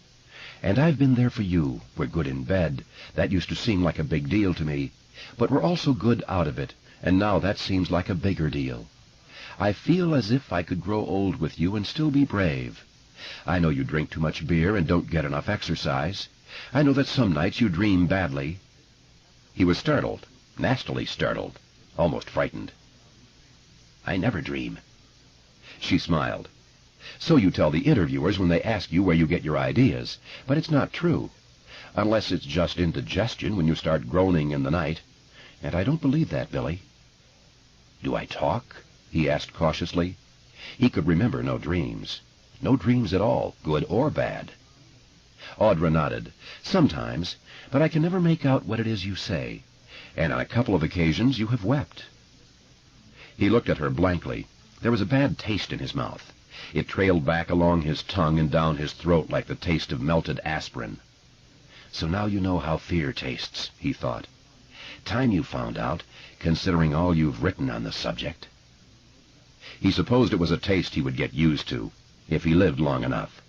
And I've been there for you. We're good in bed. That used to seem like a big deal to me. But we're also good out of it, and now that seems like a bigger deal. I feel as if I could grow old with you and still be brave. I know you drink too much beer and don't get enough exercise. I know that some nights you dream badly. He was startled, nastily startled, almost frightened. I never dream. She smiled. So you tell the interviewers when they ask you where you get your ideas, but it's not true, unless it's just indigestion when you start groaning in the night, and I don't believe that, Billy. Do I talk? He asked cautiously. He could remember no dreams at all, good or bad. Audra nodded. Sometimes, but I can never make out what it is you say, and on a couple of occasions you have wept. He looked at her blankly. There was a bad taste in his mouth. It trailed back along his tongue and down his throat like the taste of melted aspirin. So now you know how fear tastes, he thought. Time you found out, considering all you've written on the subject. He supposed it was a taste he would get used to, if he lived long enough.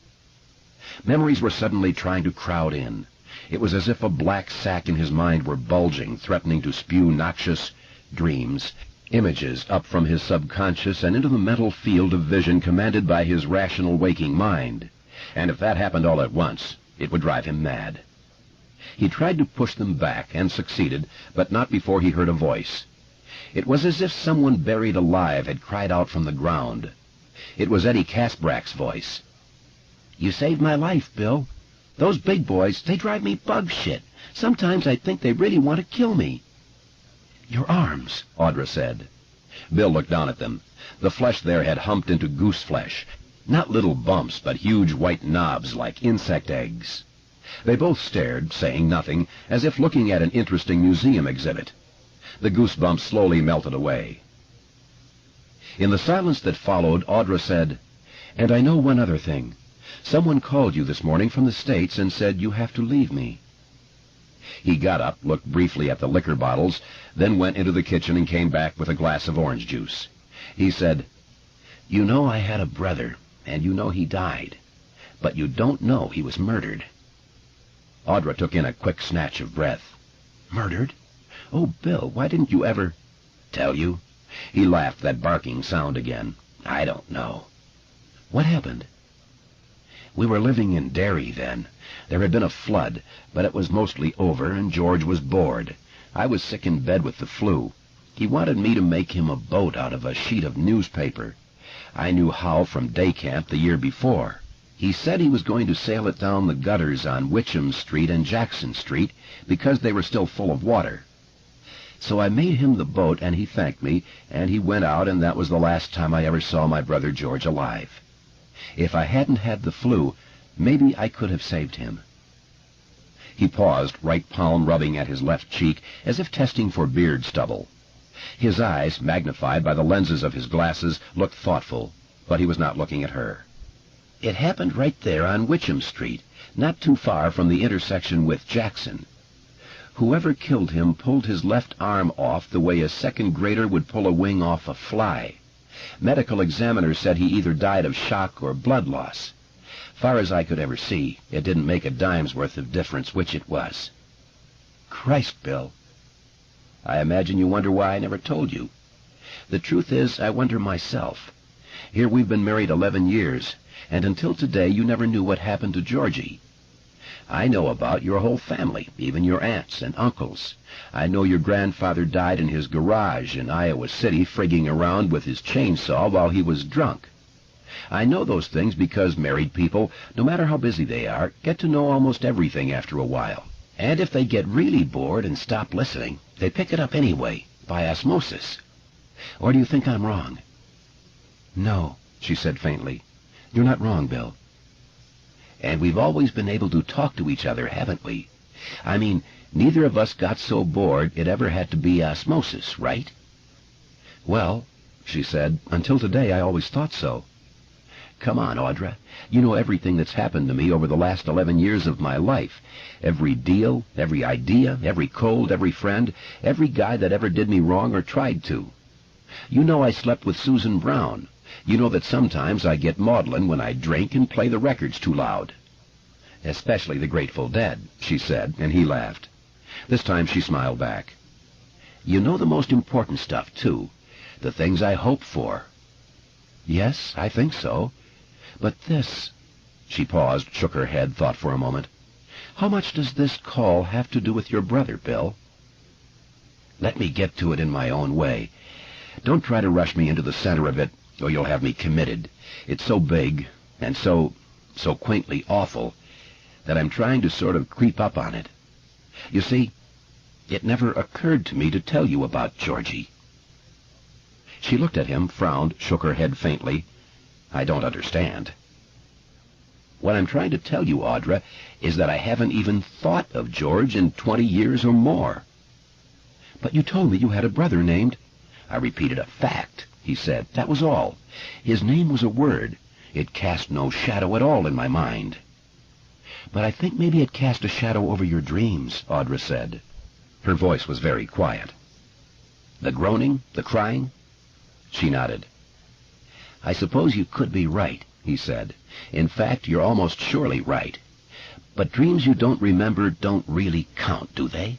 Memories were suddenly trying to crowd in. It was as if a black sack in his mind were bulging, threatening to spew noxious dreams, images up from his subconscious and into the mental field of vision commanded by his rational waking mind. And if that happened all at once, it would drive him mad. He tried to push them back and succeeded, but not before he heard a voice. It was as if someone buried alive had cried out from the ground. It was Eddie Casbrack's voice. You saved my life, Bill. Those big boys, they drive me bug shit. Sometimes I think they really want to kill me. Your arms, Audra said. Bill looked down at them. The flesh there had humped into goose flesh. Not little bumps, but huge white knobs like insect eggs. They both stared, saying nothing, as if looking at an interesting museum exhibit. The goosebumps slowly melted away. In the silence that followed, Audra said, And I know one other thing. Someone called you this morning from the States and said you have to leave me. He got up, looked briefly at the liquor bottles, then went into the kitchen and came back with a glass of orange juice. He said, You know I had a brother, and you know he died, but you don't know he was murdered. Audra took in a quick snatch of breath. Murdered? Oh, Bill, why didn't you ever... Tell you? He laughed, that barking sound again. I don't know. What happened? We were living in Derry then. There had been a flood, but it was mostly over, and George was bored. I was sick in bed with the flu. He wanted me to make him a boat out of a sheet of newspaper. I knew how from day camp the year before. He said he was going to sail it down the gutters on Witcham Street and Jackson Street because they were still full of water. So I made him the boat, and he thanked me, and he went out, and that was the last time I ever saw my brother George alive. If I hadn't had the flu, maybe I could have saved him. He paused, right palm rubbing at his left cheek, as if testing for beard stubble. His eyes, magnified by the lenses of his glasses, looked thoughtful, but he was not looking at her. It happened right there on Witcham Street, not too far from the intersection with Jackson. Whoever killed him pulled his left arm off the way a second grader would pull a wing off a fly. Medical examiners said he either died of shock or blood loss. Far as I could ever see, it didn't make a dime's worth of difference which it was. Christ, Bill. I imagine you wonder why I never told you. The truth is, I wonder myself. Here we've been married 11 years, and until today you never knew what happened to Georgie. I know about your whole family, even your aunts and uncles. I know your grandfather died in his garage in Iowa City frigging around with his chainsaw while he was drunk. I know those things because married people, no matter how busy they are, get to know almost everything after a while. And if they get really bored and stop listening, they pick it up anyway, by osmosis. Or do you think I'm wrong? No, she said faintly. You're not wrong, Bill. And we've always been able to talk to each other, haven't we? I mean, neither of us got so bored it ever had to be osmosis, right? Well, she said, until today I always thought so. Come on, Audra. You know everything that's happened to me over the last 11 years of my life. Every deal, every idea, every cold, every friend, every guy that ever did me wrong or tried to. You know I slept with Susan Brown. You know that sometimes I get maudlin when I drink and play the records too loud. Especially the Grateful Dead, she said, and he laughed. This time she smiled back. You know the most important stuff, too. The things I hope for. Yes, I think so. But this... She paused, shook her head, thought for a moment. How much does this call have to do with your brother, Bill? Let me get to it in my own way. Don't try to rush me into the center of it, or you'll have me committed. It's so big, and so quaintly awful, that I'm trying to sort of creep up on it. You see, it never occurred to me to tell you about Georgie. She looked at him, frowned, shook her head faintly. I don't understand. What I'm trying to tell you, Audra, is that I haven't even thought of George in 20 years or more. But you told me you had a brother named... I repeated a fact, he said. That was all. His name was a word. It cast no shadow at all in my mind. But I think maybe it cast a shadow over your dreams, Audra said. Her voice was very quiet. The groaning, the crying? She nodded. I suppose you could be right, he said. In fact, you're almost surely right. But dreams you don't remember don't really count, do they?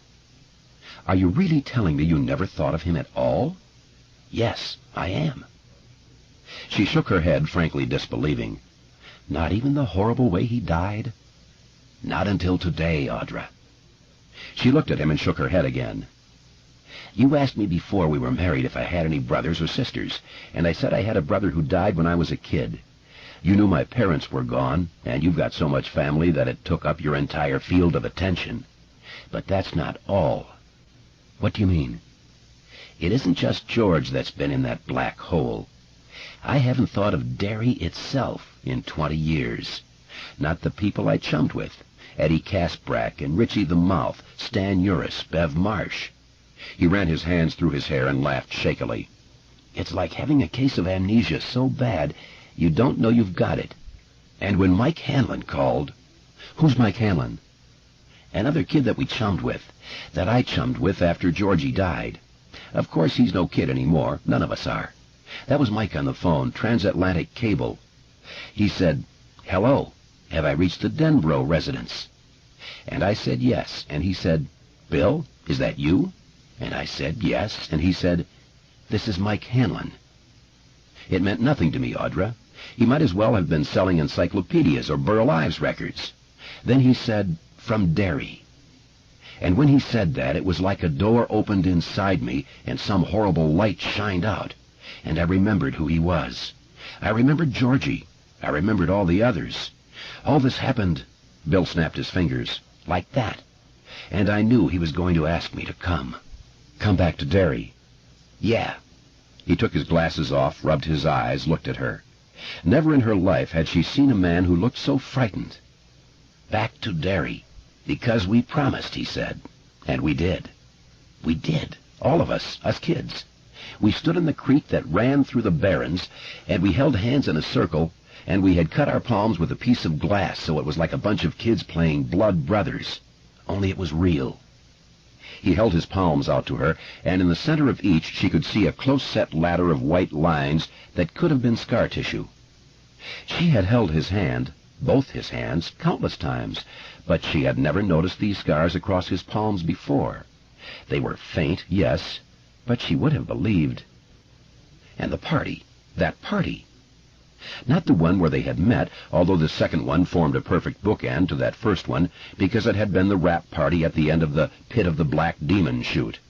Are you really telling me you never thought of him at all? Yes, I am. She shook her head, frankly disbelieving. Not even the horrible way he died? Not until today, Audra. She looked at him and shook her head again. You asked me before we were married if I had any brothers or sisters, and I said I had a brother who died when I was a kid. You knew my parents were gone, and you've got so much family that it took up your entire field of attention. But that's not all. What do you mean? It isn't just George that's been in that black hole. I haven't thought of Derry itself in 20 years. Not the people I chummed with. Eddie Casbrack and Richie the Mouth, Stan Uris, Bev Marsh. He ran his hands through his hair and laughed shakily. It's like having a case of amnesia so bad you don't know you've got it. And when Mike Hanlon called... Who's Mike Hanlon? Another kid that we chummed with, that I chummed with after Georgie died. Of course he's no kid anymore, none of us are. That was Mike on the phone, transatlantic cable. He said, Hello, have I reached the Denbrough residence? And I said yes, and he said, Bill, is that you? And I said yes, and he said, This is Mike Hanlon. It meant nothing to me, Audra. He might as well have been selling encyclopedias or Burl Ives records. Then he said, From Derry. And when he said that, it was like a door opened inside me and some horrible light shined out. And I remembered who he was. I remembered Georgie. I remembered all the others. All this happened, Bill snapped his fingers, like that. And I knew he was going to ask me to come. Come back to Derry. Yeah. He took his glasses off, rubbed his eyes, looked at her. Never in her life had she seen a man who looked so frightened. Back to Derry. Because we promised, he said. And we did. We did. All of us kids. We stood in the creek that ran through the barrens, and we held hands in a circle, and we had cut our palms with a piece of glass so it was like a bunch of kids playing blood brothers. Only it was real. He held his palms out to her, and in the center of each she could see a close-set ladder of white lines that could have been scar tissue. She had held his hand, both his hands, countless times, but she had never noticed these scars across his palms before. They were faint, yes, but she would have believed. And the party, that party. Not the one where they had met, although the second one formed a perfect bookend to that first one, because it had been the rap party at the end of the Pit of the Black Demon chute.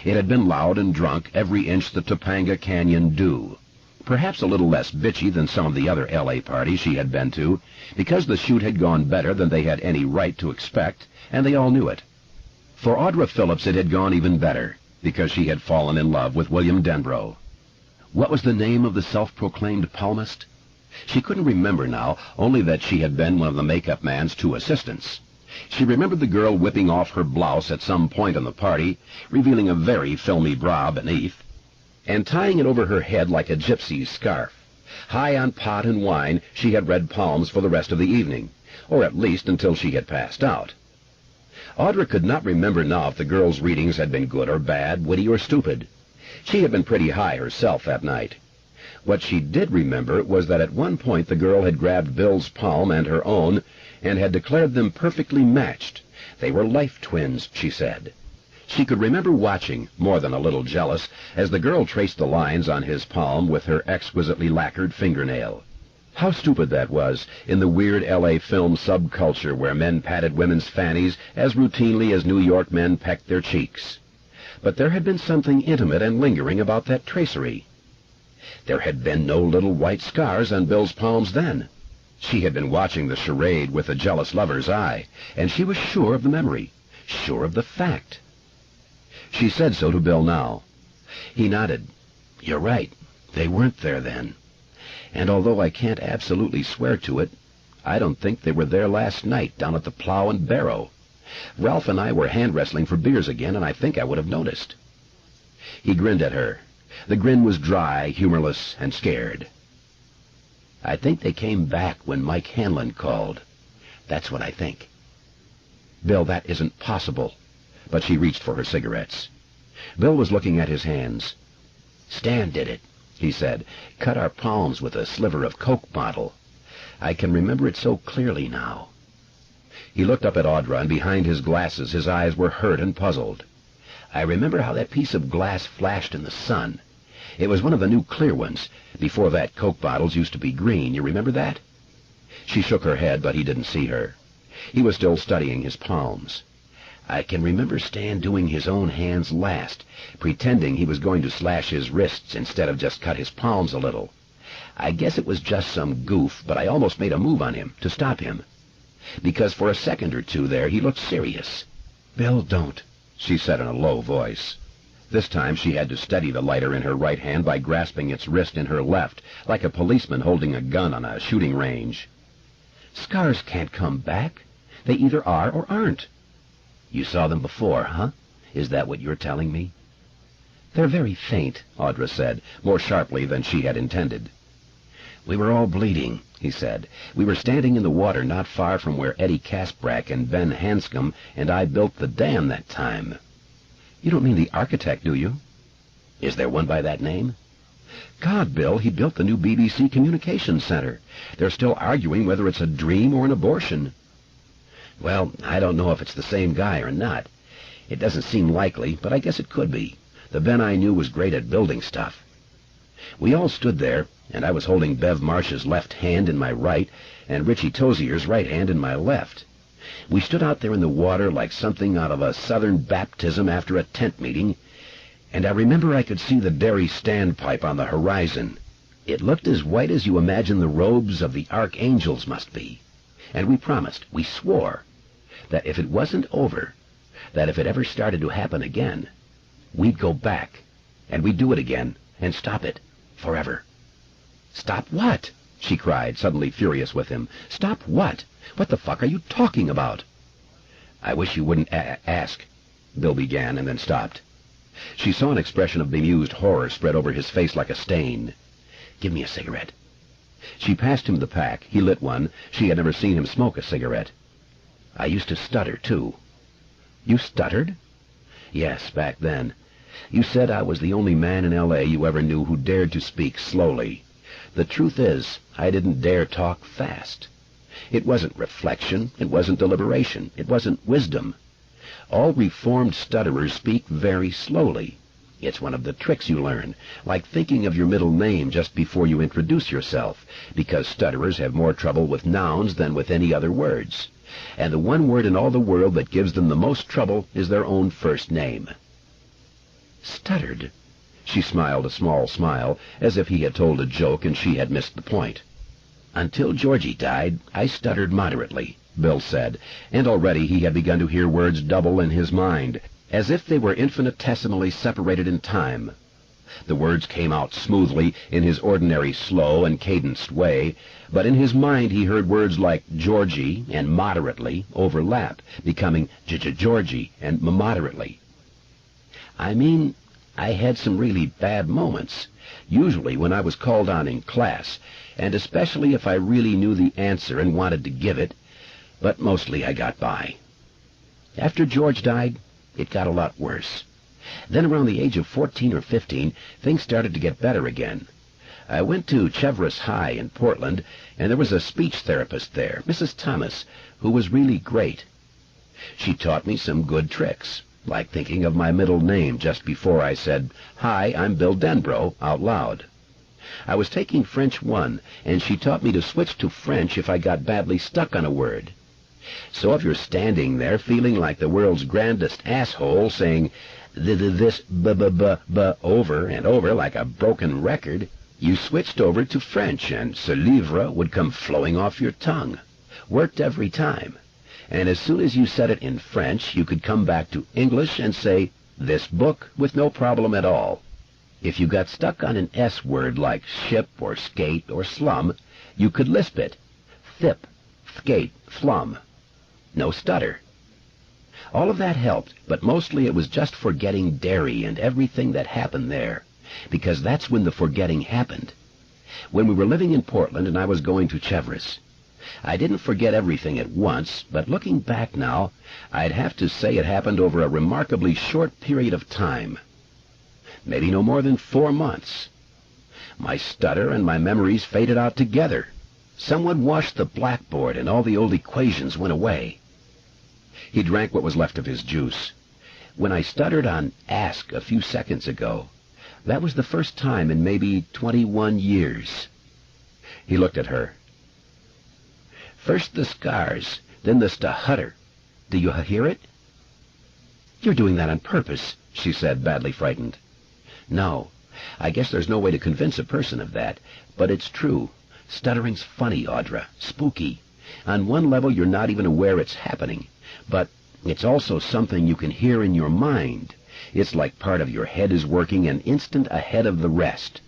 It had been loud and drunk, every inch the Topanga Canyon do. Perhaps a little less bitchy than some of the other L.A. parties she had been to, because the chute had gone better than they had any right to expect, and they all knew it. For Audra Phillips it had gone even better, because she had fallen in love with William Denbrough. What was the name of the self-proclaimed palmist? She couldn't remember now, only that she had been one of the makeup man's 2 assistants. She remembered the girl whipping off her blouse at some point on the party, revealing a very filmy bra beneath, and tying it over her head like a gypsy's scarf. High on pot and wine, she had read palms for the rest of the evening, or at least until she had passed out. Audra could not remember now if the girl's readings had been good or bad, witty or stupid. She had been pretty high herself that night. What she did remember was that at one point the girl had grabbed Bill's palm and her own and had declared them perfectly matched. They were life twins, she said. She could remember watching, more than a little jealous, as the girl traced the lines on his palm with her exquisitely lacquered fingernail. How stupid that was, in the weird L.A. film subculture where men patted women's fannies as routinely as New York men pecked their cheeks. But there had been something intimate and lingering about that tracery. There had been no little white scars on Bill's palms then. She had been watching the charade with a jealous lover's eye, and she was sure of the memory, sure of the fact. She said so to Bill now. He nodded. "You're right. They weren't there then. And although I can't absolutely swear to it, I don't think they were there last night down at the Plow and Barrow. Ralph and I were hand-wrestling for beers again, and I think I would have noticed." He grinned at her. The grin was dry, humorless, and scared. "I think they came back when Mike Hanlon called. That's what I think." "Bill, that isn't possible." But she reached for her cigarettes. Bill was looking at his hands. "Stan did it," he said. "Cut our palms with a sliver of Coke bottle. I can remember it so clearly now." He looked up at Audra, and behind his glasses his eyes were hurt and puzzled. "I remember how that piece of glass flashed in the sun. It was one of the new clear ones. Before that, Coke bottles used to be green. You remember that?" She shook her head, but he didn't see her. He was still studying his palms. "I can remember Stan doing his own hands last, pretending he was going to slash his wrists instead of just cut his palms a little. I guess it was just some goof, but I almost made a move on him to stop him. Because for a second or two there he looked serious." "Bill, don't," she said in a low voice. This time she had to steady the lighter in her right hand by grasping its wrist in her left, like a policeman holding a gun on a shooting range. "Scars can't come back. They either are or aren't." "You saw them before, huh? Is that what you're telling me?" "They're very faint," Audra said, more sharply than she had intended. "We were all bleeding," he said. "We were standing in the water not far from where Eddie Kasprack and Ben Hanscom and I built the dam that time." "You don't mean the architect, do you?" "Is there one by that name?" "God, Bill, he built the new BBC Communications Center. They're still arguing whether it's a dream or an abortion." "Well, I don't know if it's the same guy or not. It doesn't seem likely, but I guess it could be. The Ben I knew was great at building stuff." We all stood there, and I was holding Bev Marsh's left hand in my right, and Richie Tozier's right hand in my left. We stood out there in the water like something out of a Southern baptism after a tent meeting, and I remember I could see the dairy standpipe on the horizon. It looked as white as you imagine the robes of the archangels must be. And we promised, we swore, that if it wasn't over, that if it ever started to happen again, we'd go back, and we'd do it again, and stop it, forever. "Stop what?" she cried, suddenly furious with him. "Stop what? What the fuck are you talking about?" "I wish you wouldn't ask," Bill began, and then stopped. She saw an expression of bemused horror spread over his face like a stain. "Give me a cigarette." She passed him the pack. He lit one. She had never seen him smoke a cigarette. "I used to stutter, too." "You stuttered?" "Yes, back then. You said I was the only man in L.A. you ever knew who dared to speak slowly. The truth is, I didn't dare talk fast. It wasn't reflection, it wasn't deliberation, it wasn't wisdom. All reformed stutterers speak very slowly. It's one of the tricks you learn, like thinking of your middle name just before you introduce yourself, because stutterers have more trouble with nouns than with any other words. And the one word in all the world that gives them the most trouble is their own first name. Stuttered. She smiled a small smile, as if he had told a joke and she had missed the point. Until Georgie died, I stuttered moderately, Bill said, and already he had begun to hear words double in his mind, as if they were infinitesimally separated in time. The words came out smoothly in his ordinary slow and cadenced way, but in his mind he heard words like Georgie and moderately overlap, becoming Georgie and moderately. I mean, I had some really bad moments, usually when I was called on in class, and especially if I really knew the answer and wanted to give it, but mostly I got by. After George died, it got a lot worse. Then around the age of 14 or 15, things started to get better again. I went to Cheverus High in Portland, and there was a speech therapist there, Mrs. Thomas, who was really great. She taught me some good tricks, like thinking of my middle name just before I said, "Hi, I'm Bill Denbrough," out loud. I was taking French 1, and she taught me to switch to French if I got badly stuck on a word. So if you're standing there feeling like the world's grandest asshole, saying this b over and over like a broken record, you switched over to French, and ce livre would come flowing off your tongue. Worked every time. And as soon as you said it in French, you could come back to English and say, "this book," with no problem at all. If you got stuck on an S word like ship or skate or slum, you could lisp it. Thip, skate, flum. No stutter. All of that helped, but mostly it was just forgetting Derry and everything that happened there, because that's when the forgetting happened. When we were living in Portland and I was going to Cheverus. I didn't forget everything at once, but looking back now, I'd have to say it happened over a remarkably short period of time. Maybe no more than 4 months. My stutter and my memories faded out together. Someone washed the blackboard and all the old equations went away. He drank what was left of his juice. When I stuttered on ask a few seconds ago, that was the first time in maybe 21 years. He looked at her. First the scars, then the stutter. Do you hear it? You're doing that on purpose, she said, badly frightened. No, I guess there's no way to convince a person of that, but it's true. Stuttering's funny, Audra, spooky. On one level, you're not even aware it's happening, but it's also something you can hear in your mind. It's like part of your head is working an instant ahead of the rest.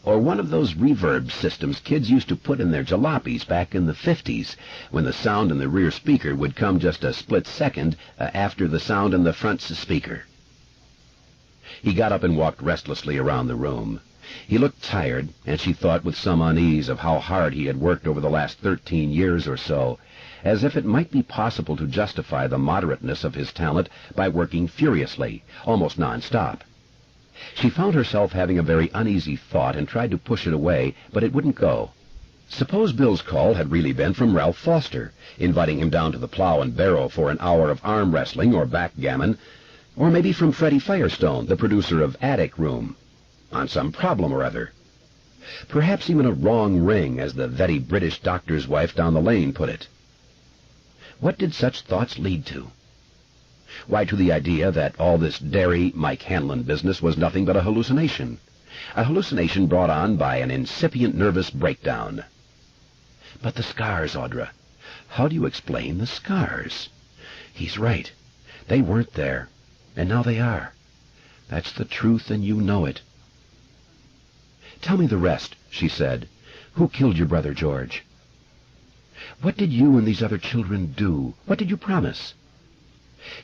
Or one of those reverb systems kids used to put in their jalopies back in the 50s, when the sound in the rear speaker would come just a split second after the sound in the front speaker. He got up and walked restlessly around the room. He looked tired, and she thought with some unease of how hard he had worked over the last 13 years or so, as if it might be possible to justify the moderateness of his talent by working furiously, almost non-stop. She found herself having a very uneasy thought and tried to push it away, but it wouldn't go. Suppose Bill's call had really been from Ralph Foster, inviting him down to the Plow and Barrow for an hour of arm wrestling or backgammon, or maybe from Freddie Firestone, the producer of Attic Room, on some problem or other. Perhaps even a wrong ring, as the very British doctor's wife down the lane put it. What did such thoughts lead to? Why, to the idea that all this Derry Mike Hanlon business was nothing but a hallucination brought on by an incipient nervous breakdown. But the scars, Audra. How do you explain the scars? He's right. They weren't there, and now they are. That's the truth, and you know it. Tell me the rest, she said. Who killed your brother George? What did you and these other children do? What did you promise?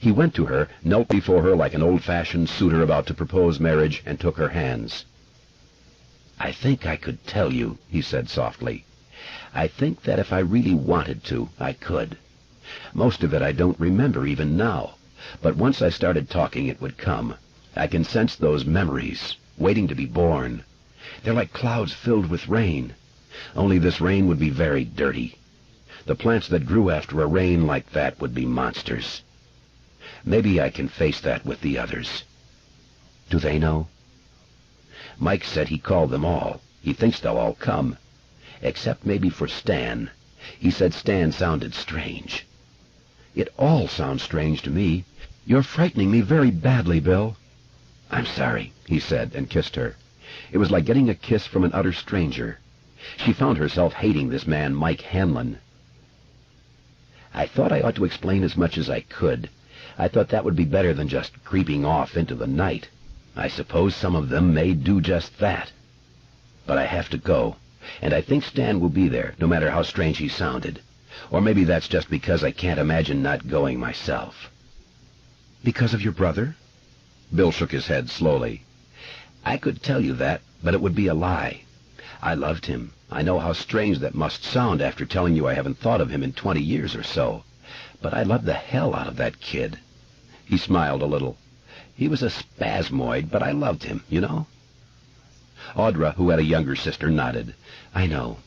He went to her, knelt before her like an old-fashioned suitor about to propose marriage, and took her hands. I think I could tell you, he said softly. I think that if I really wanted to, I could. Most of it I don't remember even now, but once I started talking it would come. I can sense those memories, waiting to be born. They're like clouds filled with rain, only this rain would be very dirty. The plants that grew after a rain like that would be monsters. Maybe I can face that with the others. Do they know? Mike said he called them all. He thinks they'll all come. Except maybe for Stan. He said Stan sounded strange. It all sounds strange to me. You're frightening me very badly, Bill. I'm sorry, he said, and kissed her. It was like getting a kiss from an utter stranger. She found herself hating this man, Mike Hanlon. I thought I ought to explain as much as I could. I thought that would be better than just creeping off into the night. I suppose some of them may do just that. But I have to go, and I think Stan will be there, no matter how strange he sounded. Or maybe that's just because I can't imagine not going myself. Because of your brother? Bill shook his head slowly. I could tell you that, but it would be a lie. I loved him. I know how strange that must sound after telling you I haven't thought of him in 20 years or so. But I loved the hell out of that kid. He smiled a little. He was a spasmoid, but I loved him, you know? Audra, who had a younger sister, nodded. I know.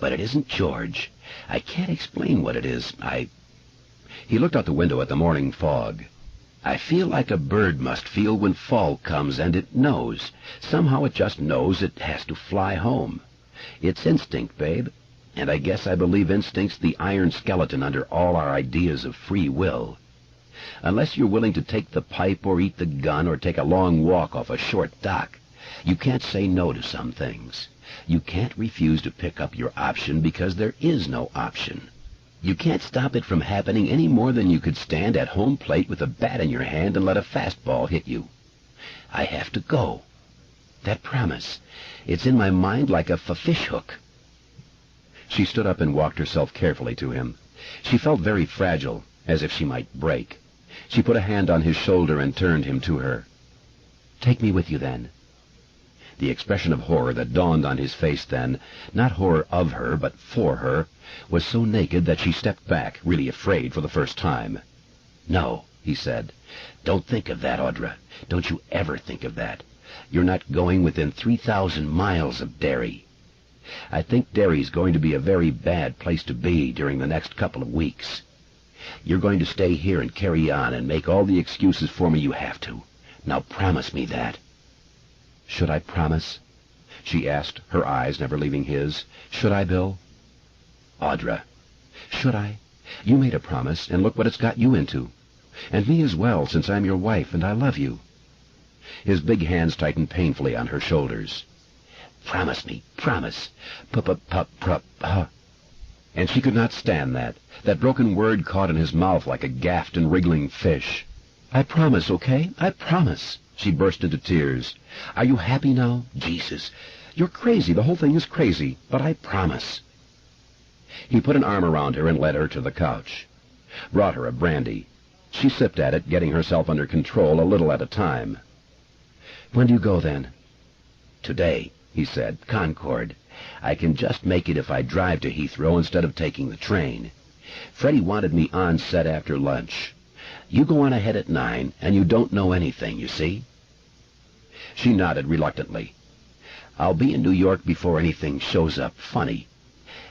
But it isn't George. I can't explain what it is. He looked out the window at the morning fog. I feel like a bird must feel when fall comes, and it knows. Somehow it just knows it has to fly home. It's instinct, babe. And I guess I believe instinct's the iron skeleton under all our ideas of free will. Unless you're willing to take the pipe or eat the gun or take a long walk off a short dock, you can't say no to some things. You can't refuse to pick up your option because there is no option. You can't stop it from happening any more than you could stand at home plate with a bat in your hand and let a fastball hit you. I have to go. That promise, it's in my mind like a fish hook. She stood up and walked herself carefully to him. She felt very fragile, as if she might break. She put a hand on his shoulder and turned him to her. Take me with you, then. The expression of horror that dawned on his face then, not horror of her, but for her, was so naked that she stepped back, really afraid for the first time. No, he said. Don't think of that, Audra. Don't you ever think of that. You're not going within 3,000 miles of Derry. I think Derry's going to be a very bad place to be during the next couple of weeks. You're going to stay here and carry on and make all the excuses for me you have to. Now promise me that. Should I promise? She asked, her eyes never leaving his. Should I, Bill? Audra, should I? You made a promise, and look what it's got you into. And me as well, since I'm your wife, and I love you. His big hands tightened painfully on her shoulders. Promise me, promise. And she could not stand that. That broken word caught in his mouth like a gaffed and wriggling fish. I promise, okay? I promise. She burst into tears. Are you happy now? Jesus. You're crazy. The whole thing is crazy. But I promise. He put an arm around her and led her to the couch. Brought her a brandy. She sipped at it, getting herself under control a little at a time. When do you go, then? Today, he said. Concord. I can just make it if I drive to Heathrow instead of taking the train. Freddie wanted me on set after lunch. You go on ahead at 9, and you don't know anything, you see? She nodded reluctantly. I'll be in New York before anything shows up funny,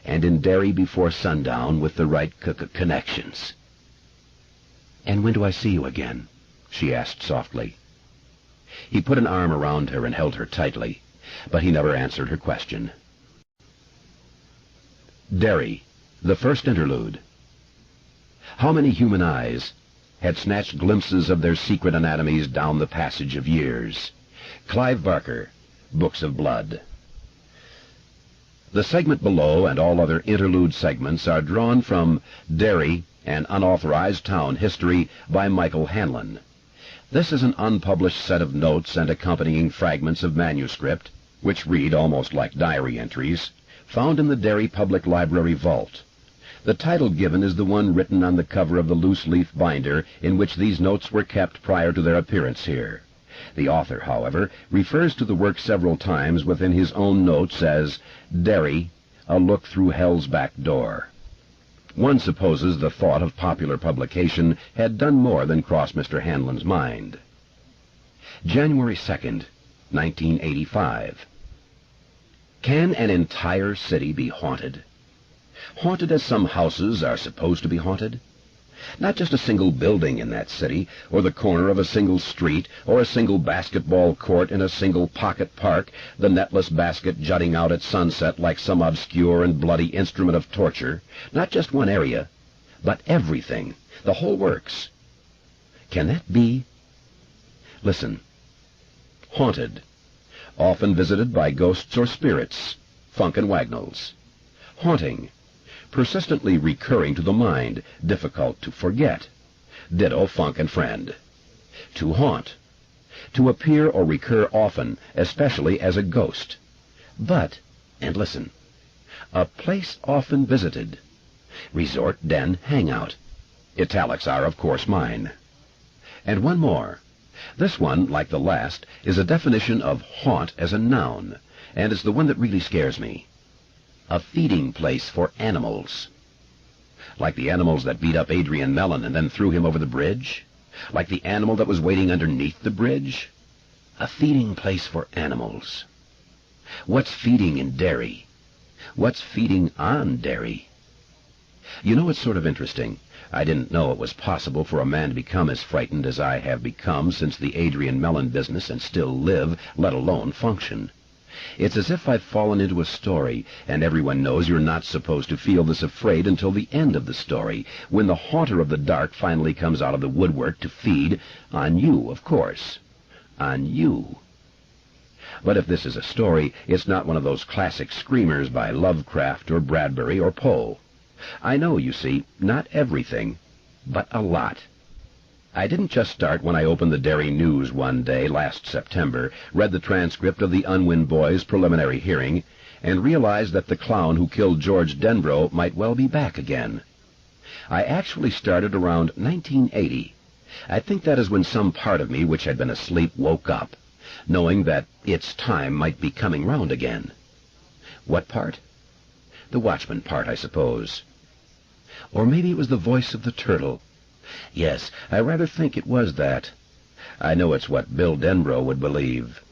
and in Derry before sundown with the right connections. And when do I see you again? She asked softly. He put an arm around her and held her tightly, but he never answered her question. Derry, the first interlude. How many human eyes had snatched glimpses of their secret anatomies down the passage of years? Clive Barker, Books of Blood. The segment below and all other interlude segments are drawn from Derry, an unauthorized town history by Michael Hanlon. This is an unpublished set of notes and accompanying fragments of manuscript, which read almost like diary entries, found in the Derry Public Library vault. The title given is the one written on the cover of the loose-leaf binder in which these notes were kept prior to their appearance here. The author, however, refers to the work several times within his own notes as Derry, A Look Through Hell's Back Door. One supposes the thought of popular publication had done more than cross Mr. Hanlon's mind. January 2nd, 1985. Can an entire city be haunted? Haunted as some houses are supposed to be haunted. Not just a single building in that city, or the corner of a single street, or a single basketball court in a single pocket park, the netless basket jutting out at sunset like some obscure and bloody instrument of torture. Not just one area, but everything, the whole works. Can that be? Listen. Haunted. Often visited by ghosts or spirits. Funk and Wagnalls. Haunting. Persistently recurring to the mind, difficult to forget. Ditto Funk and Friend. To haunt. To appear or recur often, especially as a ghost. But, and listen, a place often visited. Resort, den, hangout. Italics are, of course, mine. And one more. This one, like the last, is a definition of haunt as a noun, and is the one that really scares me. A feeding place for animals. Like the animals that beat up Adrian Mellon and then threw him over the bridge? Like the animal that was waiting underneath the bridge? A feeding place for animals. What's feeding in Derry? What's feeding on Derry? You know, it's sort of interesting. I didn't know it was possible for a man to become as frightened as I have become since the Adrian Mellon business and still live, let alone function. It's as if I've fallen into a story, and everyone knows you're not supposed to feel this afraid until the end of the story, when the haunter of the dark finally comes out of the woodwork to feed on you, of course. On you. But if this is a story, it's not one of those classic screamers by Lovecraft or Bradbury or Poe. I know, you see, not everything, but a lot. I didn't just start when I opened the Derry News one day last September, read the transcript of the Unwin boys' preliminary hearing, and realized that the clown who killed George Denbrough might well be back again. I actually started around 1980. I think that is when some part of me which had been asleep woke up, knowing that its time might be coming round again. What part? The watchman part, I suppose. Or maybe it was the voice of the turtle. Yes, I rather think it was that. I know it's what Bill Denbrough would believe.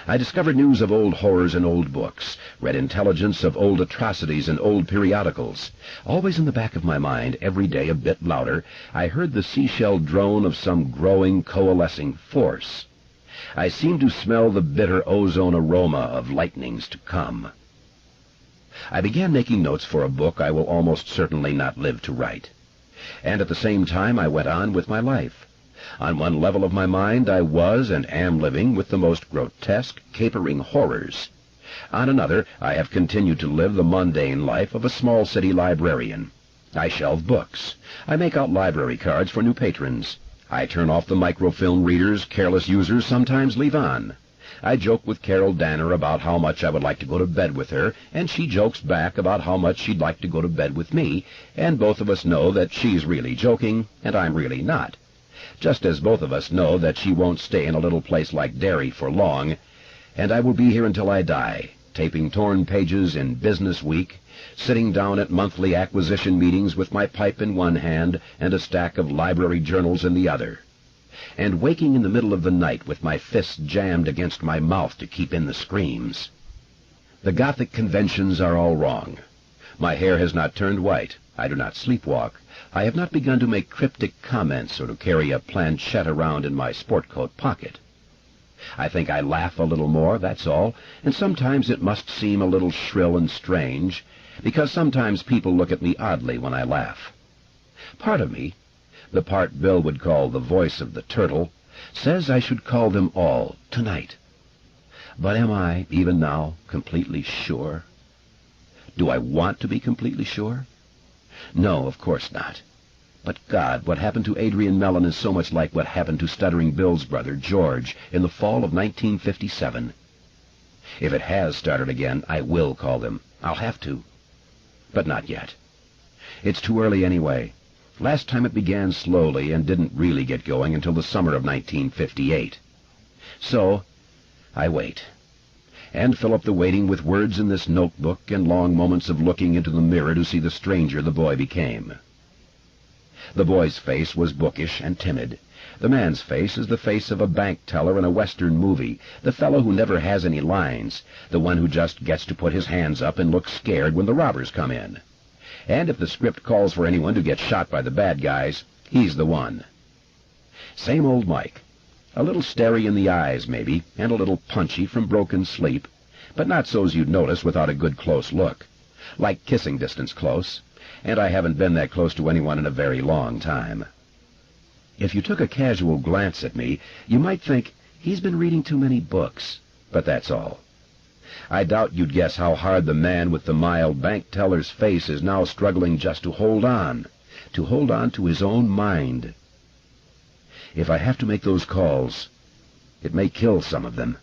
I discovered news of old horrors in old books, read intelligence of old atrocities in old periodicals. Always in the back of my mind, every day a bit louder, I heard the seashell drone of some growing, coalescing force. I seemed to smell the bitter ozone aroma of lightnings to come. I began making notes for a book I will almost certainly not live to write. And at the same time I went on with my life. On one level of my mind I was and am living with the most grotesque, capering horrors. On another I have continued to live the mundane life of a small city librarian. I shelve books. I make out library cards for new patrons. I turn off the microfilm readers careless users sometimes leave on. I joke with Carol Danner about how much I would like to go to bed with her, and she jokes back about how much she'd like to go to bed with me, and both of us know that she's really joking, and I'm really not. Just as both of us know that she won't stay in a little place like Derry for long, and I will be here until I die, taping torn pages in Business Week, sitting down at monthly acquisition meetings with my pipe in one hand and a stack of library journals in the other, and waking in the middle of the night with my fists jammed against my mouth to keep in the screams. The Gothic conventions are all wrong. My hair has not turned white. I do not sleepwalk. I have not begun to make cryptic comments or to carry a planchette around in my sport coat pocket. I think I laugh a little more, that's all, and sometimes it must seem a little shrill and strange, because sometimes people look at me oddly when I laugh. Part of me, the part Bill would call the voice of the turtle, says I should call them all tonight. But am I, even now, completely sure? Do I want to be completely sure? No, of course not. But God, what happened to Adrian Mellon is so much like what happened to Stuttering Bill's brother, George, in the fall of 1957. If it has started again, I will call them. I'll have to. But not yet. It's too early anyway. Last time it began slowly and didn't really get going until the summer of 1958. So, I wait. And fill up the waiting with words in this notebook and long moments of looking into the mirror to see the stranger the boy became. The boy's face was bookish and timid. The man's face is the face of a bank teller in a Western movie, the fellow who never has any lines, the one who just gets to put his hands up and look scared when the robbers come in. And if the script calls for anyone to get shot by the bad guys, he's the one. Same old Mike. A little starey in the eyes, maybe, and a little punchy from broken sleep, but not so's you'd notice without a good close look. Like kissing distance close, and I haven't been that close to anyone in a very long time. If you took a casual glance at me, you might think he's been reading too many books, but that's all. I doubt you'd guess how hard the man with the mild bank teller's face is now struggling just to hold on to his own mind. If I have to make those calls, it may kill some of them.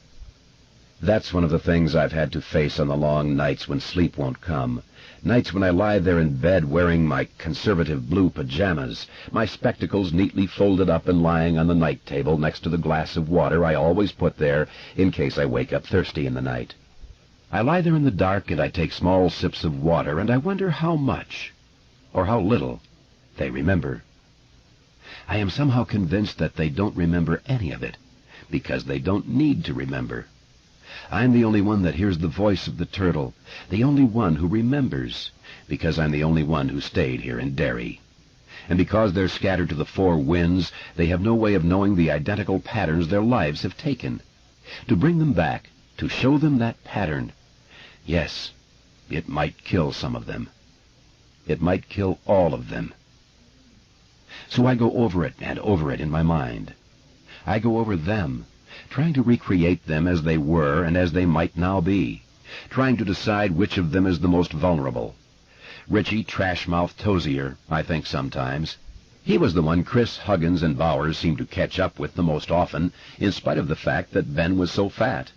That's one of the things I've had to face on the long nights when sleep won't come, nights when I lie there in bed wearing my conservative blue pajamas, my spectacles neatly folded up and lying on the night table next to the glass of water I always put there in case I wake up thirsty in the night. I lie there in the dark and I take small sips of water, and I wonder how much, or how little, they remember. I am somehow convinced that they don't remember any of it, because they don't need to remember. I'm the only one that hears the voice of the turtle, the only one who remembers, because I'm the only one who stayed here in Derry. And because they're scattered to the four winds, they have no way of knowing the identical patterns their lives have taken. To bring them back, to show them that pattern, yes, it might kill some of them. It might kill all of them. So I go over it and over it in my mind. I go over them, trying to recreate them as they were and as they might now be, trying to decide which of them is the most vulnerable. Richie Trashmouth Tozier, I think sometimes. He was the one Chris, Huggins, and Bowers seemed to catch up with the most often, in spite of the fact that Ben was so fat.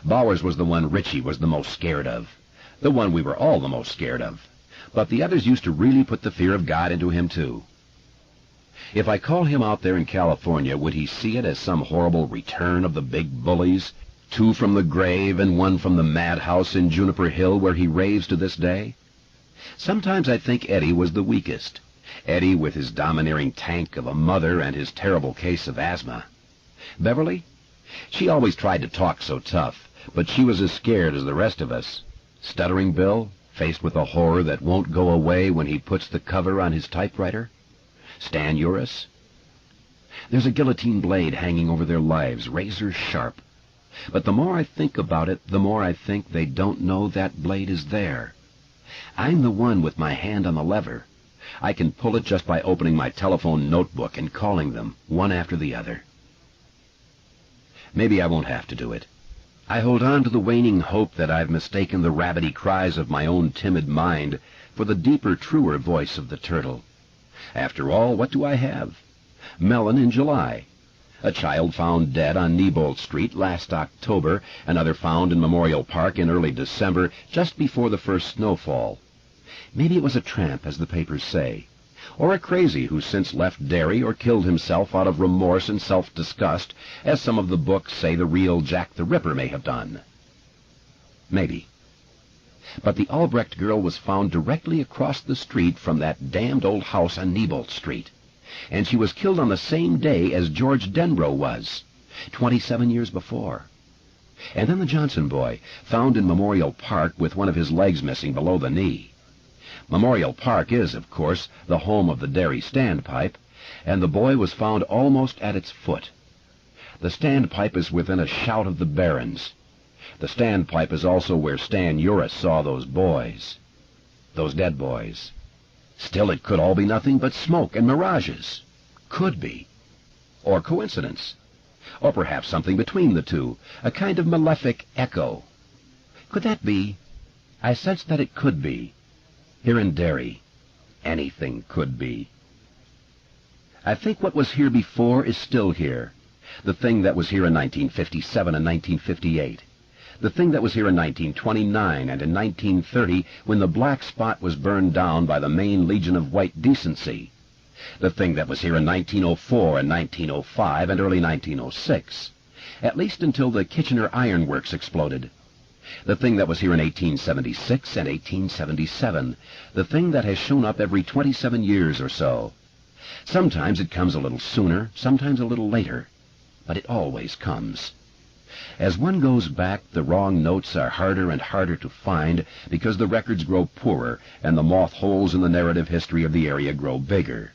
Bowers was the one Richie was the most scared of, the one we were all the most scared of, but the others used to really put the fear of God into him, too. If I call him out there in California, would he see it as some horrible return of the big bullies, 2 from the grave and 1 from the madhouse in Juniper Hill where he raves to this day? Sometimes I think Eddie was the weakest, Eddie with his domineering tank of a mother and his terrible case of asthma. Beverly? She always tried to talk so tough, but she was as scared as the rest of us. Stuttering Bill, faced with a horror that won't go away when he puts the cover on his typewriter. Stan Uris. There's a guillotine blade hanging over their lives, razor sharp. But the more I think about it, the more I think they don't know that blade is there. I'm the one with my hand on the lever. I can pull it just by opening my telephone notebook and calling them, one after the other. Maybe I won't have to do it. I hold on to the waning hope that I've mistaken the rabbity cries of my own timid mind for the deeper, truer voice of the turtle. After all, what do I have? Melon in July. A child found dead on Neibolt Street last October, another found in Memorial Park in early December, just before the first snowfall. Maybe it was a tramp, as the papers say, or a crazy who's since left Derry or killed himself out of remorse and self-disgust, as some of the books say the real Jack the Ripper may have done. Maybe. But the Albrecht girl was found directly across the street from that damned old house on Neibolt Street, and she was killed on the same day as George Denbrough was, 27 years before. And then the Johnson boy, found in Memorial Park with one of his legs missing below the knee. Memorial Park is, of course, the home of the Derry Standpipe, and the boy was found almost at its foot. The Standpipe is within a shout of the Barrens. The Standpipe is also where Stan Uris saw those boys, those dead boys. Still, it could all be nothing but smoke and mirages. Could be. Or coincidence. Or perhaps something between the two, a kind of malefic echo. Could that be? I sensed that it could be. Here in Derry, anything could be. I think what was here before is still here. The thing that was here in 1957 and 1958. The thing that was here in 1929 and in 1930 when the black spot was burned down by the Maine Legion of White Decency. The thing that was here in 1904 and 1905 and early 1906, at least until the Kitchener Iron Works exploded. The thing that was here in 1876 and 1877, the thing that has shown up every 27 years or so. Sometimes it comes a little sooner, sometimes a little later, but it always comes. As one goes back, the wrong notes are harder and harder to find because the records grow poorer and the moth holes in the narrative history of the area grow bigger.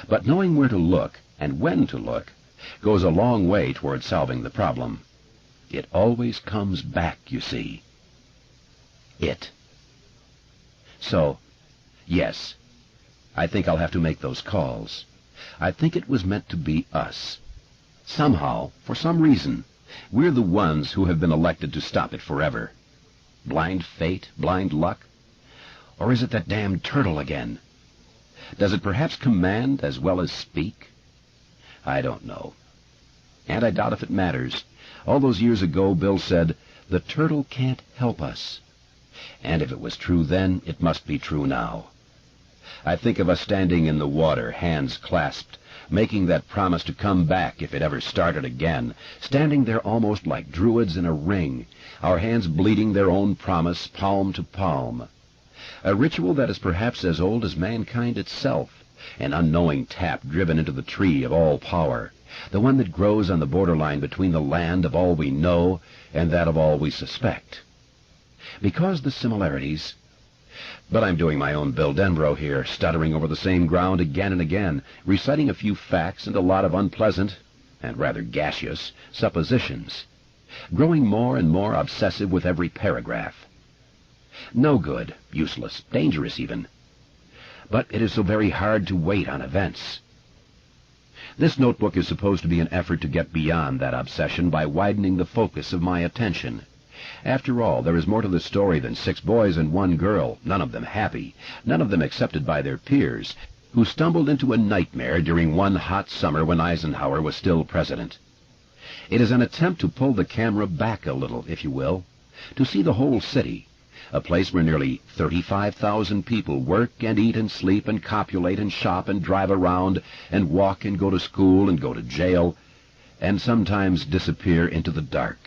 But knowing where to look and when to look goes a long way toward solving the problem. It always comes back, you see. It. So, yes, I think I'll have to make those calls. I think it was meant to be us. Somehow, for some reason, we're the ones who have been elected to stop it forever. Blind fate, blind luck? Or is it that damned turtle again? Does it perhaps command as well as speak? I don't know. And I doubt if it matters. All those years ago, Bill said, "The turtle can't help us." And if it was true then, it must be true now. I think of us standing in the water, hands clasped, making that promise to come back if it ever started again, standing there almost like druids in a ring, our hands bleeding their own promise, palm to palm. A ritual that is perhaps as old as mankind itself, an unknowing tap driven into the tree of all power, the one that grows on the borderline between the land of all we know and that of all we suspect. Because the similarities... But I'm doing my own Bill Denbrough here, stuttering over the same ground again and again, reciting a few facts and a lot of unpleasant, and rather gaseous, suppositions, growing more and more obsessive with every paragraph. No good, useless, dangerous even. But it is so very hard to wait on events. This notebook is supposed to be an effort to get beyond that obsession by widening the focus of my attention. After all, there is more to the story than 6 boys and 1 girl, none of them happy, none of them accepted by their peers, who stumbled into a nightmare during one hot summer when Eisenhower was still president. It is an attempt to pull the camera back a little, if you will, to see the whole city, a place where nearly 35,000 people work and eat and sleep and copulate and shop and drive around and walk and go to school and go to jail, and sometimes disappear into the dark.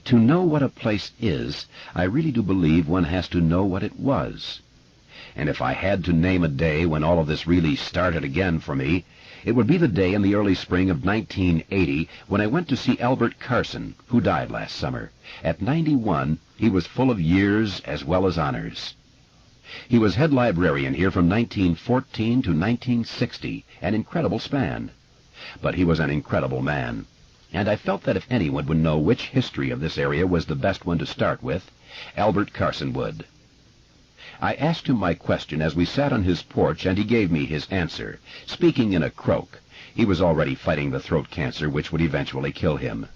To know what a place is, I really do believe one has to know what it was. And if I had to name a day when all of this really started again for me, it would be the day in the early spring of 1980 when I went to see Albert Carson, who died last summer. At 91, he was full of years as well as honors. He was head librarian here from 1914 to 1960, an incredible span. But he was an incredible man. And I felt that if anyone would know which history of this area was the best one to start with, Albert Carson would. I asked him my question as we sat on his porch, and he gave me his answer, speaking in a croak. He was already fighting the throat cancer, which would eventually kill him.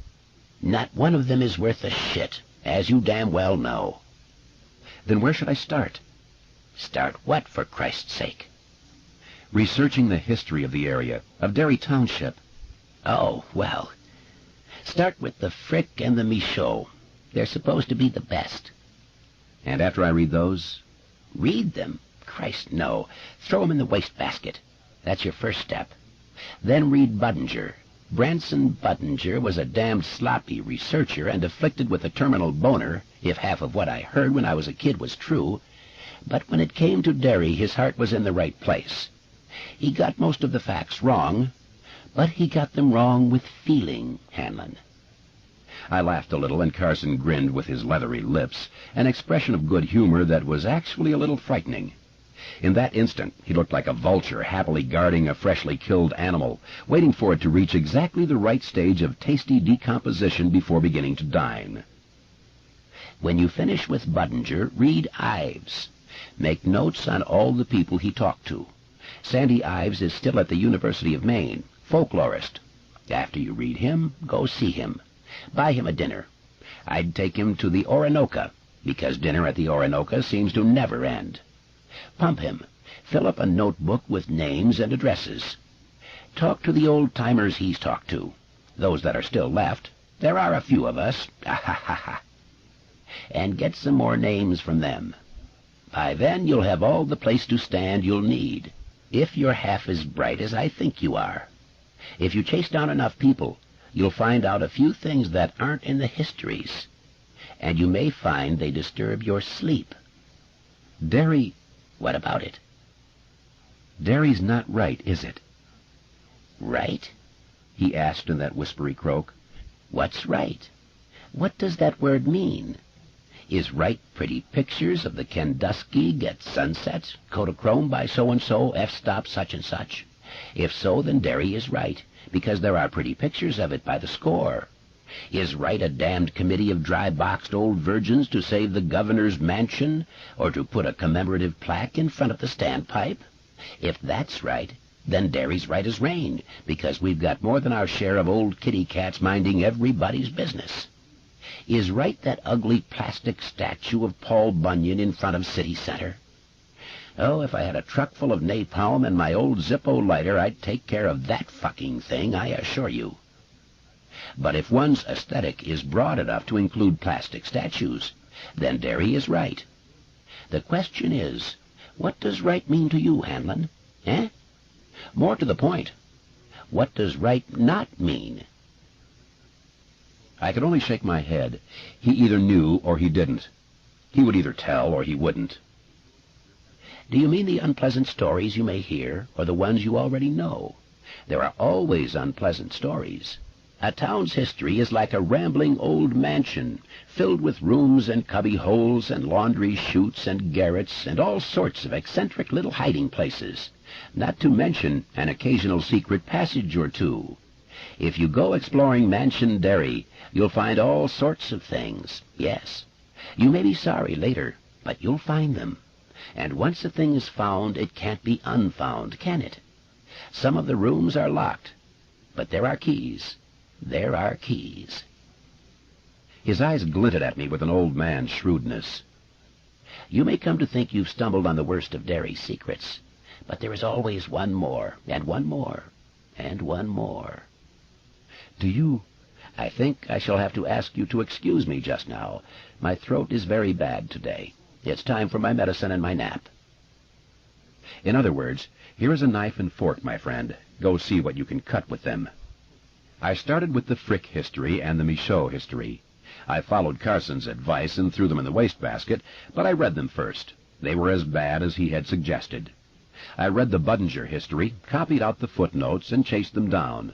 "Not one of them is worth a shit, as you damn well know." Then where should I start? Start what, for Christ's sake? Researching the history of the area, of Derry Township. Oh, well... Start with the Frick and the Michaud. They're supposed to be the best. And after I read those? Read them? Christ, no. Throw them in the wastebasket. That's your first step. Then read Budinger. Branson Budinger was a damned sloppy researcher and afflicted with a terminal boner, if half of what I heard when I was a kid was true. But when it came to Derry, his heart was in the right place. He got most of the facts wrong, but he got them wrong with feeling, Hanlon. I laughed a little, and Carson grinned with his leathery lips, an expression of good humor that was actually a little frightening. In that instant, he looked like a vulture happily guarding a freshly killed animal, waiting for it to reach exactly the right stage of tasty decomposition before beginning to dine. When you finish with Budinger, read Ives. Make notes on all the people he talked to. Sandy Ives is still at the University of Maine, folklorist. After you read him, go see him. Buy him a dinner. I'd take him to the Orinoco, because dinner at the Orinoco seems to never end. Pump him. Fill up a notebook with names and addresses. Talk to the old-timers he's talked to, those that are still left. There are a few of us. And get some more names from them. By then you'll have all the place to stand you'll need, if you're half as bright as I think you are. If you chase down enough people, you'll find out a few things that aren't in the histories, and you may find they disturb your sleep. Derry... What about it? Derry's not right, is it?" "Right?" he asked in that whispery croak. "What's right? What does that word mean? Is right pretty pictures of the Kenduskeag at sunset, Kodachrome by so-and-so, f-stop such-and-such? If so, then Derry is right, because there are pretty pictures of it by the score. Is right a damned committee of dry-boxed old virgins to save the governor's mansion, or to put a commemorative plaque in front of the standpipe? If that's right, then Derry's right as rain, because we've got more than our share of old kitty cats minding everybody's business. Is right that ugly plastic statue of Paul Bunyan in front of City Center? Oh, if I had a truck full of napalm and my old Zippo lighter, I'd take care of that fucking thing, I assure you. But if one's aesthetic is broad enough to include plastic statues, then Derry is right. The question is, what does right mean to you, Hanlon? Eh? More to the point, what does right not mean?" I could only shake my head. He either knew or he didn't. He would either tell or he wouldn't. "Do you mean the unpleasant stories you may hear, or the ones you already know? There are always unpleasant stories. A town's history is like a rambling old mansion, filled with rooms and cubby holes and laundry chutes and garrets and all sorts of eccentric little hiding places, not to mention an occasional secret passage or two. If you go exploring Mansion Derry, you'll find all sorts of things, yes. You may be sorry later, but you'll find them. And once a thing is found, it can't be unfound, can it? Some of the rooms are locked, but there are keys. There are keys." His eyes glinted at me with an old man's shrewdness. "You may come to think you've stumbled on the worst of Derry's secrets, but there is always one more, and one more, and one more." "Do you—" "I think I shall have to ask you to excuse me just now. My throat is very bad today. It's time for my medicine and my nap." "In other words, here is a knife and fork, my friend. Go see what you can cut with them." I started with the Frick history and the Michaud history. I followed Carson's advice and threw them in the wastebasket, but I read them first. They were as bad as he had suggested. I read the Budinger history, copied out the footnotes, and chased them down.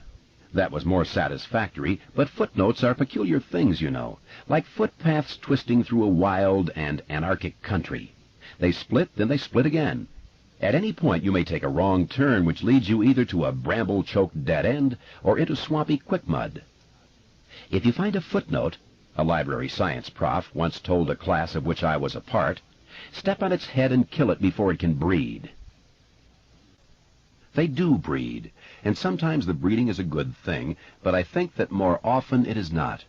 That was more satisfactory, but footnotes are peculiar things, you know, like footpaths twisting through a wild and anarchic country. They split, then they split again. At any point you may take a wrong turn which leads you either to a bramble-choked dead end or into swampy quickmud. If you find a footnote, a library science prof once told a class of which I was a part, step on its head and kill it before it can breed. They do breed, and sometimes the breeding is a good thing, but I think that more often it is not.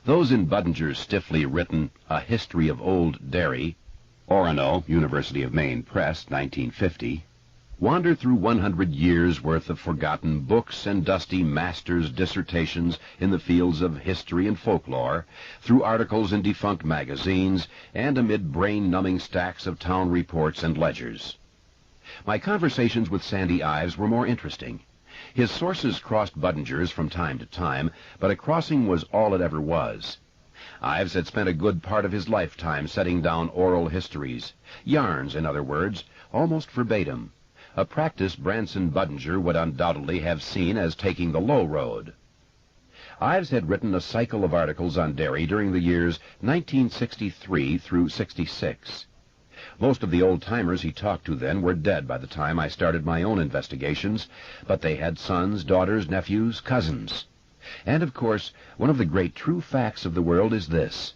Those in Budinger's stiffly written A History of Old Derry, Orono, University of Maine Press, 1950, wander through 100 years' worth of forgotten books and dusty master's dissertations in the fields of history and folklore, through articles in defunct magazines, and amid brain-numbing stacks of town reports and ledgers. My conversations with Sandy Ives were more interesting. His sources crossed Budinger's from time to time, but a crossing was all it ever was. Ives had spent a good part of his lifetime setting down oral histories, yarns, in other words, almost verbatim, a practice Branson Budinger would undoubtedly have seen as taking the low road. Ives had written a cycle of articles on Derry during the years 1963 through 66. Most of the old-timers he talked to then were dead by the time I started my own investigations, but they had sons, daughters, nephews, cousins. And, of course, one of the great true facts of the world is this.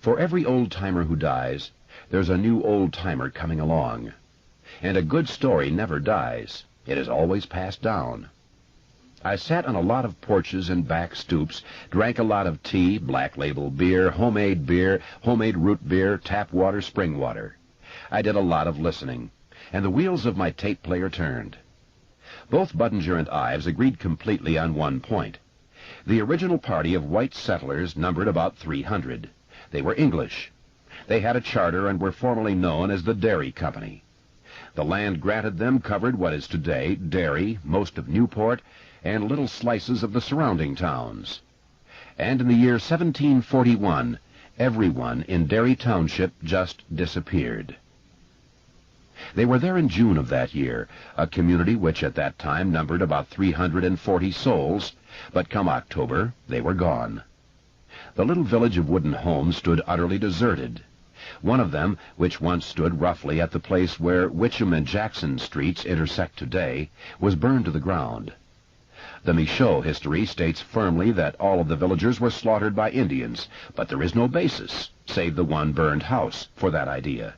For every old-timer who dies, there's a new old-timer coming along. And a good story never dies. It is always passed down. I sat on a lot of porches and back stoops, drank a lot of tea, black label beer, homemade root beer, tap water, spring water. I did a lot of listening, and the wheels of my tape player turned. Both Budinger and Ives agreed completely on one point. The original party of white settlers numbered about 300. They were English. They had a charter and were formally known as the Derry Company. The land granted them covered what is today Derry, most of Newport, and little slices of the surrounding towns. And in the year 1741, everyone in Derry Township just disappeared. They were there in June of that year, a community which at that time numbered about 340 souls, but come October, they were gone. The little village of wooden homes stood utterly deserted. One of them, which once stood roughly at the place where Witcham and Jackson streets intersect today, was burned to the ground. The Michaud history states firmly that all of the villagers were slaughtered by Indians, but there is no basis, save the one burned house, for that idea.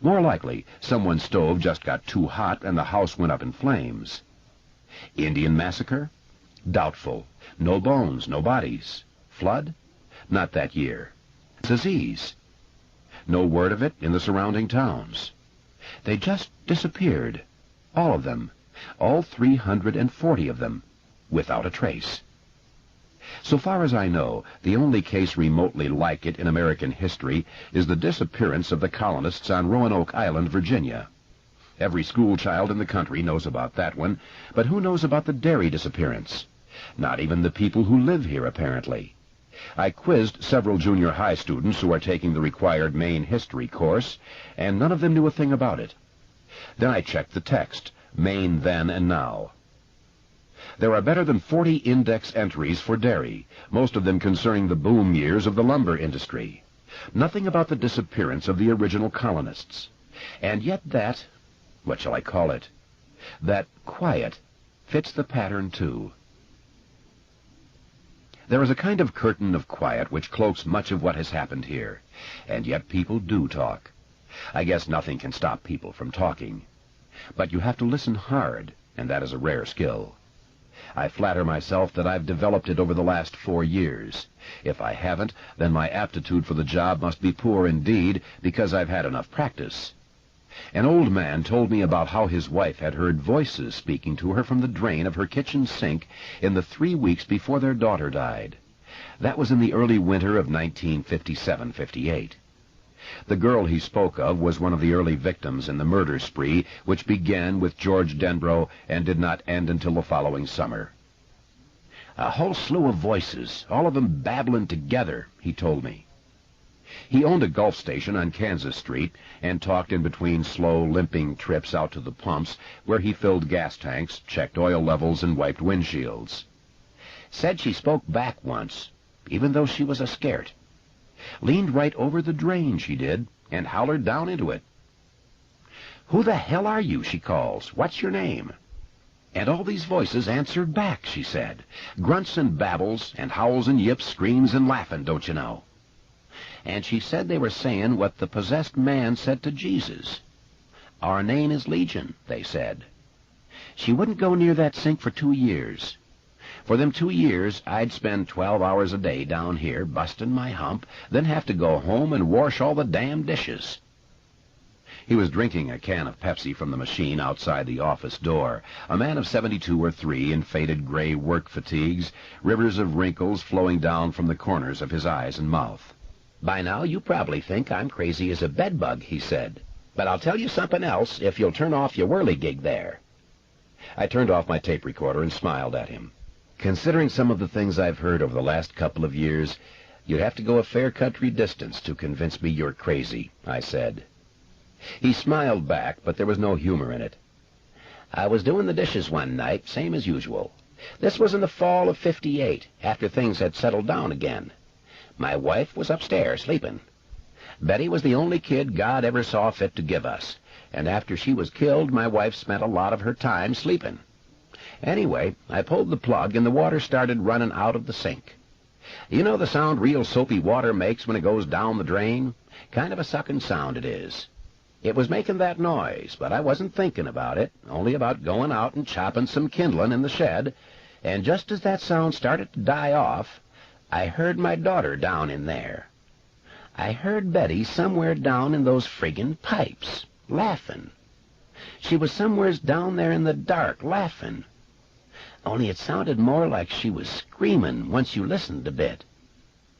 More likely, someone's stove just got too hot and the house went up in flames. Indian massacre? Doubtful. No bones, no bodies. Flood? Not that year. Disease? No word of it in the surrounding towns. They just disappeared. All of them. All 340 of them. Without a trace. So far as I know, the only case remotely like it in American history is the disappearance of the colonists on Roanoke Island, Virginia. Every school child in the country knows about that one, but who knows about the dairy disappearance? Not even the people who live here, apparently. I quizzed several junior high students who are taking the required Maine history course, and none of them knew a thing about it. Then I checked the text, Maine Then and Now. There are better than 40 index entries for dairy, most of them concerning the boom years of the lumber industry. Nothing about the disappearance of the original colonists. And yet that, what shall I call it? That quiet fits the pattern too. There is a kind of curtain of quiet which cloaks much of what has happened here, and yet people do talk. I guess nothing can stop people from talking. But you have to listen hard, and that is a rare skill. I flatter myself that I've developed it over the last 4 years. If I haven't, then my aptitude for the job must be poor indeed, because I've had enough practice. An old man told me about how his wife had heard voices speaking to her from the drain of her kitchen sink in the 3 weeks before their daughter died. That was in the early winter of 1957-58. The girl he spoke of was one of the early victims in the murder spree which began with George Denbrough and did not end until the following summer. A whole slew of voices, all of them babbling together, he told me. He owned a Gulf station on Kansas Street and talked in between slow, limping trips out to the pumps where he filled gas tanks, checked oil levels, and wiped windshields. Said she spoke back once, even though she was a scart. Leaned right over the drain, she did, and hollered down into it. "Who the hell are you?" she calls. "What's your name?" And all these voices answered back, she said. Grunts and babbles, and howls and yips, screams and laughing, don't you know. And she said they were saying what the possessed man said to Jesus. "Our name is Legion," they said. She wouldn't go near that sink for 2 years. For them 2 years, I'd spend 12 hours a day down here busting my hump, then have to go home and wash all the damn dishes. He was drinking a can of Pepsi from the machine outside the office door, a man of 72 or 3 in faded gray work fatigues, rivers of wrinkles flowing down from the corners of his eyes and mouth. "By now you probably think I'm crazy as a bedbug," he said. "But I'll tell you something else if you'll turn off your whirligig there." I turned off my tape recorder and smiled at him. "Considering some of the things I've heard over the last couple of years, you'd have to go a fair country distance to convince me you're crazy," I said. He smiled back, but there was no humor in it. "I was doing the dishes one night, same as usual. This was in the fall of '58, after things had settled down again. My wife was upstairs, sleeping. Betty was the only kid God ever saw fit to give us, and after she was killed, my wife spent a lot of her time sleeping. Anyway, I pulled the plug, and the water started running out of the sink. You know the sound real soapy water makes when it goes down the drain? Kind of a sucking sound it is. It was making that noise, but I wasn't thinking about it, only about going out and chopping some kindling in the shed, and just as that sound started to die off, I heard my daughter down in there. I heard Betty somewhere down in those friggin' pipes, laughing. She was somewheres down there in the dark, laughing. Only it sounded more like she was screaming once you listened a bit.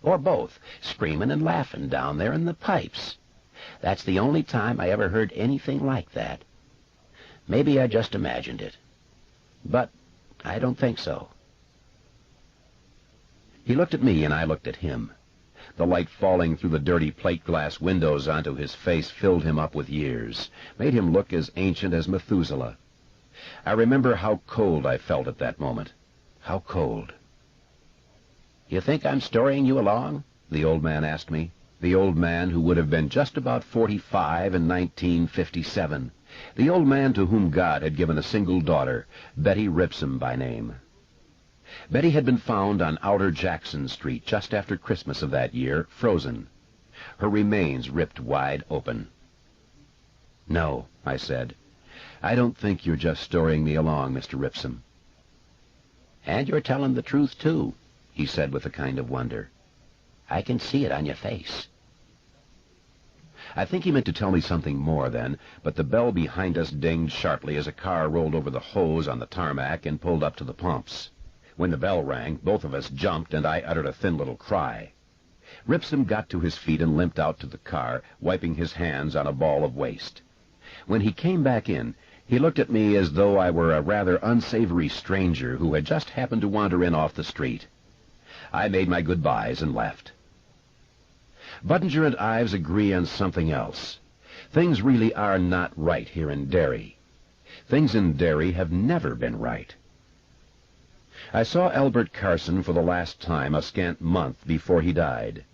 Or both, screaming and laughing down there in the pipes. That's the only time I ever heard anything like that. Maybe I just imagined it. But I don't think so." He looked at me, and I looked at him. The light falling through the dirty plate glass windows onto his face filled him up with years, made him look as ancient as Methuselah. I remember how cold I felt at that moment. How cold. "You think I'm storying you along?" the old man asked me. The old man who would have been just about 45 in 1957. The old man to whom God had given a single daughter, Betty Ripsum by name. Betty had been found on Outer Jackson Street just after Christmas of that year, frozen. Her remains ripped wide open. "No," I said. "I don't think you're just storying me along, Mr. Ripsum." "And you're telling the truth, too," he said with a kind of wonder. "I can see it on your face." I think he meant to tell me something more then, but the bell behind us dinged sharply as a car rolled over the hose on the tarmac and pulled up to the pumps. When the bell rang, both of us jumped, and I uttered a thin little cry. Ripsum got to his feet and limped out to the car, wiping his hands on a ball of waste. When he came back in, he looked at me as though I were a rather unsavory stranger who had just happened to wander in off the street. I made my goodbyes and left. Budinger and Ives agree on something else. Things really are not right here in Derry. Things in Derry have never been right. I saw Albert Carson for the last time a scant month before he died.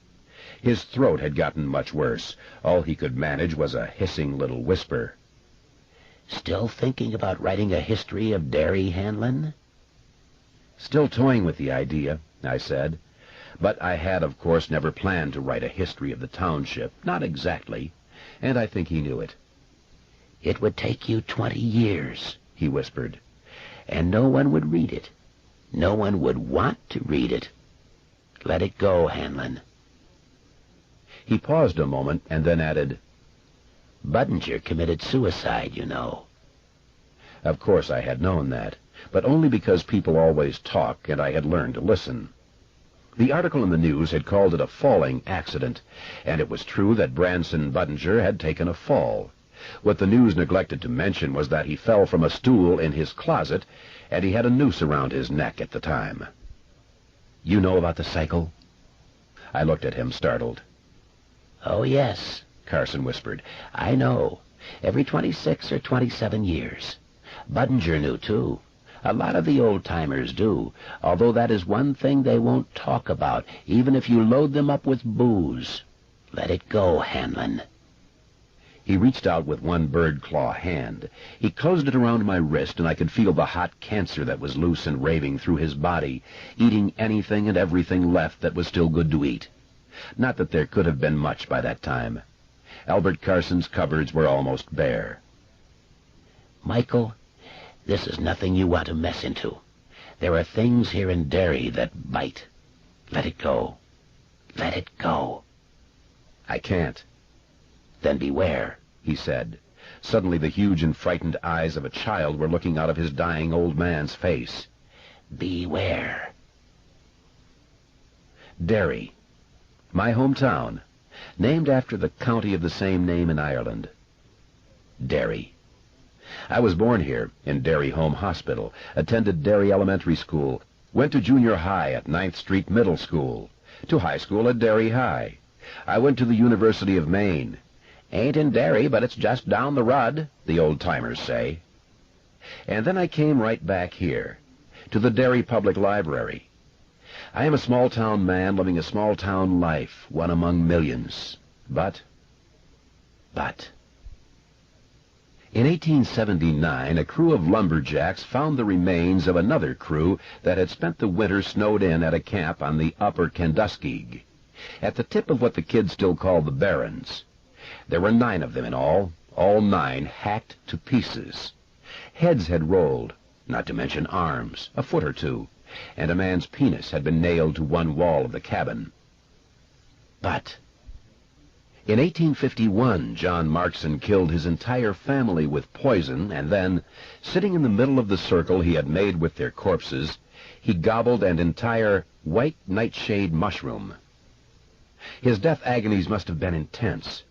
His throat had gotten much worse. All he could manage was a hissing little whisper. "Still thinking about writing a history of Derry, Hanlon?" "Still toying with the idea," I said. But I had, of course, never planned to write a history of the township, not exactly, and I think he knew it. "It would take you 20 years, he whispered. "and no one would read it. No one would want to read it. Let it go, Hanlon." He paused a moment and then added, "Budinger committed suicide, you know." Of course I had known that, but only because people always talk and I had learned to listen. The article in the news had called it a falling accident, and it was true that Branson Budinger had taken a fall. What the news neglected to mention was that he fell from a stool in his closet, and he had a noose around his neck at the time. "You know about the cycle?" I looked at him, startled. "Oh, yes," Carson whispered. "I know. Every 26 or 27 years. Budinger knew, too. A lot of the old-timers do, although that is one thing they won't talk about, even if you load them up with booze. Let it go, Hanlon." He reached out with one bird-claw hand. He closed it around my wrist, and I could feel the hot cancer that was loose and raving through his body, eating anything and everything left that was still good to eat. Not that there could have been much by that time. Albert Carson's cupboards were almost bare. "Michael, this is nothing you want to mess into. There are things here in Derry that bite. Let it go. Let it go." "I can't." "Then beware," he said. Suddenly the huge and frightened eyes of a child were looking out of his dying old man's face. "Beware." Derry. My hometown, named after the county of the same name in Ireland. Derry. I was born here, in Derry Home Hospital, attended Derry Elementary School, went to junior high at 9th Street Middle School, to high school at Derry High. I went to the University of Maine. "Ain't in Derry, but it's just down the road," the old-timers say. And then I came right back here, to the Derry Public Library. I am a small-town man living a small-town life, one among millions. But... In 1879, a crew of lumberjacks found the remains of another crew that had spent the winter snowed in at a camp on the upper Kenduskeag, at the tip of what the kids still call the Barrens. There were 9 of them in all 9 hacked to pieces. Heads had rolled, not to mention arms, a foot or two, and a man's penis had been nailed to one wall of the cabin. But in 1851, John Markson killed his entire family with poison, and then, sitting in the middle of the circle he had made with their corpses, he gobbled an entire white nightshade mushroom. His death agonies must have been intense.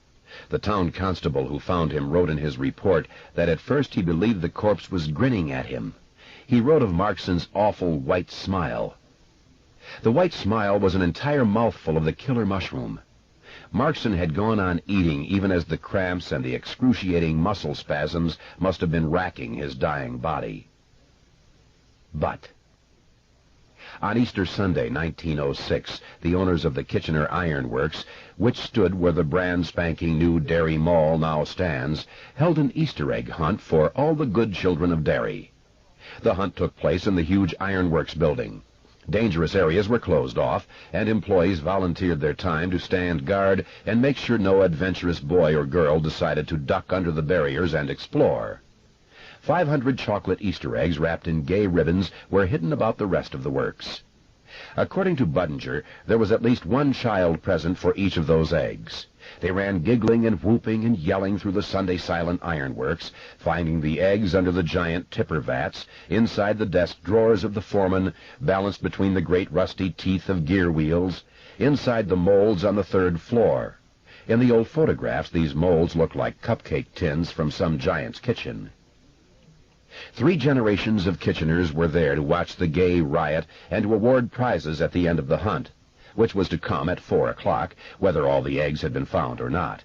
The town constable who found him wrote in his report that at first he believed the corpse was grinning at him. He wrote of Markson's awful white smile. The white smile was an entire mouthful of the killer mushroom. Markson had gone on eating even as the cramps and the excruciating muscle spasms must have been racking his dying body. But on Easter Sunday, 1906, the owners of the Kitchener Iron Works, which stood where the brand-spanking new Derry Mall now stands, held an Easter egg hunt for all the good children of Derry. The hunt took place in the huge ironworks building. Dangerous areas were closed off, and employees volunteered their time to stand guard and make sure no adventurous boy or girl decided to duck under the barriers and explore. 500 chocolate Easter eggs wrapped in gay ribbons were hidden about the rest of the works. According to Budinger, there was at least one child present for each of those eggs. They ran giggling and whooping and yelling through the Sunday silent ironworks, finding the eggs under the giant tipper vats, inside the desk drawers of the foreman, balanced between the great rusty teeth of gear wheels, inside the molds on the third floor. In the old photographs, these molds looked like cupcake tins from some giant's kitchen. 3 generations of Kitcheners were there to watch the gay riot and to award prizes at the end of the hunt, which was to come at 4 o'clock, whether all the eggs had been found or not.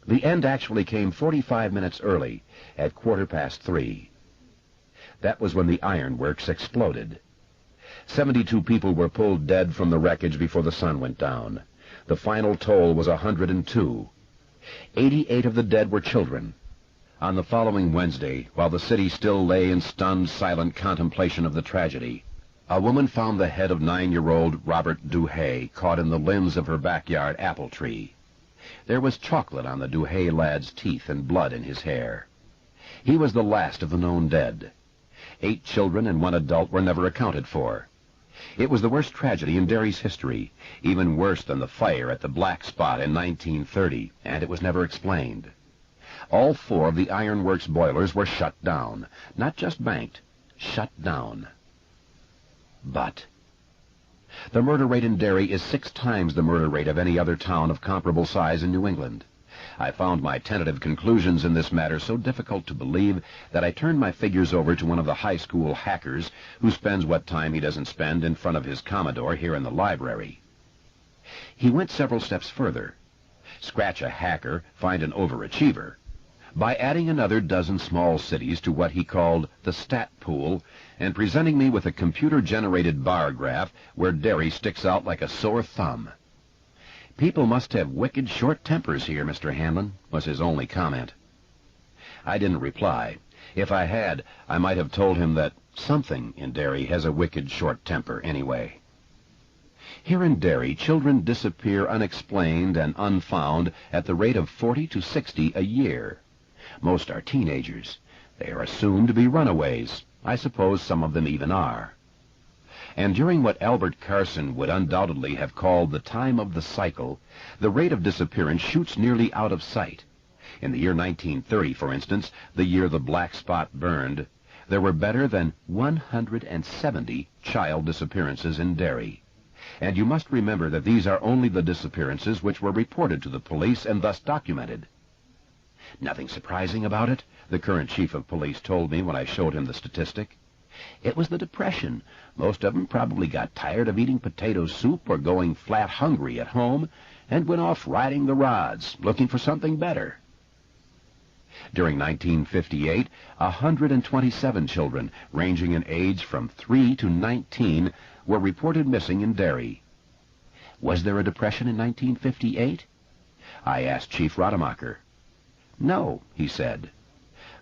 The end actually came 45 minutes early, at 3:15. That was when the ironworks exploded. 72 people were pulled dead from the wreckage before the sun went down. The final toll was 102. 88 of the dead were children. On the following Wednesday, while the city still lay in stunned, silent contemplation of the tragedy, a woman found the head of 9-year-old Robert Duhay caught in the limbs of her backyard apple tree. There was chocolate on the Duhay lad's teeth and blood in his hair. He was the last of the known dead. 8 children and 1 adult were never accounted for. It was the worst tragedy in Derry's history, even worse than the fire at the Black Spot in 1930, and it was never explained. All 4 of the ironworks boilers were shut down, not just banked, shut down. But the murder rate in Derry is 6 times the murder rate of any other town of comparable size in New England. I found my tentative conclusions in this matter so difficult to believe that I turned my figures over to one of the high school hackers who spends what time he doesn't spend in front of his Commodore here in the library. He went several steps further. Scratch a hacker, find an overachiever. By adding another dozen small cities to what he called the stat pool and presenting me with a computer-generated bar graph where Derry sticks out like a sore thumb. "People must have wicked short tempers here, Mr. Hanlon," was his only comment. I didn't reply. If I had, I might have told him that something in Derry has a wicked short temper anyway. Here in Derry, children disappear unexplained and unfound at the rate of 40 to 60 a year. Most are teenagers. They are assumed to be runaways. I suppose some of them even are. And during what Albert Carson would undoubtedly have called the time of the cycle, the rate of disappearance shoots nearly out of sight. In the year 1930, for instance, the year the Black Spot burned, there were better than 170 child disappearances in Derry. And you must remember that these are only the disappearances which were reported to the police and thus documented. Nothing surprising about it, the current chief of police told me when I showed him the statistic. It was the Depression. Most of them probably got tired of eating potato soup or going flat hungry at home and went off riding the rods, looking for something better. During 1958, 127 children, ranging in age from 3 to 19, were reported missing in Derry. Was there a depression in 1958? I asked Chief Rademacher. "No," he said.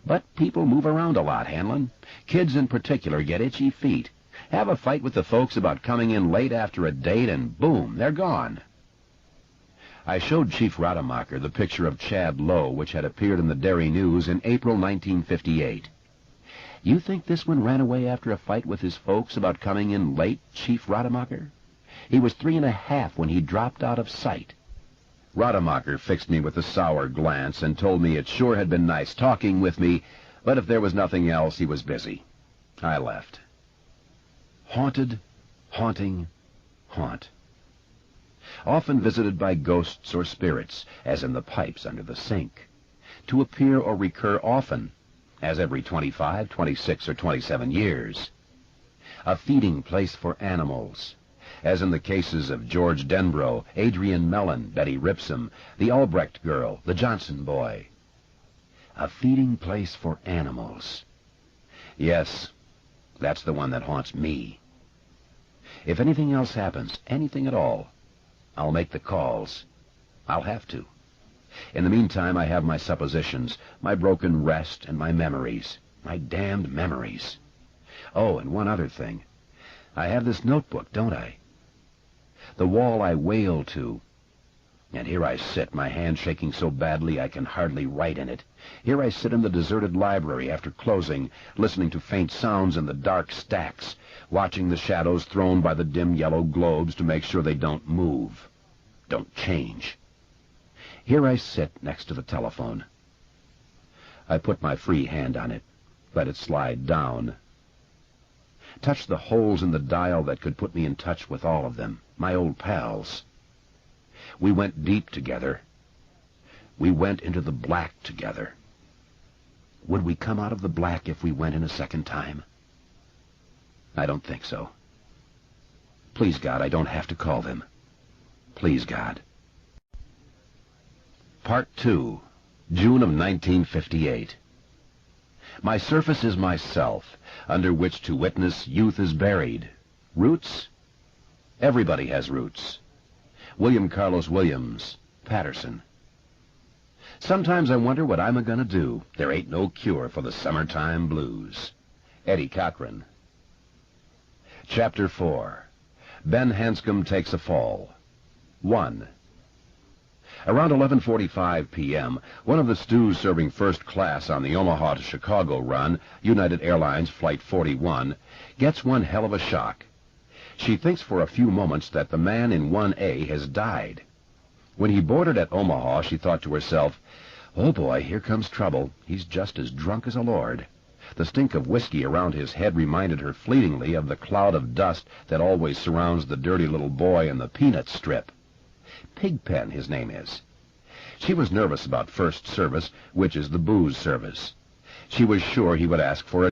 "But people move around a lot, Hanlon. Kids in particular get itchy feet. Have a fight with the folks about coming in late after a date, and boom, they're gone." I showed Chief Rademacher the picture of Chad Lowe, which had appeared in the Derry News in April 1958. "You think this one ran away after a fight with his folks about coming in late, Chief Rademacher? He was 3½ when he dropped out of sight." Rademacher fixed me with a sour glance and told me it sure had been nice talking with me, but if there was nothing else, he was busy. I left. Haunted, haunting, haunt. Often visited by ghosts or spirits, as in the pipes under the sink. To appear or recur often, as every 25, 26, or 27 years. A feeding place for animals. as in the cases of George Denbrough, Adrian Mellon, Betty Ripsum, the Albrecht girl, the Johnson boy. A feeding place for animals. Yes, that's the one that haunts me. If anything else happens, anything at all, I'll make the calls. I'll have to. In the meantime, I have my suppositions, my broken rest, and my memories. My damned memories. Oh, and one other thing. I have this notebook, don't I? The wall I wail to. And here I sit, my hand shaking so badly I can hardly write in it. Here I sit in the deserted library after closing, listening to faint sounds in the dark stacks, watching the shadows thrown by the dim yellow globes to make sure they don't move, don't change. Here I sit next to the telephone. I put my free hand on it, let it slide down. Touch the holes in the dial that could put me in touch with all of them, my old pals. We went deep together. We went into the black together. Would we come out of the black if we went in a second time? I don't think so. Please, God, I don't have to call them. Please, God. Part 2, June of 1958. My surface is myself, under which to witness youth is buried. Roots? Everybody has roots. William Carlos Williams, Patterson. Sometimes I wonder what I'm a-gonna do. There ain't no cure for the summertime blues. Eddie Cochran. Chapter 4. Ben Hanscom Takes a Fall. 1. Around 11:45 p.m., one of the stews serving first class on the Omaha to Chicago run, United Airlines Flight 41, gets one hell of a shock. She thinks for a few moments that the man in 1A has died. When he boarded at Omaha, she thought to herself, "Oh boy, here comes trouble. He's just as drunk as a lord." The stink of whiskey around his head reminded her fleetingly of the cloud of dust that always surrounds the dirty little boy in the peanut strip. Pigpen, his name is. She was nervous about first service, which is the booze service. She was sure he would ask for a